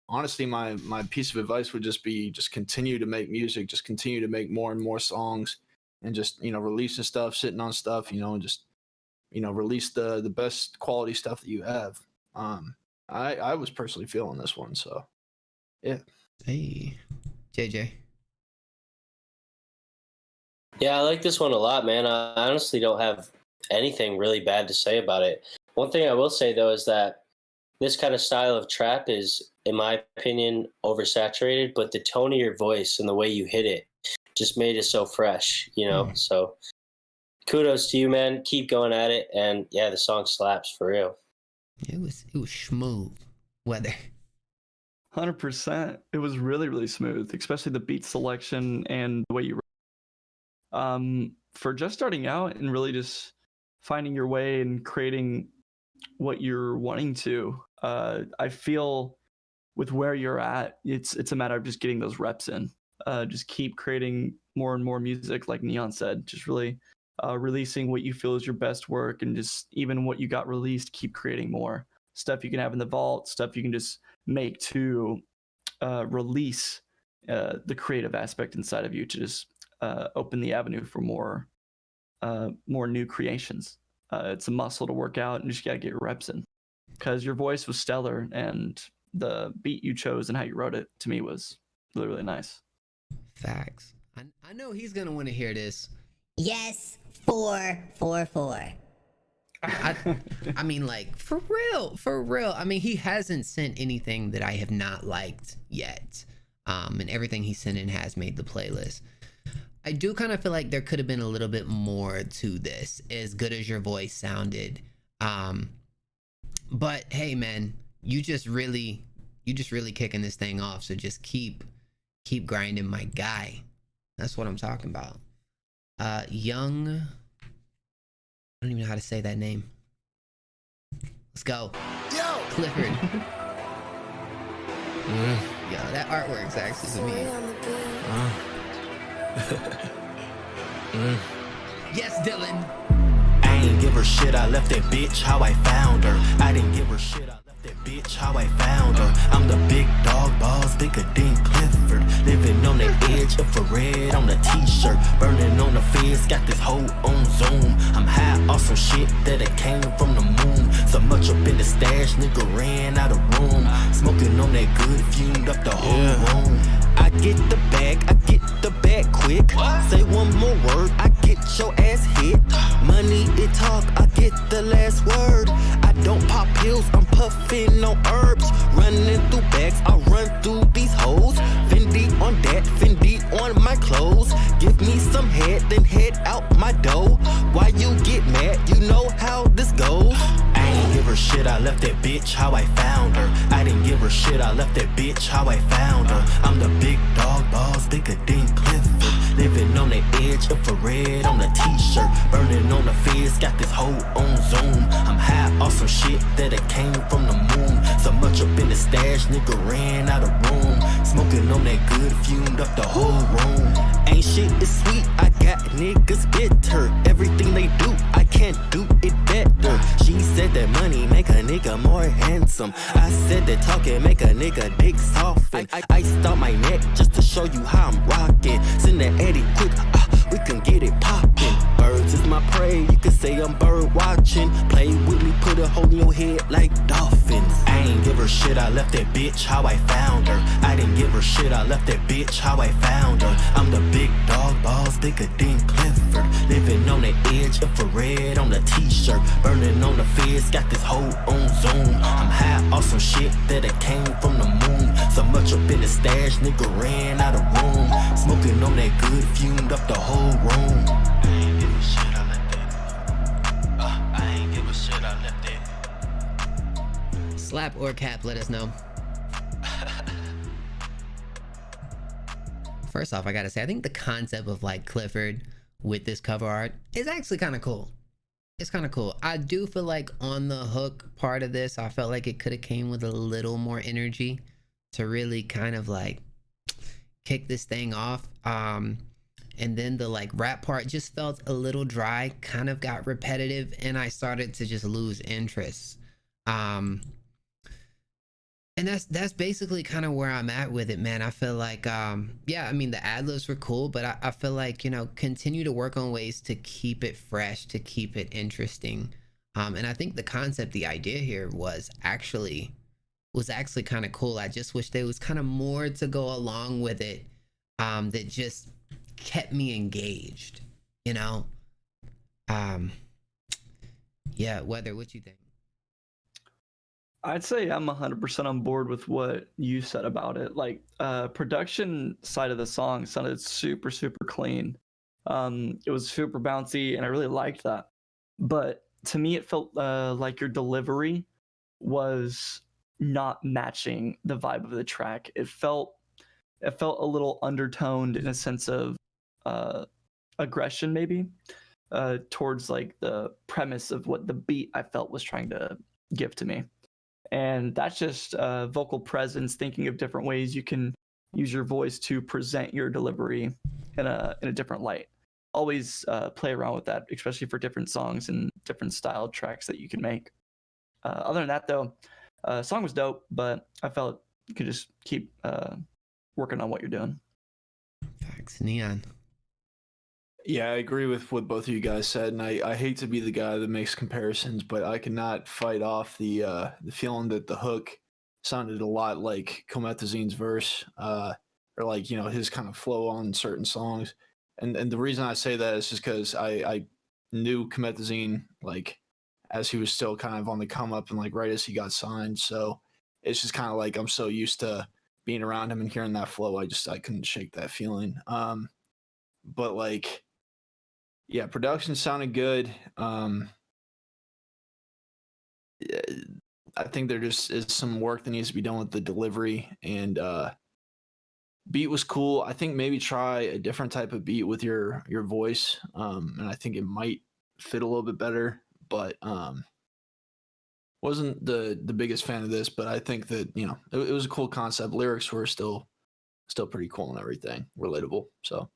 Speaker 8: honestly, my piece of advice would just be just continue to make music, just continue to make more and more songs. And just, releasing stuff, sitting on stuff, and just, release the best quality stuff that you have. I was personally feeling this one, so yeah.
Speaker 4: Hey, JJ.
Speaker 6: Yeah, I like this one a lot, man. I honestly don't have anything really bad to say about it. One thing I will say, though, is that this kind of style of trap is, in my opinion, oversaturated, but the tone of your voice and the way you hit it just made it so fresh, So kudos to you, man. Keep going at it. And yeah, the song slaps for real.
Speaker 4: It was smooth weather.
Speaker 7: 100%. It was really, really smooth, especially the beat selection and the way you for just starting out and really just finding your way and creating what you're wanting to. I feel with where you're at, it's a matter of just getting those reps in. Just keep creating more and more music, like Neon said. Just really releasing what you feel is your best work, and just even what you got released, keep creating more stuff you can have in the vault, stuff you can just make to release the creative aspect inside of you, to just open the avenue for more new creations. It's a muscle to work out, and you just gotta get your reps in, because your voice was stellar, and the beat you chose and how you wrote it, to me, was really, really nice.
Speaker 4: Facts. I know he's gonna want to hear this.
Speaker 9: Yes, 4, 4, 4.
Speaker 4: I mean, like, for real. I mean, he hasn't sent anything that I have not liked yet. And everything he sent in has made the playlist. I do kind of feel like there could have been a little bit more to this, as good as your voice sounded. But hey, man, you just really kicking this thing off. So just keep grinding, my guy. That's what I'm talking about. Young, I don't even know how to say that name. Let's go.
Speaker 16: Yo,
Speaker 4: Clifford. Yo, that artwork's actually to me. Yes, Dylan.
Speaker 11: I ain't give her shit, I left that bitch how I found her. I didn't give her shit, I left that bitch how I found her. I'm the big dog boss, think of Dean Clifford. Living on the edge, infrared on the t-shirt. Burning on the fence, got this hoe on Zoom. I'm high off some shit that it came from the moon. So much up in the stash, nigga ran out of room. Smoking on that good, fumed up the whole room. I get the bag quick. Say one more word, I get your ass hit. Money, it talk, I get the last word. I don't pop pills, I'm puffing on herbs. Running through bags, I run through these hoes. Fendi on that, Fendi on my clothes. Give me some head, then head out my door. Why you get mad? You know how this goes. I ain't give her shit, I left that bitch how I found her. I didn't give her shit, I left that bitch how I found her. I'm the big dog boss, think of Dean Clifford. Living on the edge, infrared on the t-shirt. Burning on the fizz, got this hoe on Zoom. I'm high off some shit that it came from the moon. So much up in the stash, nigga ran out of room. Smoking on that good, fumed up the whole room. Ain't shit is sweet, I got niggas bitter. Everything they do, I can't do it better. She said that money make a nigga more handsome. I said that talking make a nigga dick soften. I iced out my neck just to show you how I'm rocking. Send that Eddie quick, we can get it poppin'. Birds is my prey, you can say I'm bird watching. Play with me, put a hole in your head like dolphins. I ain't give her shit, I left that bitch how I found her. I didn't give her shit, I left that bitch how I found her. I'm the big dog boss, think of Dean Clifford. Living on the edge, infrared on the t-shirt. Burning on the fizz, got this hoe on Zoom. I'm high off some shit that it came from the moon. So much up in the stash, nigga ran out of room. Smoking on that good, fumed up the whole room. I ain't give a shit, I left it. I ain't give a shit, I left it.
Speaker 4: Slap or cap, let us know. First off, I gotta say, I think the concept of like Clifford with this cover art is actually kind of cool. It's kind of cool. I do feel like on the hook part of this, I felt like it could have came with a little more energy to really kind of like kick this thing off. And then the like rap part just felt a little dry, kind of got repetitive, and I started to just lose interest. And that's basically kind of where I'm at with it, man. I feel like, yeah, I mean, the ad-libs were cool, but I feel like, you know, continue to work on ways to keep it fresh, to keep it interesting. And I think the concept, the idea here was actually kind of cool. I just wish there was kind of more to go along with it, that just kept me engaged, you know? Yeah, Weather, what you think?
Speaker 7: I'd say I'm 100% on board with what you said about it. Like, production side of the song sounded super, super clean. It was super bouncy, and I really liked that. But to me, it felt like your delivery was not matching the vibe of the track. It felt a little undertoned in a sense of aggression, maybe, towards like the premise of what the beat I felt was trying to give to me. And that's just vocal presence, thinking of different ways you can use your voice to present your delivery in a different light. Always play around with that, especially for different songs and different style tracks that you can make. Other than that, though, song was dope, but I felt you could just keep working on what you're doing.
Speaker 4: Facts. Neon.
Speaker 8: Yeah, I agree with what both of you guys said, and I hate to be the guy that makes comparisons, but I cannot fight off the feeling that the hook sounded a lot like Comethazine's verse, or like, you know, his kind of flow on certain songs. And the reason I say that is just because I knew Comethazine like as he was still kind of on the come up and like right as he got signed. So it's just kind of like I'm so used to being around him and hearing that flow, I couldn't shake that feeling. But like, yeah, production sounded good. I think there just is some work that needs to be done with the delivery, and beat was cool. I think maybe try a different type of beat with your voice, and I think it might fit a little bit better. But wasn't the biggest fan of this, but I think that, you know, it was a cool concept. Lyrics were still pretty cool and everything, relatable. So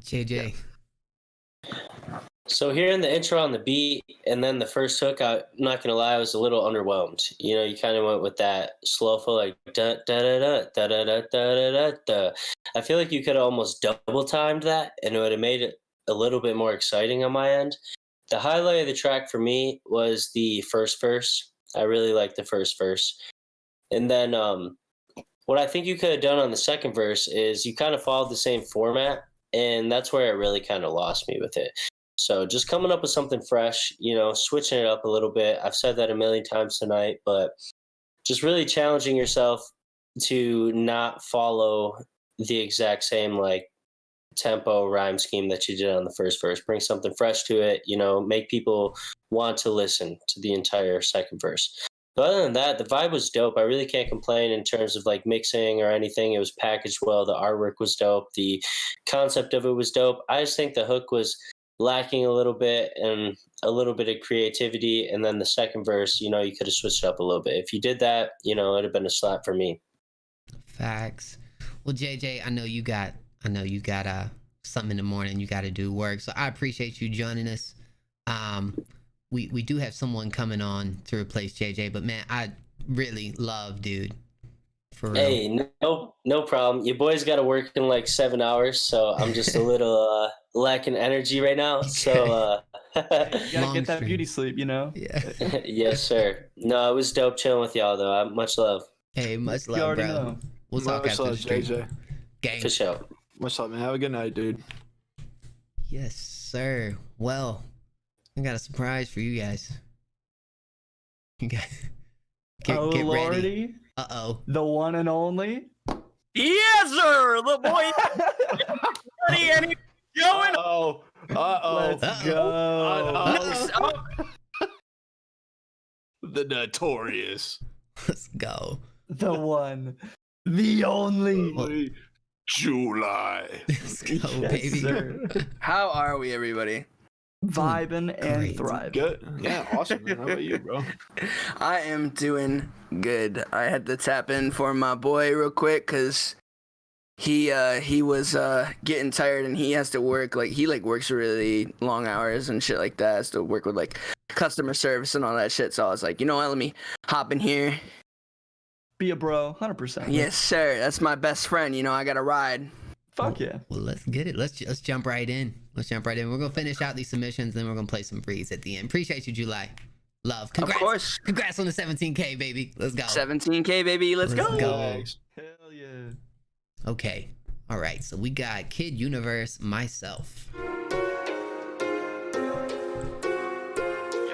Speaker 4: JJ.
Speaker 8: Yeah.
Speaker 6: So hearing the intro on the beat and then the first hook, I'm not gonna lie, I was a little underwhelmed. You know, you kind of went with that slow flow, like da da da da da da da da da da. I feel like you could have almost double timed that, and it would have made it a little bit more exciting on my end. The highlight of the track for me was the first verse. I really liked the first verse, and then what I think you could have done on the second verse is you kind of followed the same format And that's where it really kind of lost me with it. So just coming up with something fresh, you know, switching it up a little bit. I've said that a million times tonight, but just really challenging yourself to not follow the exact same like tempo rhyme scheme that you did on the first verse. Bring something fresh to it, you know, make people want to listen to the entire second verse. But other than that, the vibe was dope. I really can't complain in terms of like mixing or anything. It was packaged well. The artwork was dope. The concept of it was dope. I just think the hook was lacking a little bit and a little bit of creativity. And then the second verse, you know, you could have switched up a little bit. If you did that, you know, it'd have been a slap for me.
Speaker 4: Facts. Well, JJ, I know you got something in the morning. You got to do work. So I appreciate you joining us. We do have someone coming on to replace JJ, but man, I really love dude. For real.
Speaker 6: Hey, no problem. Your boy's got to work in like 7 hours, so I'm just a little lacking energy right now. So
Speaker 7: you gotta get that beauty sleep, you know.
Speaker 4: Yeah.
Speaker 6: Yes, sir. No, it was dope chilling with y'all though. Much love.
Speaker 4: Hey, much love, bro.
Speaker 7: Know.
Speaker 4: We'll talk
Speaker 8: Much
Speaker 4: after the
Speaker 8: love,
Speaker 4: stream.
Speaker 8: JJ.
Speaker 4: Gang.
Speaker 6: For sure.
Speaker 8: What's up, man? Have a good night, dude.
Speaker 4: Yes, sir. Well, I got a surprise for you guys. You guys get ready.
Speaker 7: Lordy.
Speaker 4: Uh-oh.
Speaker 7: The one and only.
Speaker 2: Yes, sir. The boy ready and he's going.
Speaker 7: Let's go.
Speaker 8: The notorious.
Speaker 4: Let's go.
Speaker 7: The one. The only.
Speaker 8: July.
Speaker 4: Let's go,
Speaker 7: Yes,
Speaker 4: baby.
Speaker 7: sir.
Speaker 2: How are we, everybody?
Speaker 7: Vibing and
Speaker 4: Great.
Speaker 7: thriving.
Speaker 8: Good. Yeah, awesome, man. How about you, bro?
Speaker 2: I am doing good. I had to tap in for my boy real quick because he was getting tired and he has to work. Like, he works really long hours and shit like that. Has to work with like customer service and all that shit. So I was like, you know what? Let me hop in here.
Speaker 7: Be a bro, 100%.
Speaker 2: Yes, sir. That's my best friend. You know, I got a ride.
Speaker 7: Fuck yeah.
Speaker 4: Well, let's get it. Let's jump right in. Let's jump right in. We're gonna finish out these submissions, then we're gonna play some freeze at the end. Appreciate you, July. Love. Congrats.
Speaker 2: Of course.
Speaker 4: Congrats on the 17K, baby. Let's go.
Speaker 2: 17K, baby. Let's go.
Speaker 7: Hell yeah.
Speaker 4: Okay. All right. So we got Kid Universe, myself.
Speaker 21: Yo,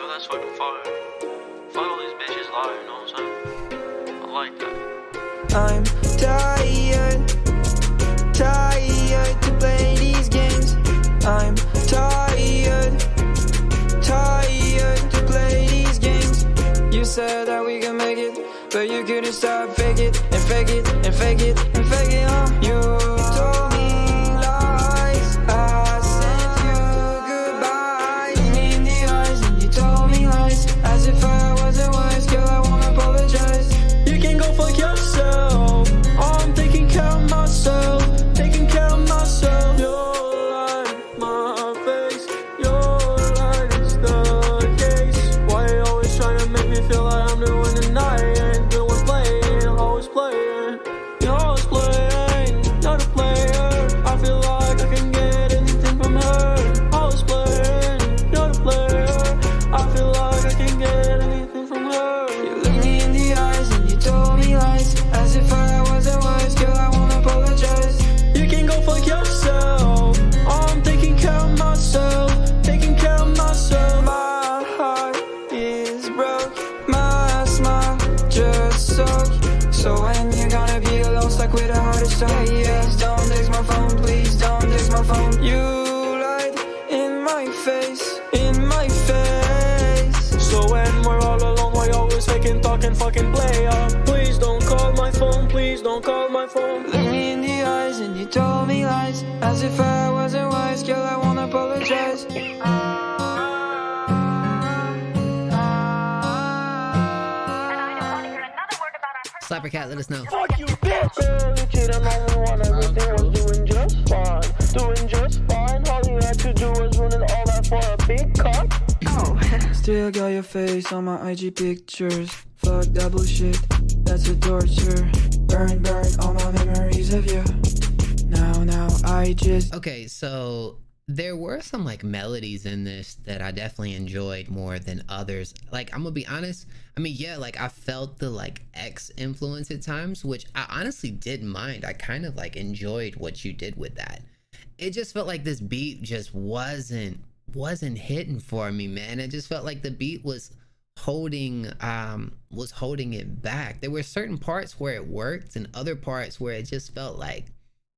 Speaker 21: that's fucking fire. Fuck all these bitches lying, you know what I'm saying? I like that.
Speaker 16: I'm tired to play these games. I'm tired to play these games. You said that we can make it, but you couldn't stop. Fake it and fake it and fake it and fake it. You told me lies. I said you goodbye. Looked me in the eyes and you told me lies, as if I wasn't wise. Girl, I wanna apologize. You can go fuck yourself. I'm taking care of myself. Taking care of myself. Your light, my face. Your light is the case. Why you always trying to make me feel like I'm doing the night? Ain't doing playing, always playing. You're always playing, not a player. I feel like I can get anything from her. Always playing, not a player. I feel like I can get anything from her. You looked me in the eyes and you told me lies, as if I wasn't wise. Girl, I wanna apologize. You can go fuck yourself. I'm taking care of myself. Taking care of myself. My heart is broke. My smile just soaked. So when you're gonna be alone, stuck with a heart of stone. Please don't text my phone. Please don't text my phone. You lied in my face. In my face. So when we're all alone, why always faking, talking, fucking play up? Please don't call my phone. Please don't call my phone. Look me in the eyes and you told me lies, as if I wasn't wise. Girl, I wanna apologize.
Speaker 4: Slapper Cat, let us know.
Speaker 16: Fuck you, bitch! You kid, I'm only one. Everything was doing just fine. Doing just fine. All you had to do was running all that for a big cock. Oh. Still got your face on my IG pictures. Fuck that bullshit. That's a torture. Burn all my memories of you. Now I just...
Speaker 4: Okay, so there were some like melodies in this that I definitely enjoyed more than others. Like, I'm gonna be honest, I mean, yeah, like I felt the like X influence at times, which I honestly didn't mind. I kind of like enjoyed what you did with that. it just felt like this beat just wasn't hitting for me, man. It just felt like the beat was holding it back. There were certain parts where it worked and other parts where it just felt like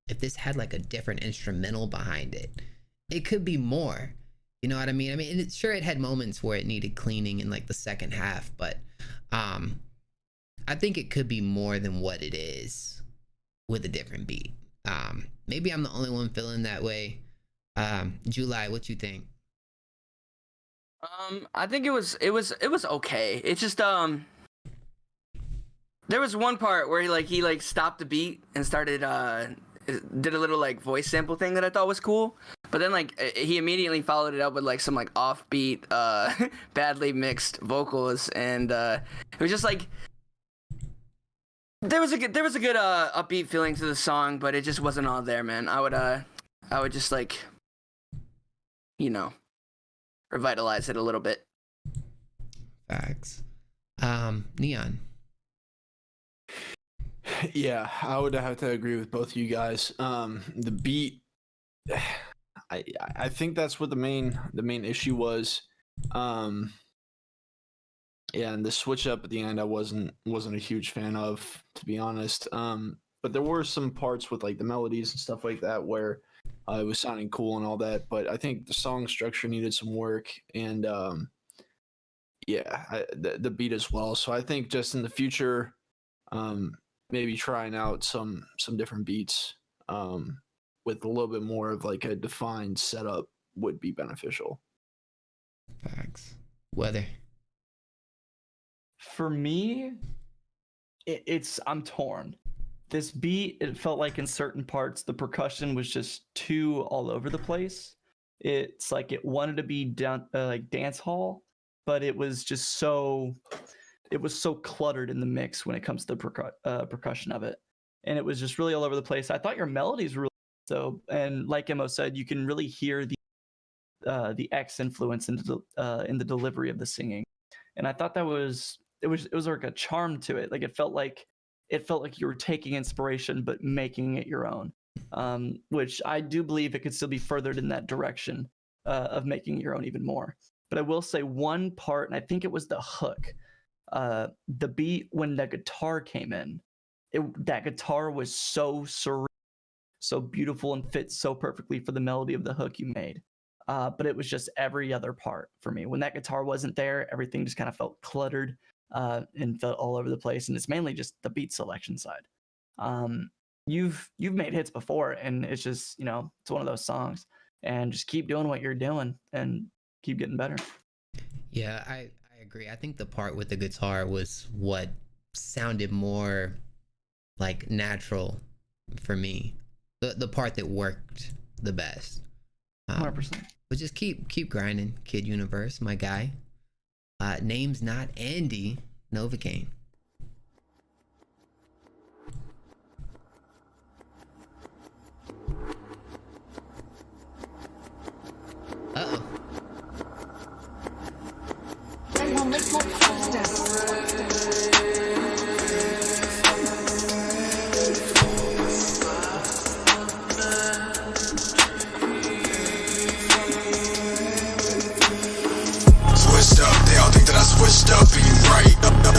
Speaker 4: if this had like a different instrumental behind it, it could be more. You know what I mean? I mean, sure, it had moments where it needed cleaning in like the second half, but I think it could be more than what it is with a different beat. Maybe I'm the only one feeling that way. July, what you think?
Speaker 2: I think it was okay. It's just there was one part where he stopped the beat and started did a little like voice sample thing that I thought was cool. But then like he immediately followed it up with like some like offbeat badly mixed vocals, and it was just like there was a good upbeat feeling to the song, but it just wasn't all there, man. I would just like, you know, revitalize it a little bit.
Speaker 4: Facts. Neon.
Speaker 8: Yeah, I would have to agree with both of you guys. The beat, I think that's what the main issue was. Yeah, and the switch up at the end I wasn't a huge fan of, to be honest. But there were some parts with like the melodies and stuff like that where it was sounding cool and all that. But I think the song structure needed some work, and the beat as well. So I think just in the future, maybe trying out some different beats with a little bit more of like a defined setup would be beneficial.
Speaker 4: Facts. Weather.
Speaker 7: For me, I'm torn. This beat, it felt like in certain parts the percussion was just too all over the place. It's like it wanted to be like dance hall, but it was just so cluttered in the mix when it comes to the percussion of it, and it was just really all over the place. I thought your melodies were really so, and like Emo said, you can really hear the X influence in the delivery of the singing, and I thought that was like a charm to it. Like it felt like you were taking inspiration but making it your own, which I do believe it could still be furthered in that direction of making it your own even more. But I will say one part, and I think it was the hook. The beat when the guitar came in, that guitar was so surreal, so beautiful, and fit so perfectly for the melody of the hook you made. But it was just every other part for me. When that guitar wasn't there, everything just kind of felt cluttered and felt all over the place. And it's mainly just the beat selection side. You've made hits before, and it's just, you know, it's one of those songs. And just keep doing what you're doing and keep getting better.
Speaker 4: Yeah, I agree. I think the part with the guitar was what sounded more like natural for me. The part that worked the best.
Speaker 7: 100%.
Speaker 4: But just keep grinding, Kid Universe, my guy. Name's not Andy Novocaine. Uh-oh.
Speaker 15: Switched up, they all think that I switched up, and you right.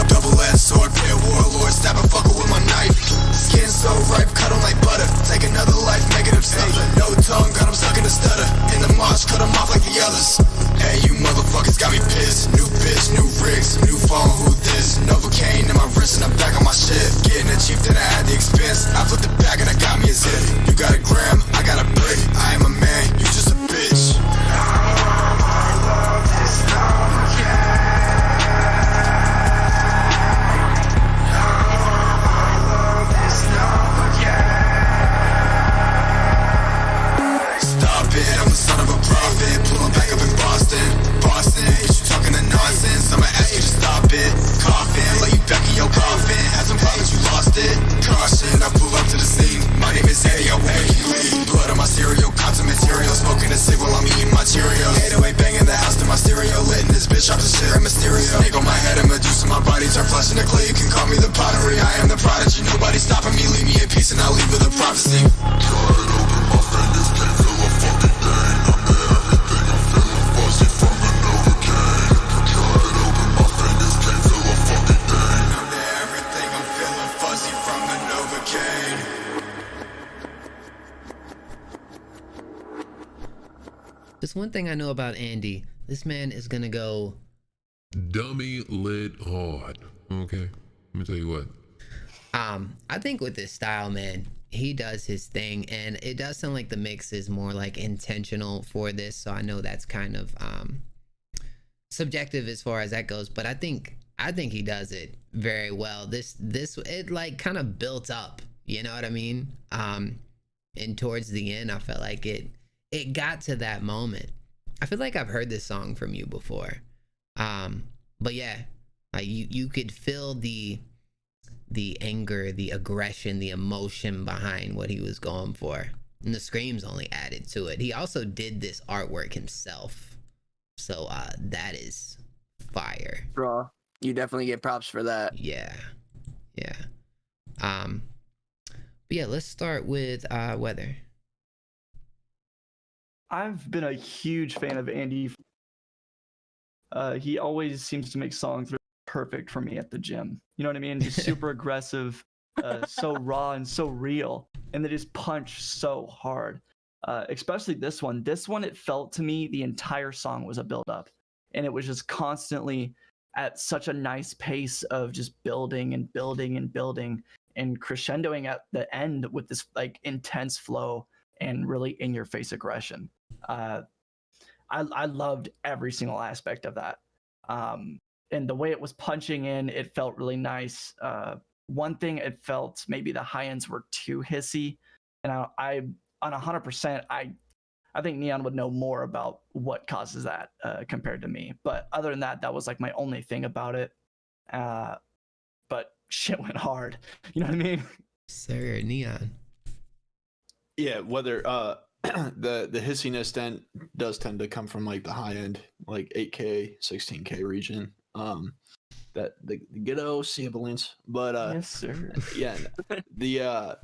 Speaker 15: Double-edged sword, play a warlord, stab a fucker with my knife. Skin so ripe, cut 'em like butter. Take another life, make it upset. No tongue, got 'em stuck in the stutter. In the march, cut 'em off like the others. Hey, you motherfuckers got me pissed. New bitch, new rigs, new phone, who this? Novocaine in my wrist and I'm back on my shit. Getting it cheap, then I had the expense. I flipped it back and I got me a zip. You got a gram, I got a brick. I am a man, you just a bitch. I'm the son of a prophet, pulling back up in Boston. Bitch, you talking the nonsense, I'ma ask you to stop it. Coughing, lay you back in your coffin. Had some problems, you lost it. Caution, I pull up to the scene. My name is Eddie, I will make you leave. Blood on my cereal, content material. Smoking a cig while I'm eating my Cheerios. 808 banging the house to my stereo. Lit in this bitch off the shit, I'm Mysterio. Snake on my head, I'm Medusa, my body turn flesh into clay. You can call me the pottery, I am the prodigy. Nobody stopping me, leave me in peace and I'll leave with a prophecy. Tired open, my friend is pencil.
Speaker 4: Because one thing I know about Andy, this man is gonna go
Speaker 3: dummy lit hard. Okay, let me tell you what.
Speaker 4: I think with this style, man, he does his thing, and it does sound like the mix is more like intentional for this. So I know that's kind of subjective as far as that goes, but I think he does it very well. This it like kind of built up, you know what I mean? And towards the end, I felt like it got to that moment. I feel like I've heard this song from you before, but yeah, you could feel the anger, the aggression, the emotion behind what he was going for, and the screams only added to it. He also did this artwork himself, so that is fire,
Speaker 2: bro. You definitely get props for that.
Speaker 4: Yeah. But yeah, let's start with Weather.
Speaker 7: I've been a huge fan of Andy. He always seems to make songs that are perfect for me at the gym. You know what I mean? Just super aggressive, so raw and so real, and they just punch so hard. Especially this one. This one, it felt to me the entire song was a build-up, and it was just constantly at such a nice pace of just building and building and building and crescendoing at the end with this like intense flow and really in-your-face aggression. I loved every single aspect of that. And the way it was punching in, it felt really nice. One thing, it felt maybe the high ends were too hissy, and I on 100%, I think Neon would know more about what causes that compared to me. But other than that, that was like my only thing about it. But shit went hard. You know what I mean?
Speaker 4: Sir, Neon.
Speaker 8: Yeah, whether the hissiness then does tend to come from like the high end, like 8K, 16K region. That the ghetto sibilance. But
Speaker 7: yes, sir.
Speaker 8: Yeah,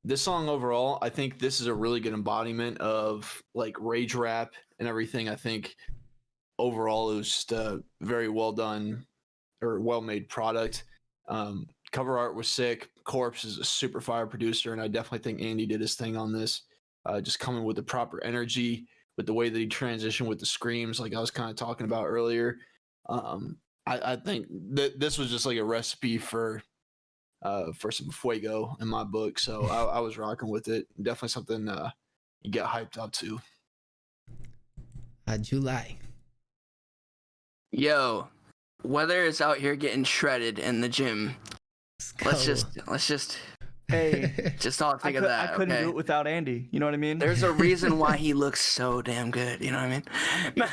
Speaker 8: this song overall, I think this is a really good embodiment of like rage rap and everything. I think overall it was just a very well done or well made product. Cover art was sick. Corpse is a super fire producer, and I definitely think Andy did his thing on this. Just coming with the proper energy, with the way that he transitioned with the screams, like I was kind of talking about earlier. I think that this was just like a recipe for some fuego in my book. So I was rocking with it. Definitely something you get hyped up to.
Speaker 4: July.
Speaker 2: Yo, Weather is out here getting shredded in the gym. Let's just
Speaker 7: hey,
Speaker 2: just all think of that.
Speaker 7: I couldn't
Speaker 2: okay?
Speaker 7: do it without Andy. You know what I mean?
Speaker 2: There's a reason why he looks so damn good. You know what I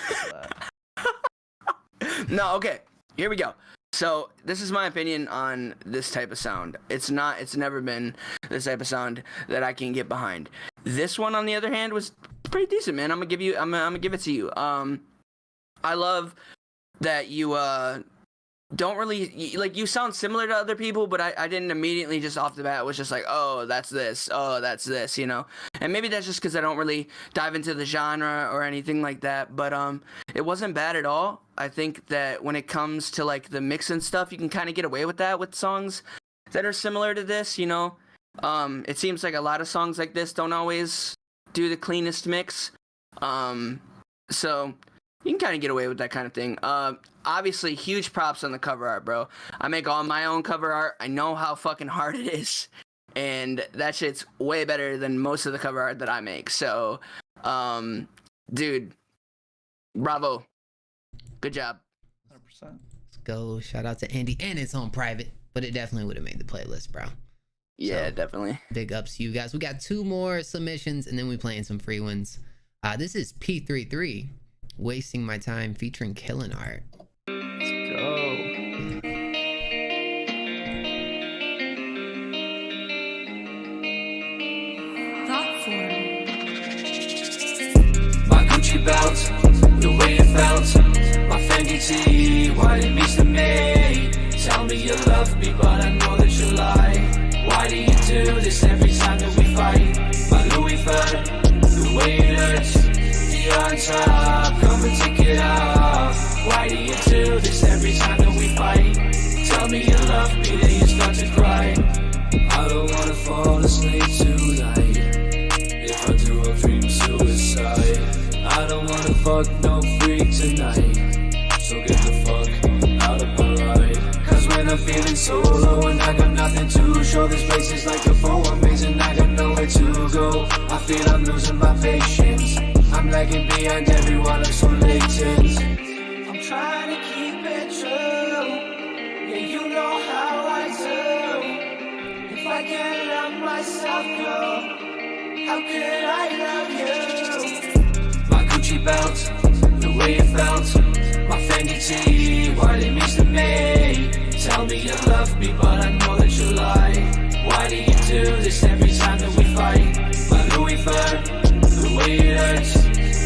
Speaker 2: mean? No, okay. Here we go. So this is my opinion on this type of sound. It's never been this type of sound that I can get behind. This one, on the other hand, was pretty decent, man. I'm gonna give it to you. I love that you don't really like, you sound similar to other people, but I didn't immediately just off the bat was just like, oh, that's this, you know. And maybe that's just because I don't really dive into the genre or anything like that, but it wasn't bad at all. I think that when it comes to like the mix and stuff, you can kind of get away with that with songs that are similar to this, you know. It seems like a lot of songs like this don't always do the cleanest mix, so you can kind of get away with that kind of thing. Obviously, huge props on the cover art, bro. I make all my own cover art. I know how fucking hard it is, and that shit's way better than most of the cover art that I make. So, dude, bravo. Good job.
Speaker 7: 100%.
Speaker 4: Let's go. Shout out to Andy, and it's on private, but it definitely would have made the playlist, bro.
Speaker 2: Yeah,
Speaker 4: So,
Speaker 2: definitely.
Speaker 4: Big ups to you guys. We got 2 more submissions, and then we playing some free ones. This is P33, Wasting My Time, featuring Killin' Art.
Speaker 7: Let's go.
Speaker 1: My Gucci belt, the way it felt. My Fendi tee, what it means to me. Tell me you love me, but I know that you lie. Why do you do this every time that we fight? My Louis Vuitton, the way it hurts. The on top, come and take it off. Why do you do this every time that we fight? Tell me you love me, then you start to cry. I don't wanna fall asleep tonight. If I do, I'll dream suicide. I don't wanna fall
Speaker 17: fuck no freak tonight. So get the fuck out of my ride. Cause when I'm feeling so low and I got nothing to show, this place is like a phone maze and I got nowhere to go. I feel I'm losing my patience. I'm lagging behind everyone, I'm so latent. I'm trying to keep it true. Yeah, you know how I do. If I can't let myself go, how could I love you? My Gucci belt, the way it felt. My Fendi tee, what it means to me. Tell me you love me, but I know that you lie. Why do you do this every time that we fight? My Louis fur, the way it hurts.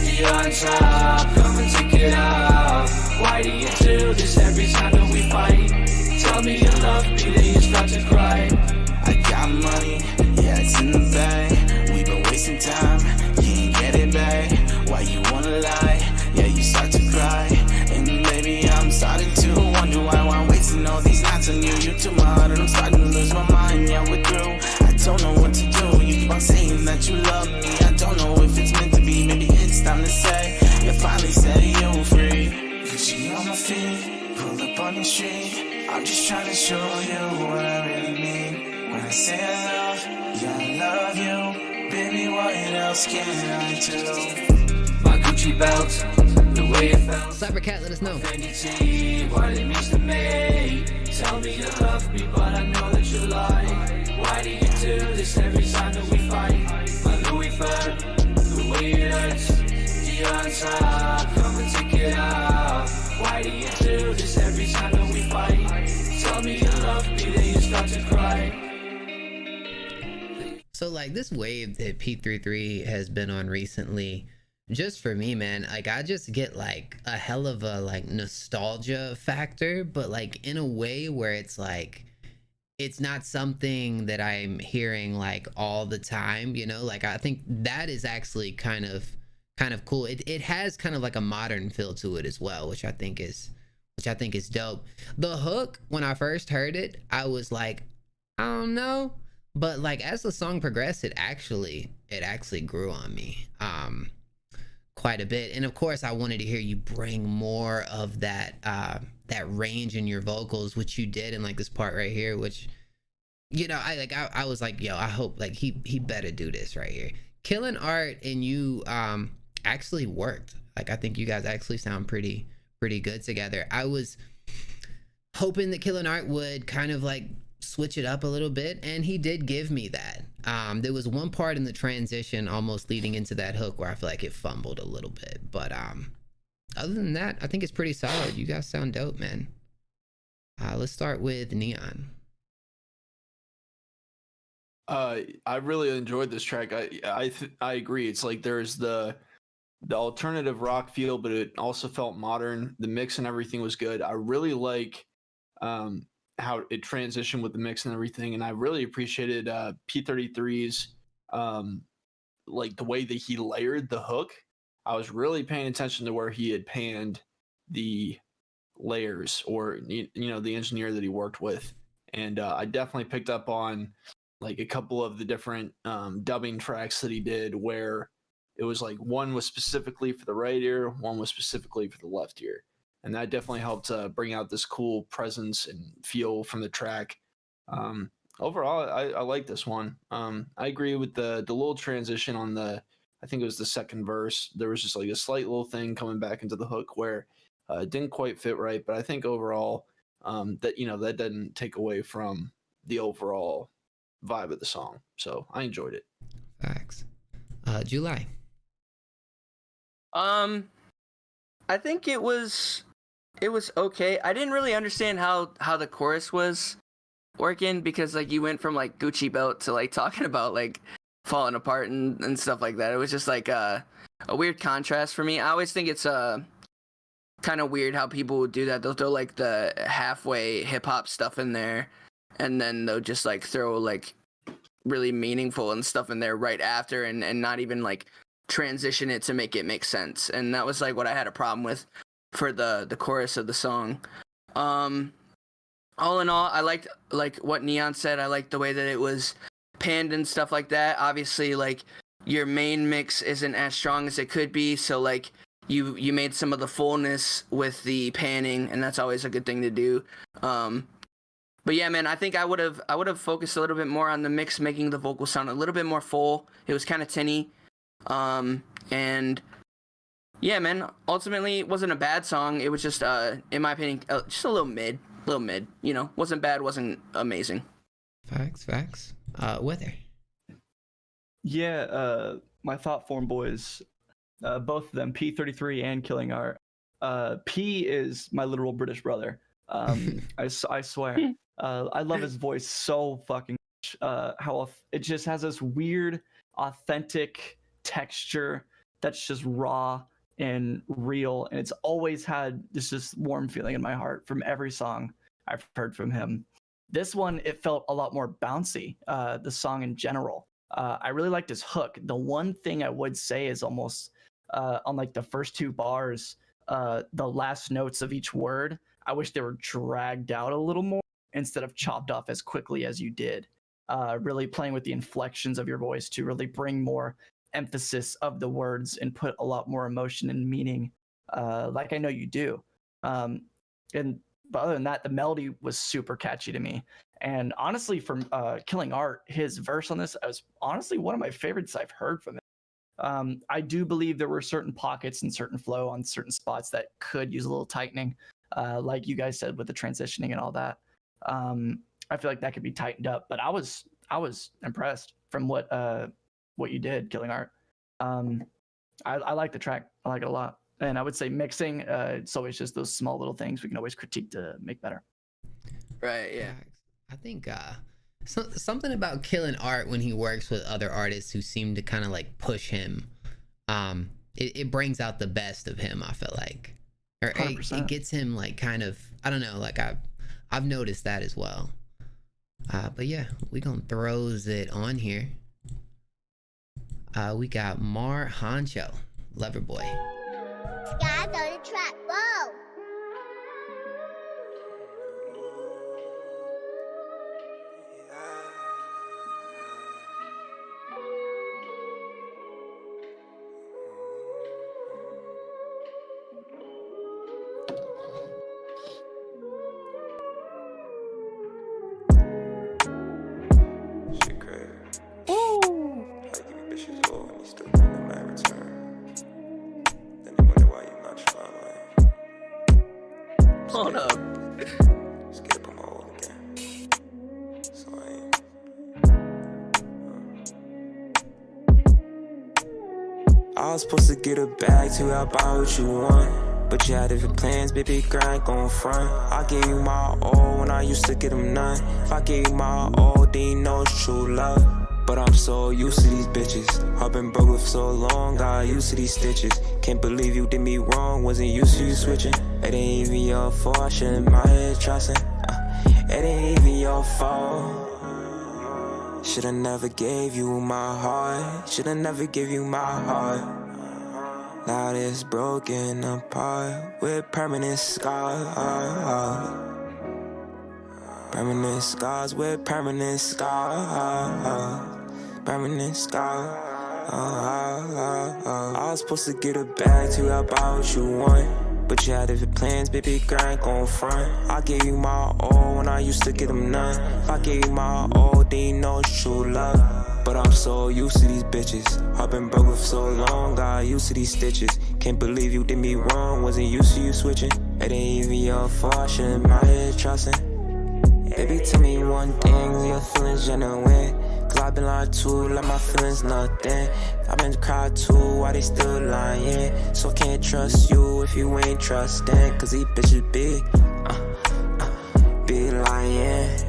Speaker 17: The on top, come and take it off. Why do you do this every time that we fight? Tell me you love me, then you start to cry.
Speaker 22: I got money, yeah, it's in the bag. We've been wasting time, you ain't get it back. Why you wanna lie? Yeah, you start to cry. And maybe I'm starting to wonder why I'm wasting all these nights on you. You took my heart and I'm starting to lose my mind. Yeah, we're through. I don't know what to do. You keep on saying that you love me. I don't know if it's meant to be. Maybe it's time to say you finally said you're free. Cause you on my feet, pull up on the street. I'm just trying to show you what I really mean. When I say I love, yeah, I love you. Baby, what else can I do?
Speaker 17: My Gucci belt, the way it felt.
Speaker 4: Cybercat, let us know.
Speaker 17: What it means to me. Tell me you love me, but I know that you lie. Why do you do this every time that we fight? My Louis fur, the way it hurts. The on top, come and take it off. Why do you do this every time that we fight? Tell me you love me, then you start to cry.
Speaker 4: So like this wave that P33 has been on recently, just for me, man, like I just get like a hell of a like nostalgia factor, but like in a way where it's like it's not something that I'm hearing like all the time, you know? Like I think that is actually kind of cool. It has kind of like a modern feel to it as well, which I think is dope. The hook, when I first heard it, I was like, I don't know, but like as the song progressed, it actually grew on me quite a bit. And of course I wanted to hear you bring more of that that range in your vocals, which you did in like this part right here, which, you know, I was like, yo, I hope like he better do this right here. Killing Art and you actually worked. Like I think you guys actually sound pretty good together. I was hoping that Killing Art would kind of like switch it up a little bit, and he did give me that. There was one part in the transition almost leading into that hook where I feel like it fumbled a little bit, but other than that, I think it's pretty solid. You guys sound dope, man. Let's start with Neon.
Speaker 8: I really enjoyed this track. I agree. It's like there's the alternative rock feel, but it also felt modern. The mix and everything was good. I really like how it transitioned with the mix and everything, and I really appreciated P33's like the way that he layered the hook. I was really paying attention to where he had panned the layers, or you know, the engineer that he worked with, and I definitely picked up on like a couple of the different dubbing tracks that he did, where it was like one was specifically for the right ear, one was specifically for the left ear. And that definitely helped bring out this cool presence and feel from the track. Overall, I like this one. I agree with the little transition on I think it was the second verse. There was just like a slight little thing coming back into the hook where it didn't quite fit right. But I think overall that, you know, that doesn't take away from the overall vibe of the song. So I enjoyed it.
Speaker 4: Facts. July.
Speaker 2: I think it was okay. I didn't really understand how the chorus was working, because like you went from like Gucci belt to like talking about like falling apart and stuff like that. It was just like a weird contrast for me. I always think it's kind of weird how people would do that. They'll throw like the halfway hip hop stuff in there, and then they'll just like throw like really meaningful and stuff in there right after, and not even like transition it to make it make sense. And that was like what I had a problem with for the chorus of the song. All in all, I liked like what Neon said. I liked the way that it was panned and stuff like that. Obviously, like your main mix isn't as strong as it could be, so like you made some of the fullness with the panning, and that's always a good thing to do. But yeah, man, I think I would have focused a little bit more on the mix, making the vocal sound a little bit more full. It was kind of tinny, and yeah, man, ultimately it wasn't a bad song. It was just, in my opinion, just a little mid. You know, wasn't bad, wasn't amazing.
Speaker 4: Facts. Wither.
Speaker 7: Yeah, my thought form boys, both of them, P33 and Killing Art. P is my literal British brother. I swear. I love his voice so fucking much. How it just has this weird, authentic texture that's just raw and real, and it's always had this warm feeling in my heart from every song I've heard from him. This one, it felt a lot more bouncy, the song in general. I really liked his hook. The one thing I would say is almost on like the first two bars, the last notes of each word, I wish they were dragged out a little more instead of chopped off as quickly as you did. Really playing with the inflections of your voice to really bring more emphasis of the words and put a lot more emotion and meaning, like I know you do. But other than that, the melody was super catchy to me. And honestly, from Killing Art, his verse on this was honestly one of my favorites I've heard from him. I do believe there were certain pockets and certain flow on certain spots that could use a little tightening, like you guys said with the transitioning and all that. I feel like that could be tightened up, but I was impressed from what you did, Killing Art. I like the track. I like it a lot. And I would say mixing, it's always just those small little things we can always critique to make better.
Speaker 2: Right, yeah.
Speaker 4: I think something about Killing Art when he works with other artists who seem to kind of like push him, it brings out the best of him, I feel like. Or it gets him like kind of, I don't know, like I've noticed that as well. But yeah, we gonna throws it on here. We got Mar Honcho, Loverboy.
Speaker 9: Guys on the track, whoa!
Speaker 12: Shit crazy. Ooh. I give you bitches all and you still bring them back return. Then they wonder why you not trying.
Speaker 2: Hold up.
Speaker 12: Just get up on my old again. So I ain't. I was supposed to get a bag to help out what you want. But you had different plans, baby girl, I ain't gon' front. I gave you my all when I used to get them none. If I gave you my all, then you know it's true love. But I'm so used to these bitches. I've been broke for so long, got used to these stitches. Can't believe you did me wrong, wasn't used to you switching. It ain't even your fault, I shouldn't my head trusting. It ain't even your fault. Shoulda never gave you my heart. Shoulda never give you my heart. Now it's broken apart with permanent scars. Permanent scars with permanent scars. Permanent scars. I was supposed to get a bag to help out what you want. But you had different plans, baby girl, I ain't gon' front. I gave you my all when I used to get them none. If I gave you my all, then you know it's true love. But I'm so used to these bitches. I've been broke for so long, got used to these stitches. Can't believe you did me wrong, wasn't used to you switching. It ain't even your fault, I shouldn't my head trusting. Baby, tell me one thing, your feelings genuine. Cause I've been lying too, like my feelings nothing. I've been cried too, why they still lying? So can't trust you if you ain't trusting. Cause these bitches be lying.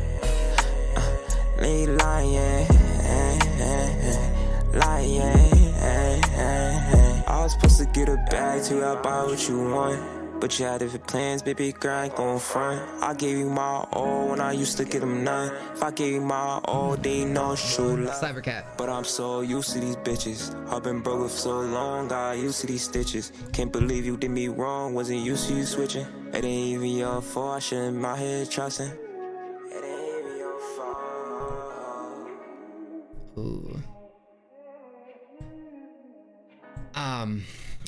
Speaker 12: They lying. I was supposed to get a bag to help out what you want. But you had different plans, baby girl, I ain't gon' front. I gave you my all when I used to get them none. If I gave you my all, then you know it's true love.
Speaker 4: Cybercat.
Speaker 12: But I'm so used to these bitches. I've been broke for so long, got used to these stitches. Can't believe you did me wrong, wasn't used to you switching. It ain't even your fault, I shouldn't my head trusting. It ain't even your fault.
Speaker 4: Ooh.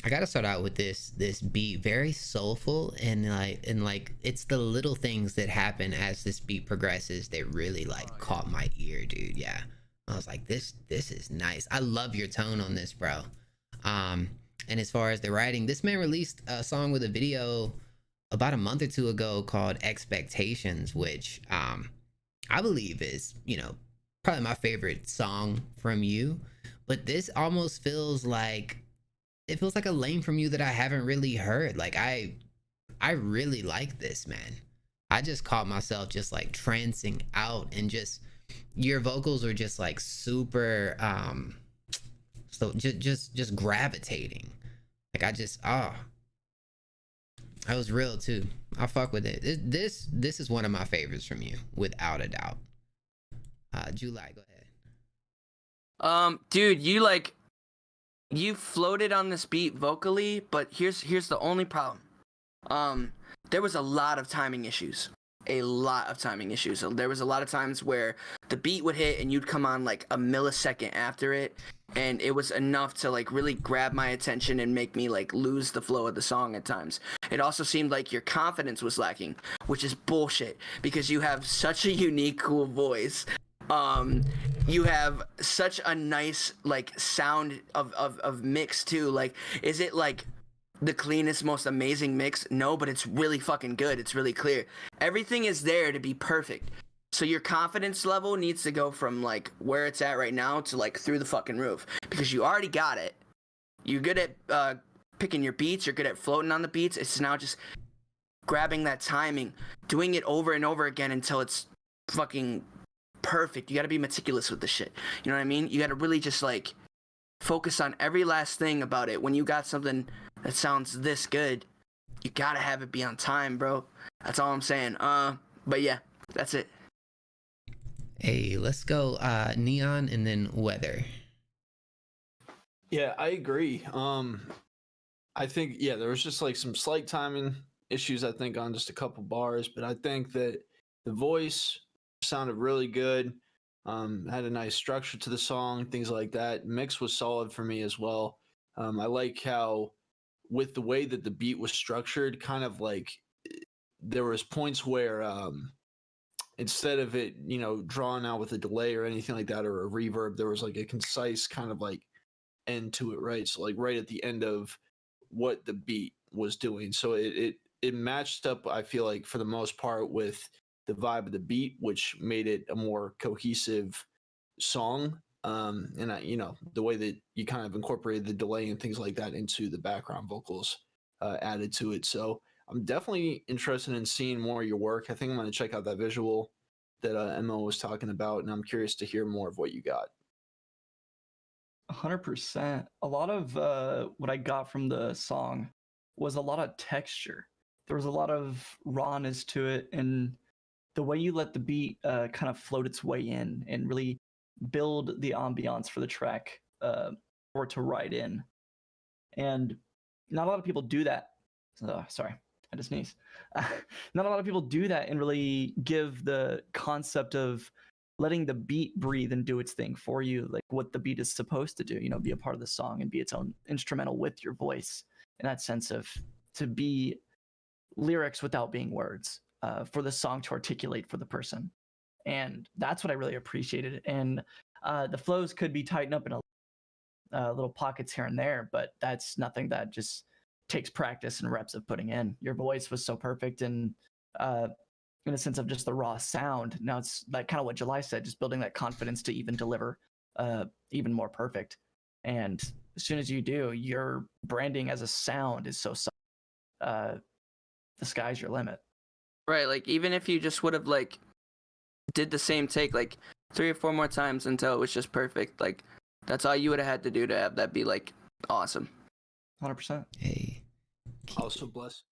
Speaker 4: I gotta start out with this beat, very soulful, and like it's the little things that happen as this beat progresses that really like caught my ear, dude. Yeah, I was like, this is nice. I love your tone on this, bro. And as far as the writing, this man released a song with a video about a month or two ago called Expectations, which I believe is, you know, probably my favorite song from you. But this almost feels like, it feels like a lane from you that I haven't really heard. Like I really like this, man. I just caught myself just like trancing out, and just your vocals are just like super so just gravitating. Like I was real too. I fuck with it. This is one of my favorites from you, without a doubt. July, go ahead.
Speaker 2: Dude, you floated on this beat vocally, but here's the only problem. There was a lot of timing issues. There was a lot of times where the beat would hit and you'd come on like a millisecond after it, and it was enough to like really grab my attention and make me like lose the flow of the song at times. It also seemed like your confidence was lacking, which is bullshit because you have such a unique, cool voice. You have such a nice like sound of mix too. Like, is it like the cleanest, most amazing mix? No, but it's really fucking good. It's really clear. Everything is there to be perfect. So your confidence level needs to go from like where it's at right now to like through the fucking roof, because you already got it. You're good at picking your beats. You're good at floating on the beats. It's now just grabbing that timing, doing it over and over again until it's fucking perfect. You got to be meticulous with the shit. You know what I mean? You got to really just like focus on every last thing about it. When you got something that sounds this good, you got to have it be on time, bro. That's all I'm saying. But yeah, that's it.
Speaker 4: Hey, let's go Neon and then Weather.
Speaker 8: Yeah, I agree. I think, yeah, there was just like some slight timing issues, I think, on just a couple bars, but I think that the voice sounded really good. Had a nice structure to the song, things like that. Mix was solid for me as well. I like how, with the way that the beat was structured, kind of like there was points where instead of it, you know, drawn out with a delay or anything like that, or a reverb, there was like a concise kind of like end to it, right? So like right at the end of what the beat was doing. So it matched up, I feel like, for the most part, with the vibe of the beat, which made it a more cohesive song. And I, you know, the way that you kind of incorporated the delay and things like that into the background vocals added to it. So I'm definitely interested in seeing more of your work. I think I'm going to check out that visual that Emma was talking about, and I'm curious to hear more of what you got.
Speaker 7: 100%. A lot of what I got from the song was a lot of texture. There was a lot of rawness to it, and the way you let the beat kind of float its way in and really build the ambiance for the track for it to ride in. And not a lot of people do that. Sorry, I just sneezed. Not a lot of people do that and really give the concept of letting the beat breathe and do its thing for you, like what the beat is supposed to do, you know, be a part of the song and be its own instrumental with your voice, in that sense of to be lyrics without being words, for the song to articulate for the person. And that's what I really appreciated. And the flows could be tightened up in a little pockets here and there, but that's nothing that just takes practice and reps of putting in. Your voice was so perfect, and in a sense of just the raw sound. Now it's like kind of what July said, just building that confidence to even deliver even more perfect. And as soon as you do, your branding as a sound is so solid. The sky's your limit.
Speaker 2: Right, like even if you just would have like did the same take like 3 or 4 more times until it was just perfect, like that's all you would have had to do to have that be like awesome.
Speaker 7: 100%.
Speaker 4: Hey.
Speaker 8: Also bless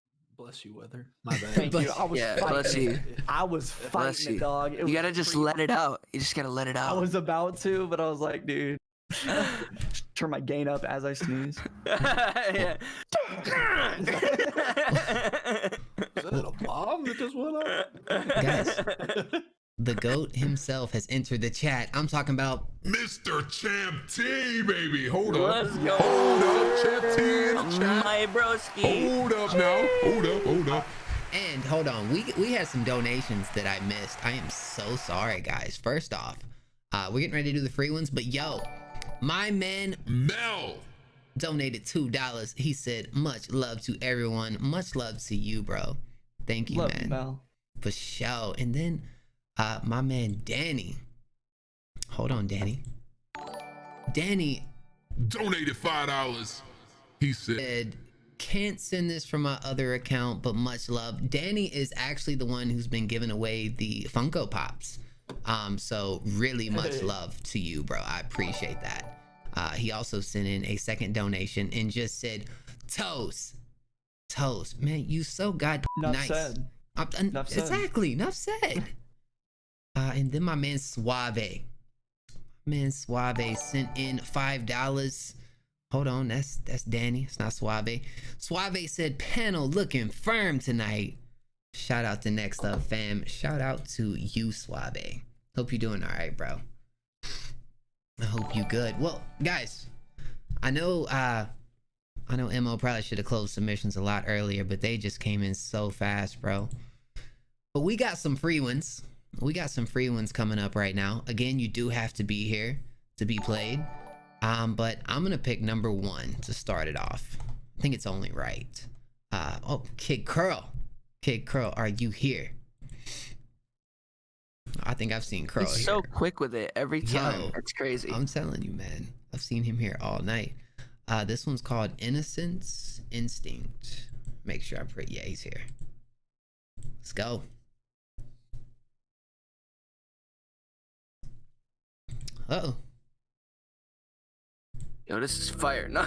Speaker 8: you, Weather. My bad.
Speaker 7: Thank you. I was fighting
Speaker 2: bless
Speaker 7: it.
Speaker 2: you.
Speaker 7: I was fighting it, dog.
Speaker 2: You gotta just let it out. You just gotta let it out.
Speaker 7: I was about to, but I was like, dude, turn my gain up as I sneeze.
Speaker 2: Yeah.
Speaker 8: Is that a bomb that just went off?
Speaker 4: Guys, the GOAT himself has entered the chat. I'm talking about
Speaker 3: Mr. Champ T, baby. Hold
Speaker 2: Let's
Speaker 3: up.
Speaker 2: go.
Speaker 3: Hold up, Champ T in the
Speaker 2: Hey, broski.
Speaker 3: Hold up now. Hold up.
Speaker 4: And hold on, we had some donations that I missed. I am so sorry, guys. First off, we're getting ready to do the free ones, but yo, my man
Speaker 3: Mel
Speaker 4: donated $2. He said, much love to everyone. Much love to you, bro. Thank you,
Speaker 7: Love
Speaker 4: man.
Speaker 7: you, Mel.
Speaker 4: For sure. And then my man Danny. Hold on, Danny. Danny
Speaker 3: donated $5. He said,
Speaker 4: can't send this from my other account, but much love. Danny is actually the one who's been giving away the Funko Pops. So really much love to you, bro. I appreciate that. He also sent in a second donation and just said, Toast, man, you so goddamn nice.
Speaker 7: Said.
Speaker 4: Exactly, enough said. And then my man Suave. Sent in $5. Hold on, that's Danny. It's not Suave. Suave said, panel looking firm tonight. Shout out to Next Up fam. Shout out to you, Suave. Hope you're doing all right, bro. I hope you good. Well, guys, I know Mo probably should have closed submissions a lot earlier, but they just came in so fast, bro. But we got some free ones. We got some free ones coming up right now. Again, you do have to be here to be played. But I'm gonna pick number 1 to start it off. I think it's only right. Oh, Kid Curl, are you here? I think I've seen Curl
Speaker 2: He's
Speaker 4: here.
Speaker 2: so quick with it every time.
Speaker 4: Yo,
Speaker 2: It's crazy.
Speaker 4: I'm telling you, man. I've seen him here all night. This one's called Innocence Instinct. Make sure I'm pretty. Yeah, he's here. Let's go. Uh-oh.
Speaker 2: Yo, this is fire. No.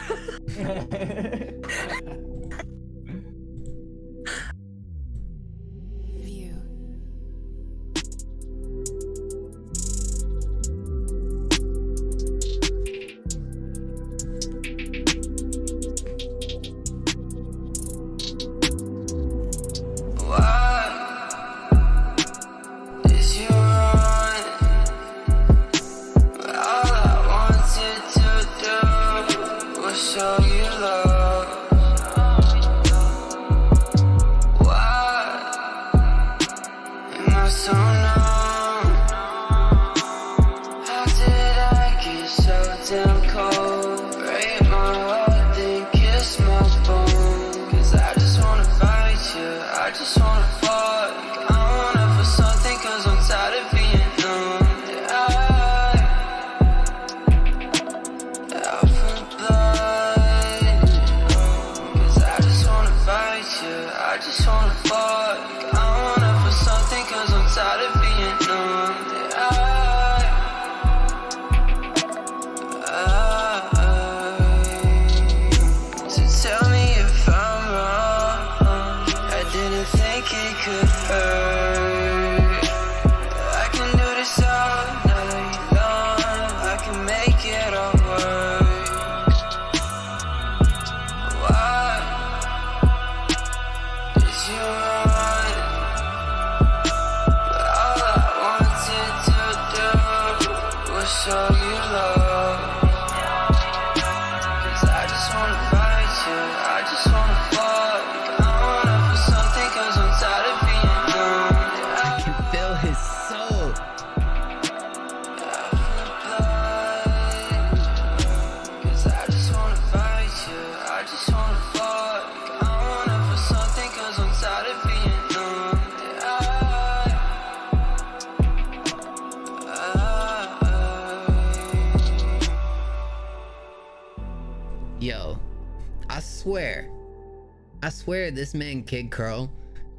Speaker 4: I swear this man Kid Curl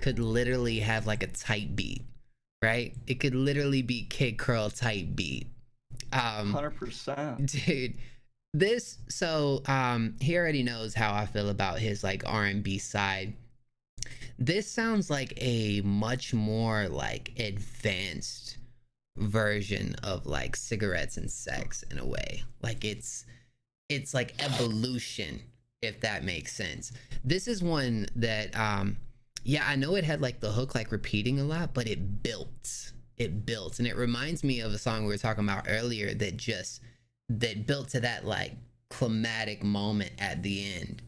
Speaker 4: could literally have like a tight beat, right? It could literally be Kid Curl type beat.
Speaker 7: 100%.
Speaker 4: Dude, this, so he already knows how I feel about his like R&B side. This sounds like a much more like advanced version of like Cigarettes and Sex in a way. Like it's like evolution, if that makes sense. This is one that yeah, I know it had like the hook like repeating a lot, but it built, and it reminds me of a song we were talking about earlier that built to that like climatic moment at the end.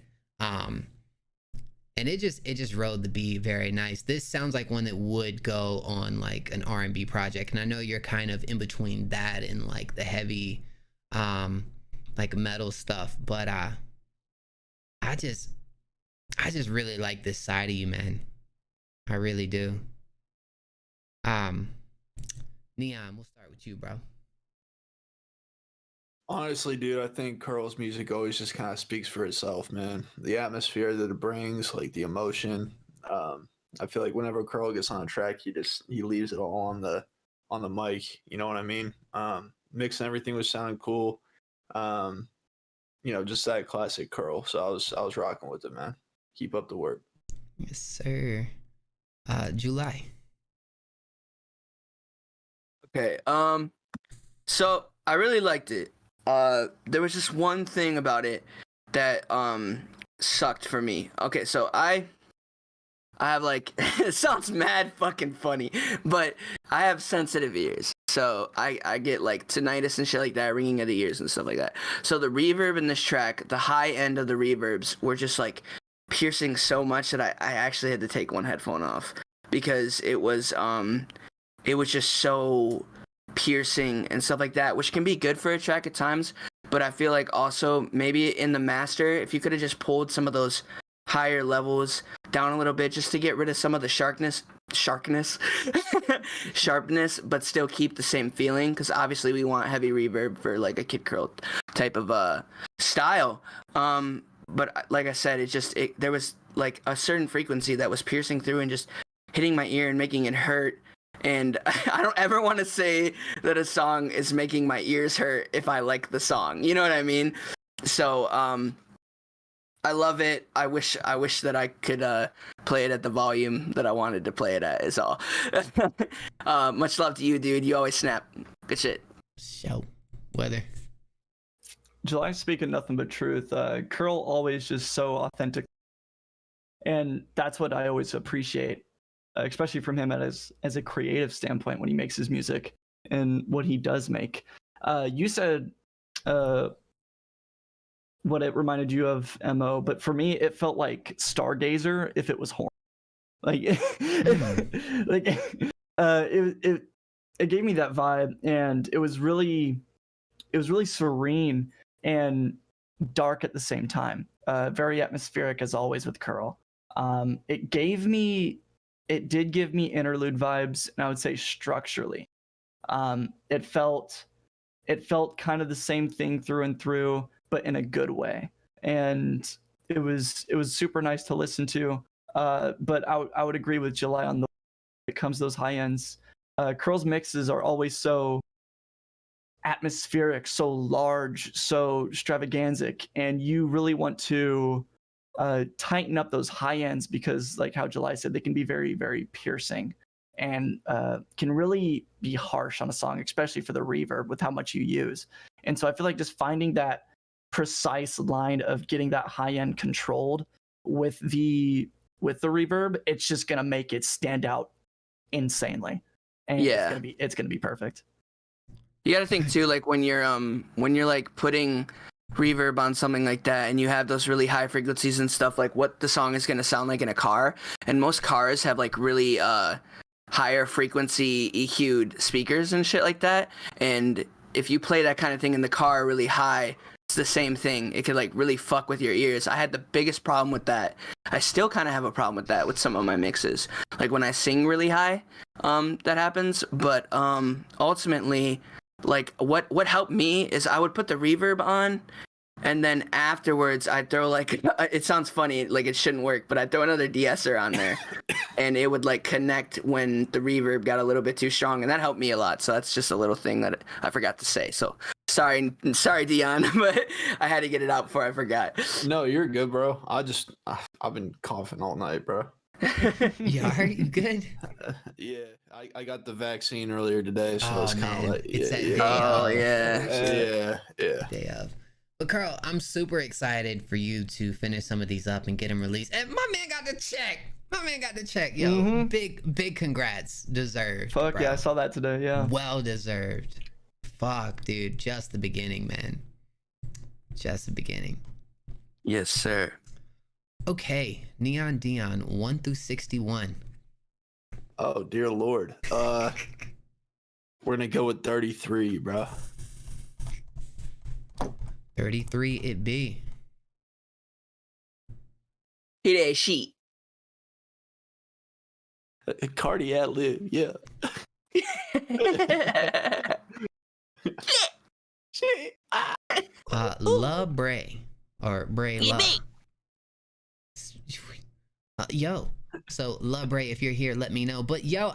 Speaker 4: and it just rode the beat very nice. This sounds like one that would go on like an R&B project, and I know you're kind of in between that and like the heavy like metal stuff, but I just really like this side of you, man. I really do. Neon, we'll start with you, bro.
Speaker 8: Honestly, dude, I think Curl's music always just kind of speaks for itself, man. The atmosphere that it brings, like the emotion. I feel like whenever Curl gets on a track, he leaves it all on the mic. You know what I mean? Mixing everything was sounding cool. Just that classic Curl. So I was rocking with it, man. Keep up the work.
Speaker 4: Yes, sir. July.
Speaker 2: Okay. So I really liked it. There was just one thing about it that sucked for me. Okay, so I have like it sounds mad fucking funny, but I have sensitive ears. So I get like tinnitus and shit like that, ringing of the ears and stuff like that. So the reverb in this track, the high end of the reverbs were just like piercing so much that I actually had to take one headphone off because it was just so piercing and stuff like that, which can be good for a track at times, but I feel like also maybe in the master, if you could have just pulled some of those higher levels down a little bit just to get rid of some of the sharpness, but still keep the same feeling, because obviously we want heavy reverb for like a Kid Curl type of style. But like I said, there was like a certain frequency that was piercing through and just hitting my ear and making it hurt. And I don't ever want to say that a song is making my ears hurt if I like the song. You know what I mean? So I love it. I wish that I could play it at the volume that I wanted to play it at is all. Much love to you, dude. You always snap. Good shit.
Speaker 4: Show. Weather.
Speaker 7: July speaking nothing but truth. Curl always just so authentic. And that's what I always appreciate. Especially from him as a creative standpoint when he makes his music and what he does make. You said what it reminded you of, Mo, but for me it felt like Stargazer if it was horn. Like, it gave me that vibe, and it was really serene and dark at the same time. Very atmospheric as always with Curl. It did give me interlude vibes, and I would say structurally. It felt kind of the same thing through and through, but in a good way. And it was super nice to listen to. But I would agree with July on when it comes to those high ends. Curl's mixes are always so atmospheric, so large, so extravaganzic, and you really want to tighten up those high ends because, like how July said, they can be very, very piercing and can really be harsh on a song, especially for the reverb with how much you use. And so I feel like just finding that precise line of getting that high end controlled with the reverb, it's just gonna make it stand out insanely. And
Speaker 2: yeah,
Speaker 7: it's gonna be perfect.
Speaker 2: You gotta think too, like when you're like putting reverb on something like that and you have those really high frequencies and stuff, like what the song is going to sound like in a car, and most cars have like really higher frequency EQ'd speakers and shit like that, and if you play that kind of thing in the car really high, it's the same thing. It could like really fuck with your ears. I had the biggest problem with that. I still kind of have a problem with that with some of my mixes, like when I sing really high, that happens. But ultimately, like what helped me is I would put the reverb on, and then afterwards I'd throw like, it sounds funny, like it shouldn't work, but I'd throw another de-esser on there and it would like connect when the reverb got a little bit too strong, and that helped me a lot. So that's just a little thing that I forgot to say. So sorry Dion, but I had to get it out before I forgot.
Speaker 8: No, you're good, bro. I've been coughing all night, bro.
Speaker 4: You are? You good?
Speaker 8: Yeah, I got the vaccine earlier today, so it's kind of like,
Speaker 4: it's that day
Speaker 8: yeah.
Speaker 4: Day of. But Carl, I'm super excited for you to finish some of these up and get them released. And my man got the check. Yo, big congrats. Deserved.
Speaker 7: Fuck
Speaker 4: bro.
Speaker 7: yeah, I saw that today. Yeah.
Speaker 4: Well deserved. Fuck, dude. Just the beginning, man. Just the beginning.
Speaker 2: Yes, sir.
Speaker 4: Okay, Neon Dion 1 through 61.
Speaker 8: Oh dear lord. We're gonna go with 33, bro.
Speaker 4: 33 it be.
Speaker 2: Hit that sheet.
Speaker 8: Cardi ad lib, yeah.
Speaker 4: La Bray or Bray La. Yo, so La Bray, if you're here, let me know. But yo,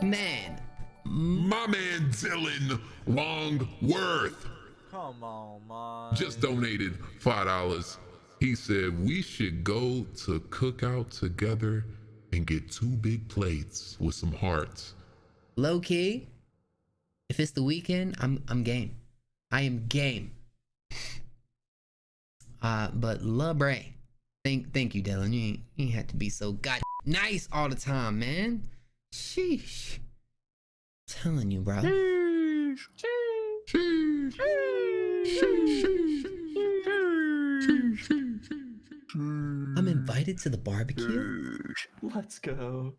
Speaker 4: man,
Speaker 3: my man Dylan Longworth
Speaker 18: Come on, man.
Speaker 3: just donated $5. He said we should go to cookout together and get 2 big plates with some hearts.
Speaker 4: Low key, if it's the weekend, I'm game. I am game. But La Bray, thank you, Dylan. You ain't had to be so god nice all the time, man. Sheesh. Telling you, bro. I'm invited to the barbecue.
Speaker 7: Let's go.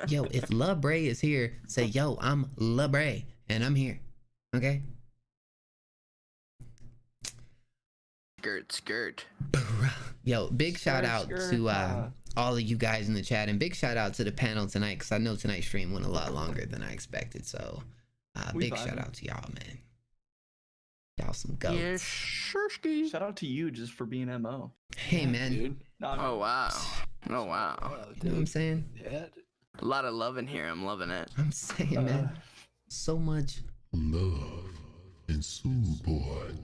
Speaker 4: Yo, if La Bray is here, say, yo, I'm La Bray, and I'm here. Okay?
Speaker 2: Skirt.
Speaker 4: Yo, big shout out to all of you guys in the chat, and big shout out to the panel tonight, because I know tonight's stream went a lot longer than I expected. So, big shout out to y'all, man. Y'all some goats.
Speaker 7: Yes, shout out to you just for being MO.
Speaker 4: Hey, man.
Speaker 7: Dude.
Speaker 2: Oh wow. Oh wow.
Speaker 4: You know what I'm saying?
Speaker 8: Yeah.
Speaker 2: A lot of love in here. I'm loving it.
Speaker 4: I'm saying, man. So much
Speaker 3: love and support.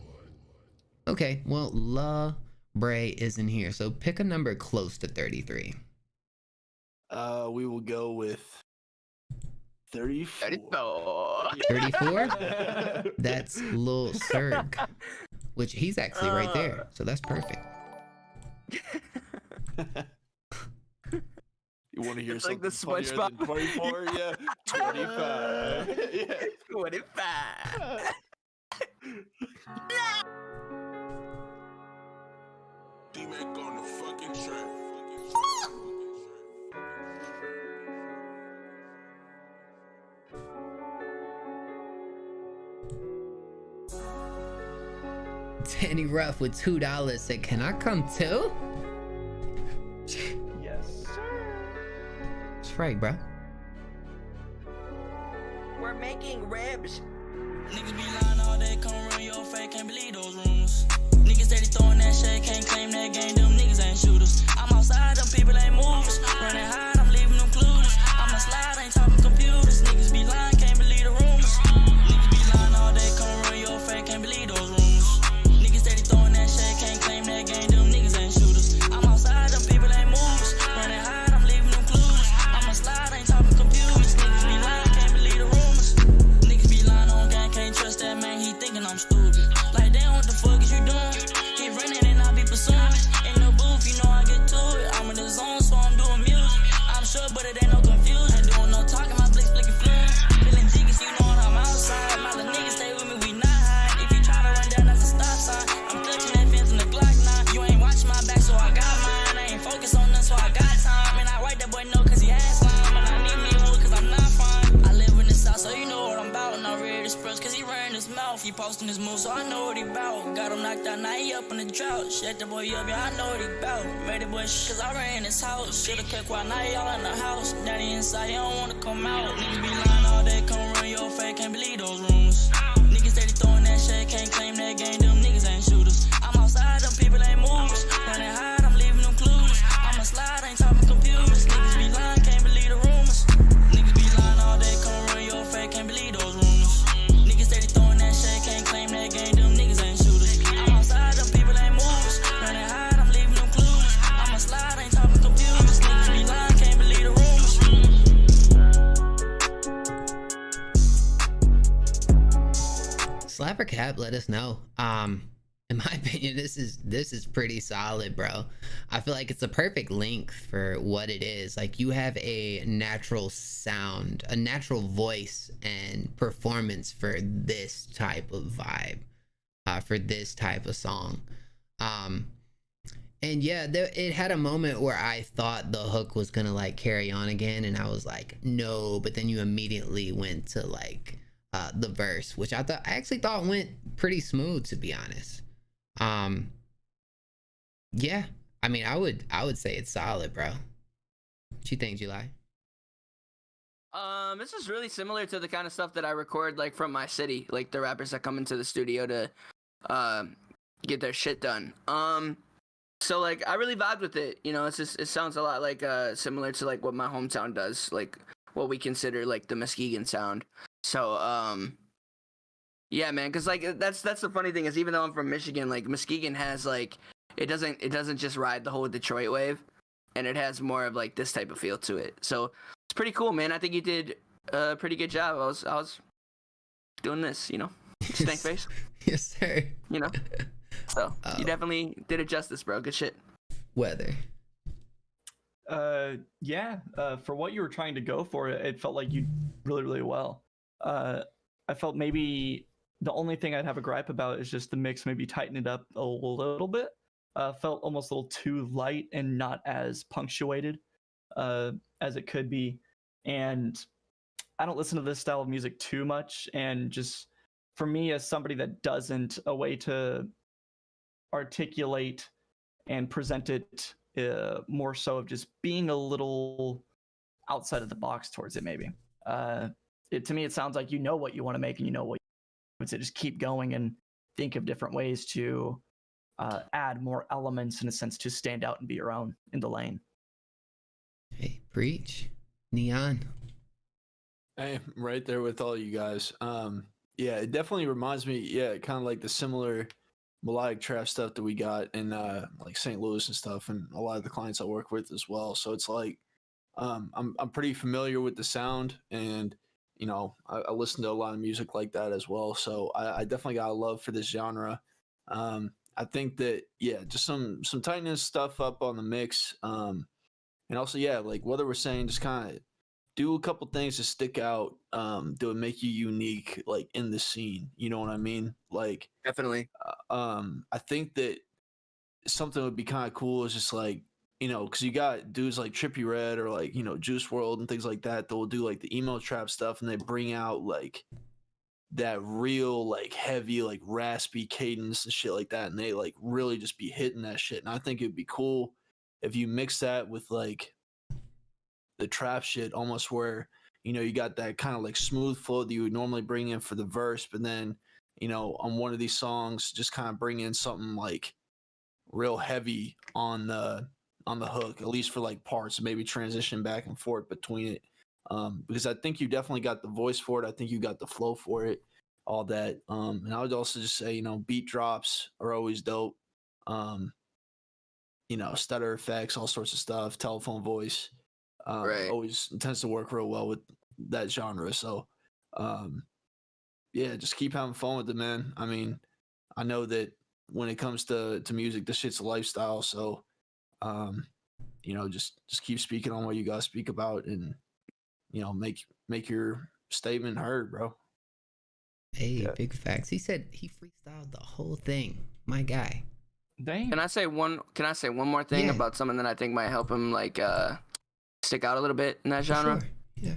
Speaker 4: Okay, well, La Bray isn't here, so pick a number close to 33.
Speaker 8: We will go with 34.
Speaker 4: 34? That's Lil Serg, which he's actually right there, so that's perfect.
Speaker 8: You want to hear
Speaker 2: It's
Speaker 8: something
Speaker 2: like the
Speaker 8: funnier
Speaker 2: SpongeBob.
Speaker 8: than 24? Yeah, 25. Yeah,
Speaker 2: 25.
Speaker 15: D-Mac on the fucking track.
Speaker 4: Danny Ruff with $2 said, can I come too?
Speaker 7: Yes, sir.
Speaker 4: That's right, bro.
Speaker 2: We're making ribs.
Speaker 20: Niggas be lying all day, come run your fake, can't believe those rumors. Niggas steady throwing that shit, can't claim that game, them niggas ain't shooters. I'm outside, them people ain't movers. Running high, I'm leaving them clueless. I'm a slide, ain't talking computers. Niggas be lying, can't believe the rumors. Niggas be lying all day, come run your fake, can't believe those rumors. Niggas steady throwing that shit, can't claim that game, them niggas ain't shooters. I'm outside, them people ain't movers. Running high, I'm leaving them clueless. I'm a slide, ain't talking computers. Niggas be lying, can't believe the rumors. Niggas be lying on gang, can't trust that man, he thinking I'm stupid. Like, damn, what the fuck is you doing? Keep running and I be pursuing. In the booth, you know I get to it. I'm in the zone, so I'm doing music. I'm sure, but it ain't no confusion. Ain't doing no talking, my blick flicking fluent. Feeling jiggy, so you know I'm outside. My little niggas stay with me, we not high. If you try to run down, that's a stop sign. I'm clutching that fence in the Glock 9. You ain't watching my back, so I got mine. I ain't focused on none, so I got time. And I write that boy no, cause he has slime. And I need me a hood, cause I'm not fine. I live in the south, so you know what I'm about. And I read his press, cause he ran his mouth. He posting his moves, so I know what he bout. Got him knocked out, now he up in the drought. Shut the boy up, yeah, I know what he bout. Made the boy cause I ran his house. Should've kept quiet, now y'all in the house. Daddy inside, he don't wanna come out. Niggas be lying all day, come run your fake, can't believe those rumors. Niggas steady throwing that shit, can't claim that game, them niggas ain't shooters. I'm outside, them people ain't movers. Running high, I'm leaving them clueless. I'm a slide, ain't talking computers. Niggas be lying, can't believe the rumors. Niggas be lying all day, come run your fake, can't believe those rumors. Niggas steady throwing that shit, can't claim that game, them niggas ain't shooters. I'm outside, them people ain't movers. Running high, I'm leaving them clueless. I'm a slide, ain't talking computers. Niggas be lying, can't believe the rumors.
Speaker 4: Slapper Cap, let us know. In my opinion, this is pretty solid, bro. I feel like it's a perfect length for what it is. Like, you have a natural sound, a natural voice and performance for this type of vibe, for this type of song. And yeah, it had a moment where I thought the hook was gonna like carry on again, and I was like, no. But then you immediately went to like the verse, which I actually thought went pretty smooth, to be honest. Yeah, I mean, I would say it's solid, bro. What you think, July?
Speaker 2: This is really similar to the kind of stuff that I record like from my city, like the rappers that come into the studio to get their shit done. So like I really vibed with it. You know, it sounds a lot like similar to like what my hometown does, like what we consider like the Muskegon sound. So yeah, man, because like that's the funny thing is, even though I'm from Michigan, like Muskegon has like it doesn't just ride the whole Detroit wave, and it has more of like this type of feel to it. So it's pretty cool, man. I think you did a pretty good job. I was doing this, you know, stank face.
Speaker 4: Yes, sir.
Speaker 2: You know, so you definitely did it justice, bro. Good shit.
Speaker 4: Weather.
Speaker 7: Yeah. For what you were trying to go for, it felt like you really, really well. I felt maybe the only thing I'd have a gripe about is just the mix. Maybe tighten it up a little bit. Felt almost a little too light and not as punctuated as it could be. And I don't listen to this style of music too much. And just for me, as somebody that doesn't a way to articulate and present it more so of just being a little outside of the box towards it, maybe. To me, it sounds like you know what you want to make and you know what you want to just keep going and think of different ways to add more elements in a sense to stand out and be your own in the lane.
Speaker 4: Hey, preach. Neon.
Speaker 8: Hey, right there with all you guys. Yeah, it definitely reminds me, kind of like the similar melodic trap stuff that we got in like St. Louis and stuff, and a lot of the clients I work with as well. So it's like I'm pretty familiar with the sound, and you know, I listen to a lot of music like that as well. So I definitely got a love for this genre. I think that just some tightness stuff up on the mix, and also like whether we're saying just kind of do a couple things to stick out, that would make you unique, like in the scene. You know what I mean? Like
Speaker 2: definitely.
Speaker 8: I think that something would be kind of cool is just like, you know, because you got dudes like Trippie Redd or like, you know, Juice WRLD and things like that will do like the emo trap stuff, and they bring out like that real like heavy like raspy cadence and shit like that, and they like really just be hitting that shit. And I think it'd be cool if you mix that with like the trap shit, almost where, you know, you got that kind of like smooth flow that you would normally bring in for the verse, but then, you know, on one of these songs just kind of bring in something like real heavy on the hook, at least for like parts, and maybe transition back and forth between it. Because I think you definitely got the voice for it. I think you got the flow for it, all that. And I would also just say, you know, beat drops are always dope. You know, stutter effects, all sorts of stuff, telephone voice, always tends to work real well with that genre. So, just keep having fun with it, man. I mean, I know that when it comes to music, this shit's a lifestyle. So, you know, just keep speaking on what you guys speak about, and you know, make your statement heard, bro.
Speaker 4: Hey, big facts. He said he freestyled the whole thing. My guy.
Speaker 7: Dang.
Speaker 2: Can I say one more thing about something that I think might help him like stick out a little bit in that genre?
Speaker 4: Sure. Yeah.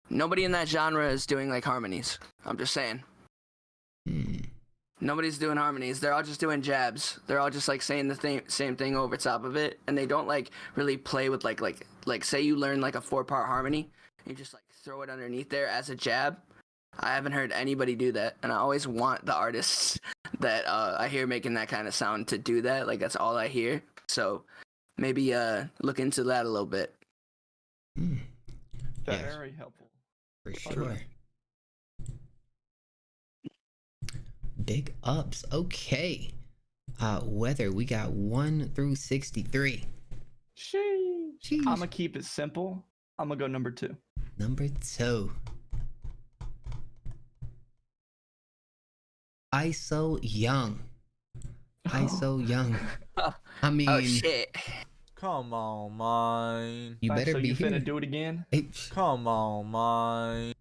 Speaker 2: Nobody in that genre is doing like harmonies. I'm just saying. Nobody's doing harmonies. They're all just doing jabs. They're all just like saying the same thing over top of it, and they don't like really play with like say you learn like a 4-part harmony, and you just like throw it underneath there as a jab. I haven't heard anybody do that, and I always want the artists that I hear making that kind of sound to do that. Like that's all I hear. So maybe look into that a little bit.
Speaker 7: Very helpful.
Speaker 4: For sure. Big ups. Okay. Weather, we got 1 through 63.
Speaker 7: Sheesh. I'm gonna keep it simple. I'm gonna go number 2.
Speaker 4: Number 2. ISO Young. ISO Young. I mean,
Speaker 2: oh shit.
Speaker 18: Come on, man.
Speaker 4: You better be
Speaker 7: you
Speaker 4: here.
Speaker 7: finna do it again?
Speaker 18: Come on, man.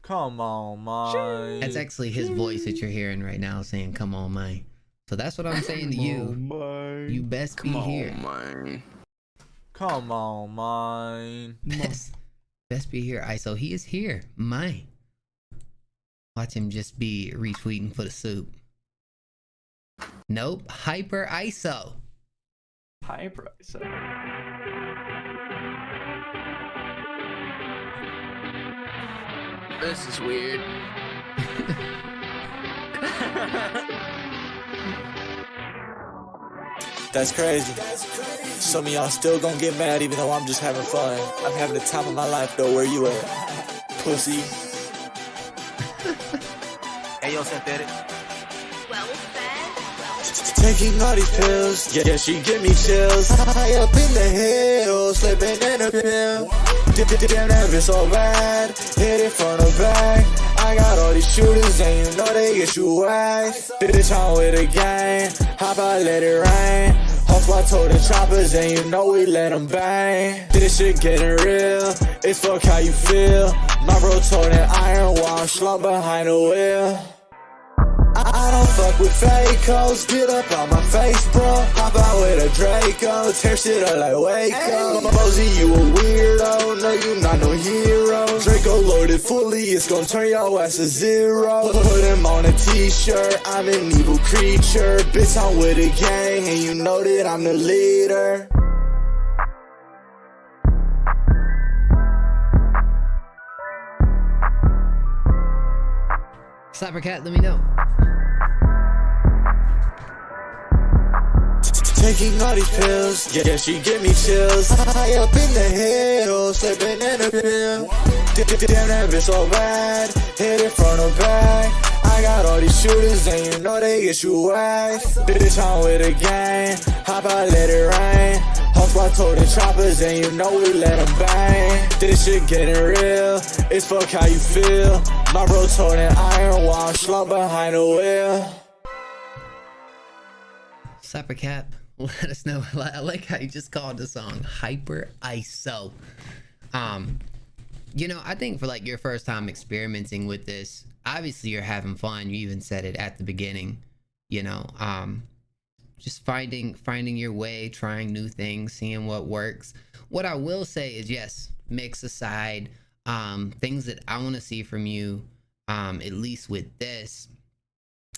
Speaker 18: Come on, man.
Speaker 4: That's actually his voice that you're hearing right now saying, come on, man. So that's what I'm saying to you. You best be here.
Speaker 2: Man.
Speaker 18: Come on, man.
Speaker 4: Best be here. ISO, he is here. Mine. Watch him just be retweeting for the soup. Nope. Hyper ISO.
Speaker 7: Hyper ISO.
Speaker 2: This is weird.
Speaker 10: That's crazy. Some of y'all still gonna get mad even though I'm just having fun. I'm having the time of my life though. Where you at? Pussy.
Speaker 19: Hey, yo, synthetic.
Speaker 10: Taking all these pills, yeah, she give me chills. High up in the hills, slipping in a pill. Damn, that bitch so bad, hit it from the back. I got all these shooters and you know they get you whack. Bitch on with a gang, hop out, let it rain. Hope I told the choppers and you know we let them bang. This shit getting real, it's fuck how you feel. My bro told an iron while I'm slumped behind the wheel. I don't fuck with fake hoes, get up on my face, bro. Hop out with a Draco, tear shit up like Waco. Mosey, you a weirdo, no, you not no hero. Draco loaded fully, it's gon' turn your ass to zero. Put him on a t-shirt, I'm an evil creature. Bitch, I'm with a gang, and you know that I'm the leader.
Speaker 4: Slappercat, let me know.
Speaker 10: Taking all these pills, yeah, she give me chills. High up in the hills, slipping in a pill. Damn, that bitch so bad, hit it from the back. I got all these shooters and you know they get you whack. Bitch, I'm with a gang, hop out, let it rain. Hope I told the choppers and you know we let them bang. This shit getting real, it's fuck how you feel. My bro told an iron while I'm slumped behind the wheel.
Speaker 4: Slappercat, let us know. I like how you just called the song Hyper ISO. You know, I think for like your first time experimenting with this, obviously you're having fun. You even said it at the beginning, you know, just finding your way, trying new things, seeing what works. What I will say is, yes, mix aside, things that I want to see from you, at least with this,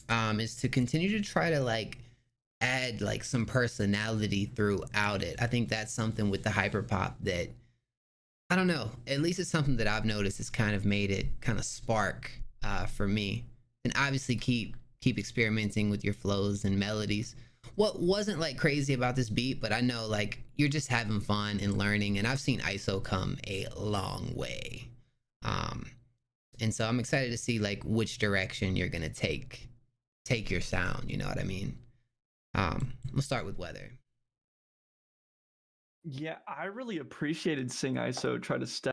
Speaker 4: is to continue to try to like add like some personality throughout it. I think that's something with the hyperpop that, I don't know, at least it's something that I've noticed has kind of made it kind of spark for me. And obviously keep experimenting with your flows and melodies. What wasn't like crazy about this beat, but I know like you're just having fun and learning, and I've seen ISO come a long way. And so I'm excited to see like which direction you're gonna take your sound, you know what I mean? We'll start with Weather.
Speaker 7: Yeah, I really appreciated seeing ISO try to step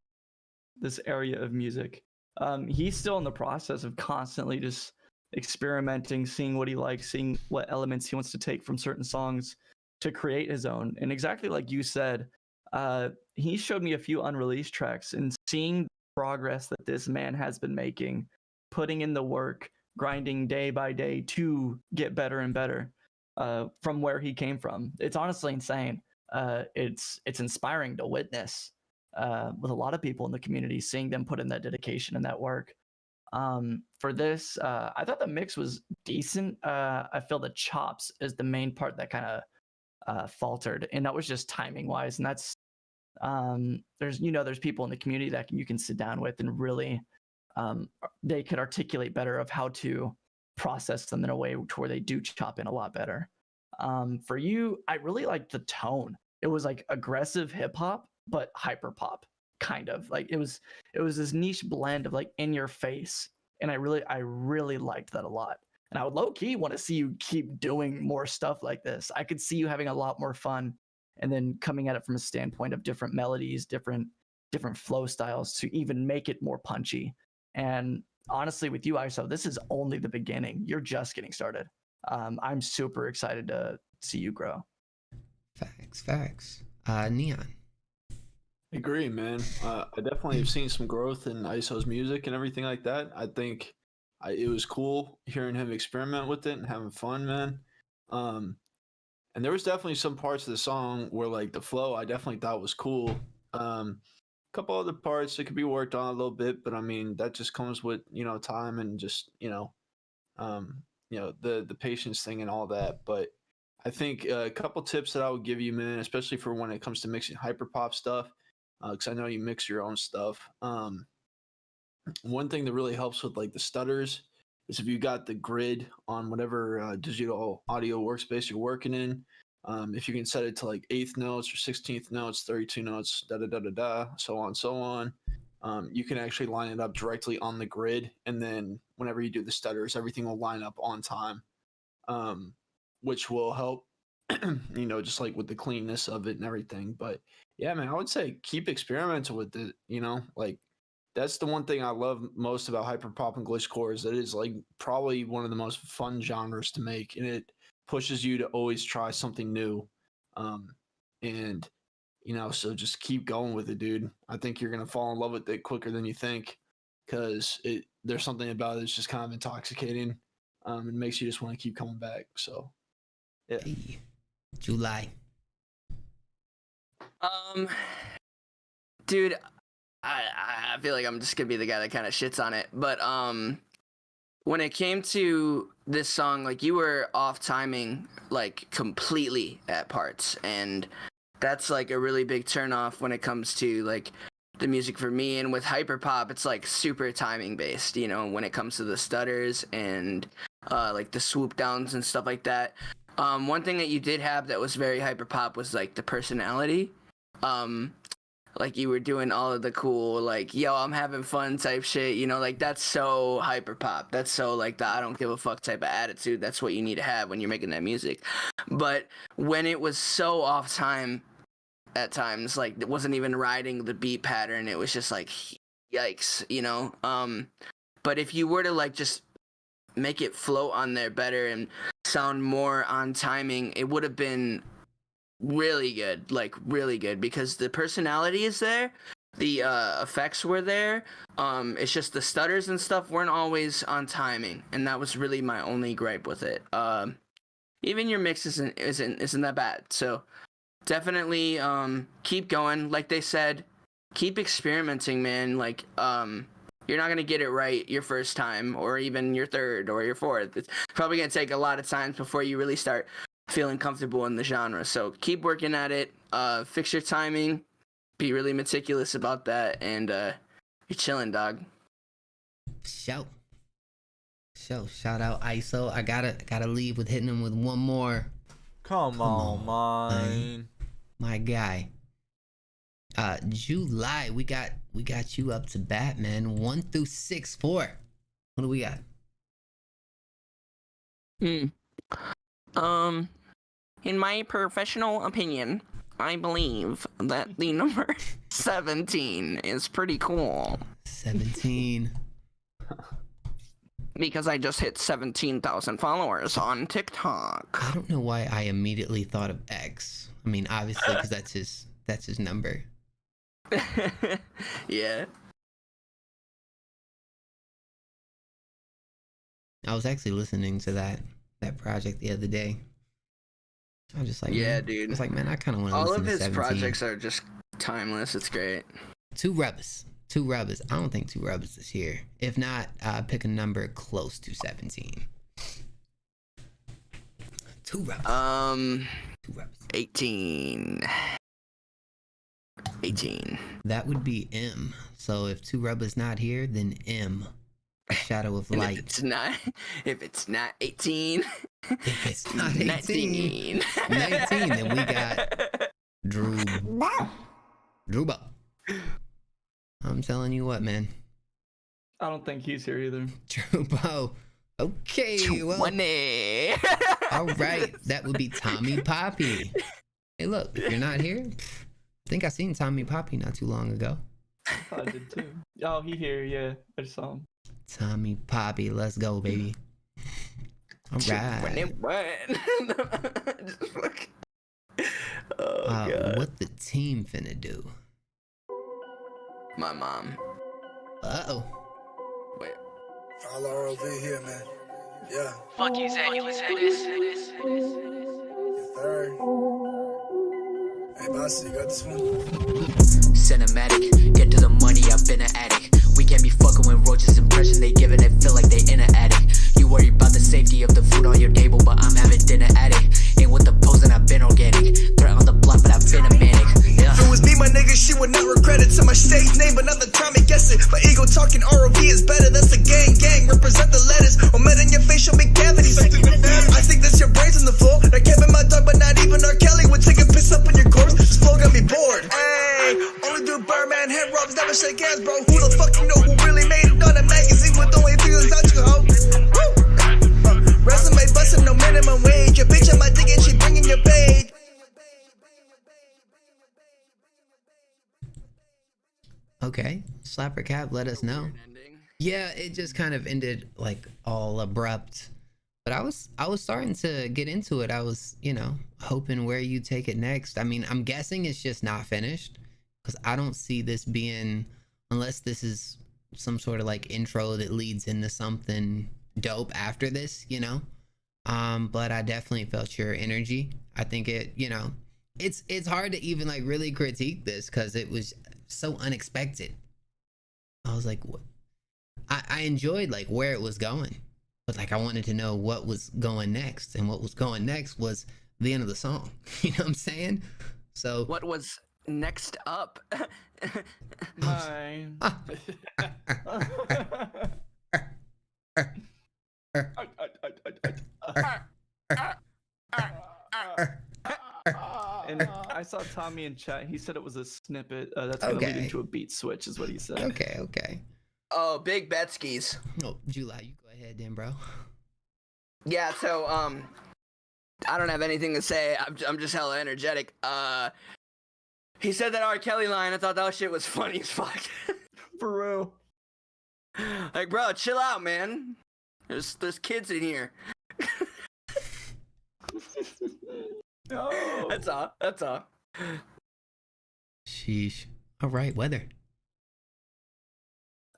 Speaker 7: this area of music. He's still in the process of constantly just experimenting, seeing what he likes, seeing what elements he wants to take from certain songs to create his own. And exactly like you said, he showed me a few unreleased tracks, and seeing the progress that this man has been making, putting in the work, grinding day by day to get better and better from where he came from. It's honestly insane. It's inspiring to witness with a lot of people in the community, seeing them put in that dedication and that work. For this, I thought the mix was decent. I feel the chops is the main part that kind of faltered, and that was just timing wise. And that's there's people in the community that you can sit down with and really they could articulate better of how to process them in a way to where they do chop in a lot better. For you, I really liked the tone. It was like aggressive hip hop, but hyper pop, kind of like it was this niche blend of like in your face, and I really liked that a lot. And I would low key want to see you keep doing more stuff like this. I could see you having a lot more fun, and then coming at it from a standpoint of different melodies, different flow styles to even make it more punchy. And honestly, with you, ISO, this is only the beginning. You're just getting started. I'm super excited to see you grow.
Speaker 4: Facts. Neon.
Speaker 8: Agree, man. I definitely have seen some growth in ISO's music and everything like that. I think it was cool hearing him experiment with it and having fun, man. And there was definitely some parts of the song where like the flow I definitely thought was cool. A couple other parts that could be worked on a little bit, but I mean that just comes with, you know, time and just, the patience thing and all that. But I think a couple tips that I would give you, man, especially for when it comes to mixing hyperpop stuff, because I know you mix your own stuff. One thing that really helps with like the stutters is if you got the grid on whatever digital audio workspace you're working in. If you can set it to like 8th notes or 16th notes, 32 notes, da da da da da, so on, so on. You can actually line it up directly on the grid, and then whenever you do the stutters, everything will line up on time, which will help, just like with the cleanness of it and everything. But yeah, man, I would say keep experimenting with it. Like that's the one thing I love most about hyperpop and glitchcore is that it's like probably one of the most fun genres to make, and it pushes you to always try something new. So just keep going with it, dude. I think you're gonna fall in love with it quicker than you think, because there's something about it that's just kind of intoxicating. It makes you just want to keep coming back. So yeah.
Speaker 4: July.
Speaker 2: Dude, I feel like I'm just gonna be the guy that kind of shits on it, but when it came to this song, like you were off timing like completely at parts, and that's like a really big turnoff when it comes to like the music for me. And with hyperpop, it's like super timing based, when it comes to the stutters and like the swoop downs and stuff like that. One thing that you did have that was very hyperpop was like the personality. Like you were doing all of the cool, like, yo, I'm having fun type shit, like that's so hyperpop. That's so like the I don't give a fuck type of attitude. That's what you need to have when you're making that music. But when it was so off time at times, like it wasn't even riding the beat pattern, it was just like, yikes, But if you were to like just make it float on there better and sound more on timing, it would have been really good, like really good, because the personality is there, the effects were there. It's just the stutters and stuff weren't always on timing, and that was really my only gripe with it. Even your mix isn't that bad, so definitely keep going. Like they said, keep experimenting, man. Like you're not gonna get it right your first time, or even your third or your fourth. It's probably gonna take a lot of times before you really start feeling comfortable in the genre. So keep working at it, fix your timing, be really meticulous about that, and you're chilling, dog.
Speaker 4: Shout out ISO. I gotta leave with hitting him with one more.
Speaker 18: Come on, man.
Speaker 4: My guy. July, we got you up to bat, man. 1 through 6, 4. What do we got?
Speaker 2: In my professional opinion, I believe that the number 17 is pretty cool.
Speaker 4: 17.
Speaker 2: Because I just hit 17,000 followers on TikTok.
Speaker 4: I don't know why I immediately thought of X. I mean, obviously, because that's his number.
Speaker 2: Yeah.
Speaker 4: I was actually listening to that project the other day. I was just like,
Speaker 2: yeah,
Speaker 4: man,
Speaker 2: dude.
Speaker 4: It's like, man, I kind of want to
Speaker 2: all
Speaker 4: listen
Speaker 2: of
Speaker 4: to
Speaker 2: his
Speaker 4: 17.
Speaker 2: projects are just timeless. It's great.
Speaker 4: Two rubbers. I don't think two rubbers is here. If not, pick a number close to 17. Two rubbers.
Speaker 2: 18.
Speaker 4: That would be M. So if two rubbers not here, then M. Shadow of Light.
Speaker 2: If it's not 18.
Speaker 4: If it's not 18. 19, then we got Druba. I'm telling you what, man.
Speaker 7: I don't think he's here either.
Speaker 4: Drubo. Okay, well.
Speaker 2: 20.
Speaker 4: All right, that would be Tommy Poppy. Hey, look, if you're not here, I think I seen Tommy Poppy not too long ago.
Speaker 7: I did too. Oh, he here, yeah. I just saw him.
Speaker 4: Tommy Poppy, let's go, baby. All right.
Speaker 2: God.
Speaker 4: What the team finna do?
Speaker 2: My mom.
Speaker 4: Uh-oh.
Speaker 2: Wait.
Speaker 10: All over here, man.
Speaker 13: Yeah.
Speaker 2: Fuck you, Zay. You listen to this.
Speaker 13: Third. Hey, boss, you got this one?
Speaker 14: Cinematic, get to the money, I've been an addict. We can't be fucking with roaches' impression, they giving it, feel like they in an attic. You worry about the safety of the food on your table, but I'm having dinner at it. Ain't with the posing, I've been organic. Threat on the block, but I've been a manic. Yeah.
Speaker 23: If it was me, my nigga, she would not regret it. To my stage name, another time and guess it. My ego talking ROV is better, that's a gang. Represent the letters, or met in your facial big cavities. I think that's your brains on the floor. That Kevin, my dog, but not even R. Kelly would take a piss up in your corpse. This flow got me bored. Hey, only do Birdman, head rubs, never shake hands, bro. Who the fuck you know who really made it on a magazine with only feelings out you, ho? Resume bustin', no minimum wage. Your bitch on my dick and she bringing your page.
Speaker 4: Okay, Slapper Cap, let us know. Yeah, it just kind of ended like all abrupt. But I was starting to get into it. I was, you know, hoping where you take it next. I mean, I'm guessing it's just not finished because I don't see this being, unless this is some sort of like intro that leads into something dope after this, you know. But I definitely felt your energy. I think it, you know, it's hard to even like really critique this because it was so unexpected. I was like, what? I enjoyed like where it was going, but like I wanted to know what was going next, and what was going next was the end of the song. You know what I'm saying? So
Speaker 2: what was next up?
Speaker 7: Mine. And I saw Tommy in chat. He said it was a snippet. That's gonna lead into a beat switch, is what he said.
Speaker 4: Okay.
Speaker 2: Oh, big Betskis.
Speaker 4: Oh, July, you go ahead then, bro.
Speaker 2: Yeah, so I don't have anything to say. I'm just hella energetic. He said that R. Kelly line. I thought that shit was funny as fuck.
Speaker 7: For real.
Speaker 2: Like, bro, chill out, man. There's kids in here.
Speaker 7: No.
Speaker 2: That's all.
Speaker 4: Sheesh. All right, weather.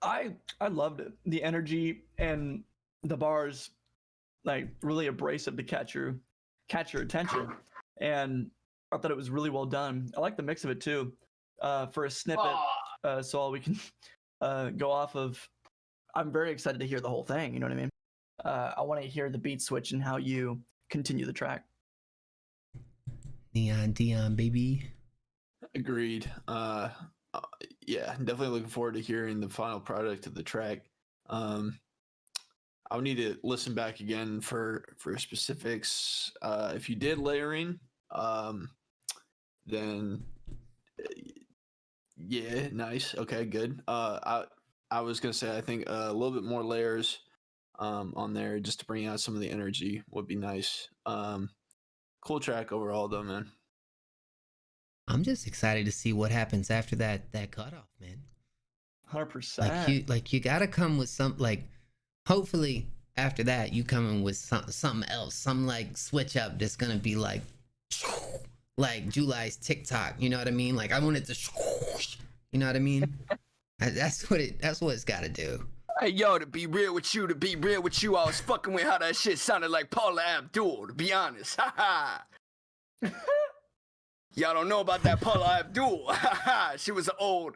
Speaker 7: I loved it. The energy and the bars, like, really abrasive to catch your attention. And I thought it was really well done. I like the mix of it too. For a snippet, so all we can go off of. I'm very excited to hear the whole thing. You know what I mean? I want to hear the beat switch and how you continue the track.
Speaker 4: Neon Dion, baby.
Speaker 8: Agreed. Yeah, definitely looking forward to hearing the final product of the track. I'll need to listen back again for specifics. If you did layering, then yeah, nice. Okay, good. I was gonna say I think a little bit more layers on there just to bring out some of the energy would be nice. Cool track overall though, man.
Speaker 4: I'm just excited to see what happens after that cutoff, man.
Speaker 7: 100%.
Speaker 4: Like you gotta come with some, like, hopefully after that you come in with something else, some like switch up that's gonna be like July's TikTok. You know what I mean? Like I want it to, you know what I mean? That's what it's gotta do.
Speaker 2: Hey, yo, to be real with you, I was fucking with how that shit sounded like Paula Abdul, to be honest. Y'all don't know about that Paula Abdul. She was an old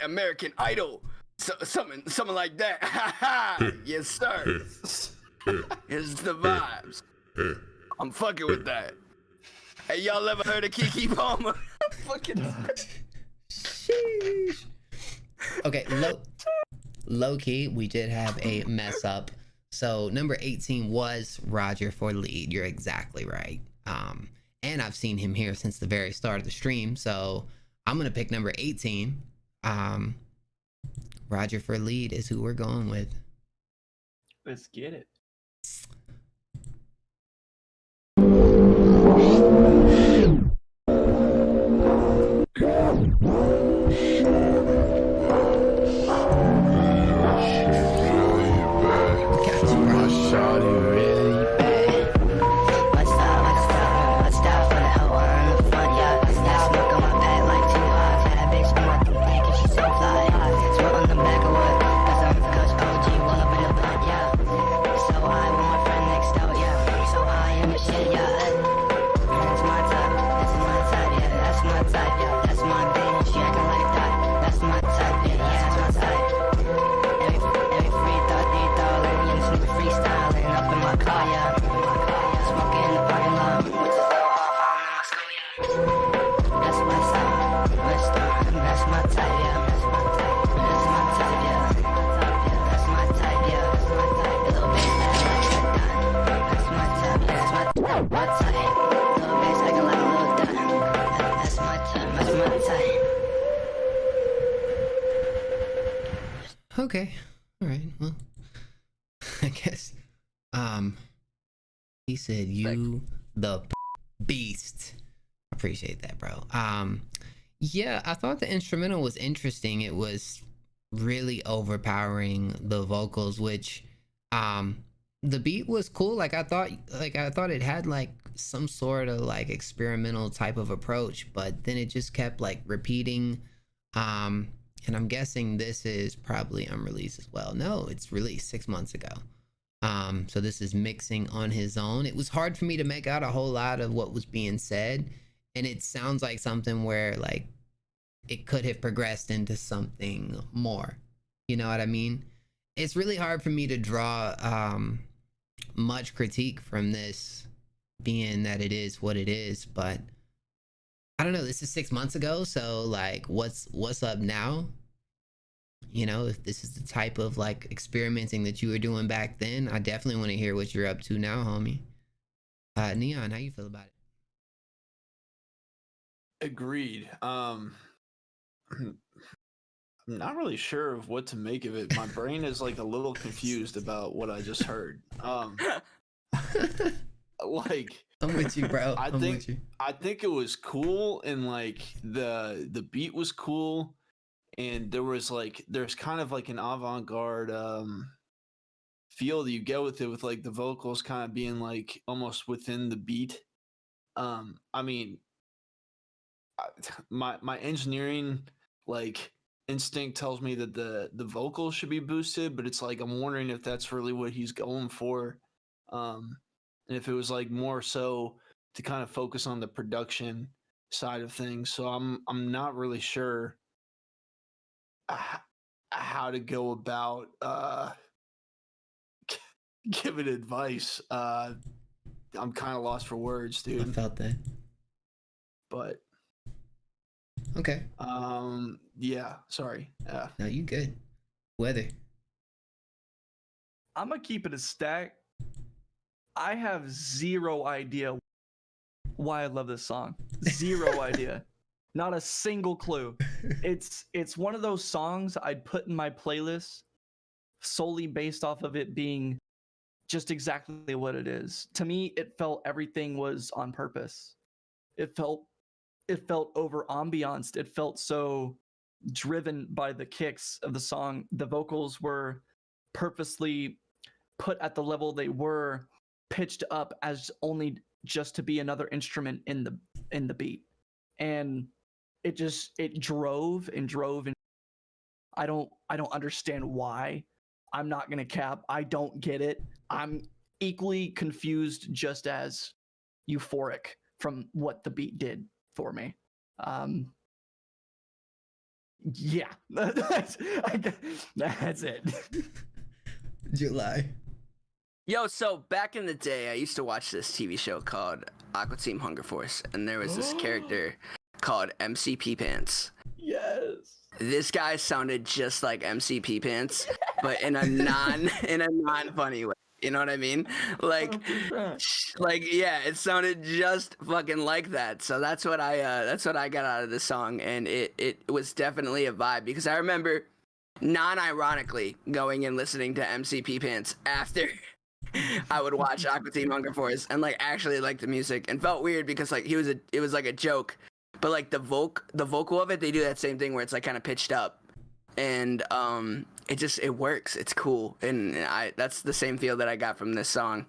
Speaker 2: American Idol. Something like that. Yes, sir. It's the vibes. I'm fucking with that. Hey, y'all ever heard of Kiki Palmer? Fucking.
Speaker 4: Sheesh. Okay, low key, we did have a mess up. So number 18 was Roger for lead. You're exactly right. And I've seen him here since the very start of the stream, so I'm gonna pick number 18. Roger for lead is who we're going with.
Speaker 7: Let's get it.
Speaker 5: That's my style. That's my type, yeah. That's my type. That's my type, yeah. That's my type, yeah. That's my type. Little bass like a That's my type, yeah. That's my type. Little bass like a little done. That's my type. That's my type.
Speaker 4: Okay. All right. Well, I guess. He said you the beast. Appreciate that, bro. Yeah, I thought the instrumental was interesting. It was really overpowering the vocals, which the beat was cool. Like I thought it had like some sort of like experimental type of approach, but then it just kept like repeating. And I'm guessing this is probably unreleased as well. No, it's released 6 months ago. So this is mixing on his own. It was hard for me to make out a whole lot of what was being said, and it sounds like something where like it could have progressed into something more. You know what I mean? It's really hard for me to draw much critique from this, being that it is what it is, but I don't know, this is 6 months ago, so like what's up now? You know, if this is the type of like experimenting that you were doing back then, I definitely want to hear what you're up to now, homie. Neon, how you feel about it?
Speaker 8: Agreed. I'm not really sure of what to make of it. My brain is like a little confused about what I just heard. Like,
Speaker 4: I'm with you, bro.
Speaker 8: I think it was cool, and like the beat was cool, and there's kind of like an avant-garde feel that you get with it, with like the vocals kind of being like almost within the beat. I mean, my engineering like instinct tells me that the vocals should be boosted, but it's like I'm wondering if that's really what he's going for. And if it was like more so to kind of focus on the production side of things. So I'm not really sure how to go about giving advice. I'm kind of lost for words, dude.
Speaker 4: I felt that.
Speaker 8: But
Speaker 4: okay.
Speaker 8: Yeah, sorry. Yeah.
Speaker 4: No, you good. Weather.
Speaker 7: I'm gonna keep it a stack. I have zero idea why I love this song. Zero idea. Not a single clue. It's one of those songs I'd put in my playlist solely based off of it being just exactly what it is. To me, it felt everything was on purpose. It felt over ambianced. It felt so driven by the kicks of the song. The vocals were purposely put at the level they were, pitched up as only just to be another instrument in the beat. And it drove and I don't understand why. I'm not gonna cap. I don't get it. I'm equally confused, just as euphoric from what the beat did for me. Yeah, that's it.
Speaker 4: July.
Speaker 2: Yo, so back in the day, I used to watch this TV show called Aqua Team Hunger Force, and there was this character called MCP Pants.
Speaker 7: Yes.
Speaker 2: This guy sounded just like MCP Pants, but in a non-funny way. You know what I mean? Like yeah, it sounded just fucking like that. So that's what I got out of the song, and it was definitely a vibe, because I remember non-ironically going and listening to MCP Pants after I would watch Aqua Team Hunger Force, and like actually like the music, and felt weird because like it was like a joke, but like the vocal of it, they do that same thing where it's like kind of pitched up, and it works. It's cool, and that's the same feel that I got from this song,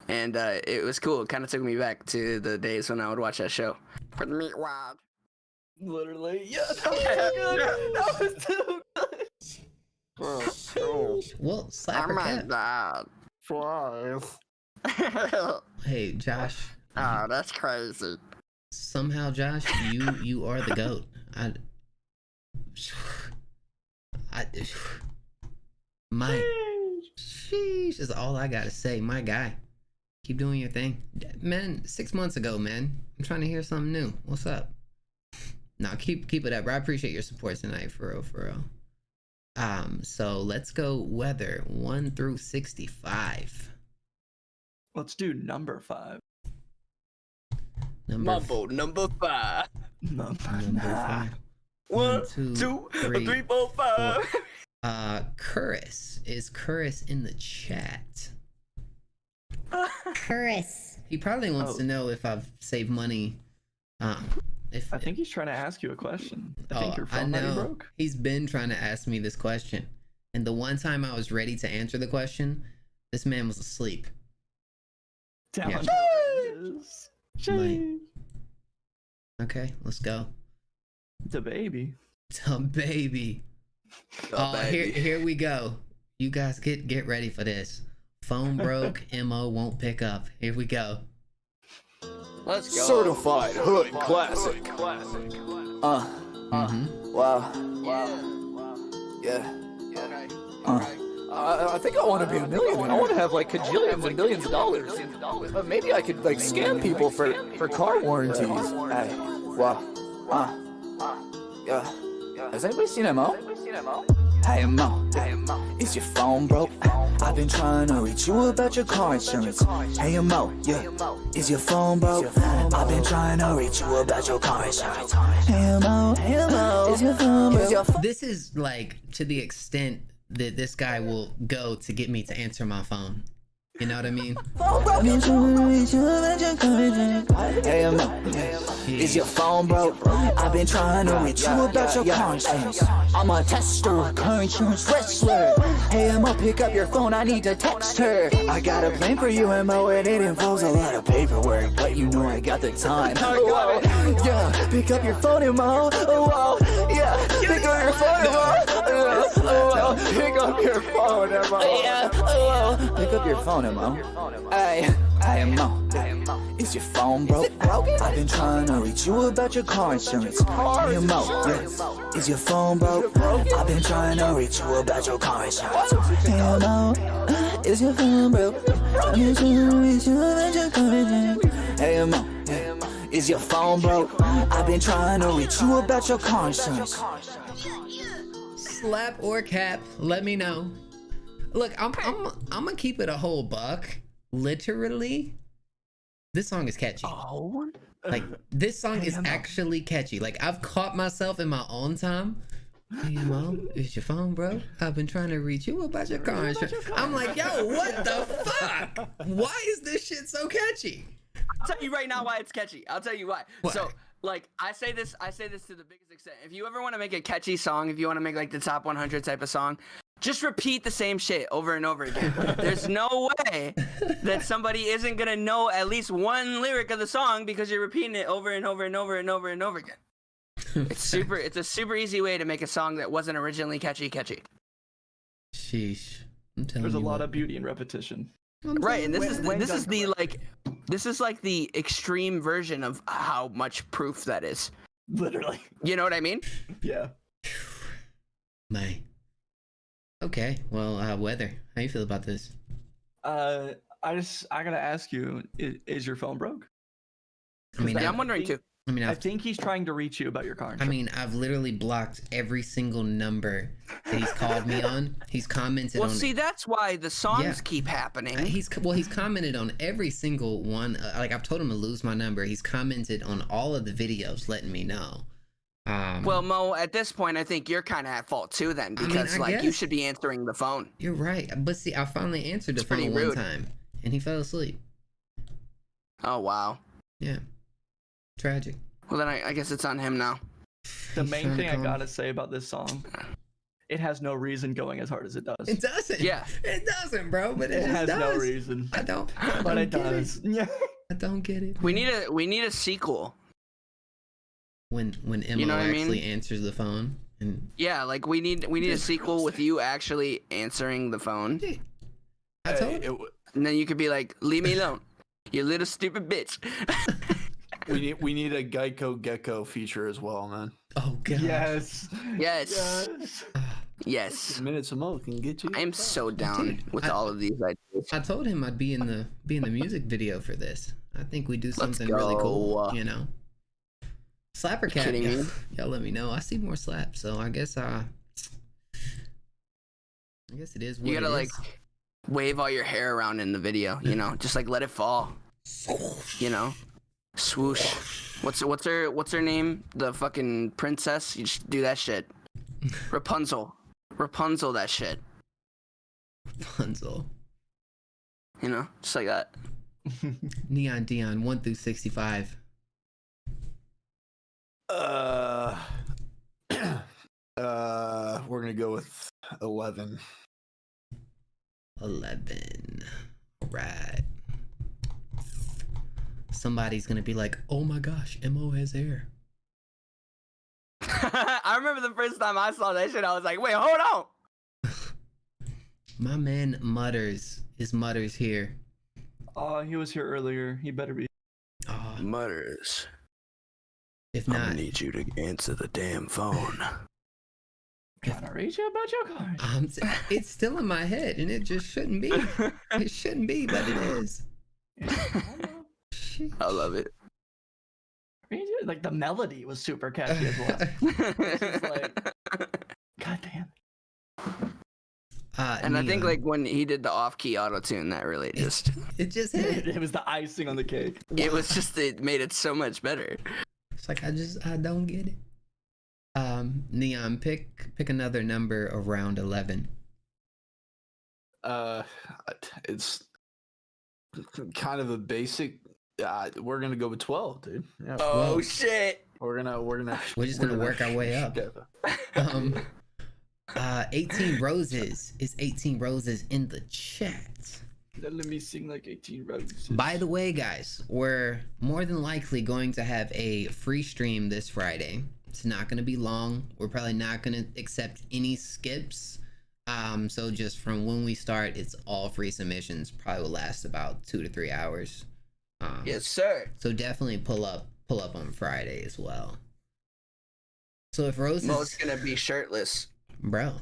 Speaker 2: and it was cool. It kind of took me back to the days when I would watch that show. For the meat wild.
Speaker 7: Literally, yeah. That was too good.
Speaker 4: Well, slap her cat. Hey, Josh.
Speaker 2: Oh, that's crazy.
Speaker 4: Somehow, Josh, you are the GOAT. Sheesh is all I gotta say. My guy. Keep doing your thing. Man, 6 months ago, man. I'm trying to hear something new. What's up? Nah, keep it up, bro. I appreciate your support tonight, for real, for real. So let's go weather 1 through 65.
Speaker 7: Let's do number 5.
Speaker 2: Mambo number 5.
Speaker 7: Number
Speaker 4: 5.
Speaker 2: 1, 2, 3, 4, 5.
Speaker 4: Curris. Is Curris in the chat?
Speaker 9: Chris.
Speaker 4: He probably wants to know if I've saved money. If
Speaker 7: I think he's trying to ask you a question. I think your
Speaker 4: I
Speaker 7: phone might be
Speaker 4: know.
Speaker 7: broke.
Speaker 4: He's been trying to ask me this question. And the one time I was ready to answer the question, this man was asleep.
Speaker 7: Down.
Speaker 4: Yeah.
Speaker 7: Jeez.
Speaker 4: Okay, let's go.
Speaker 7: The baby.
Speaker 4: The baby. Here we go. You guys get ready for this. Phone broke, Mo won't pick up. Here we go.
Speaker 2: Let's go.
Speaker 10: Certified hood classic. Wow. Yeah. I think I want to be a millionaire. I want to have like cajillions and billions of dollars. Maybe I could like scam people for car warranties. Hey, wow. Yeah. Has anybody seen Mo? Hey Mo, is your phone broke? I've been trying to reach you about your car insurance. Hey Mo, yeah, is your phone broke? I've been trying to reach you about your car insurance. Hey Mo, is your phone broke?
Speaker 4: This is like to the extent that this guy will go to get me to answer my phone. You know what I mean?
Speaker 10: Hey Mo, is your phone broke? I've been trying to reach you about your car insurance. I'm a tester, car insurance wrestler. Hey Mo, pick up your phone, I need to text her. I got a plan for you, Mo, and it involves a lot of paperwork, but you know I got the time. Whoa, yeah, pick up your phone, Mo. Whoa, yeah, pick up your phone, Mo. Whoa, pick up your phone, Mo. Yeah, whoa, pick up your phone, Mo. Hey Mo, is your phone broke? I've been trying to reach you about your car insurance. Hey Mo, yeah, is your phone broke? I've been trying to reach you about your car insurance. Hey Mo, is your phone broke? I've been trying to reach you about your car insurance. Hey Mo, yeah, is your phone broke? I've been trying to reach you about your car insurance.
Speaker 4: Slap or cap, let me know. Look, I'm gonna keep it a whole buck. Literally, this song is catchy.
Speaker 7: Oh,
Speaker 4: like this song is actually catchy. Like I've caught myself in my own time. Hey Mo, is your phone, bro? I've been trying to reach you about your car insurance. I'm like, yo, what the fuck? Why is this shit so catchy?
Speaker 2: I'll tell you right now why it's catchy. I'll tell you why.
Speaker 4: What?
Speaker 2: So, like, I say this to the biggest extent. If you ever want to make a catchy song, if you want to make like the top 100 type of song, just repeat the same shit over and over again. There's no way that somebody isn't gonna know at least one lyric of the song because you're repeating it over and over and over and over and over again. It's a super easy way to make a song that wasn't originally catchy.
Speaker 4: Sheesh. I'm telling
Speaker 7: There's a
Speaker 4: you
Speaker 7: lot
Speaker 4: what.
Speaker 7: of beauty in repetition.
Speaker 2: Right, and this is like the extreme version of how much proof that is.
Speaker 7: Literally.
Speaker 2: You know what I mean?
Speaker 7: Yeah.
Speaker 4: Man. Okay, well, weather. How you feel about this?
Speaker 7: I gotta ask you, is your phone broke?
Speaker 4: I mean,
Speaker 2: I'm wondering too.
Speaker 7: I think he's trying to reach you about your car insurance.
Speaker 4: I mean, I've literally blocked every single number that he's called me on. He's commented on.
Speaker 2: Well, see, that's why the songs keep happening.
Speaker 4: He's commented on every single one. Like I've told him to lose my number. He's commented on all of the videos, letting me know.
Speaker 2: Well, Mo, at this point, I think you're kind of at fault too, then, because
Speaker 4: I
Speaker 2: you
Speaker 4: guess.
Speaker 2: should be answering the phone.
Speaker 4: You're right, but see, I finally answered the phone
Speaker 2: pretty
Speaker 4: one
Speaker 2: rude.
Speaker 4: time, and he fell asleep.
Speaker 2: Oh wow.
Speaker 4: Yeah. Tragic.
Speaker 2: Well, then I guess it's on him now.
Speaker 7: The main thing I gotta say about this song, it has no reason going as hard as it does.
Speaker 4: It doesn't.
Speaker 2: Yeah.
Speaker 4: It doesn't, bro. But it just
Speaker 7: has
Speaker 4: does.
Speaker 7: no reason.
Speaker 4: I don't
Speaker 7: But it
Speaker 4: get
Speaker 7: does. Yeah.
Speaker 4: I don't get it.
Speaker 2: We need a sequel.
Speaker 4: When Emma
Speaker 2: You know what I mean?
Speaker 4: actually answers the phone and
Speaker 2: Yeah, like we need a sequel with you actually answering the phone.
Speaker 4: I told you.
Speaker 2: And then you could be like, "Leave me alone, you little stupid bitch."
Speaker 8: We need a Geico Gecko feature as well, man.
Speaker 4: Oh god.
Speaker 7: Yes.
Speaker 2: Yes. Yes.
Speaker 8: Minutes of Mo can get you.
Speaker 2: I am so down with all of these ideas.
Speaker 4: I told him I'd be in the music video for this. I think we do something really cool, you know. Slapper cat, y'all let me know. I see more slaps, so I guess it is what
Speaker 2: You gotta
Speaker 4: it
Speaker 2: like
Speaker 4: is.
Speaker 2: wave all your hair around in the video, you know, just like let it fall. You know, swoosh. What's her name? The fucking princess. You just do that shit. Rapunzel, that shit.
Speaker 4: Rapunzel.
Speaker 2: You know, just like that.
Speaker 4: Neon Dion 1 through 65.
Speaker 8: We're gonna go with 11.
Speaker 4: 11. Right. Somebody's gonna be like, oh my gosh, Mo has hair.
Speaker 2: I remember the first time I saw that shit, I was like, wait, hold on.
Speaker 4: My man Mutters. Is Mutters here?
Speaker 7: He was here earlier. He better be.
Speaker 2: Mutters.
Speaker 4: If
Speaker 2: I'm
Speaker 4: not,
Speaker 2: gonna need you to answer the damn phone.
Speaker 7: Trying to reach you about your car.
Speaker 4: It's still in my head, and it just shouldn't be. It shouldn't be, but it is.
Speaker 2: I love it.
Speaker 7: Like the melody was super catchy as well. It's just like, God damn.
Speaker 2: And I think like when he did the off-key auto-tune, that really just
Speaker 4: it just hit.
Speaker 7: It was the icing on the cake.
Speaker 2: It was just, it made it so much better.
Speaker 4: It's like I don't get it. Neon, pick another number around 11.
Speaker 8: It's kind of a basic. We're gonna go with 12, dude. Yeah,
Speaker 2: Oh
Speaker 8: 12.
Speaker 2: shit!
Speaker 8: We're
Speaker 4: just gonna work our way up. 18 roses. Is 18 roses in the chat?
Speaker 7: Let me sing like 18 roses.
Speaker 4: By the way, guys, we're more than likely going to have a free stream this Friday. It's not going to be long. We're probably not going to accept any skips. So just from when we start, it's all free submissions. Probably will last about 2 to 3 hours.
Speaker 2: Yes, sir.
Speaker 4: So definitely pull up on Friday as well. So if Rose is...
Speaker 2: Mo's gonna be shirtless.
Speaker 4: Bro.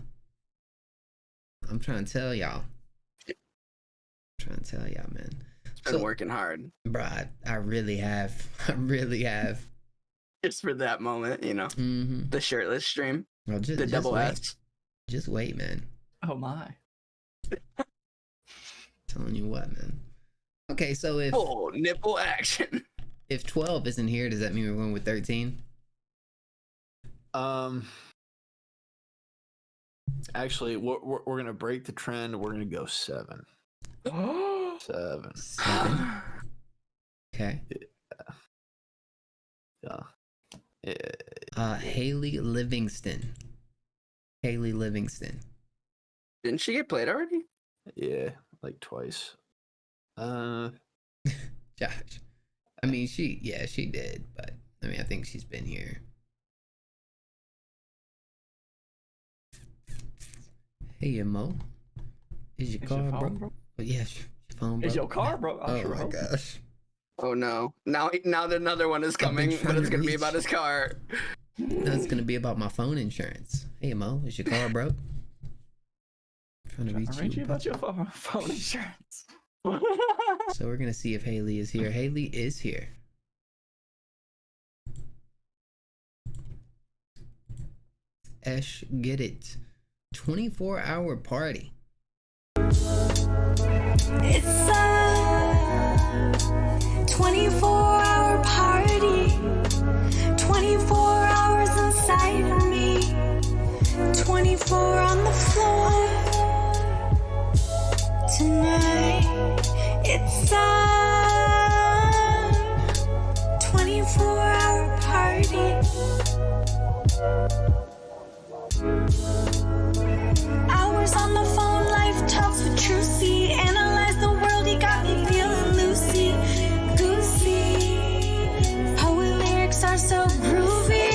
Speaker 4: I'm trying to tell y'all. Man.
Speaker 2: It's been working hard.
Speaker 4: Bro, I really have. I really have.
Speaker 2: Just for that moment, you know.
Speaker 4: Mm-hmm.
Speaker 2: The shirtless stream.
Speaker 4: Well,
Speaker 2: the double
Speaker 4: wait.
Speaker 2: S.
Speaker 4: Just wait, man.
Speaker 7: Oh my.
Speaker 4: Telling you what, man. Okay, so if
Speaker 2: full nipple action.
Speaker 4: If 12 isn't here, does that mean we're going with 13?
Speaker 8: Actually, we're gonna break the trend. We're gonna go 7. 7.
Speaker 4: Okay.
Speaker 8: Yeah.
Speaker 4: Haley Livingston.
Speaker 2: Didn't she get played already?
Speaker 8: Yeah, like twice.
Speaker 4: Josh. I mean, she did, but I mean, I think she's been here. Hey, Mo. Is your car broke? Oh, yeah, your phone broke.
Speaker 7: Is your car broke?
Speaker 4: Oh my gosh.
Speaker 2: Oh no. Now another one is coming, but it's gonna be about his car.
Speaker 4: No, it's gonna be about my phone insurance. Hey, Mo, is your car broke? I'm trying to reach you
Speaker 7: about your phone insurance.
Speaker 4: So we're gonna see if Haley is here. Haley is here. Esh, get it. 24-hour party.
Speaker 6: It's a 24-hour party. 24 hours inside of me. 24 on the floor. Tonight, it's a 24-hour party. Hours on the phone, life talks with Trucy. Analyze the world, he got me feeling loosey goosey. Poet lyrics are so groovy.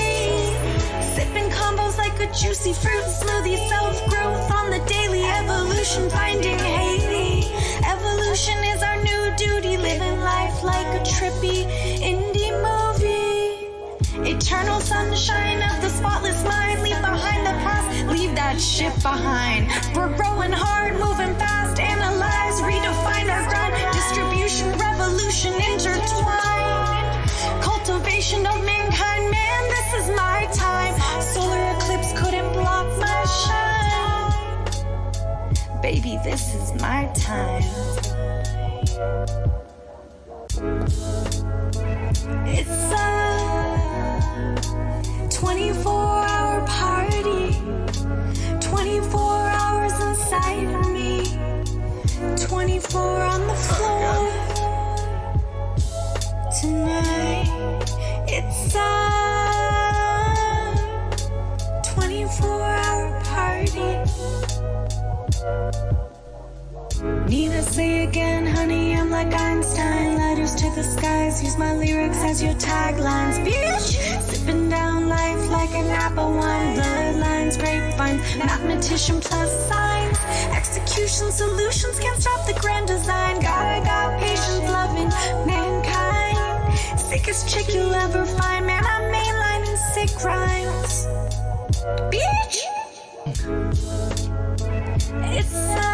Speaker 6: Sipping combos like a juicy fruit smoothie. Self-growth on the daily evolution, finding Haley. Evolution is our new duty, living life like a trippy indie movie. Eternal sunshine of the spotless mind. Leave behind the past, leave that shit behind. We're growing hard, moving fast, analyze, redefine. ocean intertwined. Cultivation of mankind, man, this is my time. Solar eclipse couldn't block my shine. Baby, this is my time. It's a 24-hour party. 24 hours inside of me. 24 on the floor. Tonight, it's a 24-hour party. Need I say again, honey, I'm like Einstein. Letters to the skies, use my lyrics as your taglines. Bitch, sipping down life like an apple wine. Bloodlines, grapevines, mathematician plus signs. Execution solutions can't stop the grand design. Got patience, loving mankind. Sickest chick you'll ever find. Man, I'm mainlining sick rhymes. Bitch, it's a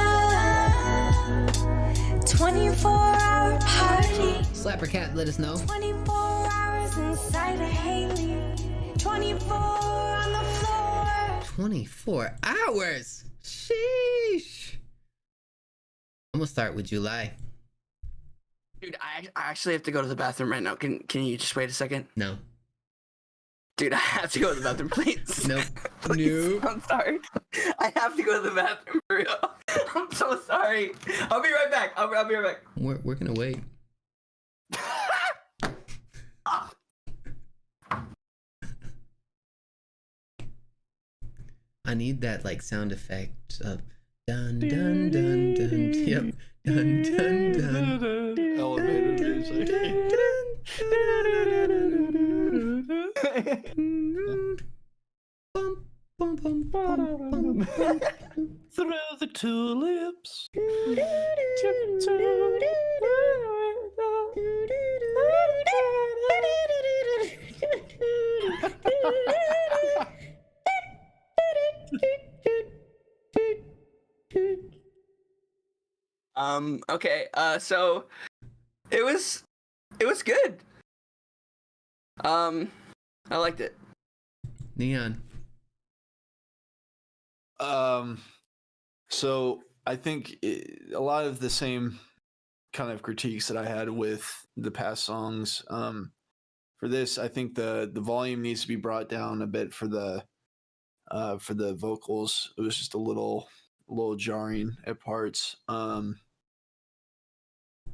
Speaker 6: 24-hour party.
Speaker 4: Slapper Cat, let us know.
Speaker 6: 24 hours inside of Haley. 24 on the floor.
Speaker 4: 24 hours. Sheesh. I'm gonna start with July.
Speaker 2: Dude, I actually have to go to the bathroom right now. Can you just wait a second?
Speaker 4: No.
Speaker 2: Dude, I have to go to the bathroom, please.
Speaker 4: Nope.
Speaker 2: Please, I'm sorry. I have to go to the bathroom for real. I'm so sorry. I'll be right back. I'll be right back.
Speaker 4: We're gonna wait. I need that like sound effect of dun dun dun dun. Yep. Dun dun dun.
Speaker 8: Elevator music.
Speaker 7: Through the tulips.
Speaker 2: Okay, so it was good. I liked it.
Speaker 4: Neon.
Speaker 8: So I think a lot of the same kind of critiques that I had with the past songs. For this, I think the volume needs to be brought down a bit for the vocals. It was just a little jarring at parts.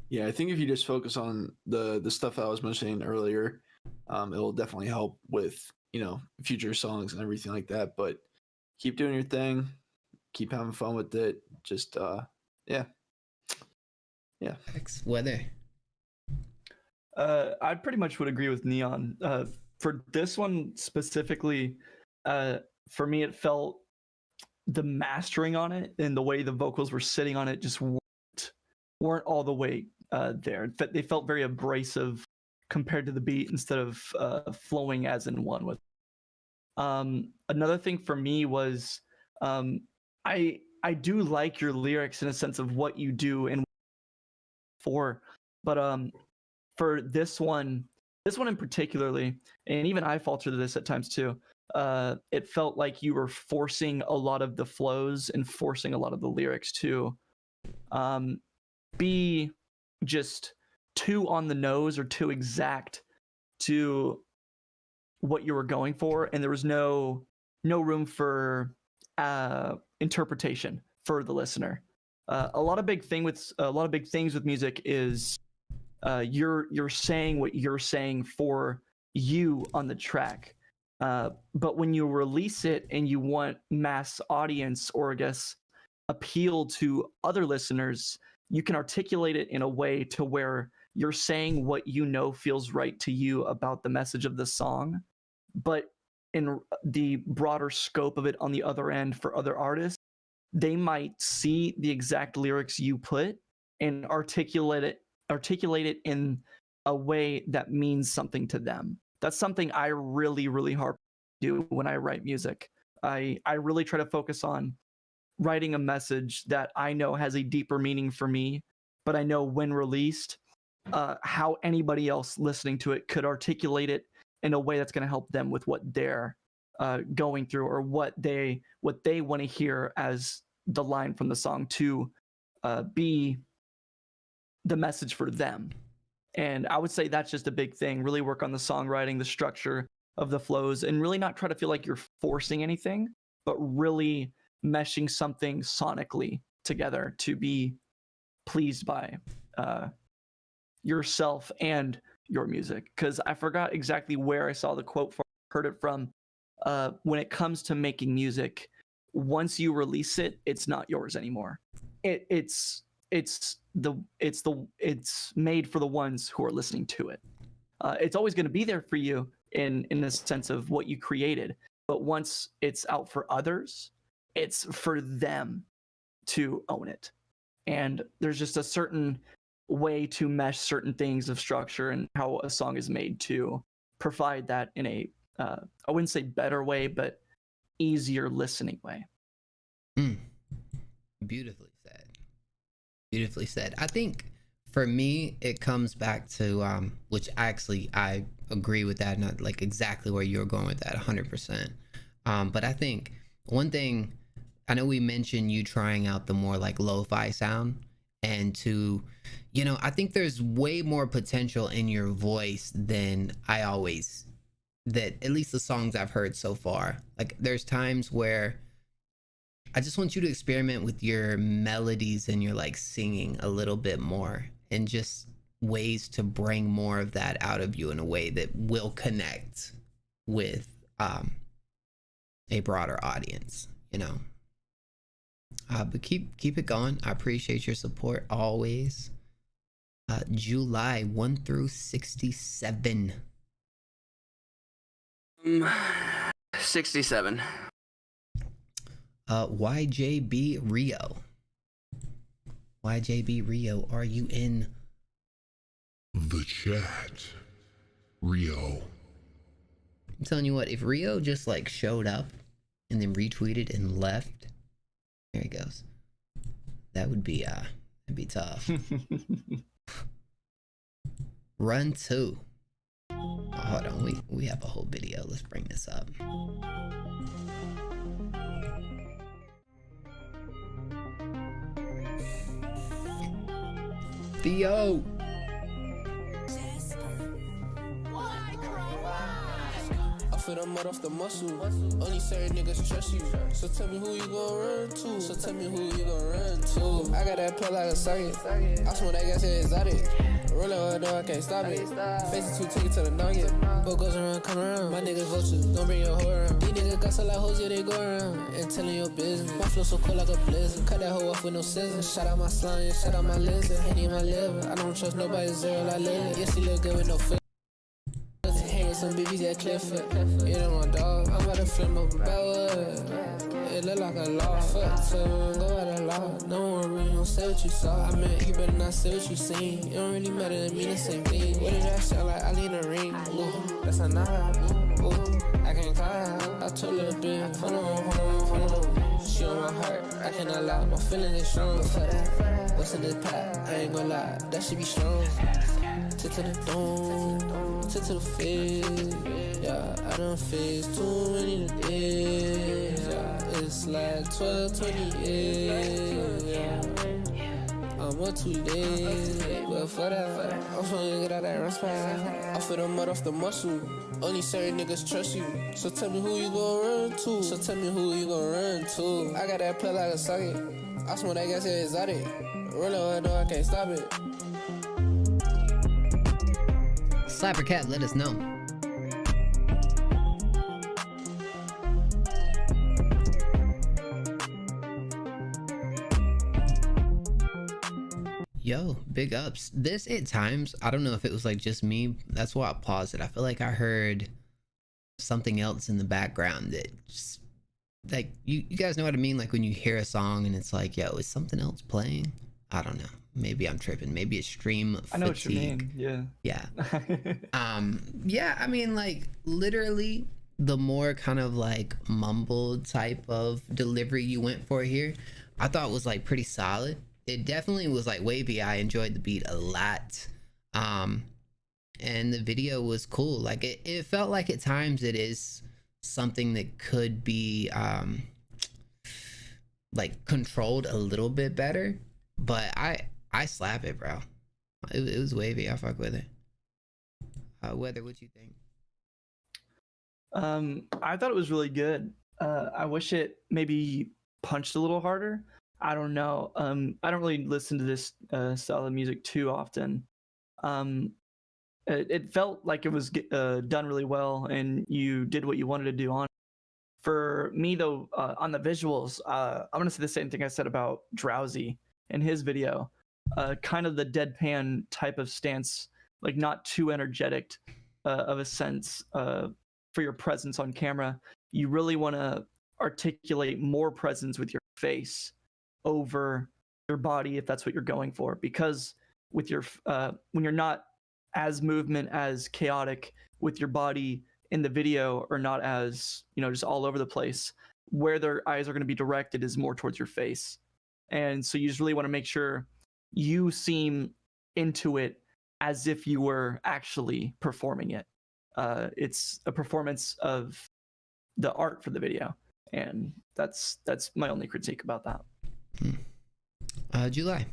Speaker 8: Yeah, I think if you just focus on the stuff I was mentioning earlier, it'll definitely help with, future songs and everything like that. But keep doing your thing, keep having fun with it. Just yeah.
Speaker 4: X weather.
Speaker 7: I pretty much would agree with Neon. For this one specifically, for me, it felt the mastering on it and the way the vocals were sitting on it just weren't all the way there. They felt very abrasive compared to the beat instead of flowing as in one with. Another thing for me was I do like your lyrics in a sense of what you do and but for this one in particularly, and even I falter to this at times too, it felt like you were forcing a lot of the flows and forcing a lot of the lyrics to be just too on the nose or too exact to what you were going for, and there was no room for interpretation for the listener. A lot of big things with music is you're saying what you're saying for you on the track, but when you release it and you want mass audience or I guess appeal to other listeners, you can articulate it in a way to where you're saying what feels right to you about the message of the song, but in the broader scope of it on the other end for other artists, they might see the exact lyrics you put and articulate it in a way that means something to them. That's something I really, really hard do when I write music. I really try to focus on writing a message that I know has a deeper meaning for me, but I know when released, how anybody else listening to it could articulate it in a way that's going to help them with what they're going through, or what they want to hear as the line from the song to be the message for them. And I would say that's just a big thing. Really work on the songwriting, the structure of the flows, and really not try to feel like you're forcing anything, but really meshing something sonically together to be pleased by yourself and your music. Because I forgot exactly where I saw the quote from, heard it from. When it comes to making music, once you release it, it's not yours anymore. It's made for the ones who are listening to it. It's always going to be there for you in the sense of what you created, but once it's out for others, it's for them to own it. And there's just a certain way to mesh certain things of structure and how a song is made to provide that in a I wouldn't say better way, but easier listening way.
Speaker 4: Beautifully said. Beautifully said. I think for me, it comes back to, which actually I agree with that, not like exactly where you're going with that 100%. But I think one thing, I know we mentioned you trying out the more like lo-fi sound, and to, you know, I think there's way more potential in your voice than that at least the songs I've heard so far. Like there's times where I just want you to experiment with your melodies and your like singing a little bit more, and just ways to bring more of that out of you in a way that will connect with a broader audience, you know. But keep it going. I appreciate your support always. July 1 through 67.
Speaker 2: 67.
Speaker 4: YJB Rio. YJB Rio, are you in
Speaker 3: the chat? Rio.
Speaker 4: I'm telling you what, if Rio just like showed up and then retweeted and left, there he goes. That would be it'd be tough. Run 2. Oh, hold on, we have a whole video. Let's bring this up. Theo.
Speaker 11: I feel the mud off the muscle. Only certain niggas trust you. So tell me who you gon' run to. So tell me who you gon' run to. I got that play like a socket. I swear that gas is exotic. Roll over, no, I can't stop it. Face it too, take it to the nugget. What goes around, come around. My niggas vultures, don't bring your hoe around. These niggas got so like hoes, yeah, they go around. And telling your business. My flow so cold like a blizzard. Cut that hoe off with no scissors. Shout out my slime, yeah, shout out my lizard. Henny in my liver. I don't trust nobody, zero like Lily. Yes, she look good with no fit. Hang with some BBs at Clifford. You know my dog. I'm about to flip up backward. It look like a law. Fuck to go out of law. No one really don't say what you saw. I mean, you better not say what you seen. It don't really matter to me, the same thing. What did I sound like? I need a ring. Ooh, that's a nod. Ooh, I can't cry. I told her a bit. Hold on. She on my heart. I cannot lie. My feelings is strong. For that. What's in this pot? I ain't gonna lie. That should be strong. To the dome. To the face. Yeah, I done faced too many days. Yeah, it's like 12, 20 years. Yeah. I'm up 2 days, but for that, I'm trying to get out that run spot. I feel the mud off the muscle. Only certain niggas trust you. So tell me who you gon' run to. So tell me who you gon' run to. I got that play like a socket. I swear that gas is exotic. Roll over, no, I can't stop it.
Speaker 4: Slapper Cat, let us know. Yo, big ups. This at times, I don't know if it was like just me. That's why I paused it. I feel like I heard something else in the background that just, like, you guys know what I mean? Like when you hear a song and it's like, yo, is something else playing? I don't know. Maybe I'm tripping. Maybe it's stream fatigue.
Speaker 7: I know what you mean. Yeah.
Speaker 4: Yeah, I mean, like literally the more kind of like mumbled type of delivery you went for here, I thought was like pretty solid. It definitely was like wavy. I enjoyed the beat a lot. And the video was cool. Like it felt like at times it is something that could be like controlled a little bit better, but I slap it, bro. It was wavy. I fuck with it. Weather, what you think?
Speaker 7: I thought it was really good. I wish it maybe punched a little harder. I don't know. I don't really listen to this style of music too often. It felt like it was done really well, and you did what you wanted to do on it. For me, though, on the visuals, I'm going to say the same thing I said about Drowsy in his video. Kind of the deadpan type of stance, like not too energetic of a sense for your presence on camera. You really want to articulate more presence with your face over your body if that's what you're going for, because with your when you're not as movement as chaotic with your body in the video, or not as, you know, just all over the place, where their eyes are going to be directed is more towards your face. And so you just really want to make sure you seem into it as if you were actually performing it. It's a performance of the art for the video, and that's my only critique about that.
Speaker 4: July.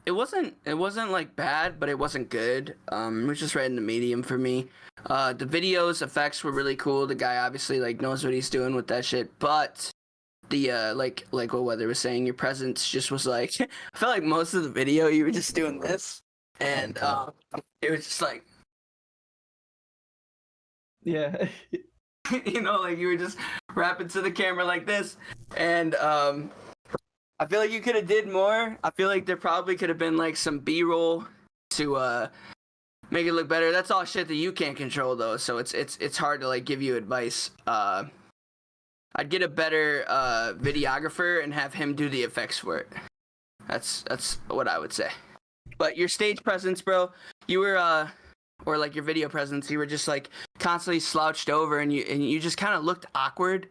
Speaker 2: It wasn't like bad, but it wasn't good. It was just right in the medium for me. The videos effects were really cool. The guy obviously like knows what he's doing with that shit, but the like what Weather was saying, your presence just was like I felt like most of the video you were just doing this, and it was just like,
Speaker 7: yeah.
Speaker 2: you know, like you were just rapping to the camera like this, and I feel like you could have did more. I feel like there probably could have been like some B-roll to make it look better. That's all shit that you can't control though, so it's hard to like give you advice. I'd get a better videographer and have him do the effects for it. That's what I would say. But your stage presence, bro, you were or like your video presence, you were just like constantly slouched over, and you just kind of looked awkward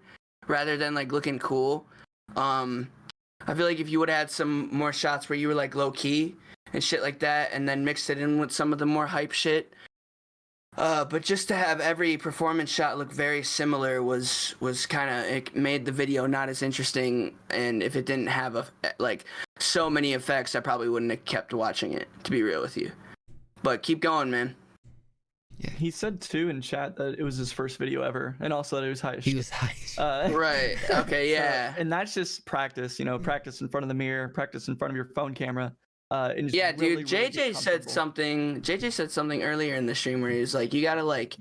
Speaker 2: rather than like looking cool. I feel like if you would have had some more shots where you were like low key and shit like that, and then mixed it in with some of the more hype shit. But just to have every performance shot look very similar was kind of, it made the video not as interesting. And if it didn't have like so many effects, I probably wouldn't have kept watching it, to be real with you. But keep going, man.
Speaker 7: Yeah. He said too in chat that it was his first video ever, and also that it was high.
Speaker 4: He was high.
Speaker 2: Right. Okay. Yeah.
Speaker 7: And that's just practice, you know, practice in front of the mirror, practice in front of your phone camera. And just
Speaker 2: yeah,
Speaker 7: really,
Speaker 2: dude. JJ said something. JJ said something earlier in the stream where he was like, "You gotta like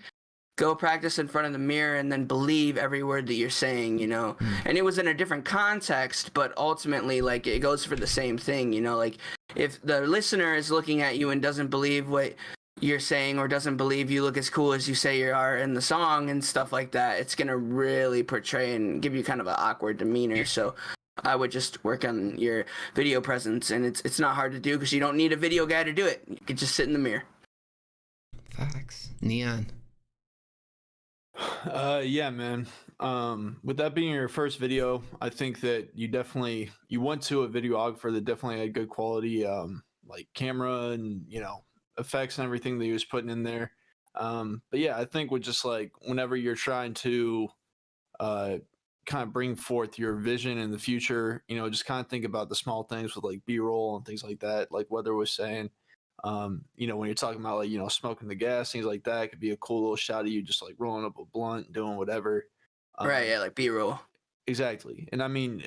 Speaker 2: go practice in front of the mirror and then believe every word that you're saying," you know. And it was in a different context, but ultimately, like, it goes for the same thing, you know. Like, if the listener is looking at you and doesn't believe what you're saying, or doesn't believe you look as cool as you say you are in the song and stuff like that, it's gonna really portray and give you kind of an awkward demeanor. So I would just work on your video presence, and it's not hard to do because you don't need a video guy to do it. You can just sit in the mirror.
Speaker 4: Facts. Neon.
Speaker 8: Yeah, man. With that being your first video, I think that you went to a videographer that definitely had good quality like camera and, you know, effects and everything that he was putting in there. But yeah, I think with just like whenever you're trying to kind of bring forth your vision in the future, you know, just kind of think about the small things with like B-roll and things like that, like Weather was saying. You know, when you're talking about like, you know, smoking the gas, things like that, could be a cool little shot of you just like rolling up a blunt, doing whatever.
Speaker 2: Right, yeah, like B-roll.
Speaker 8: Exactly. And I mean,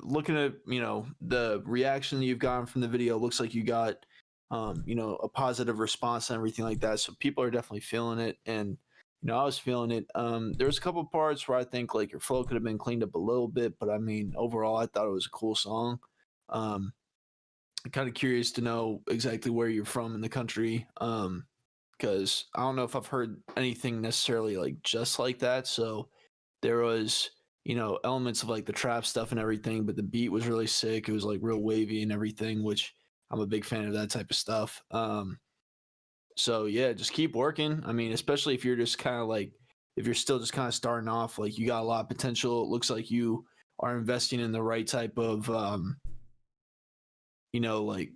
Speaker 8: looking at, you know, the reaction that you've gotten from the video, looks like you got you know, a positive response and everything like that. So people are definitely feeling it, and you know, I was feeling it. There was a couple parts where I think like your flow could have been cleaned up a little bit, but I mean, overall, I thought it was a cool song. I'm kind of curious to know exactly where you're from in the country, because I don't know if I've heard anything necessarily like just like that. So there was, you know, elements of like the trap stuff and everything, but the beat was really sick. It was like real wavy and everything, which I'm a big fan of that type of stuff. So yeah, just keep working. I mean, especially if you're just kind of like, if you're still just kind of starting off, like you got a lot of potential. It looks like you are investing in the right type of, you know, like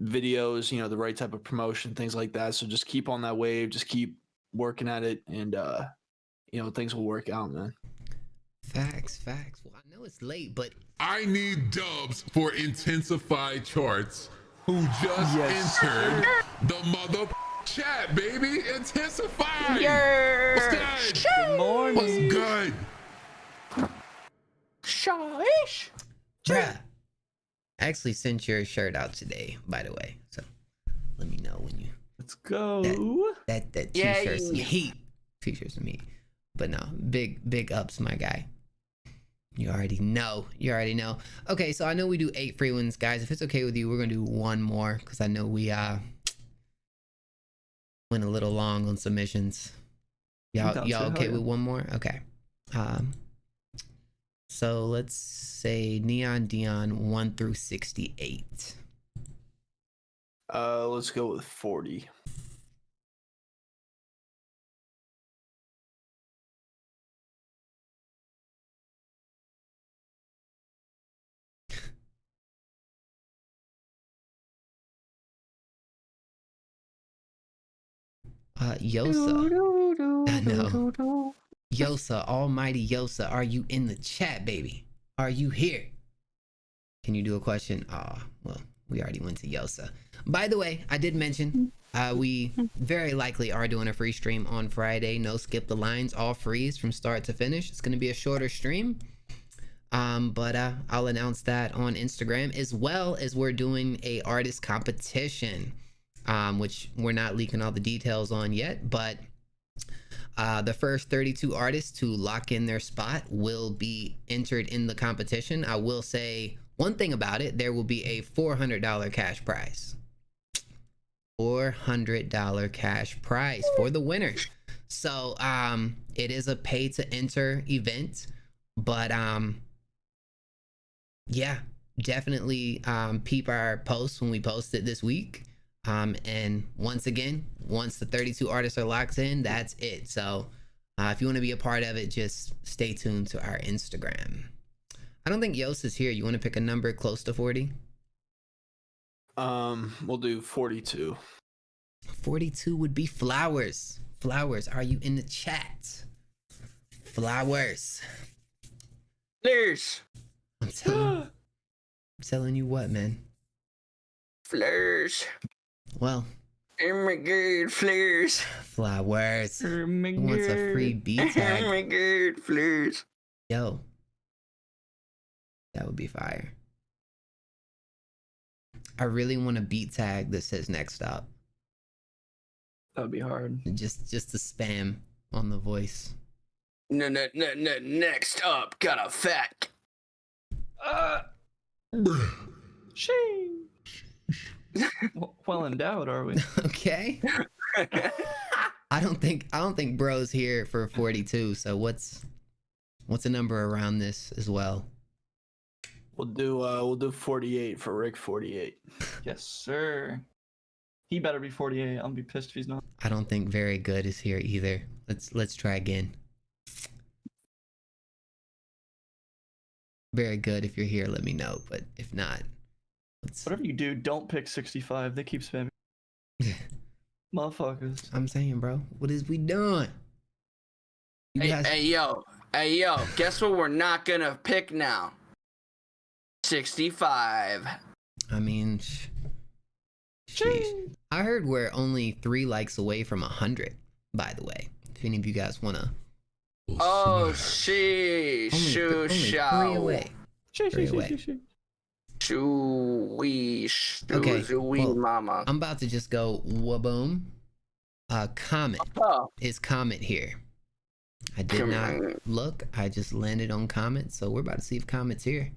Speaker 8: videos, you know, the right type of promotion, things like that. So just keep on that wave, just keep working at it, and you know, things will work out, man.
Speaker 4: Facts. Well, I know it's late, but
Speaker 3: I need dubs for intensified charts who just entered the mother chat, baby. Intensify. What's good?
Speaker 7: Good morning.
Speaker 3: What's good?
Speaker 2: Shush.
Speaker 4: bruh, I actually sent your shirt out today, by the way. So let me know when you.
Speaker 7: Let's go.
Speaker 4: That t-shirt's some heat. T-shirt's some heat. But no, big ups, my guy. You already know. Okay, so I know we do 8 free ones, guys. If it's okay with you, we're gonna do one more because I know we went a little long on submissions. Y'all okay with one more? Okay. So let's say Neon Dion 1 through 68.
Speaker 8: Let's go with 40.
Speaker 4: Yosa. I know. Yosa, almighty Yosa, are you in the chat, baby? Are you here? Can you do a question? Well, we already went to Yosa. By the way, I did mention we very likely are doing a free stream on Friday. No skip the lines, all frees from start to finish. It's going to be a shorter stream. But I'll announce that on Instagram, as well as we're doing a artist competition, which we're not leaking all the details on yet, but the first 32 artists to lock in their spot will be entered in the competition. I will say one thing about it: there will be a $400 cash prize. $400 cash prize for the winner. So it is a pay to enter event, but yeah, definitely peep our posts when we post it this week. And once again, once the 32 artists are locked in, that's it. So if you want to be a part of it, just stay tuned to our Instagram. I don't think Yos is here. You want to pick a number close to 40?
Speaker 8: We'll do 42.
Speaker 4: 42 would be Flowers. Flowers, are you in the chat? Flowers.
Speaker 2: Flowers.
Speaker 4: I'm telling you what, man.
Speaker 2: Flowers.
Speaker 4: Well.
Speaker 2: Oh my god, Flowers.
Speaker 4: Flowers.
Speaker 2: Oh my
Speaker 4: Who wants a free beat tag?
Speaker 2: Oh my god, Flowers.
Speaker 4: Yo. That would be fire. I really want a beat tag that says next up.
Speaker 7: That would be hard.
Speaker 4: Just to spam on the voice.
Speaker 2: No, next up, got a fat.
Speaker 7: Well endowed, are we?
Speaker 4: Okay. I don't think bro's here for 42. So what's a number around this as well?
Speaker 8: We'll do 48 for Rick 48.
Speaker 7: Yes, sir. He better be 48. I'll be pissed if he's not.
Speaker 4: I don't think Very Good is here either. Let's try again. Very Good, if you're here, let me know. But if not,
Speaker 7: whatever you do, don't pick 65. They keep spamming. Motherfuckers.
Speaker 4: I'm saying, bro, what is we doing?
Speaker 2: Hey, yo, guess what we're not gonna pick now? 65.
Speaker 4: I mean, sheesh. I heard we're only 3 likes away from 100, by the way. If any of you guys wanna.
Speaker 2: Oh, sheesh.
Speaker 4: Only 3 away. 3 away. Okay, well,
Speaker 2: mama.
Speaker 4: I'm about to just go waboom. Comet is Comet here. I did not look. I just landed on Comet, so we're about to see if Comet's here.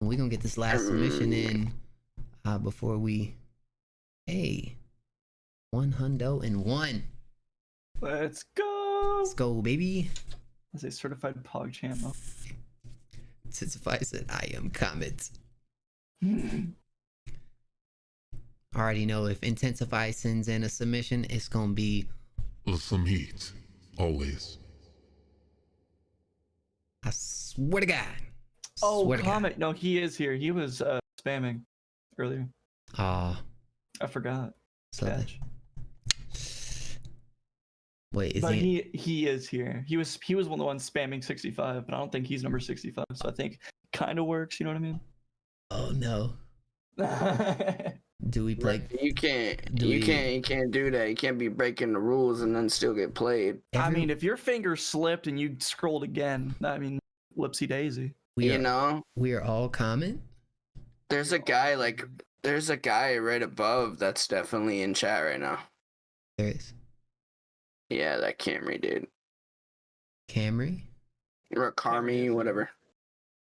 Speaker 4: And we're gonna get this last submission in before we. Hey, 101.
Speaker 7: Let's go.
Speaker 4: Let's go, baby.
Speaker 7: As a certified pog champ.
Speaker 4: Intensify said, I am Comet. I already know if Intensify sends in a submission, it's gonna be
Speaker 3: some heat, always.
Speaker 4: I swear to God.
Speaker 7: Oh, Comet. No, he is here. He was spamming earlier. I forgot.
Speaker 4: So
Speaker 7: Catch.
Speaker 4: Wait, is
Speaker 7: But
Speaker 4: he?
Speaker 7: he is here. He was one of the ones spamming 65, but I don't think he's number 65. So I think kind of works. You know what I mean?
Speaker 4: Oh no. Do we play?
Speaker 2: You can't do that. You can't be breaking the rules and then still get played.
Speaker 7: I mean, if your finger slipped and you scrolled again, I mean, whoopsie daisy.
Speaker 4: We are all common.
Speaker 2: There's a guy right above that's definitely in chat right now.
Speaker 4: There is.
Speaker 2: Yeah, that Camry dude.
Speaker 4: Camry?
Speaker 2: Or Carmi, whatever.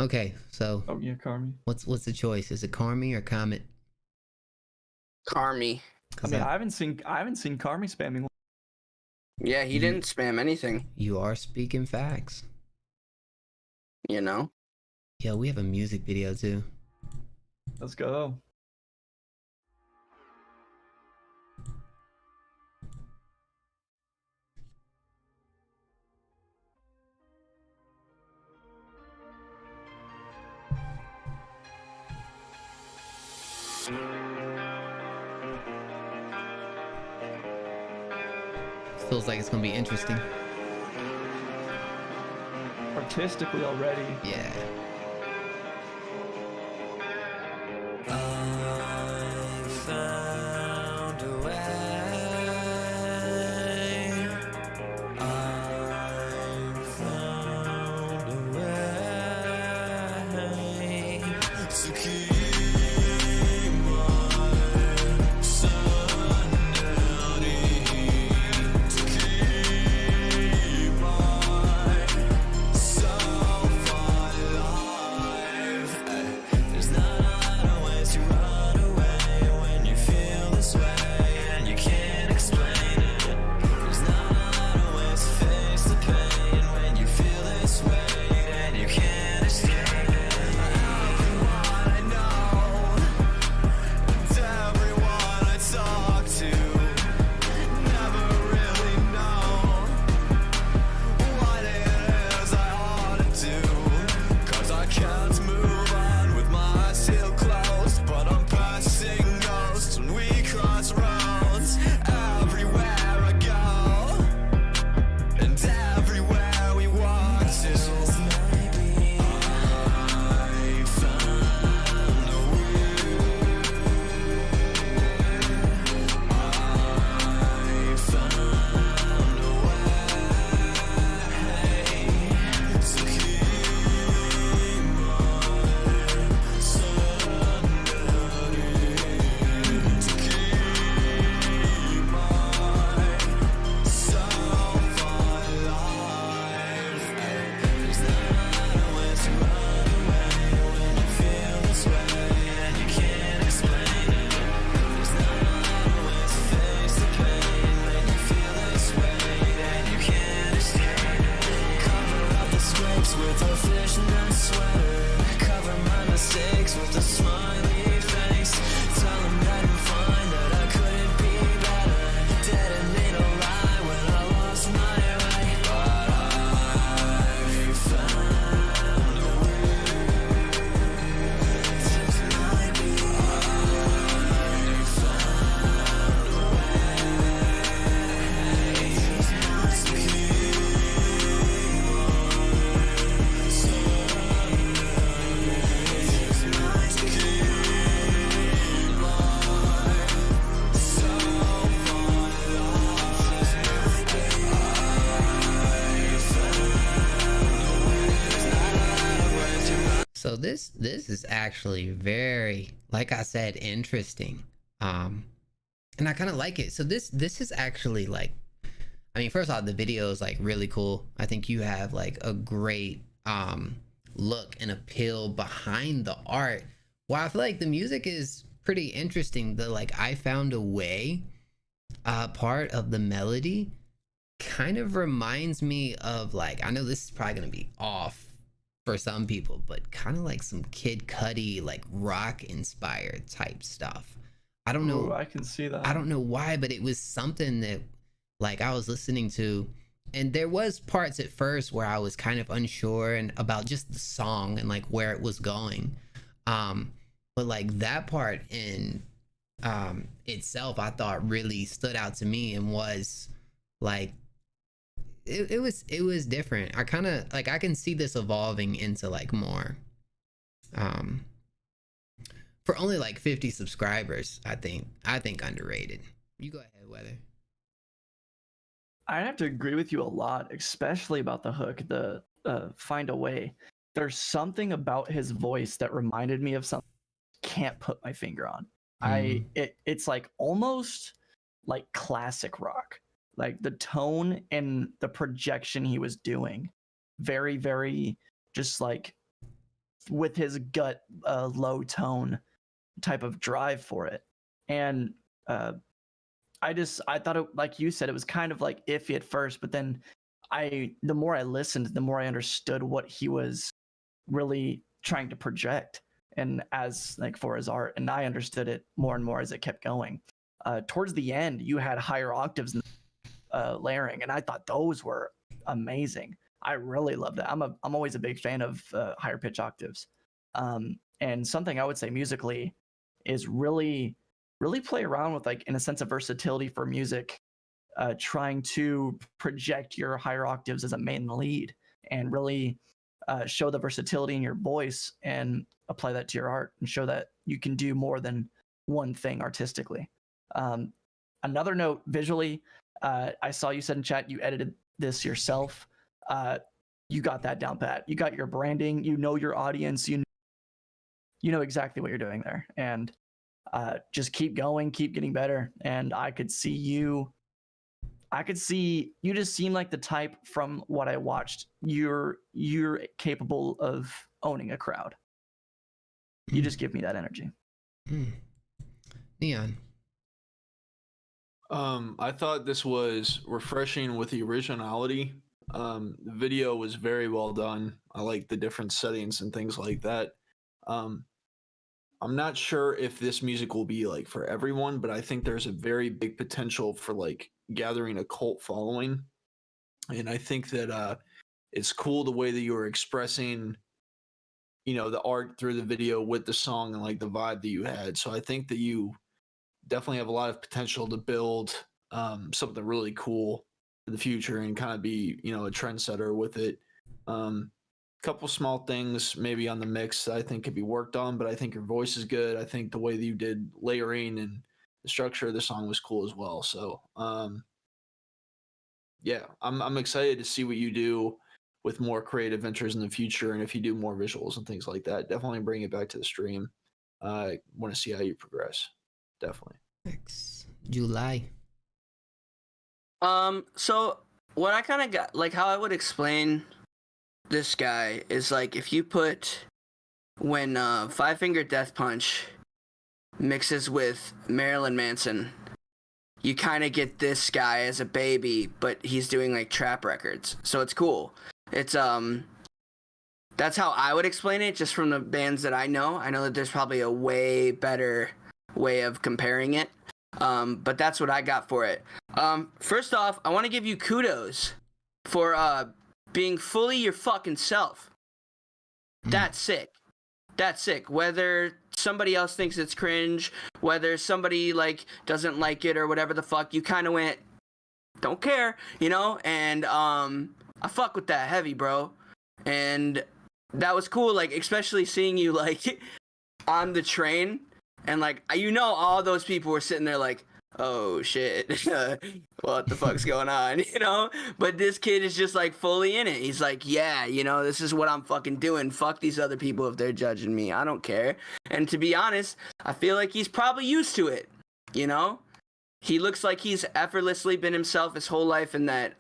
Speaker 4: Okay, so.
Speaker 7: Oh yeah, Carmi.
Speaker 4: What's the choice? Is it Carmi or Comet?
Speaker 2: Carmi.
Speaker 7: I mean, I haven't seen Carmi spamming.
Speaker 2: Yeah, he didn't spam anything.
Speaker 4: You are speaking facts.
Speaker 2: You know?
Speaker 4: Yeah, we have a music video too.
Speaker 7: Let's go.
Speaker 4: Feels like it's gonna be interesting.
Speaker 7: Artistically already.
Speaker 4: Yeah.
Speaker 17: I found a way. I found a way to keep my sanity, to keep myself alive. There's not a lot of ways to run away when you feel this way and you can't explain it. There's not a lot of ways to face the pain when you feel this way and you can't escape it. Everyone I know and everyone I talk to never really know what it is I ought to do. 'Cause I can't move on with my eyes still closed, but I'm passing ghosts when we cross roads. Everywhere I go and everywhere we walk to, maybe I found a way. I found a way to keep with a fisherman's sweater, cover my mistakes with a smiley face. Tell them that I'm fine, that I couldn't be better. Didn't mean to lie when I lost my way, but I found a way. Maybe I found a way to keep
Speaker 4: So this is actually very, like I said, interesting. And I kind of like it. So this is actually like, I mean, first off, the video is like really cool. I think you have like a great look and appeal behind the art. While I feel like the music is pretty interesting, the like I found a way part of the melody kind of reminds me of like, I know this is probably gonna be off for some people, but kind of like some Kid Cudi, like rock inspired type stuff. I don't know.
Speaker 7: Ooh, I can see that.
Speaker 4: I don't know why, but it was something that like I was listening to, and there was parts at first where I was kind of unsure and about just the song and like where it was going. But like that part in itself, I thought really stood out to me and was like, it was different. I kind of like, I can see this evolving into like more, for only like 50 subscribers. I think underrated. You go ahead, Weather.
Speaker 7: I have to agree with you a lot, especially about the hook, the find a way. There's something about his voice that reminded me of something I can't put my finger on. It's like almost like classic rock. Like the tone and the projection he was doing. Very, very just like with his gut low tone type of drive for it. And I thought it, like you said, it was kind of like iffy at first, but then the more I listened, the more I understood what he was really trying to project, and as like for his art, and I understood it more and more as it kept going. Towards the end, you had higher octaves layering, and I thought those were amazing. I really love that. I'm always a big fan of higher pitch octaves, and something I would say musically is really play around with, like, in a sense of versatility for music, trying to project your higher octaves as a main lead and really show the versatility in your voice and apply that to your art and show that you can do more than one thing artistically. Another note, visually, I saw you said in chat you edited this yourself. You got that down pat. You got your branding, you know your audience, you know exactly what you're doing there. And just keep going, keep getting better. And I could see you just seem like the type, from what I watched, you're capable of owning a crowd. You just give me that energy.
Speaker 4: Neon.
Speaker 8: I thought this was refreshing with the originality. The video was very well done. I like the different settings and things like that. I'm not sure if this music will be like for everyone, but I think there's a very big potential for like gathering a cult following. And I think that it's cool the way that you were expressing, you know, the art through the video with the song and like the vibe that you had. So I think that you definitely have a lot of potential to build something really cool for the future and kind of be, you know, a trendsetter with it. Couple small things maybe on the mix that I think could be worked on, but I think your voice is good. I think the way that you did layering and the structure of the song was cool as well. So yeah, I'm excited to see what you do with more creative ventures in the future, and if you do more visuals and things like that, definitely bring it back to the stream. I want to see how you progress. Definitely.
Speaker 4: Next, July.
Speaker 2: So what I kind of got, like, how I would explain this guy is like, if you put when Five Finger Death Punch mixes with Marilyn Manson, you kind of get this guy as a baby, but he's doing like trap records. So it's cool. It's that's how I would explain it, just from the bands that I know. I know that there's probably a way better way of comparing it. But that's what I got for it. First off, I want to give you kudos for being fully your fucking self. That's sick. That's sick. Whether somebody else thinks it's cringe, whether somebody like doesn't like it or whatever the fuck, you kind of went, don't care, you know? And I fuck with that heavy, bro. And that was cool, like, especially seeing you like on the train, and like, you know, all those people were sitting there like, oh shit, what the fuck's going on, you know? But this kid is just like fully in it. He's like, yeah, you know, this is what I'm fucking doing. Fuck these other people if they're judging me. I don't care. And to be honest, I feel like he's probably used to it, you know? He looks like he's effortlessly been himself his whole life, and that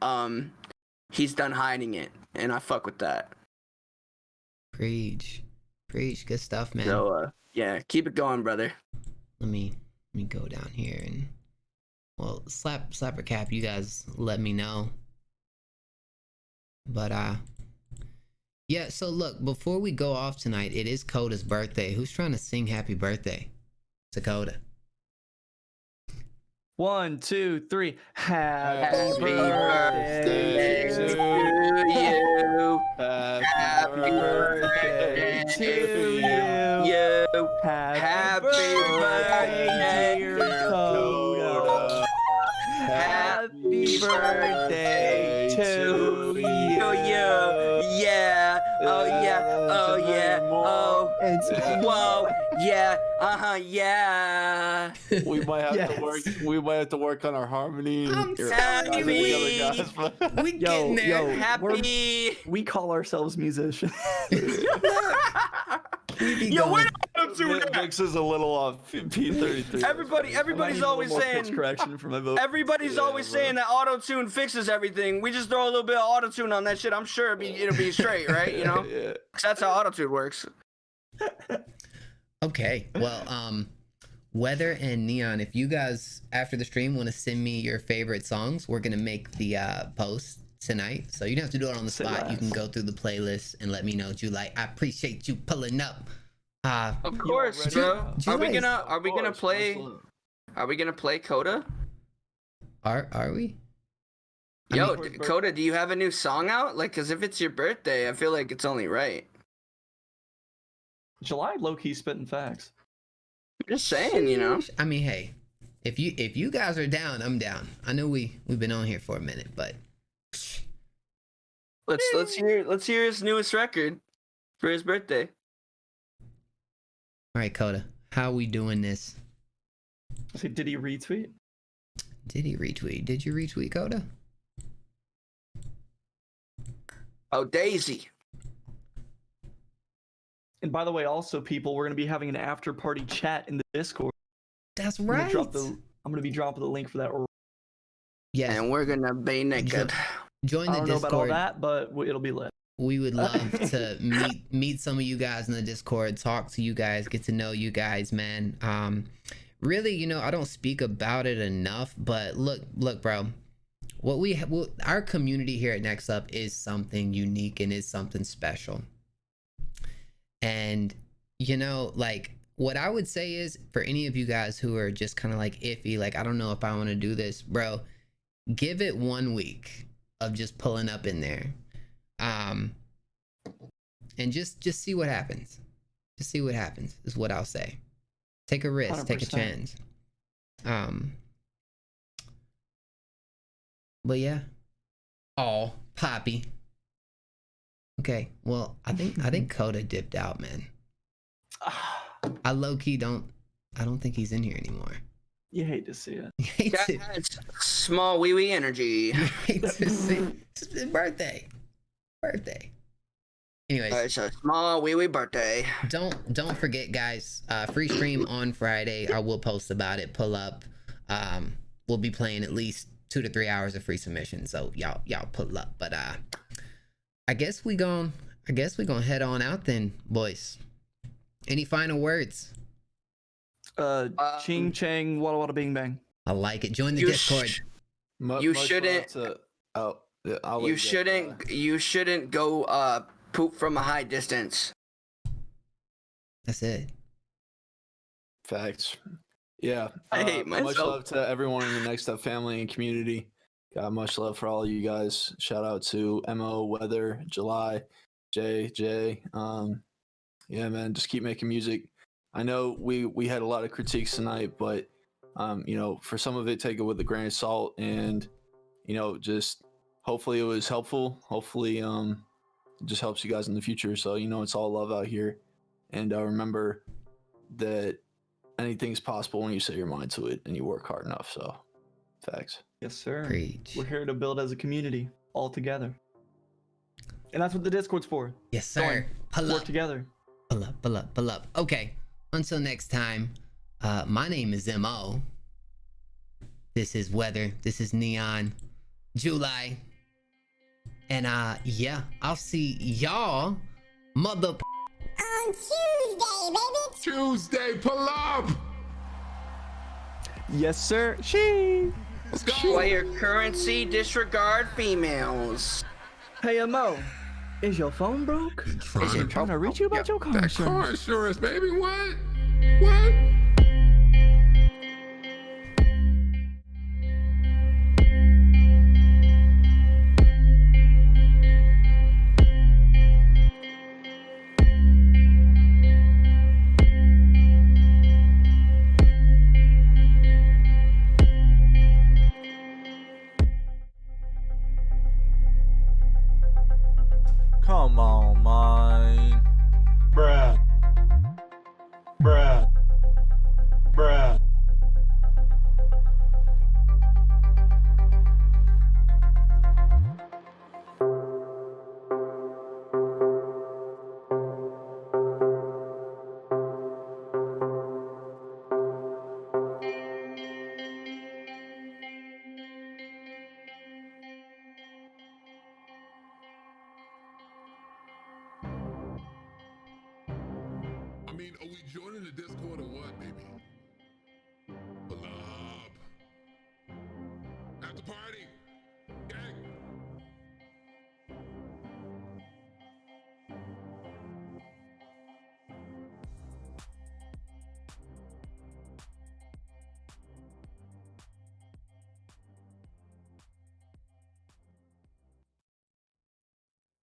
Speaker 2: he's done hiding it. And I fuck with that.
Speaker 4: Preach. Good stuff, man.
Speaker 2: So, yeah, keep it going, brother.
Speaker 4: Let me go down here and, well, slapper cap, you guys let me know. But yeah, so look, before we go off tonight, it is Coda's birthday. Who's trying to sing happy birthday to Coda?
Speaker 7: 1, 2, 3. Happy birthday to
Speaker 2: you.
Speaker 7: Happy birthday to you. Happy birthday, dear
Speaker 2: to you. Yeah. Oh yeah. Oh yeah. Oh. Whoa. Yeah. Yeah.
Speaker 8: We might have
Speaker 7: Yes.
Speaker 8: to work. We might have to work on our harmony.
Speaker 4: I'm
Speaker 8: Your-
Speaker 4: telling you,
Speaker 8: the other guys.
Speaker 4: we getting there.
Speaker 2: Happy.
Speaker 7: We call ourselves musicians.
Speaker 4: We be
Speaker 2: Yo,
Speaker 4: going.
Speaker 2: where the auto-tune at?
Speaker 8: Mix is a little off. P33.
Speaker 2: Everybody's always saying.
Speaker 7: correction for my vote.
Speaker 2: Everybody's always saying that auto-tune fixes everything. We just throw a little bit of auto-tune on that shit. I'm sure it'll be straight, right? You know?
Speaker 8: Yeah.
Speaker 2: 'Cause that's how auto-tune works.
Speaker 4: Okay, well, Weather and Neon, if you guys after the stream want to send me your favorite songs, we're gonna make the post tonight. So you don't have to do it on the spot. You can go through the playlist and let me know what you like. I appreciate you pulling up.
Speaker 2: Of course, bro. Are we gonna play Coda?
Speaker 4: Are we?
Speaker 2: Yo, Coda, do you have a new song out? Like, cause if it's your birthday, I feel like it's only right.
Speaker 7: July low-key spitting facts.
Speaker 2: Just saying, you know.
Speaker 4: I mean, hey, if you guys are down, I'm down. I know we've been on here for a minute, but
Speaker 2: let's hear his newest record for his birthday.
Speaker 4: All right, Coda, how we doing this?
Speaker 7: So did he retweet?
Speaker 4: Did he retweet? Did you retweet, Coda?
Speaker 2: Oh, Daisy.
Speaker 7: And by the way, also, people, we're going to be having an after-party chat in the Discord.
Speaker 4: That's
Speaker 7: I'm
Speaker 4: right.
Speaker 7: going to be dropping the link for that.
Speaker 4: Yes.
Speaker 2: And we're going to be naked.
Speaker 4: Join the
Speaker 7: I don't know
Speaker 4: Discord.
Speaker 7: about all that, but it'll be lit.
Speaker 4: We would love to meet some of you guys in the Discord, talk to you guys, get to know you guys, man. Really, you know, I don't speak about it enough, but look, bro. Our community here at Next Up is something unique and is something special. And, you know, like, what I would say is, for any of you guys who are just kind of like iffy, like, I don't know if I want to do this, bro, give it 1 week of just pulling up in there. And just see what happens. Just see what happens is what I'll say. Take a risk,
Speaker 7: 100%.
Speaker 4: take a chance. But yeah. Oh, Poppy. Okay, well, I think Coda dipped out, man. I low-key don't think he's in here anymore.
Speaker 7: You hate to see it.
Speaker 2: It's small wee energy.
Speaker 4: Hate to see it's his birthday. Anyways,
Speaker 2: It's a small wee birthday.
Speaker 4: don't forget, guys. Free stream on Friday. I will post about it. Pull up. We'll be playing at least 2 to 3 hours of free submission. So y'all pull up. But I guess we gonna head on out then, boys. Any final words?
Speaker 7: Ching chang wada wada bing bang.
Speaker 4: I like it. Join the Discord.
Speaker 2: You shouldn't. You shouldn't go poop from a high distance.
Speaker 4: That's it.
Speaker 8: Facts. Yeah.
Speaker 2: I hate
Speaker 8: Much
Speaker 2: myself.
Speaker 8: love to everyone in the Next Up family and community. Got much love for all of you guys. Shout out to Mo, Weather, July, Jay. Yeah, man, just keep making music. I know we had a lot of critiques tonight, but you know, for some of it, take it with a grain of salt, and you know, just hopefully it was helpful. Hopefully, it just helps you guys in the future. So you know, it's all love out here, and remember that anything's possible when you set your mind to it and you work hard enough. So, facts.
Speaker 7: Yes, sir.
Speaker 4: Preach.
Speaker 7: We're here to build as a community, all together. And that's what the Discord's for.
Speaker 4: Yes, sir. Pull
Speaker 7: Work
Speaker 4: up.
Speaker 7: together.
Speaker 4: Pull up. Okay. Until next time, my name is Mo. This is Weather. This is Neon. July. And yeah, I'll see y'all mother
Speaker 9: On Tuesday, baby.
Speaker 3: Tuesday, pull up.
Speaker 7: Yes, sir. She.
Speaker 3: Let's go.
Speaker 2: Play your currency, disregard females.
Speaker 7: Hey, Mo. Is your phone broke? Is it trying to reach you about your car
Speaker 3: That
Speaker 7: insurance?
Speaker 3: car insurance, baby. What? joining the Discord.